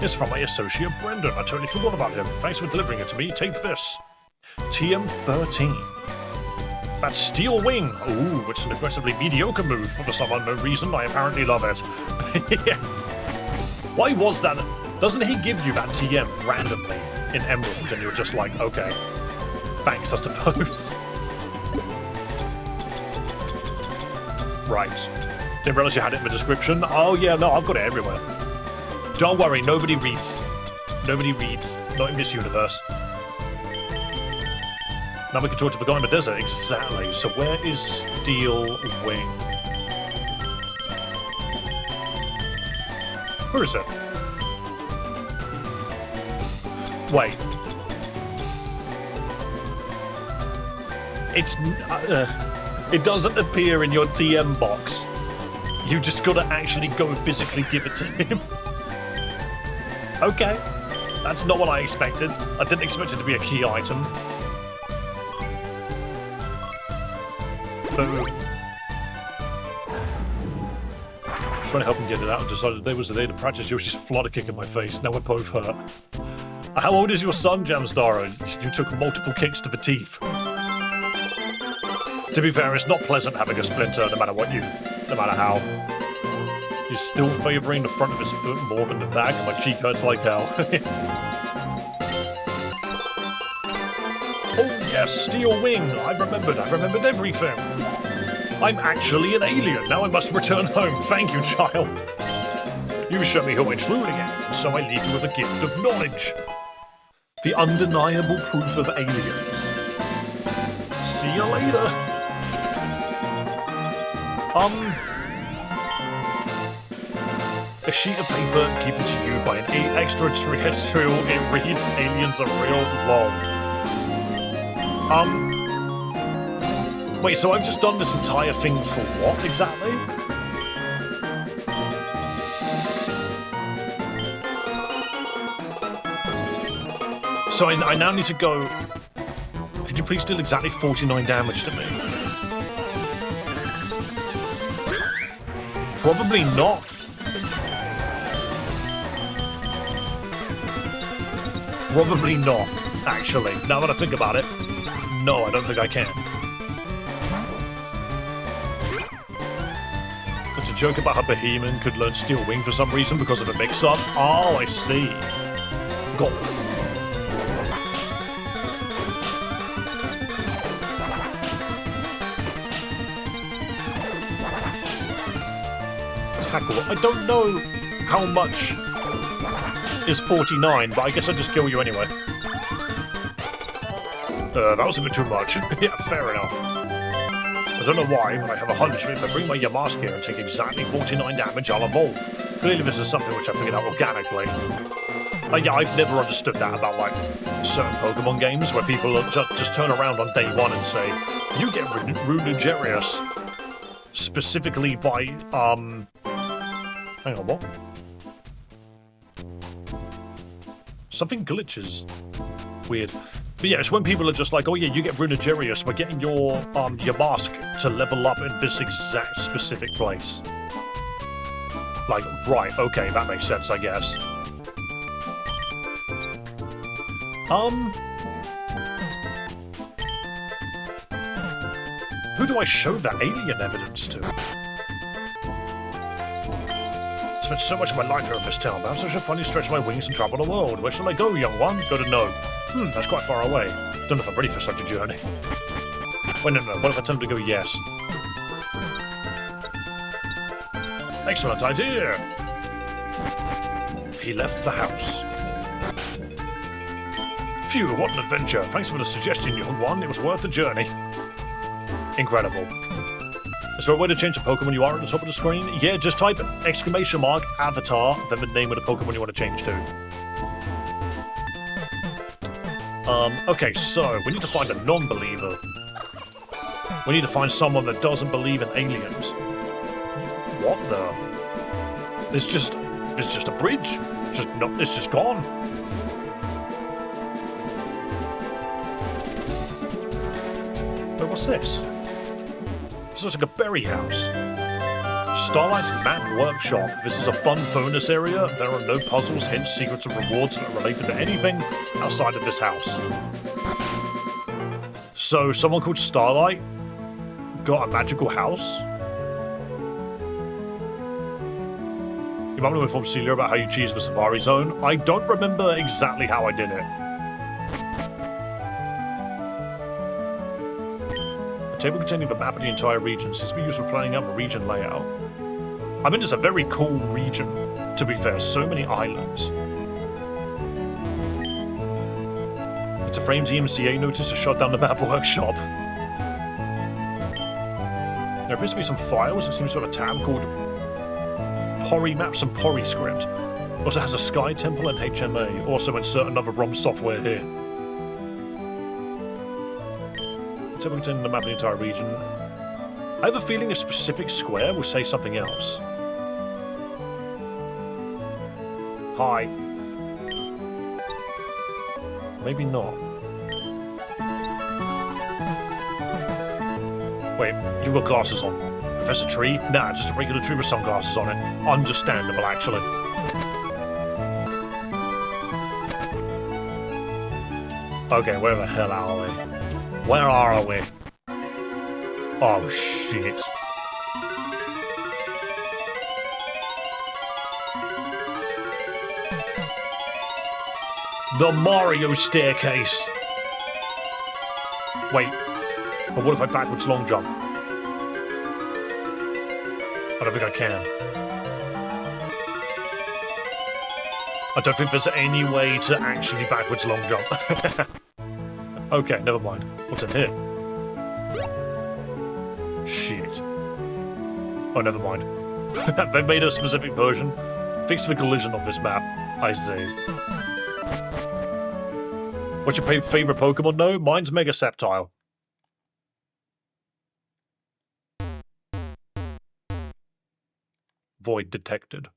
It's from my associate Brendan. I totally forgot about him. Thanks for delivering it to me. Take this. TM13. That's Steel Wing. Ooh, it's an aggressively mediocre move, but for some unknown reason, I apparently love it. Yeah. Why was that? Doesn't he give you that TM randomly in Emerald, and you're just like, okay, thanks, I suppose. Right. Didn't realize you had it in the description. Oh, yeah, no, I've got it everywhere. Don't worry, nobody reads. Nobody reads. Not in this universe. Now we can talk to the guy in the desert. Exactly. So where is Steel Wing? Where is it? Wait. It doesn't appear in your TM box. You just gotta actually go physically give it to him. Okay. That's not what I expected. I didn't expect it to be a key item. Boom. Trying to help him get it out and decided today was the day to practice. You were just flutter kicking my face. Now we're both hurt. How old is your son, Jamsdara? You took multiple kicks to the teeth. To be fair, it's not pleasant having a splinter no matter how. He's still favoring the front of his foot more than the back, and my cheek hurts like hell. Oh yes, Steel Wing. I remembered everything. I'm actually an alien. Now I must return home. Thank you, child. You've shown me who I truly am, so I leave you with a gift of knowledge. The undeniable proof of aliens. See you later. A sheet of paper given to you by an extraterrestrial. It reads, aliens are real. Lol. Wait, so I've just done this entire thing for what exactly? So I now need to go... Could you please deal exactly 49 damage to me? Probably not. Probably not, actually. Now that I think about it, no, I don't think I can. There's a joke about how Bohemian could learn Steel Wing for some reason because of the mix-up. Oh, I see. Got it. Tackle. I don't know how much is 49, but I guess I'll just kill you anyway. That was a bit too much. Yeah, fair enough. I don't know why, but I have a hunch that if I bring my Yamask here and take exactly 49 damage, I'll evolve. Clearly this is something which I figured out organically. Yeah, I've never understood that about, like, certain Pokemon games where people just turn around on day one and say, you get Runigerius. Specifically by, hang on, what? Something glitches. Weird. But yeah, it's when people are just like, oh yeah, you get Runigerius, we're getting your mask to level up in this exact specific place. Like, right, okay, that makes sense, I guess. Who do I show that alien evidence to? Spent so much of my life here in this town, perhaps I should finally stretch my wings and travel the world. Where shall I go, young one? Go to no. That's quite far away. Don't know if I'm ready for such a journey. Wait, no. What if I tell him to go yes? Excellent idea! He left the house. Phew, what an adventure. Thanks for the suggestion, young one. It was worth the journey. Incredible. Is there a way to change the Pokemon you are at the top of the screen? Yeah, just type !avatar, then the name of the Pokemon you want to change to. Okay, so we need to find a non-believer. We need to find someone that doesn't believe in aliens. What the? It's just a bridge. It's just gone. Wait, what's this? This looks like a berry house. Starlight's Map Workshop. This is a fun bonus area. There are no puzzles, hints, secrets, or rewards that are related to anything outside of this house. So, someone called Starlight got a magical house? You might want to inform Celia about how you cheese the Safari Zone. I don't remember exactly how I did it. A table containing the map of the entire region seems to be used for planning out the region layout. I mean, it's a very cool region, to be fair. So many islands. It's a framed EMCA notice to shut down the map workshop. There appears to be some files. It seems to have a tab called Pori Maps and Pori Script. Also has a Sky Temple and HMA. Also insert another ROM software here. Table containing the map of the entire region. I have a feeling a specific square will say something else. Hi. Maybe not. Wait, you've got glasses on. Professor Tree? Nah, just a regular tree with sunglasses on it. Understandable, actually. Okay, where the hell are we? Where are we? Oh, shit. The Mario staircase. Wait. But what if I backwards long jump? I don't think I can. I don't think there's any way to actually backwards long jump. Okay, never mind. What's in here? Shit. Oh, never mind. They made a specific version. Fix the collision of this map. I see. What's your favorite Pokemon, though? Mine's Mega Sceptile. Void detected.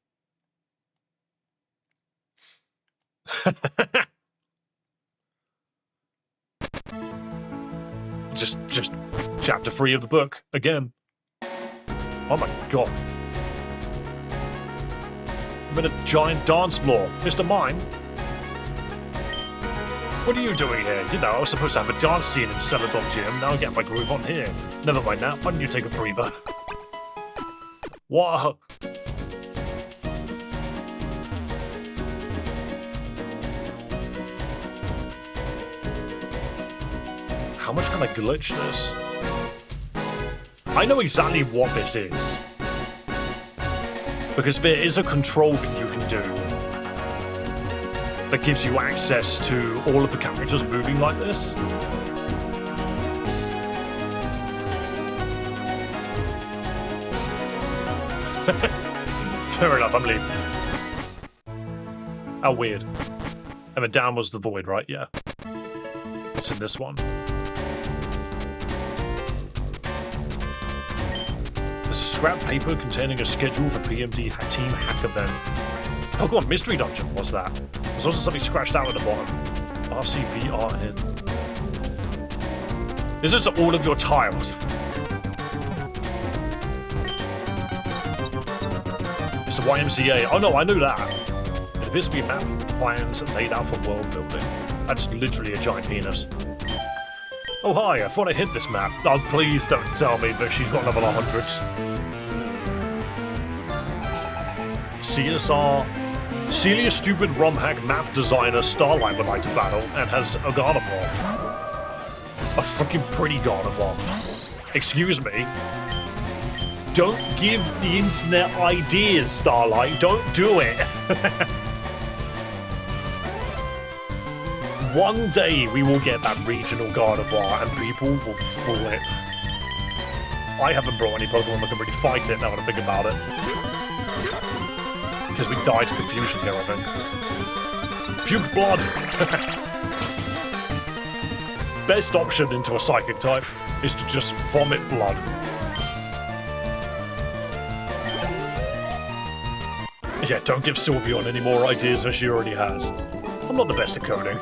Just chapter 3 of the book again. Oh my god. I'm in a giant dance floor. Mr. Mime? What are you doing here? You know, I was supposed to have a dance scene in Celadon Gym. Now I get my groove on here. Never mind that. Why don't you take a breather? What? How much can I glitch this? I know exactly what this is. Because there is a control that you can do that gives you access to all of the characters moving like this. Fair enough, I'm leaving. How weird. And then down was the void, right? Yeah. What's in this one? There's a scrap paper containing a schedule for PMD Team Hack event. Pokemon Mystery Dungeon, what's that? There's also something scratched out at the bottom. RCVRN. This is all of your tiles. It's the YMCA. Oh no, I knew that. It appears to be map plans laid out for world building. That's literally a giant penis. Oh hi, I thought I hit this map. Oh please don't tell me that she's got level 100s. CSR. Celias stupid Romhack map designer Starlight would like to battle and has a Gardevoir. A fucking pretty Gardevoir. Excuse me. Don't give the internet ideas, Starlight. Don't do it. One day we will get that regional Gardevoir and people will fool it. I haven't brought any Pokemon that can really fight it now that I think about it. Because we died to confusion here, I think. Puke blood! Best option into a psychic type is to just vomit blood. Yeah, don't give Sylveon any more ideas than she already has. I'm not the best at coding.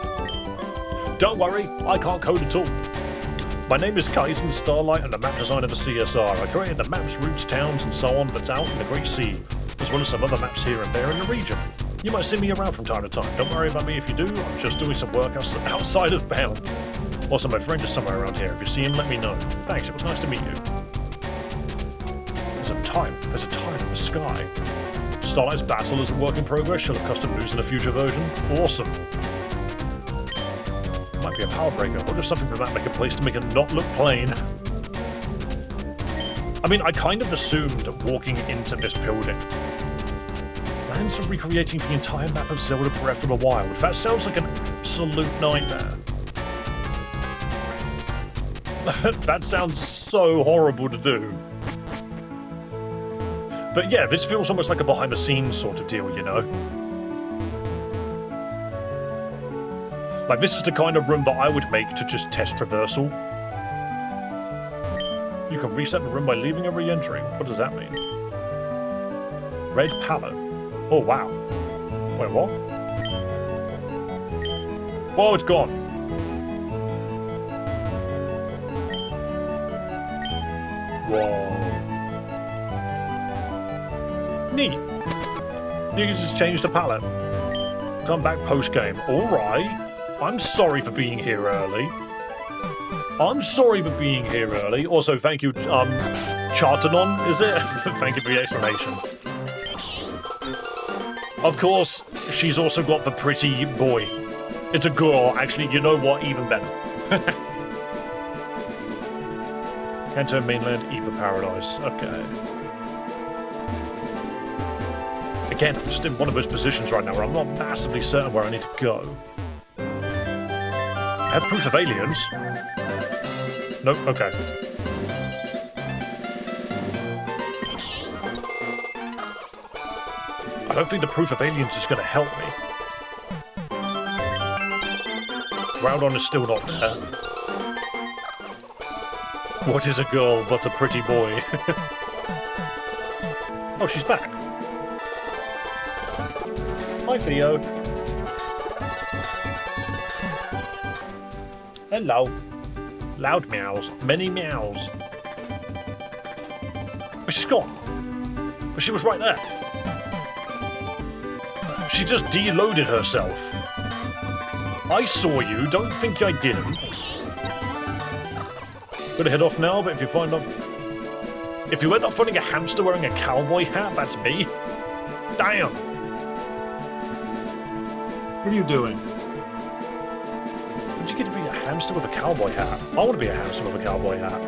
Don't worry, I can't code at all. My name is Kaizen Starlight and the map designer for CSR. I created the maps, routes, towns, and so on that's out in the Great Sea, as well as some other maps here and there in the region. You might see me around from time to time. Don't worry about me if you do. I'm just doing some work outside of bounds. Also, my friend is somewhere around here. If you see him, let me know. Thanks, it was nice to meet you. There's a tile in the sky. Starlight's battle is a work in progress. She'll have custom moves in a future version. Awesome. Might be a power breaker, or just something that might make a place to make it not look plain. I mean, I kind of assumed walking into this building. Plans for recreating the entire map of Zelda Breath of the Wild. That sounds like an absolute nightmare. That sounds so horrible to do. But yeah, this feels almost like a behind-the-scenes sort of deal, you know? Like, this is the kind of room that I would make to just test traversal. You can reset the room by leaving a re-entry. What does that mean? Red palette. Oh, wow. Wait, what? Whoa, it's gone. Whoa. Neat. You can just change the palette. Come back post-game. Alright. I'm sorry for being here early. I'm sorry for being here early. Also, thank you, Chartanon, is it? Thank you for the explanation. Of course, she's also got the pretty boy. It's a girl, actually, you know what? Even better. Kanto Mainland, Eva Paradise. Okay. Again, I'm just in one of those positions right now where I'm not massively certain where I need to go. I have proof of aliens. Nope, okay. I don't think the proof of aliens is going to help me. Groudon is still not there. What is a girl but a pretty boy? Oh, she's back. Hi, Theo. Hello. Loud meows. Many meows. But she's gone. But she was right there. She just deloaded herself. I saw you. Don't think I didn't. Gotta head off now, but if you end up finding a hamster wearing a cowboy hat, that's me. Damn. What are you doing? Would you get to be a hamster with a cowboy hat? I want to be a hamster with a cowboy hat.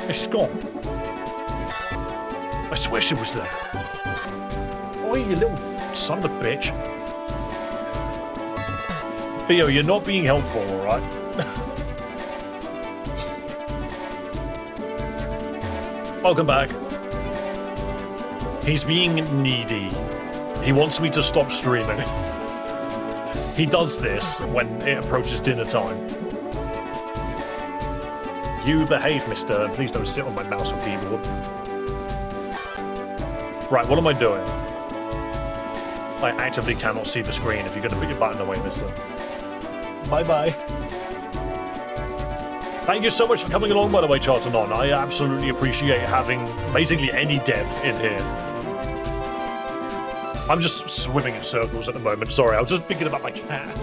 Yeah, she's gone. I swear she was there. Oh, you little son of a bitch. Theo, you're not being helpful, alright? Welcome back. He's being needy. He wants me to stop streaming. He does this when it approaches dinner time. You behave, mister. Please don't sit on my mouse or keyboard. Right, what am I doing? I actively cannot see the screen if you're going to put your button away, mister. Bye-bye. Thank you so much for coming along, by the way, Chartanon. I absolutely appreciate having basically any dev in here. I'm just swimming in circles at the moment. Sorry, I was just thinking about my cat.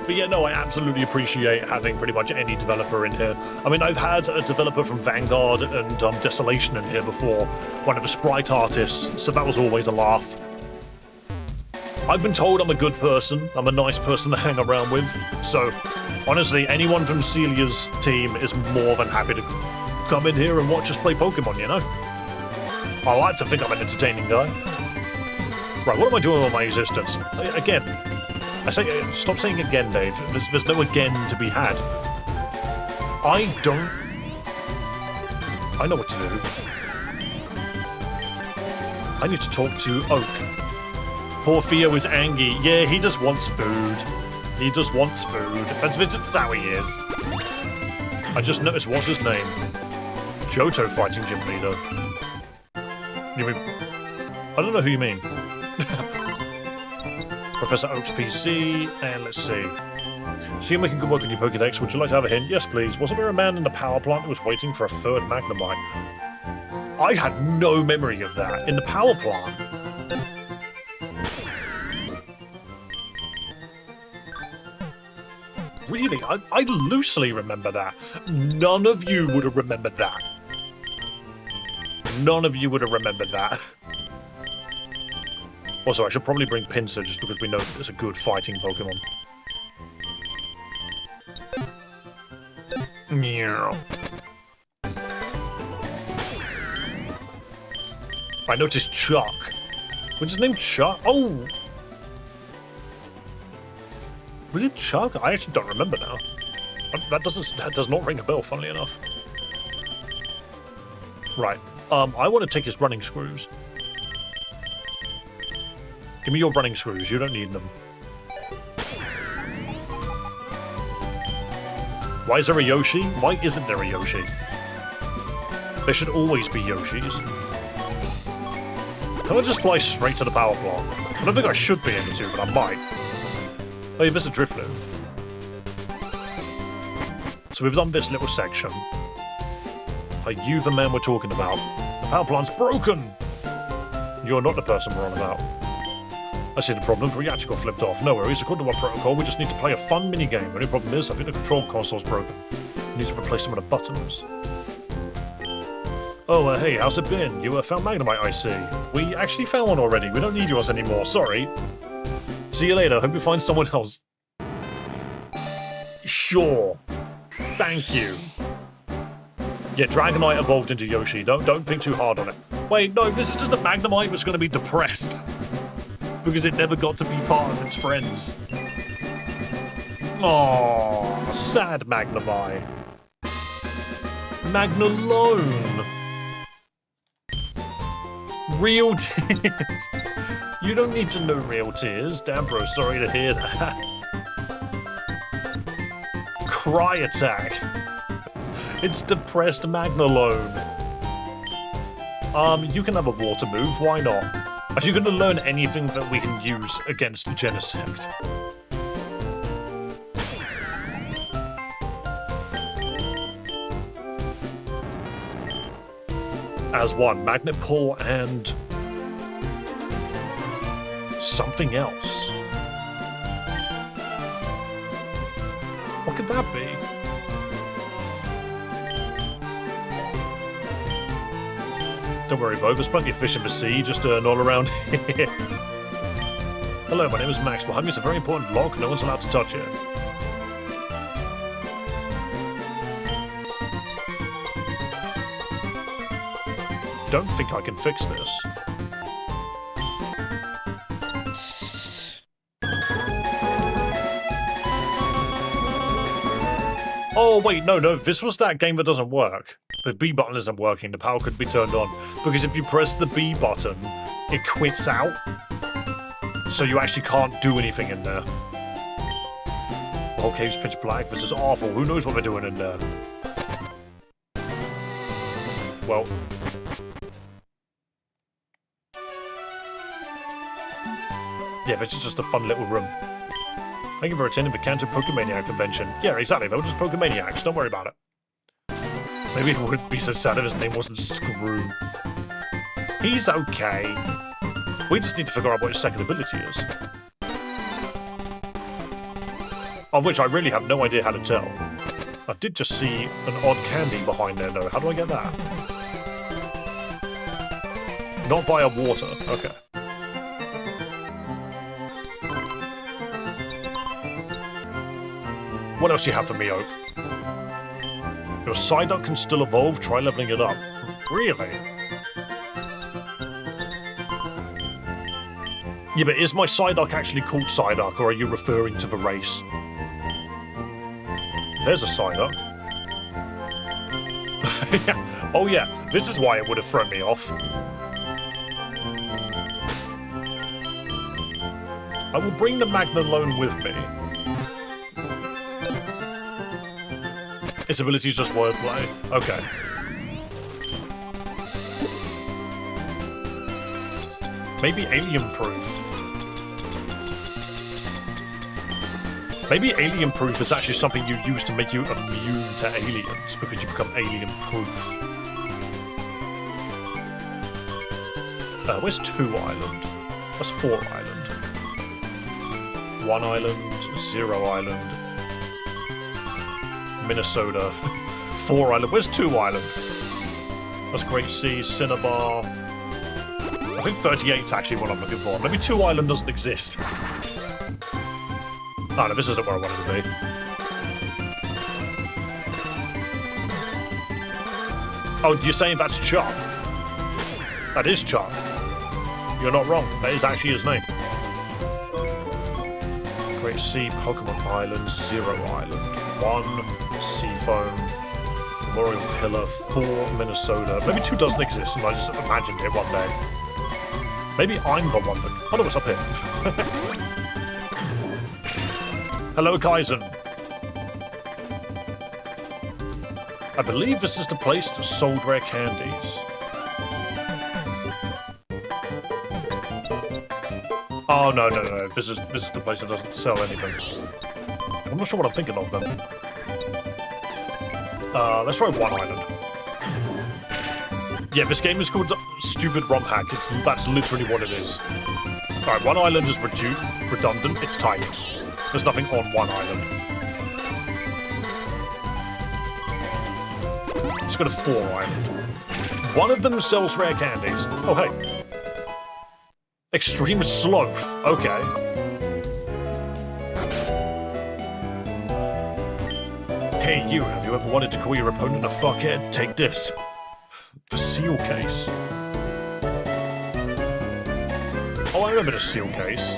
But yeah, no, I absolutely appreciate having pretty much any developer in here. I mean, I've had a developer from Vanguard and Desolation in here before, one of the sprite artists, so that was always a laugh. I've been told I'm a good person, I'm a nice person to hang around with, so honestly, anyone from Celia's team is more than happy to come in here and watch us play Pokemon, you know? I like to think I'm an entertaining guy. Right, what am I doing with my existence? Again, I say, stop saying again, Dave. There's no again to be had. I know what to do. I need to talk to Oak. Poor Theo is angry. Yeah, he just wants food. He just wants food. That's just how he is. I just noticed, what's his name? Johto fighting gym leader. You mean... I don't know who you mean. Professor Oak's PC, and let's see. So you're making good work on your Pokédex. Would you like to have a hint? Yes, please. Wasn't there a man in the power plant who was waiting for a third Magnemite? I had no memory of that. In the power plant? Really? I loosely remember that. None of you would have remembered that. None of you would have remembered that. Also, I should probably bring Pinsir just because we know that it's a good fighting Pokemon. Meow. I noticed Chuck. Was his name Chuck? Oh! Was it Chuck? I actually don't remember now. That does not ring a bell, funnily enough. Right. I want to take his running screws. Give me your running screws. You don't need them. Why is there a Yoshi? Why isn't there a Yoshi? There should always be Yoshis. Can I just fly straight to the power plant? I don't think I should be able to, but I might. Oh yeah, this is Drift Loop. So we've done this little section. Are you the man we're talking about? The power plant's broken! You're not the person we're on about. I see the problem, the reactor got flipped off. No worries, according to our protocol, we just need to play a fun mini-game. The only problem is, I think the control console's broken. We need to replace some of the buttons. Oh, hey, how's it been? You found Magnemite, I see. We actually found one already. We don't need yours anymore, sorry. See you later, hope you find someone else. Sure. Thank you. Yeah, Dragonite evolved into Yoshi. Don't think too hard on it. Wait, no, this is just a Magnemite that's going to be depressed. Because it never got to be part of its friends. Aww, sad Magnemite. Magnolone. Real tears. You don't need to know real tears. Damn, bro, sorry to hear that. Cry attack. It's depressed Magnolone. You can have a water move, why not? Are you going to learn anything that we can use against Genesect? As one, Magnet Pull and... something else. What could that be? Don't worry, Vo, there's plenty of fish in the sea, just all around here. Hello, my name is Max. Behind me is a very important lock. No one's allowed to touch it. Don't think I can fix this. Oh, wait, no, this was that game that doesn't work. The B button isn't working, the power could be turned on. Because if you press the B button, it quits out. So you actually can't do anything in there. The whole cave's pitch black, this is awful, who knows what they're doing in there? Well... yeah, this is just a fun little room. Thank you for attending the Kanto Pokemaniac convention. Yeah, exactly, they were just Pokemaniacs, don't worry about it. Maybe it wouldn't be so sad if his name wasn't Screw. He's okay. We just need to figure out what his second ability is. Of which I really have no idea how to tell. I did just see an odd candy behind there, though. How do I get that? Not via water. Okay. What else do you have for me, Oak? Your Psyduck can still evolve, try leveling it up. Really? Yeah, but is my Psyduck actually called Psyduck, or are you referring to the race? There's a Psyduck. Yeah. Oh yeah, this is why it would have thrown me off. I will bring the Magnolone with me. Its ability is just wordplay. Okay. Maybe alien-proof. Maybe alien-proof is actually something you use to make you immune to aliens, because you become alien-proof. Where's 2 Island? That's 4 Island. 1 Island, 0 Island. Minnesota. 4 Island. Where's 2 Island? That's Great Sea, Cinnabar. I think 38's actually what I'm looking for. Maybe 2 Island doesn't exist. Oh no, this isn't where I wanted to be. Oh, you're saying that's Chuck? That is Chuck. You're not wrong. That is actually his name. Great Sea, Pokemon Island, Zero Island. 1, Seafoam, Memorial Pillar, 4, Minnesota. Maybe 2 doesn't exist and I just imagined it one day. Maybe I'm the one that... Oh no, what's up here? Hello, Kaizen. I believe this is the place that sold rare candies. Oh, no. This is the place that doesn't sell anything. I'm not sure what I'm thinking of, then. Let's try One Island. Yeah, this game is called Stupid Romhack. That's literally what it is. Alright, One Island is redundant. It's tiny. There's nothing on One Island. Let's go to 4 Island. One of them sells rare candies. Oh, hey. Extreme Sloth. Okay. Hey, you. Have you ever wanted to call your opponent a fuckhead? Take this. The seal case. Oh, I remember the seal case.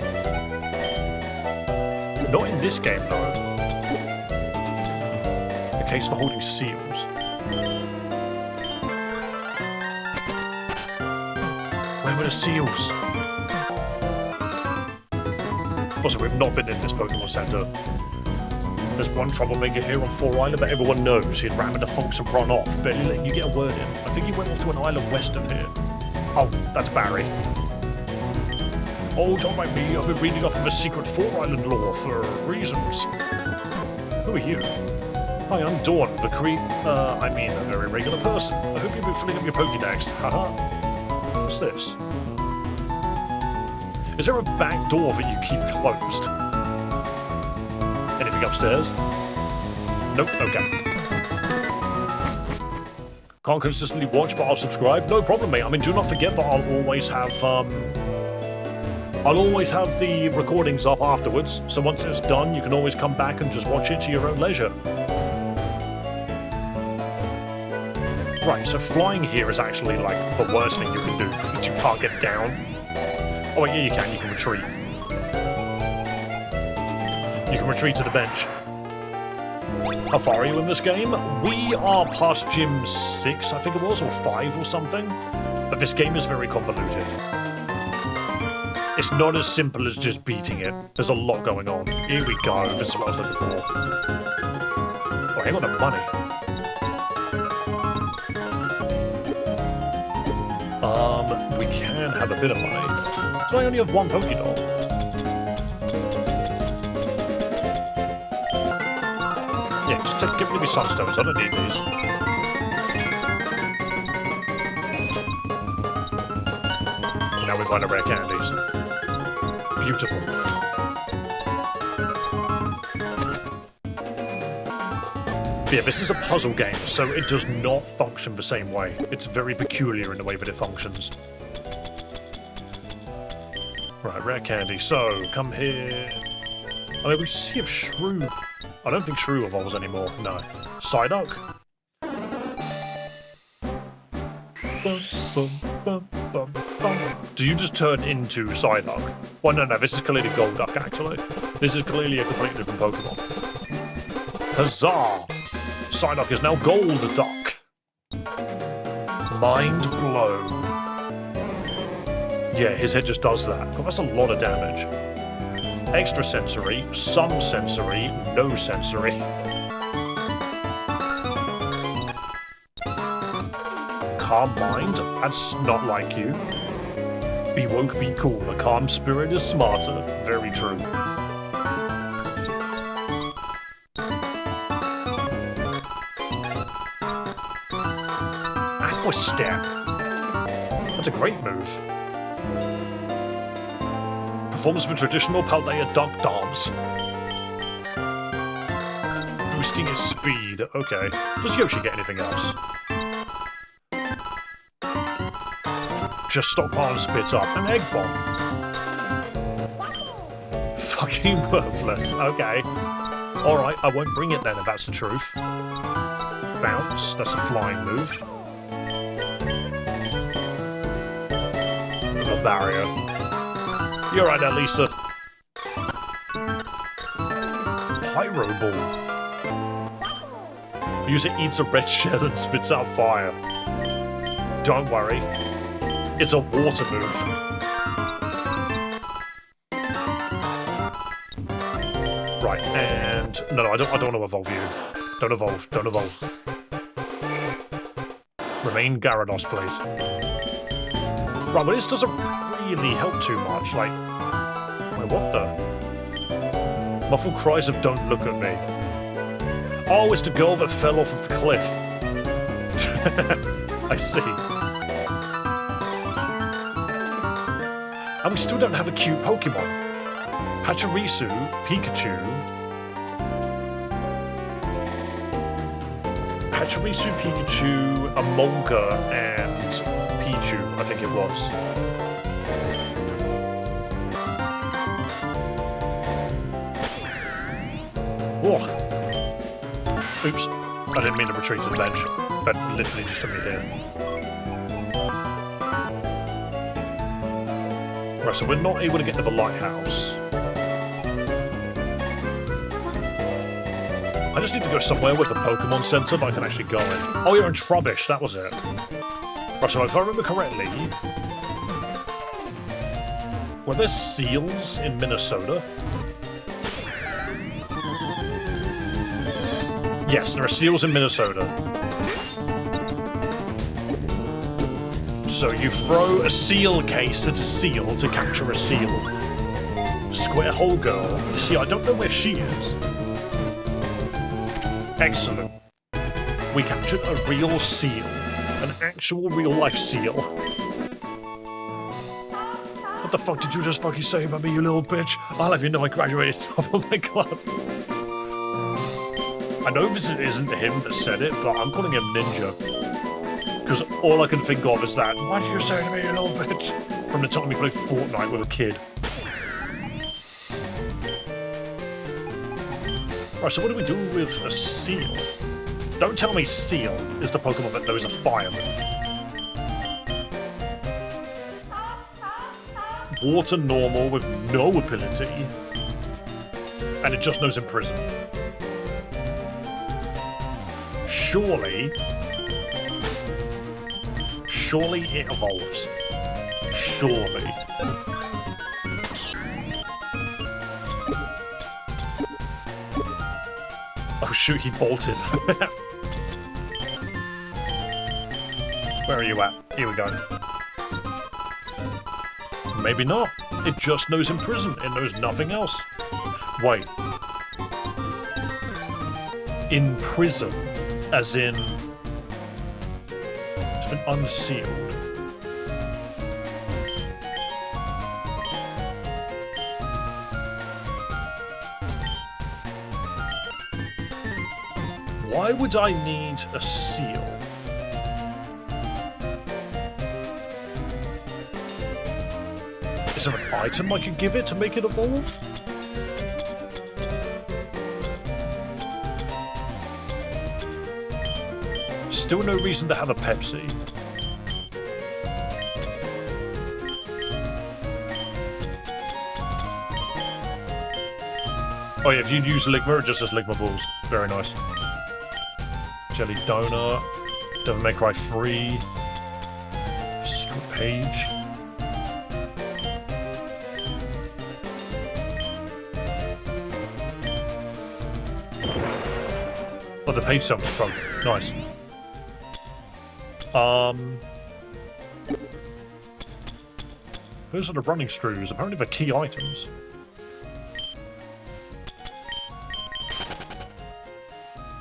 Not in this game, though. A case for holding seals. Where were the seals? Also, we've not been in this Pokemon Center. There's one troublemaker here on 4 Island that everyone knows. He'd ram into Funks and run off, barely letting you get a word in. I think he went off to an island west of here. Oh, that's Barry. Oh, don't mind me. I've been reading up on the secret 4 Island lore for reasons. Who are you? Hi, I'm Dawn, a very regular person. I hope you've been filling up your Pokédex. Haha. What's this? Is there a back door that you keep closed? Anything upstairs? Nope, okay. Can't consistently watch, but I'll subscribe. No problem, mate. I mean, do not forget that I'll always have the recordings up afterwards. So once it's done, you can always come back and just watch it to your own leisure. Right, so flying here is actually, like, the worst thing you can do, because you can't get down. Oh, yeah, you can retreat. You can retreat to the bench. How far are you in this game? We are past Gym 6, I think it was, or 5 or something. But this game is very convoluted. It's not as simple as just beating it. There's a lot going on. Here we go. This is what I was looking for. Oh, hang on, the money. We can have a bit of money. So I only have 1 Pokédoll. Yeah, just give me Sunstones. I don't need these. Now we're buying the rare candies. Beautiful. Yeah, this is a puzzle game, so it does not function the same way. It's very peculiar in the way that it functions. Right, rare candy. So, come here. I mean, we see if Shrew... I don't think Shrew evolves anymore. No. Psyduck? Do you just turn into Psyduck? Well, no, this is clearly Golduck, actually. This is clearly a completely different Pokemon. Huzzah! Psyduck is now Golduck. Mind blown. Yeah, his head just does that. God, that's a lot of damage. Extra sensory, some sensory, no sensory. Calm mind? That's not like you. Be woke, be cool. A calm spirit is smarter. Very true. Aqua Step. That's a great move. Performs the traditional Paldea duck dance. Boosting his speed. Okay. Does Yoshi get anything else? Just stockpile and spit up. An egg bomb. Fucking worthless. Okay. Alright, I won't bring it then if that's the truth. Bounce. That's a flying move. barrier. You're right there, Lisa. Pyro ball. User eats a red shell and spits out fire. Don't worry. It's a water move. Right, and... No, I don't want to evolve you. Don't evolve. Remain Gyarados, please. Right, but this doesn't really help too much. Like... Wait, what the... Muffled cries of "Don't look at me." Oh, it's the girl that fell off of the cliff. I see. And we still don't have a cute Pokemon. Pachirisu, Pikachu... Pachirisu, Pikachu, Amolga, and Pichu, I think it was. Oh. Oops. I didn't mean to retreat to the bench. That literally just took me here. Right, so we're not able to get to the lighthouse. I just need to go somewhere with a Pokemon Center that I can actually go in. Oh, you're in Trubbish, that was it. Right, so if I remember correctly... Were there seals in Minnesota? Yes, there are seals in Minnesota. So you throw a seal case at a seal to capture a seal. Square hole girl. See, I don't know where she is. Excellent. We captured a real seal. An actual real-life seal. What the fuck did you just fucking say about me, you little bitch? I'll have you know I graduated top of my class. I know this isn't him that said it, but I'm calling him Ninja. Because all I can think of is that, "What did you say to me, you little bitch?" From the time we played Fortnite with a kid. Right, so what do we do with a seal? Don't tell me Seal is the Pokemon that knows a fire move. Water normal with no ability. And it just knows Imprison. Surely it evolves. Surely. Oh shoot, he bolted. Where are you at? Here we go. Maybe not. It just knows Imprison. It knows nothing else. Wait. In prison. As in... It's been unsealed. Why would I need a seal? Is there an item I could give it to make it evolve? Still no reason to have a Pepsi. Oh yeah, if you use Ligma, it just says Ligma balls. Very nice. Jelly Donut. Devil May Cry 3. Secret page. Oh, the page self just broke. Nice. Those are the running screws. Apparently they're key items.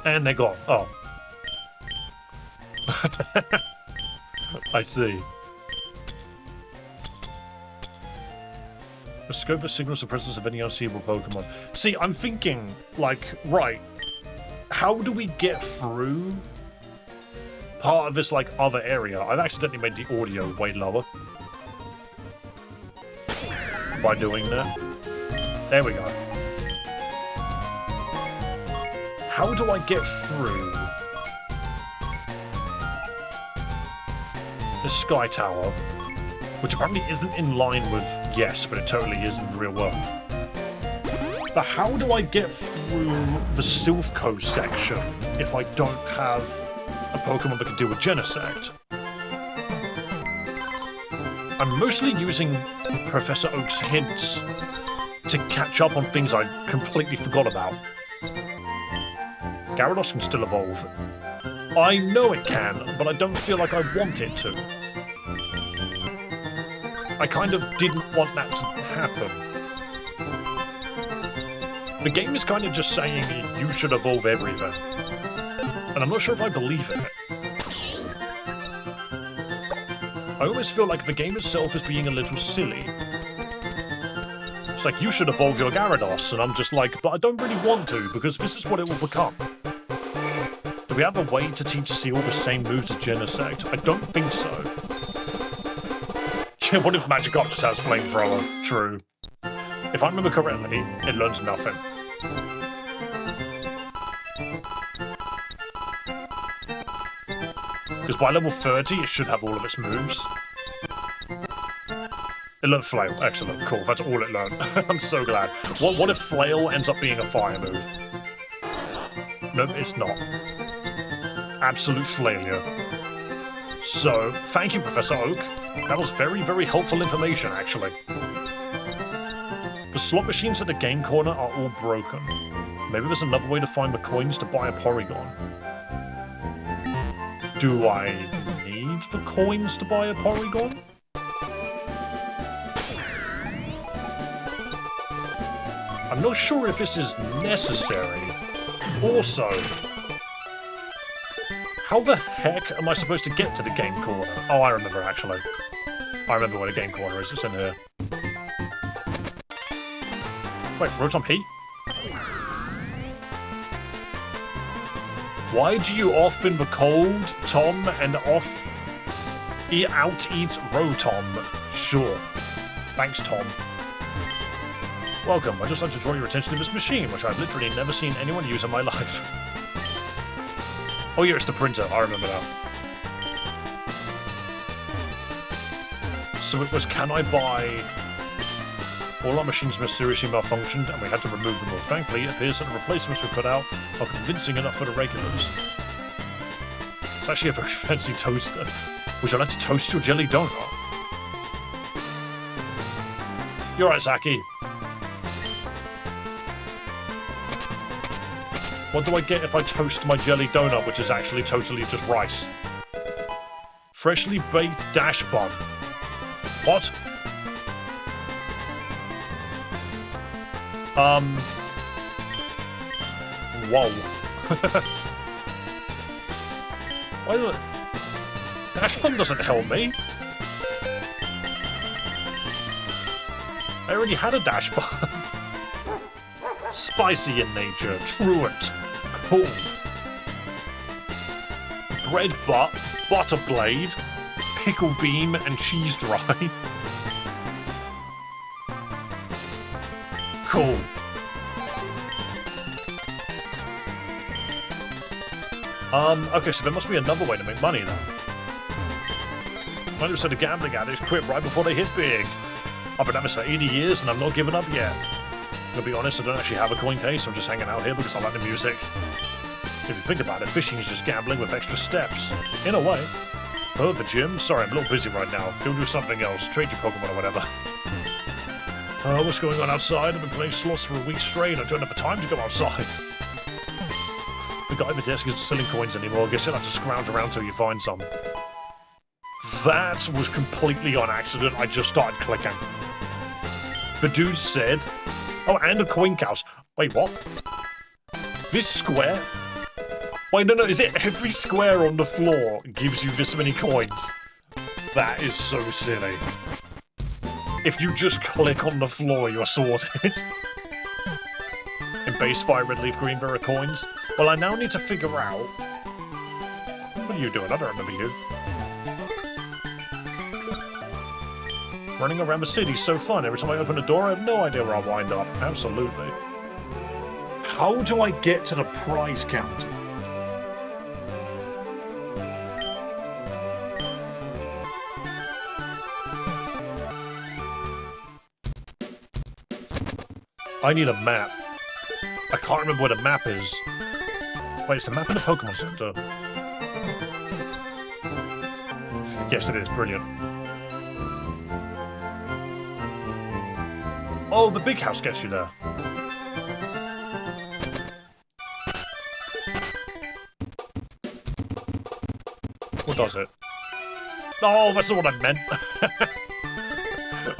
And they're gone. Oh. I see. A scope for signals the presence of any unseeable Pokemon. See, I'm thinking, like, right, how do we get through part of this, like, other area? I've accidentally made the audio way lower by doing that. There we go. How do I get through the Sky Tower Which apparently isn't in line with yes, but it totally is in the real world. But how do I get through the Silphco section if I don't have a Pokemon that can deal with Genesect? I'm mostly using Professor Oak's hints to catch up on things I completely forgot about. Gyarados can still evolve. I know it can, but I don't feel like I want it to. I kind of didn't want that to happen. The game is kind of just saying you should evolve everything. And I'm not sure if I believe in it. I almost feel like the game itself is being a little silly. It's like, you should evolve your Gyarados, and I'm just like, but I don't really want to, because this is what it will become. Do we have a way to teach Seal the same moves as Genesect? I don't think so. Yeah, what if Magikarp just has Flamethrower? True. If I remember correctly, it learns nothing. Because by level 30, it should have all of its moves. It learned Flail. Excellent. Cool. That's all it learned. I'm so glad. What if Flail ends up being a fire move? Nope, it's not. Absolute failure. So, thank you, Professor Oak. That was very, very helpful information, actually. The slot machines at the game corner are all broken. Maybe there's another way to find the coins to buy a Porygon. Do I need the coins to buy a Porygon? I'm not sure if this is necessary. Also, how the heck am I supposed to get to the game corner? Oh, I remember, actually. I remember where the game corner is. It's in here. Wait, Rotom Heat? Why do you off in the cold, Tom, and out eat Rotom? Sure. Thanks, Tom. Welcome. I'd just like to draw your attention to this machine, which I've literally never seen anyone use in my life. Oh yeah, it's the printer. I remember now. So it was, can I buy... All our machines mysteriously malfunctioned, and we had to remove them all. Thankfully, it appears that the replacements we put out are convincing enough for the regulars. It's actually a very fancy toaster. Would you like to toast your jelly donut? You're right, Saki. What do I get if I toast my jelly donut, which is actually totally just rice? Freshly baked dash bun. What? Whoa. Why do Dash bun doesn't help me. I already had a dash bun. Spicy in nature. Truant. Cool. Bread butt, butter blade, pickle beam, and cheese dry. Cool. Okay, so there must be another way to make money then. 90% of gambling addicts quit right before they hit big. I've been at this for 80 years and I'm not giving up yet. To be honest, I don't actually have a coin case, I'm just hanging out here because I like the music. If you think about it, fishing is just gambling with extra steps. In a way. Oh, the gym? Sorry, I'm a little busy right now. Go do something else, trade your Pokemon or whatever. What's going on outside? I've been playing slots for a week straight, I don't have the time to go outside. The guy at the desk isn't selling coins anymore, I guess you'll have to scrounge around till you find some. That was completely on accident, I just started clicking. The dude said... Oh, and a coin house. Wait, what? This square? Wait, no, is it every square on the floor gives you this many coins? That is so silly. If you just click on the floor, you're sorted. In base fire, red leaf, green, there are coins. Well, I now need to figure out... What are you doing? I don't remember you. Running around the city's so fun. Every time I open a door, I have no idea where I'll wind up. Absolutely. How do I get to the prize counter? I need a map. I can't remember where the map is. Wait, is the map in the Pokemon Center? Yes, it is. Brilliant. Oh, the big house gets you there. What does it? Oh, that's not what I meant.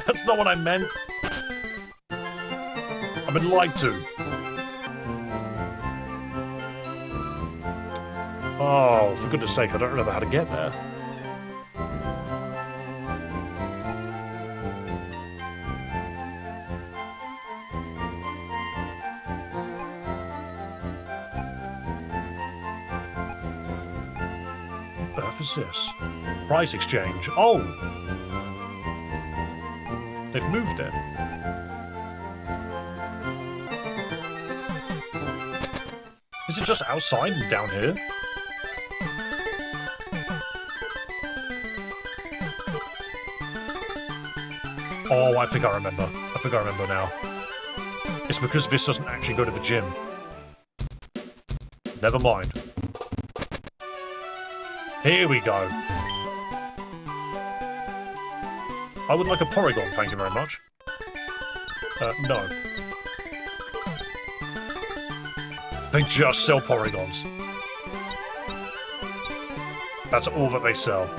That's not what I meant. I've been lied to. Oh, for goodness sake, I don't remember how to get there. Earth is this? Prize exchange. Oh! They've moved it. Is it just outside and down here? Oh, I think I remember. I think I remember now. It's because this doesn't actually go to the gym. Never mind. Here we go. I would like a Porygon, thank you very much. No. They just sell Porygons. That's all that they sell.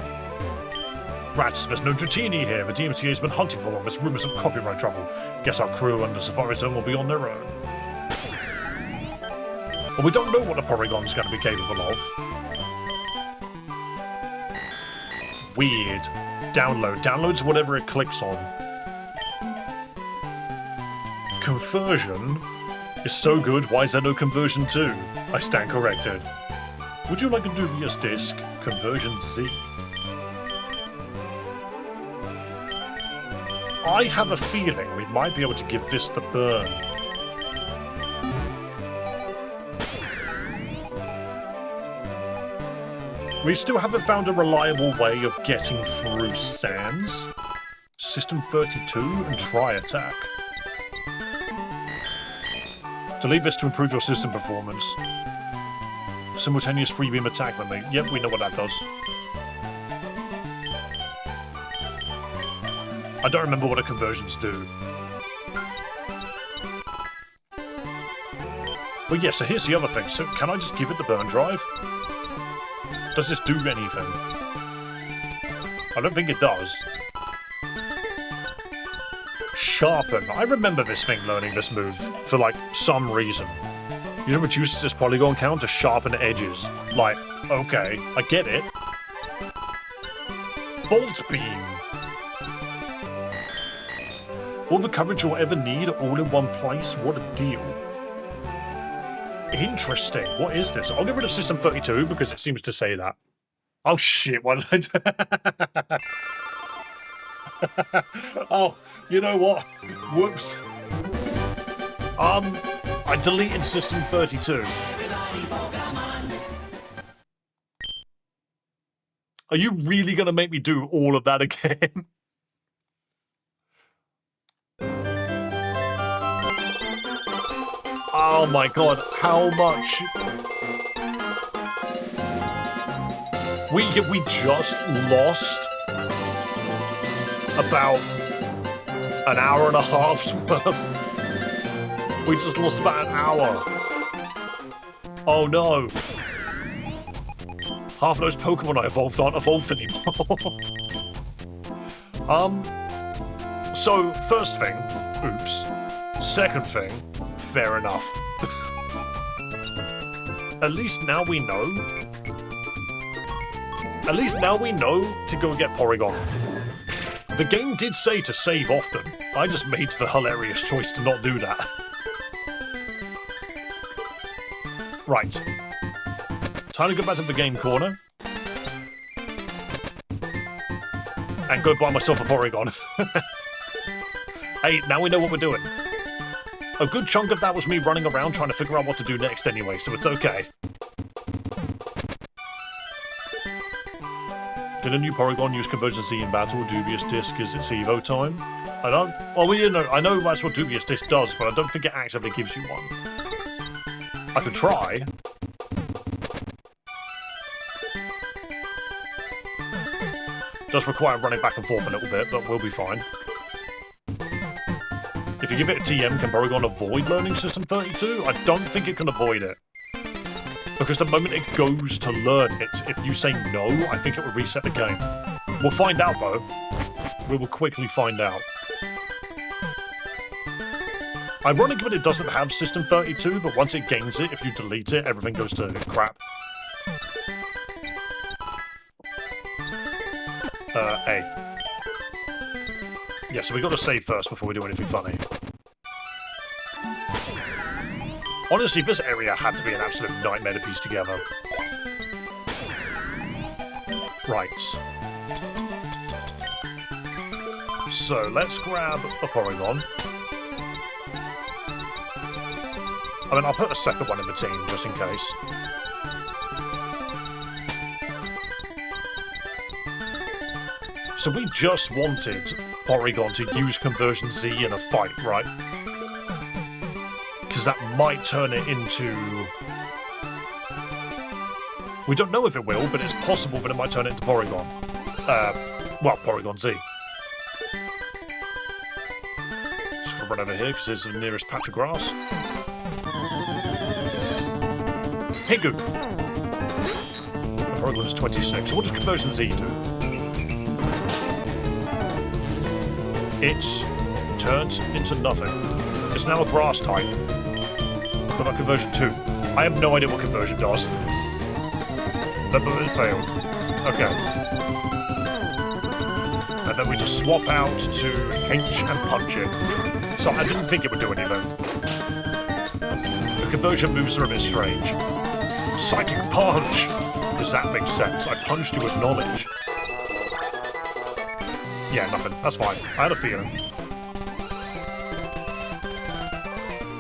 Rats, there's no Dratini here. The DMCA has been hunting for one. There's rumors of copyright trouble. Guess our crew and the Safari Zone will be on their own. But we don't know what the Porygon's going to be capable of. Weird. Download. Downloads whatever it clicks on. Conversion is so good, why is there no conversion 2? I stand corrected. Would you like a dubious disc? Conversion Z. I have a feeling we might be able to give this the burn. We still haven't found a reliable way of getting through sands. System 32 and try attack. Delete this to improve your system performance. Simultaneous free beam attack limit. Yep, we know what that does. I don't remember what the conversions do. Well, yeah, so here's the other thing. So can I just give it the burn drive? Does this do anything? I don't think it does. Sharpen. I remember this thing learning this move for, like, some reason. You reduce this polygon count to sharpen edges. Like, okay, I get it. Bolt Beam. All the coverage you'll ever need, all in one place. What a deal. Interesting. What is this? I'll get rid of System 32 because it seems to say that. Oh shit, what did I do? Oh, you know what? Whoops. I deleted System 32. Are you really gonna make me do all of that again? Oh my god, how much? We just lost about an hour and a half's worth. We just lost about an hour. Oh no. Half of those Pokemon I evolved aren't evolved anymore. So, first thing, oops. Second thing, fair enough. At least now we know. At least now we know to go get Porygon. The game did say to save often. I just made the hilarious choice to not do that. Right. Time to go back to the game corner. And go buy myself a Porygon. Hey, now we know what we're doing. A good chunk of that was me running around trying to figure out what to do next anyway, so it's okay. Can a new Porygon use Conversion Z in battle? Dubious Disc is its Evo time? I don't... Well, you know, I know that's what Dubious Disc does, but I don't think it actively gives you one. I could try. Does require running back and forth a little bit, but we'll be fine. If you give it a TM, can Porygon avoid learning System 32? I don't think it can avoid it. Because the moment it goes to learn it, if you say no, I think it will reset the game. We'll find out, though. We will quickly find out. Ironic that it doesn't have System 32, but once it gains it, if you delete it, everything goes to crap. A. Yeah, so we got to save first before we do anything funny. Honestly, this area had to be an absolute nightmare to piece together. Right. So, let's grab a Porygon. I mean, I'll put a second one in the team, just in case. So we just wanted Porygon to use Conversion Z in a fight, right? Because that might turn it into... We don't know if it will, but it's possible that it might turn it into Porygon. Well, Porygon Z. Just gonna run over here because it's the nearest patch of grass. Hey, Goop! Porygon is 26. So what does Conversion Z do? It's turned into nothing. It's now a grass type. What about Conversion 2? I have no idea what Conversion does. But it failed. Okay. And then we just swap out to Hinch and Punch it. So I didn't think it would do anything. The Conversion moves are a bit strange. Psychic Punch! Because that makes sense. I punched you with knowledge. Yeah, nothing. That's fine. I had a feeling.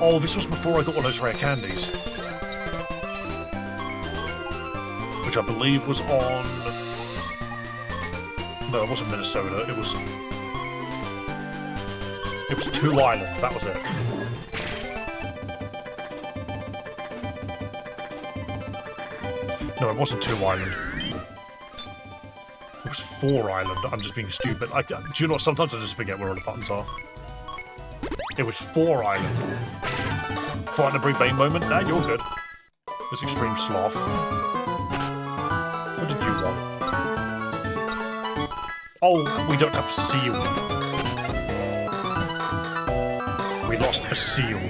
Oh, this was before I got one of those rare candies. Which I believe was on... No, it wasn't Minnesota. It was 2 Island. That was it. No, it wasn't 2 Island. It was 4 Island. I'm just being stupid. Do you know what? Sometimes I just forget where all the buttons are. It was 4 Island. Fighting a Bane moment? Nah, you're good. This Extreme Sloth. What did you want? Oh, we don't have the seal. We lost the seal.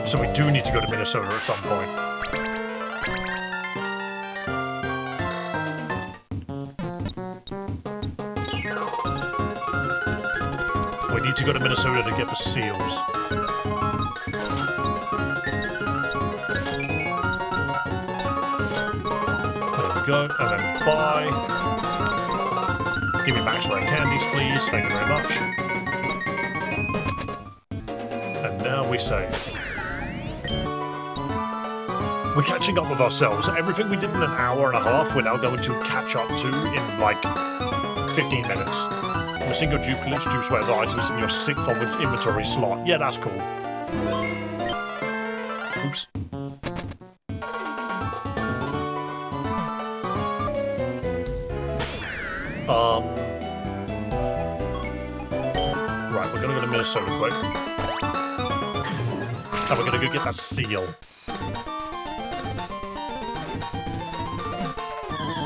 So we do need to go to Minnesota at some point. We need to go to Minnesota to get the seals. There we go, and then buy. Give me max rare candies, please. Thank you very much. And now we save. We're catching up with ourselves. Everything we did in an hour and a half, we're now going to catch up to in like 15 minutes. Missing your duplicate juice where the items in your 6th onward inventory slot. Yeah, that's cool. Oops. Right, we're gonna go to Minnesota quick. And we're gonna go get that seal.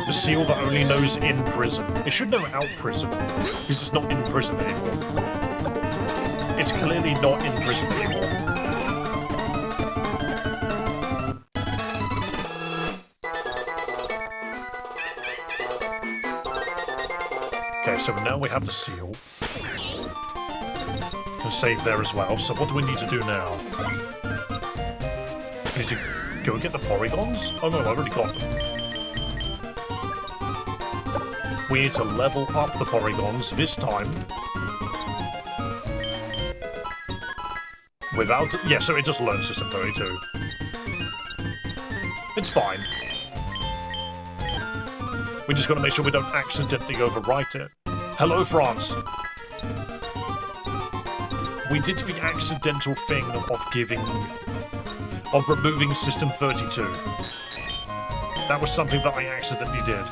The seal that only knows in prison. It should know out prison, because it's not in prison anymore. It's clearly not in prison anymore. Okay, so now we have the seal. Can save there as well. So what do we need to do now? We need to go get the Porygons? Oh no, I've already got them. We need to level up the Porygons this time. Without... Yeah, so it just learns System 32. We just got to make sure we don't accidentally overwrite it. Hello, France. We did the accidental thing of removing System 32. That was something that I accidentally did.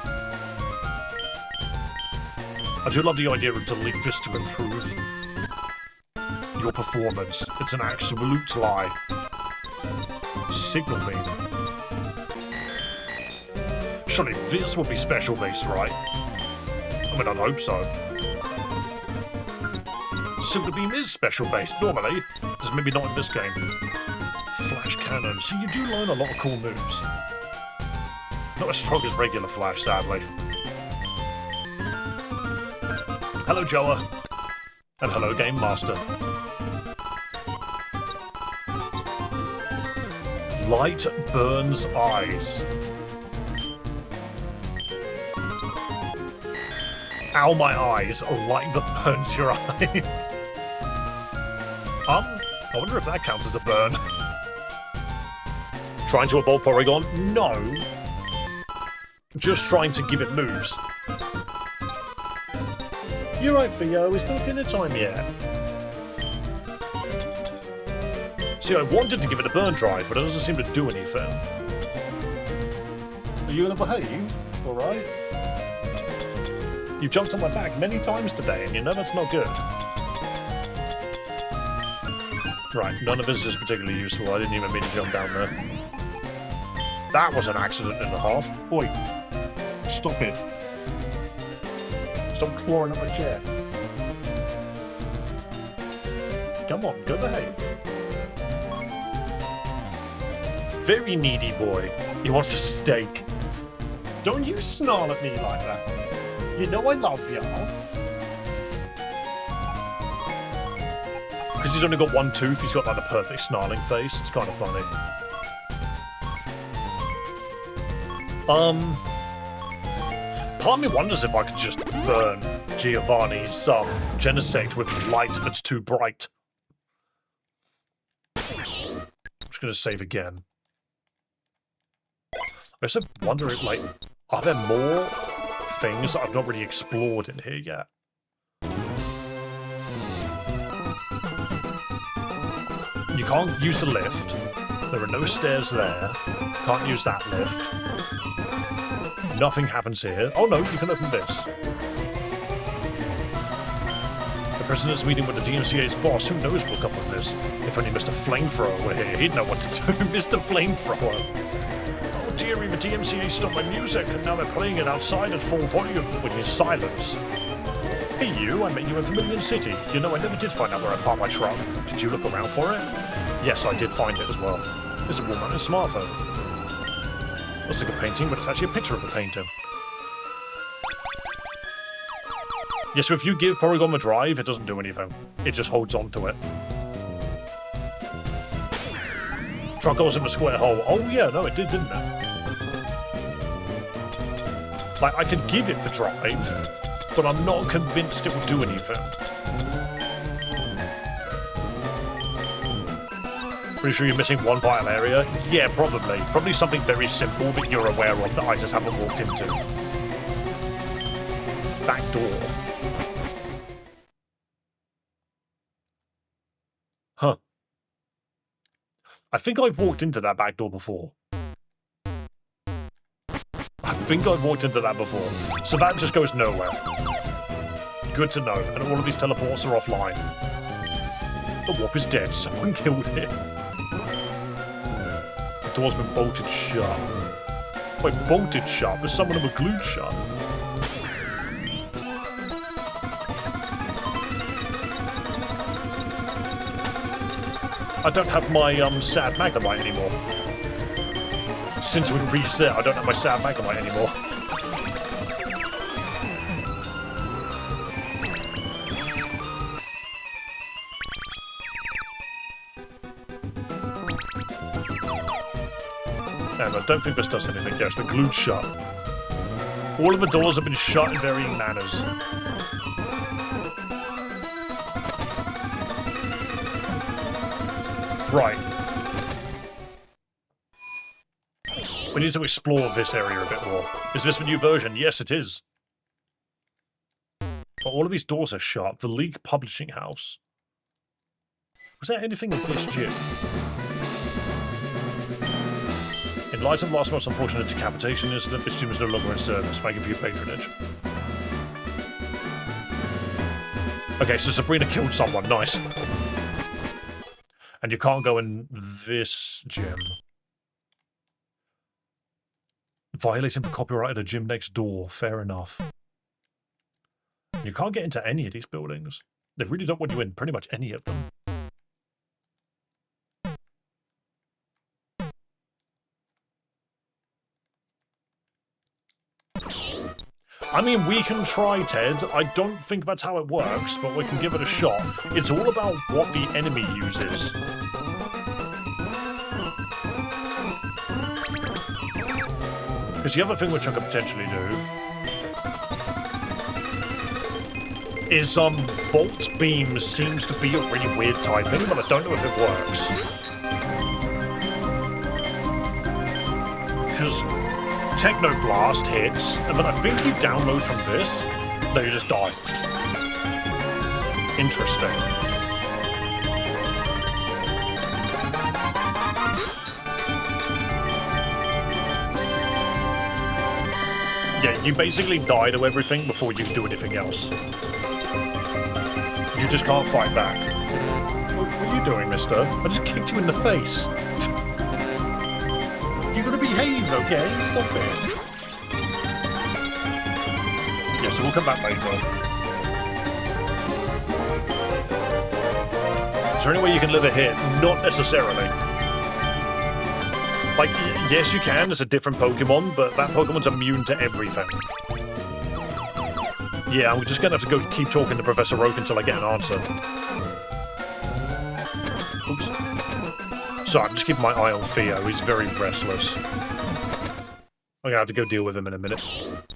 I do love the idea of delete this to improve your performance. It's an absolute lie. Signal me. Surely this will be special based, right? I mean, I'd hope so. Signal beam is special based normally, just maybe not in this game. Flash cannon. So you do learn a lot of cool moves. Not as strong as regular Flash, sadly. Hello, Joa. And hello, Game Master. Light burns eyes. Ow, my eyes. A light that burns your eyes. I wonder if that counts as a burn. Trying to evolve Porygon? No. Just trying to give it moves. You're right, Theo. It's not dinner time yet. See, I wanted to give it a burn drive, but it doesn't seem to do anything. Are you going to behave? All right. You've jumped on my back many times today, and you know that's not good. Right, none of this is particularly useful. I didn't even mean to jump down there. That was an accident and a half. Oi. Stop it. Stop clawing at my chair. Come on, go behave. Very needy boy. He wants a steak. Don't you snarl at me like that. You know I love you. Because he's only got one tooth, he's got like the perfect snarling face. It's kind of funny. Part of me wonders if I could just burn Giovanni's Genesect with light that's too bright. I'm just going to save again. I also wonder if, like, are there more things that I've not really explored in here yet? You can't use the lift. There are no stairs there. Can't use that lift. Nothing happens here. Oh no, you can open this. The president's meeting with the DMCA's boss. Who knows what'll come with this? If only Mr. Flamethrower were here, he'd know what to do. Mr. Flamethrower. Oh dearie, the DMCA stopped my music, and now they're playing it outside at full volume with his silence. Hey you, I met you in Vermilion City. You know, I never did find out where I parked my truck. Did you look around for it? Yes, I did find it as well. There's a woman on a smartphone. Looks like a painting, but it's actually a picture of a painting. Yes, so if you give Porygon a drive, it doesn't do anything. It just holds on to it. Truck goes in the square hole. Oh yeah, no, it did, didn't it? Like, I could give it the drive, but I'm not convinced it will do anything. Pretty sure you're missing one vital area? Yeah, probably. Probably something very simple that you're aware of that I just haven't walked into. Back door. Huh. I think I've walked into that back door before. I think I've walked into that before. So that just goes nowhere. Good to know. And all of these teleports are offline. The warp is dead. Someone killed it. The door's been bolted shut. Wait, bolted shut? But some of them were glued shut. I don't have my sad Magnemite anymore. Since we reset, I don't have my sad Magnemite anymore. And I don't think this does anything. Yes, they're glued shut. All of the doors have been shut in varying manners. Right. We need to explore this area a bit more. Is this the new version? Yes, it is. But all of these doors are shut. The League Publishing House. Was there anything in this gym? In light of last month's unfortunate decapitation incident, this gym is no longer in service. Thank you for your patronage. Okay, so Sabrina killed someone. Nice. And you can't go in this gym. Violating the copyright at a gym next door. Fair enough. You can't get into any of these buildings. They really don't want you in pretty much any of them. I mean, we can try, Ted. I don't think that's how it works, but we can give it a shot. It's all about what the enemy uses. Because the other thing which I could potentially do is, Bolt Beam seems to be a really weird typing, but I don't know if it works. Because Technoblast hits, and then I think you download from this. No, you just die. Interesting. Yeah, you basically die to everything before you do anything else. You just can't fight back. What are you doing, mister? I just kicked you in the face. You gotta behave, okay? Stop it. Yeah, so we'll come back later. Is there any way you can live a hit? Not necessarily. Like, yes you can, it's a different Pokemon, but that Pokemon's immune to everything. Yeah, I'm just gonna have to go keep talking to Professor Oak until I get an answer. Oops. Sorry, I'm just keeping my eye on Theo. He's very restless. I'm gonna have to go deal with him in a minute.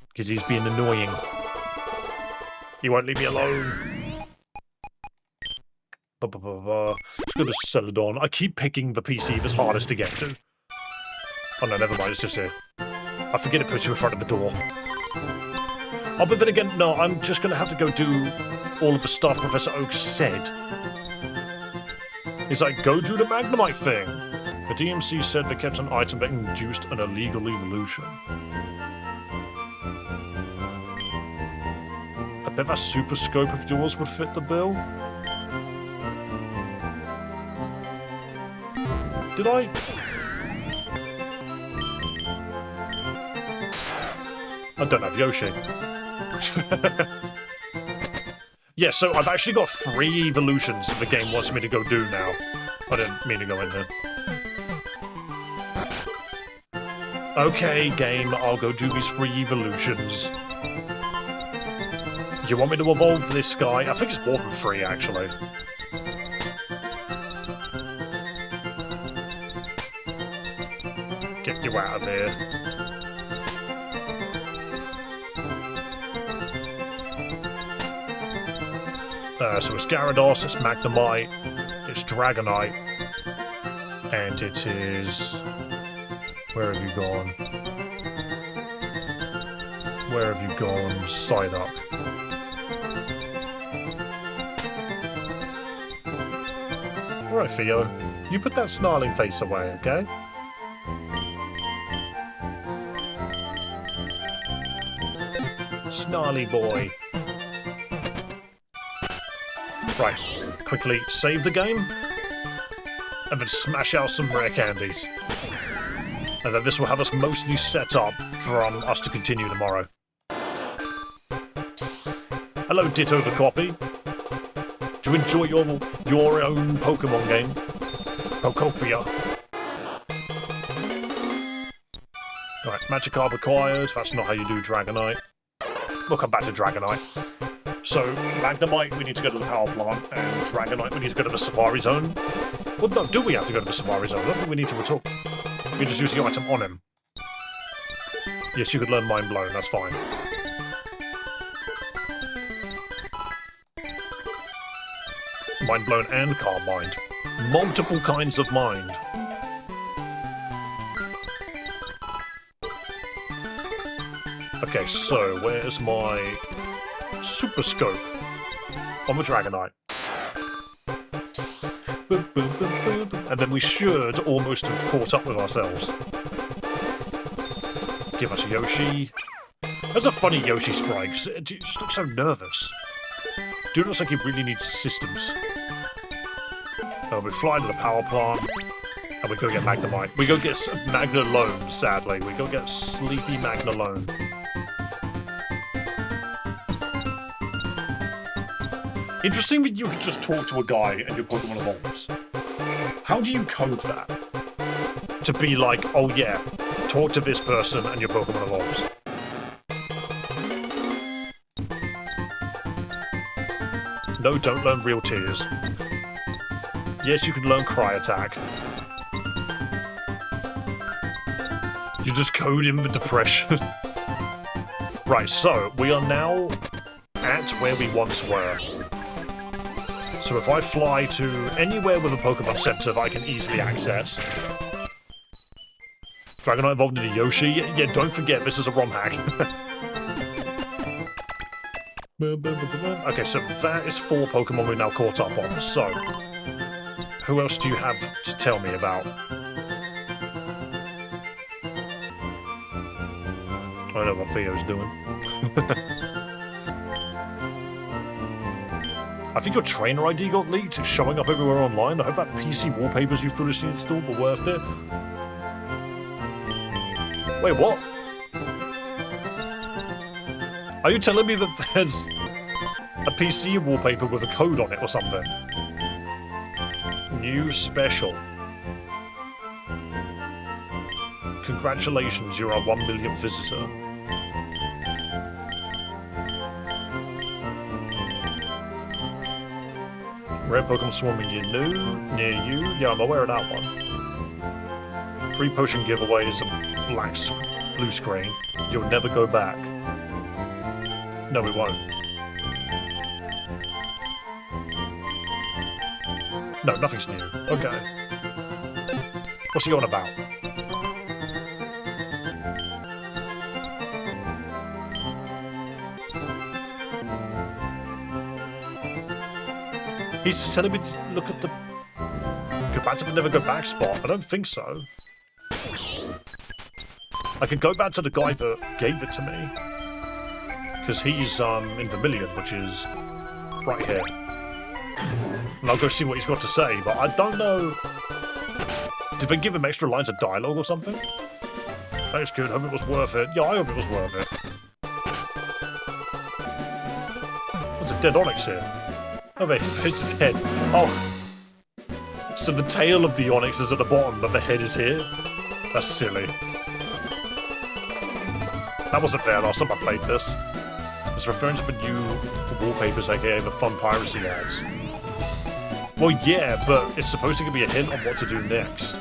Because he's being annoying. He won't leave me alone. Let's go to Celadon. I keep picking the PC that's hardest to get to. Oh no, never mind, it's just here. I forget it puts you in front of the door. Oh, but then again, no, I'm just gonna have to go do all of the stuff Professor Oak said. He's like, go do the Magnemite thing. The DMC said they kept an item that induced an illegal evolution. I bet that super scope of yours would fit the bill. Did I? I don't have Yoshi. Yeah, so I've actually got 3 evolutions that the game wants me to go do now. I didn't mean to go in there. Okay, game, I'll go do these 3 evolutions. You want me to evolve this guy? I think it's more than 3, actually. Get you out of here. So it's Gyarados, it's Magnemite, it's Dragonite, and it is... Where have you gone? Where have you gone? Psyduck. Alright, Theo. You put that snarling face away, okay? Snarly boy. Right, quickly save the game, and then smash out some rare candies. And then this will have us mostly set up for us to continue tomorrow. Hello, Ditto the Copy. Do you enjoy your own Pokemon game? Pokopia. Alright, Magikarp acquired. That's not how you do Dragonite. We'll come back to Dragonite. So, Magnemite, we need to go to the power plant, and Dragonite, we need to go to the Safari Zone. Well, no, do we have to go to the Safari Zone? I don't think we need to at all. We just use the item on him. Yes, you could learn Mind Blown, that's fine. Mind Blown and Calm Mind. Multiple kinds of mind. Okay, so where's my super scope on the Dragonite? And then we should almost have caught up with ourselves. Give us Yoshi. That's a funny Yoshi sprite, 'cause it just looks so nervous. Dude looks like he really needs systems. We fly to the power plant, and we go get Magnemite. We go get Magnolone, sadly. We go get Sleepy Magnolone. Interesting that you could just talk to a guy and your Pokemon evolves. How do you code that? To be like, oh yeah, talk to this person and your Pokemon evolves. No, don't learn Real Tears. Yes, you can learn Cry Attack. You just code in the depression. Right, so we are now at where we once were. So if I fly to anywhere with a Pokemon Center that I can easily access. Dragonite evolved into Yoshi. Yeah, don't forget, this is a Romhack. Okay, so that is 4 Pokemon we're now caught up on. So, who else do you have to tell me about? I know what Theo's doing. I think your trainer ID got leaked. It's showing up everywhere online. I hope that PC wallpapers you foolishly installed were worth it. Wait, what? Are you telling me that there's a PC wallpaper with a code on it or something? New special. Congratulations, you're our 1 millionth visitor. Rare Pokemon swarming near you? Yeah, I'm aware of that one. Free potion giveaways and blue screen. You'll never go back. No, we won't. No, nothing's new. Okay. What's he on about? He's just telling me to look at the... Go back to the never go back spot. I don't think so. I could go back to the guy that gave it to me. Because he's in Vermilion, which is right here. And I'll go see what he's got to say, but I don't know... Did they give him extra lines of dialogue or something? Thanks, kid. Hope it was worth it. Yeah, I hope it was worth it. There's a dead Onyx here. Oh, there's his head. Oh. So the tail of the Onyx is at the bottom, but the head is here? That's silly. That wasn't there last time I played this. It's referring to the new wallpapers, aka the fun piracy ads. Well, yeah, but it's supposed to give me a hint on what to do next.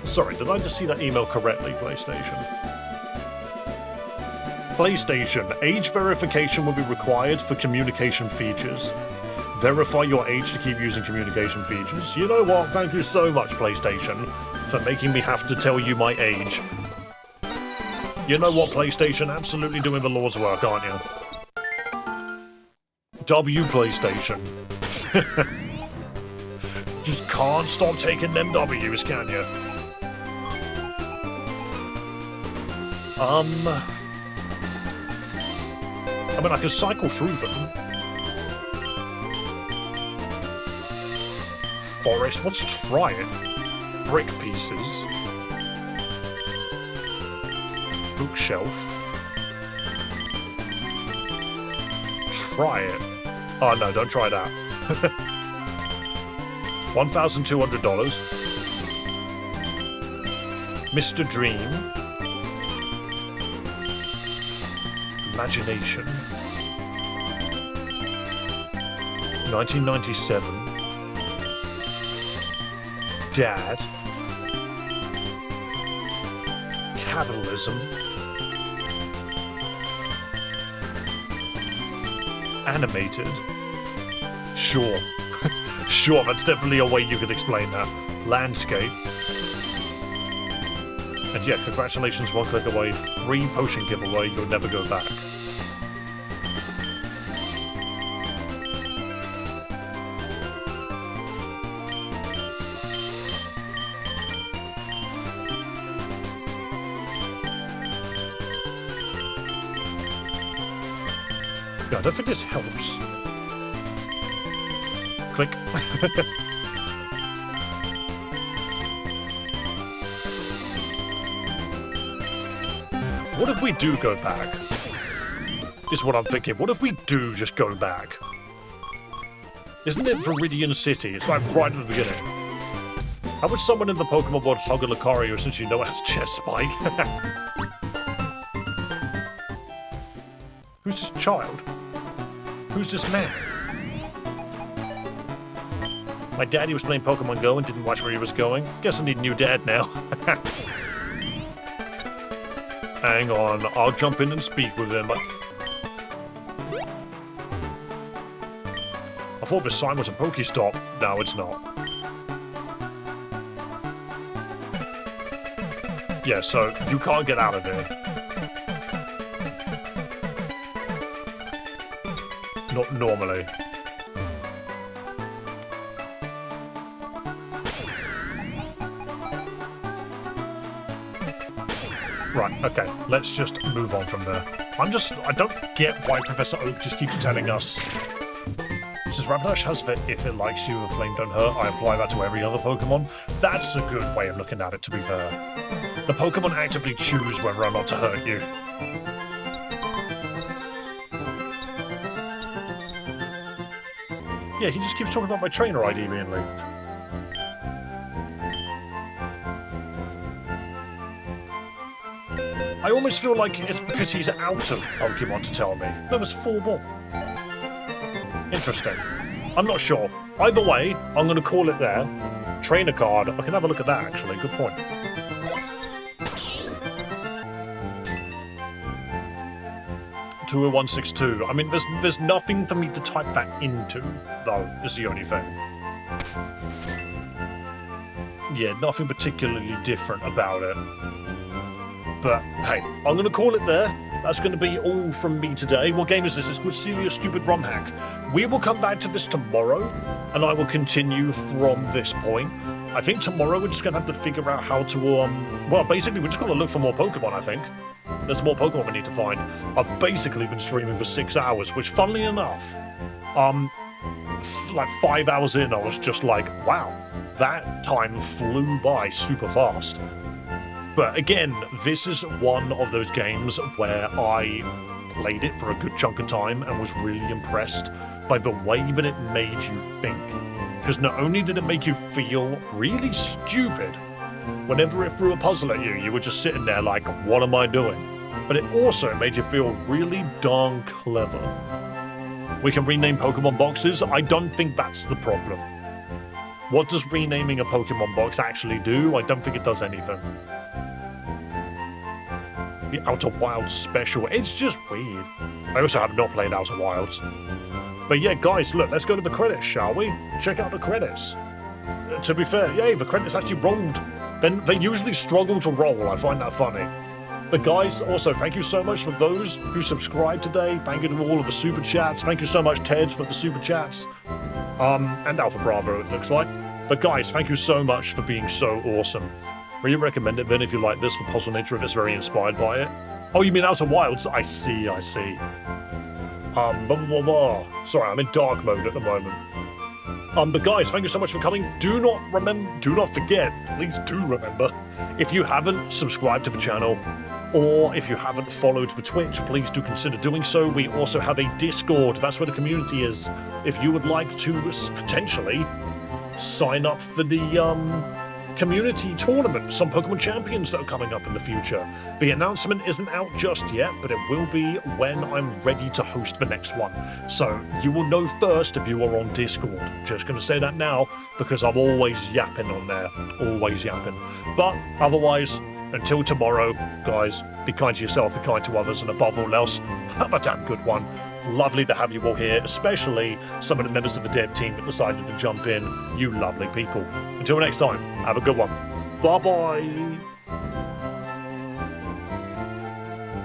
Sorry, did I just see that email correctly, PlayStation? PlayStation, age verification will be required for communication features. Verify your age to keep using communication features. You know what? Thank you so much, PlayStation, for making me have to tell you my age. You know what, PlayStation? Absolutely doing the Lord's work, aren't you? W, PlayStation. Just can't stop taking them W's, can you? I mean, I can cycle through them. Forest, let's try it. Brick pieces. Bookshelf. Try it. Oh no, don't try that. $1,200. Mr. Dream. Imagination. 1997. Dad. Capitalism. Animated. Sure. Sure, that's definitely a way you could explain that. Landscape. And yeah, congratulations, one click away, free potion giveaway, you'll never go back. Yeah, I don't think this helps. Click. What if we do go back? Is what I'm thinking. What if we do just go back? Isn't it Viridian City? It's like right at the beginning. How would someone in the Pokemon world hug a Lucario since you know it has chest spike? Who's this child? Who's this man? My daddy was playing Pokemon Go and didn't watch where he was going. Guess I need a new dad now. Hang on, I'll jump in and speak with him. I thought this sign was a Pokestop. No, it's not. Yeah, so you can't get out of here. Not normally. Right, okay, let's just move on from there. I don't get why Professor Oak just keeps telling us. Says Rapidash has fit if it likes you and Flame don't hurt. I apply that to every other Pokemon. That's a good way of looking at it, to be fair. The Pokemon actively choose whether or not to hurt you. Yeah, he just keeps talking about my trainer ID being linked. I almost feel like it's because he's out of Pokemon to tell me. No, there's 4 more. Interesting. I'm not sure. Either way, I'm going to call it there. Trainer card. I can have a look at that, actually. Good point. (20162). I mean, there's nothing for me to type that into, though, is the only thing. Yeah, nothing particularly different about it. But, hey, I'm going to call it there. That's going to be all from me today. What game is this? It's called Celias Stupid Romhack. We will come back to this tomorrow, and I will continue from this point. I think tomorrow we're just going to have to figure out how to, well, basically we're just going to look for more Pokemon, I think. There's more Pokemon we need to find. I've basically been streaming for 6 hours, which, funnily enough, like 5 hours in, I was just like, wow, that time flew by super fast. But again, this is one of those games where I played it for a good chunk of time and was really impressed by the way that it made you think. Because not only did it make you feel really stupid, whenever it threw a puzzle at you, you were just sitting there like, what am I doing? But it also made you feel really darn clever. We can rename Pokemon boxes. I don't think that's the problem. What does renaming a Pokemon box actually do? I don't think it does anything. The Outer Wilds special. It's just weird. I also have not played Outer Wilds. But yeah, guys, look, let's go to the credits, shall we? Check out the credits. To be fair, yay, the credits actually rolled. Then they usually struggle to roll. I find that funny. But guys, also, thank you so much for those who subscribed today. Thank you to all of the super chats. Thank you so much, Ted, for the super chats. And Alpha Bravo, it looks like. But guys, thank you so much for being so awesome. Really recommend it, then, if you like this. The puzzle nature of it's very inspired by it. Oh, you mean Outer Wilds? I see. Blah, blah, blah. Sorry, I'm in dark mode at the moment. But guys, thank you so much for coming. Do not forget, please do remember, if you haven't subscribed to the channel, or if you haven't followed the Twitch, please do consider doing so. We also have a Discord. That's where the community is. If you would like to potentially sign up for the, community tournament, some Pokemon Champions that are coming up in the future. The announcement isn't out just yet, but it will be when I'm ready to host the next one. So you will know first if you are on Discord. Just going to say that now because I'm always yapping on there. Always yapping. But otherwise, until tomorrow, guys, be kind to yourself, be kind to others, and above all else, have a damn good one. Lovely to have you all here, especially some of the members of the dev team that decided to jump in. You lovely people. Until next time, have a good one. Bye-bye.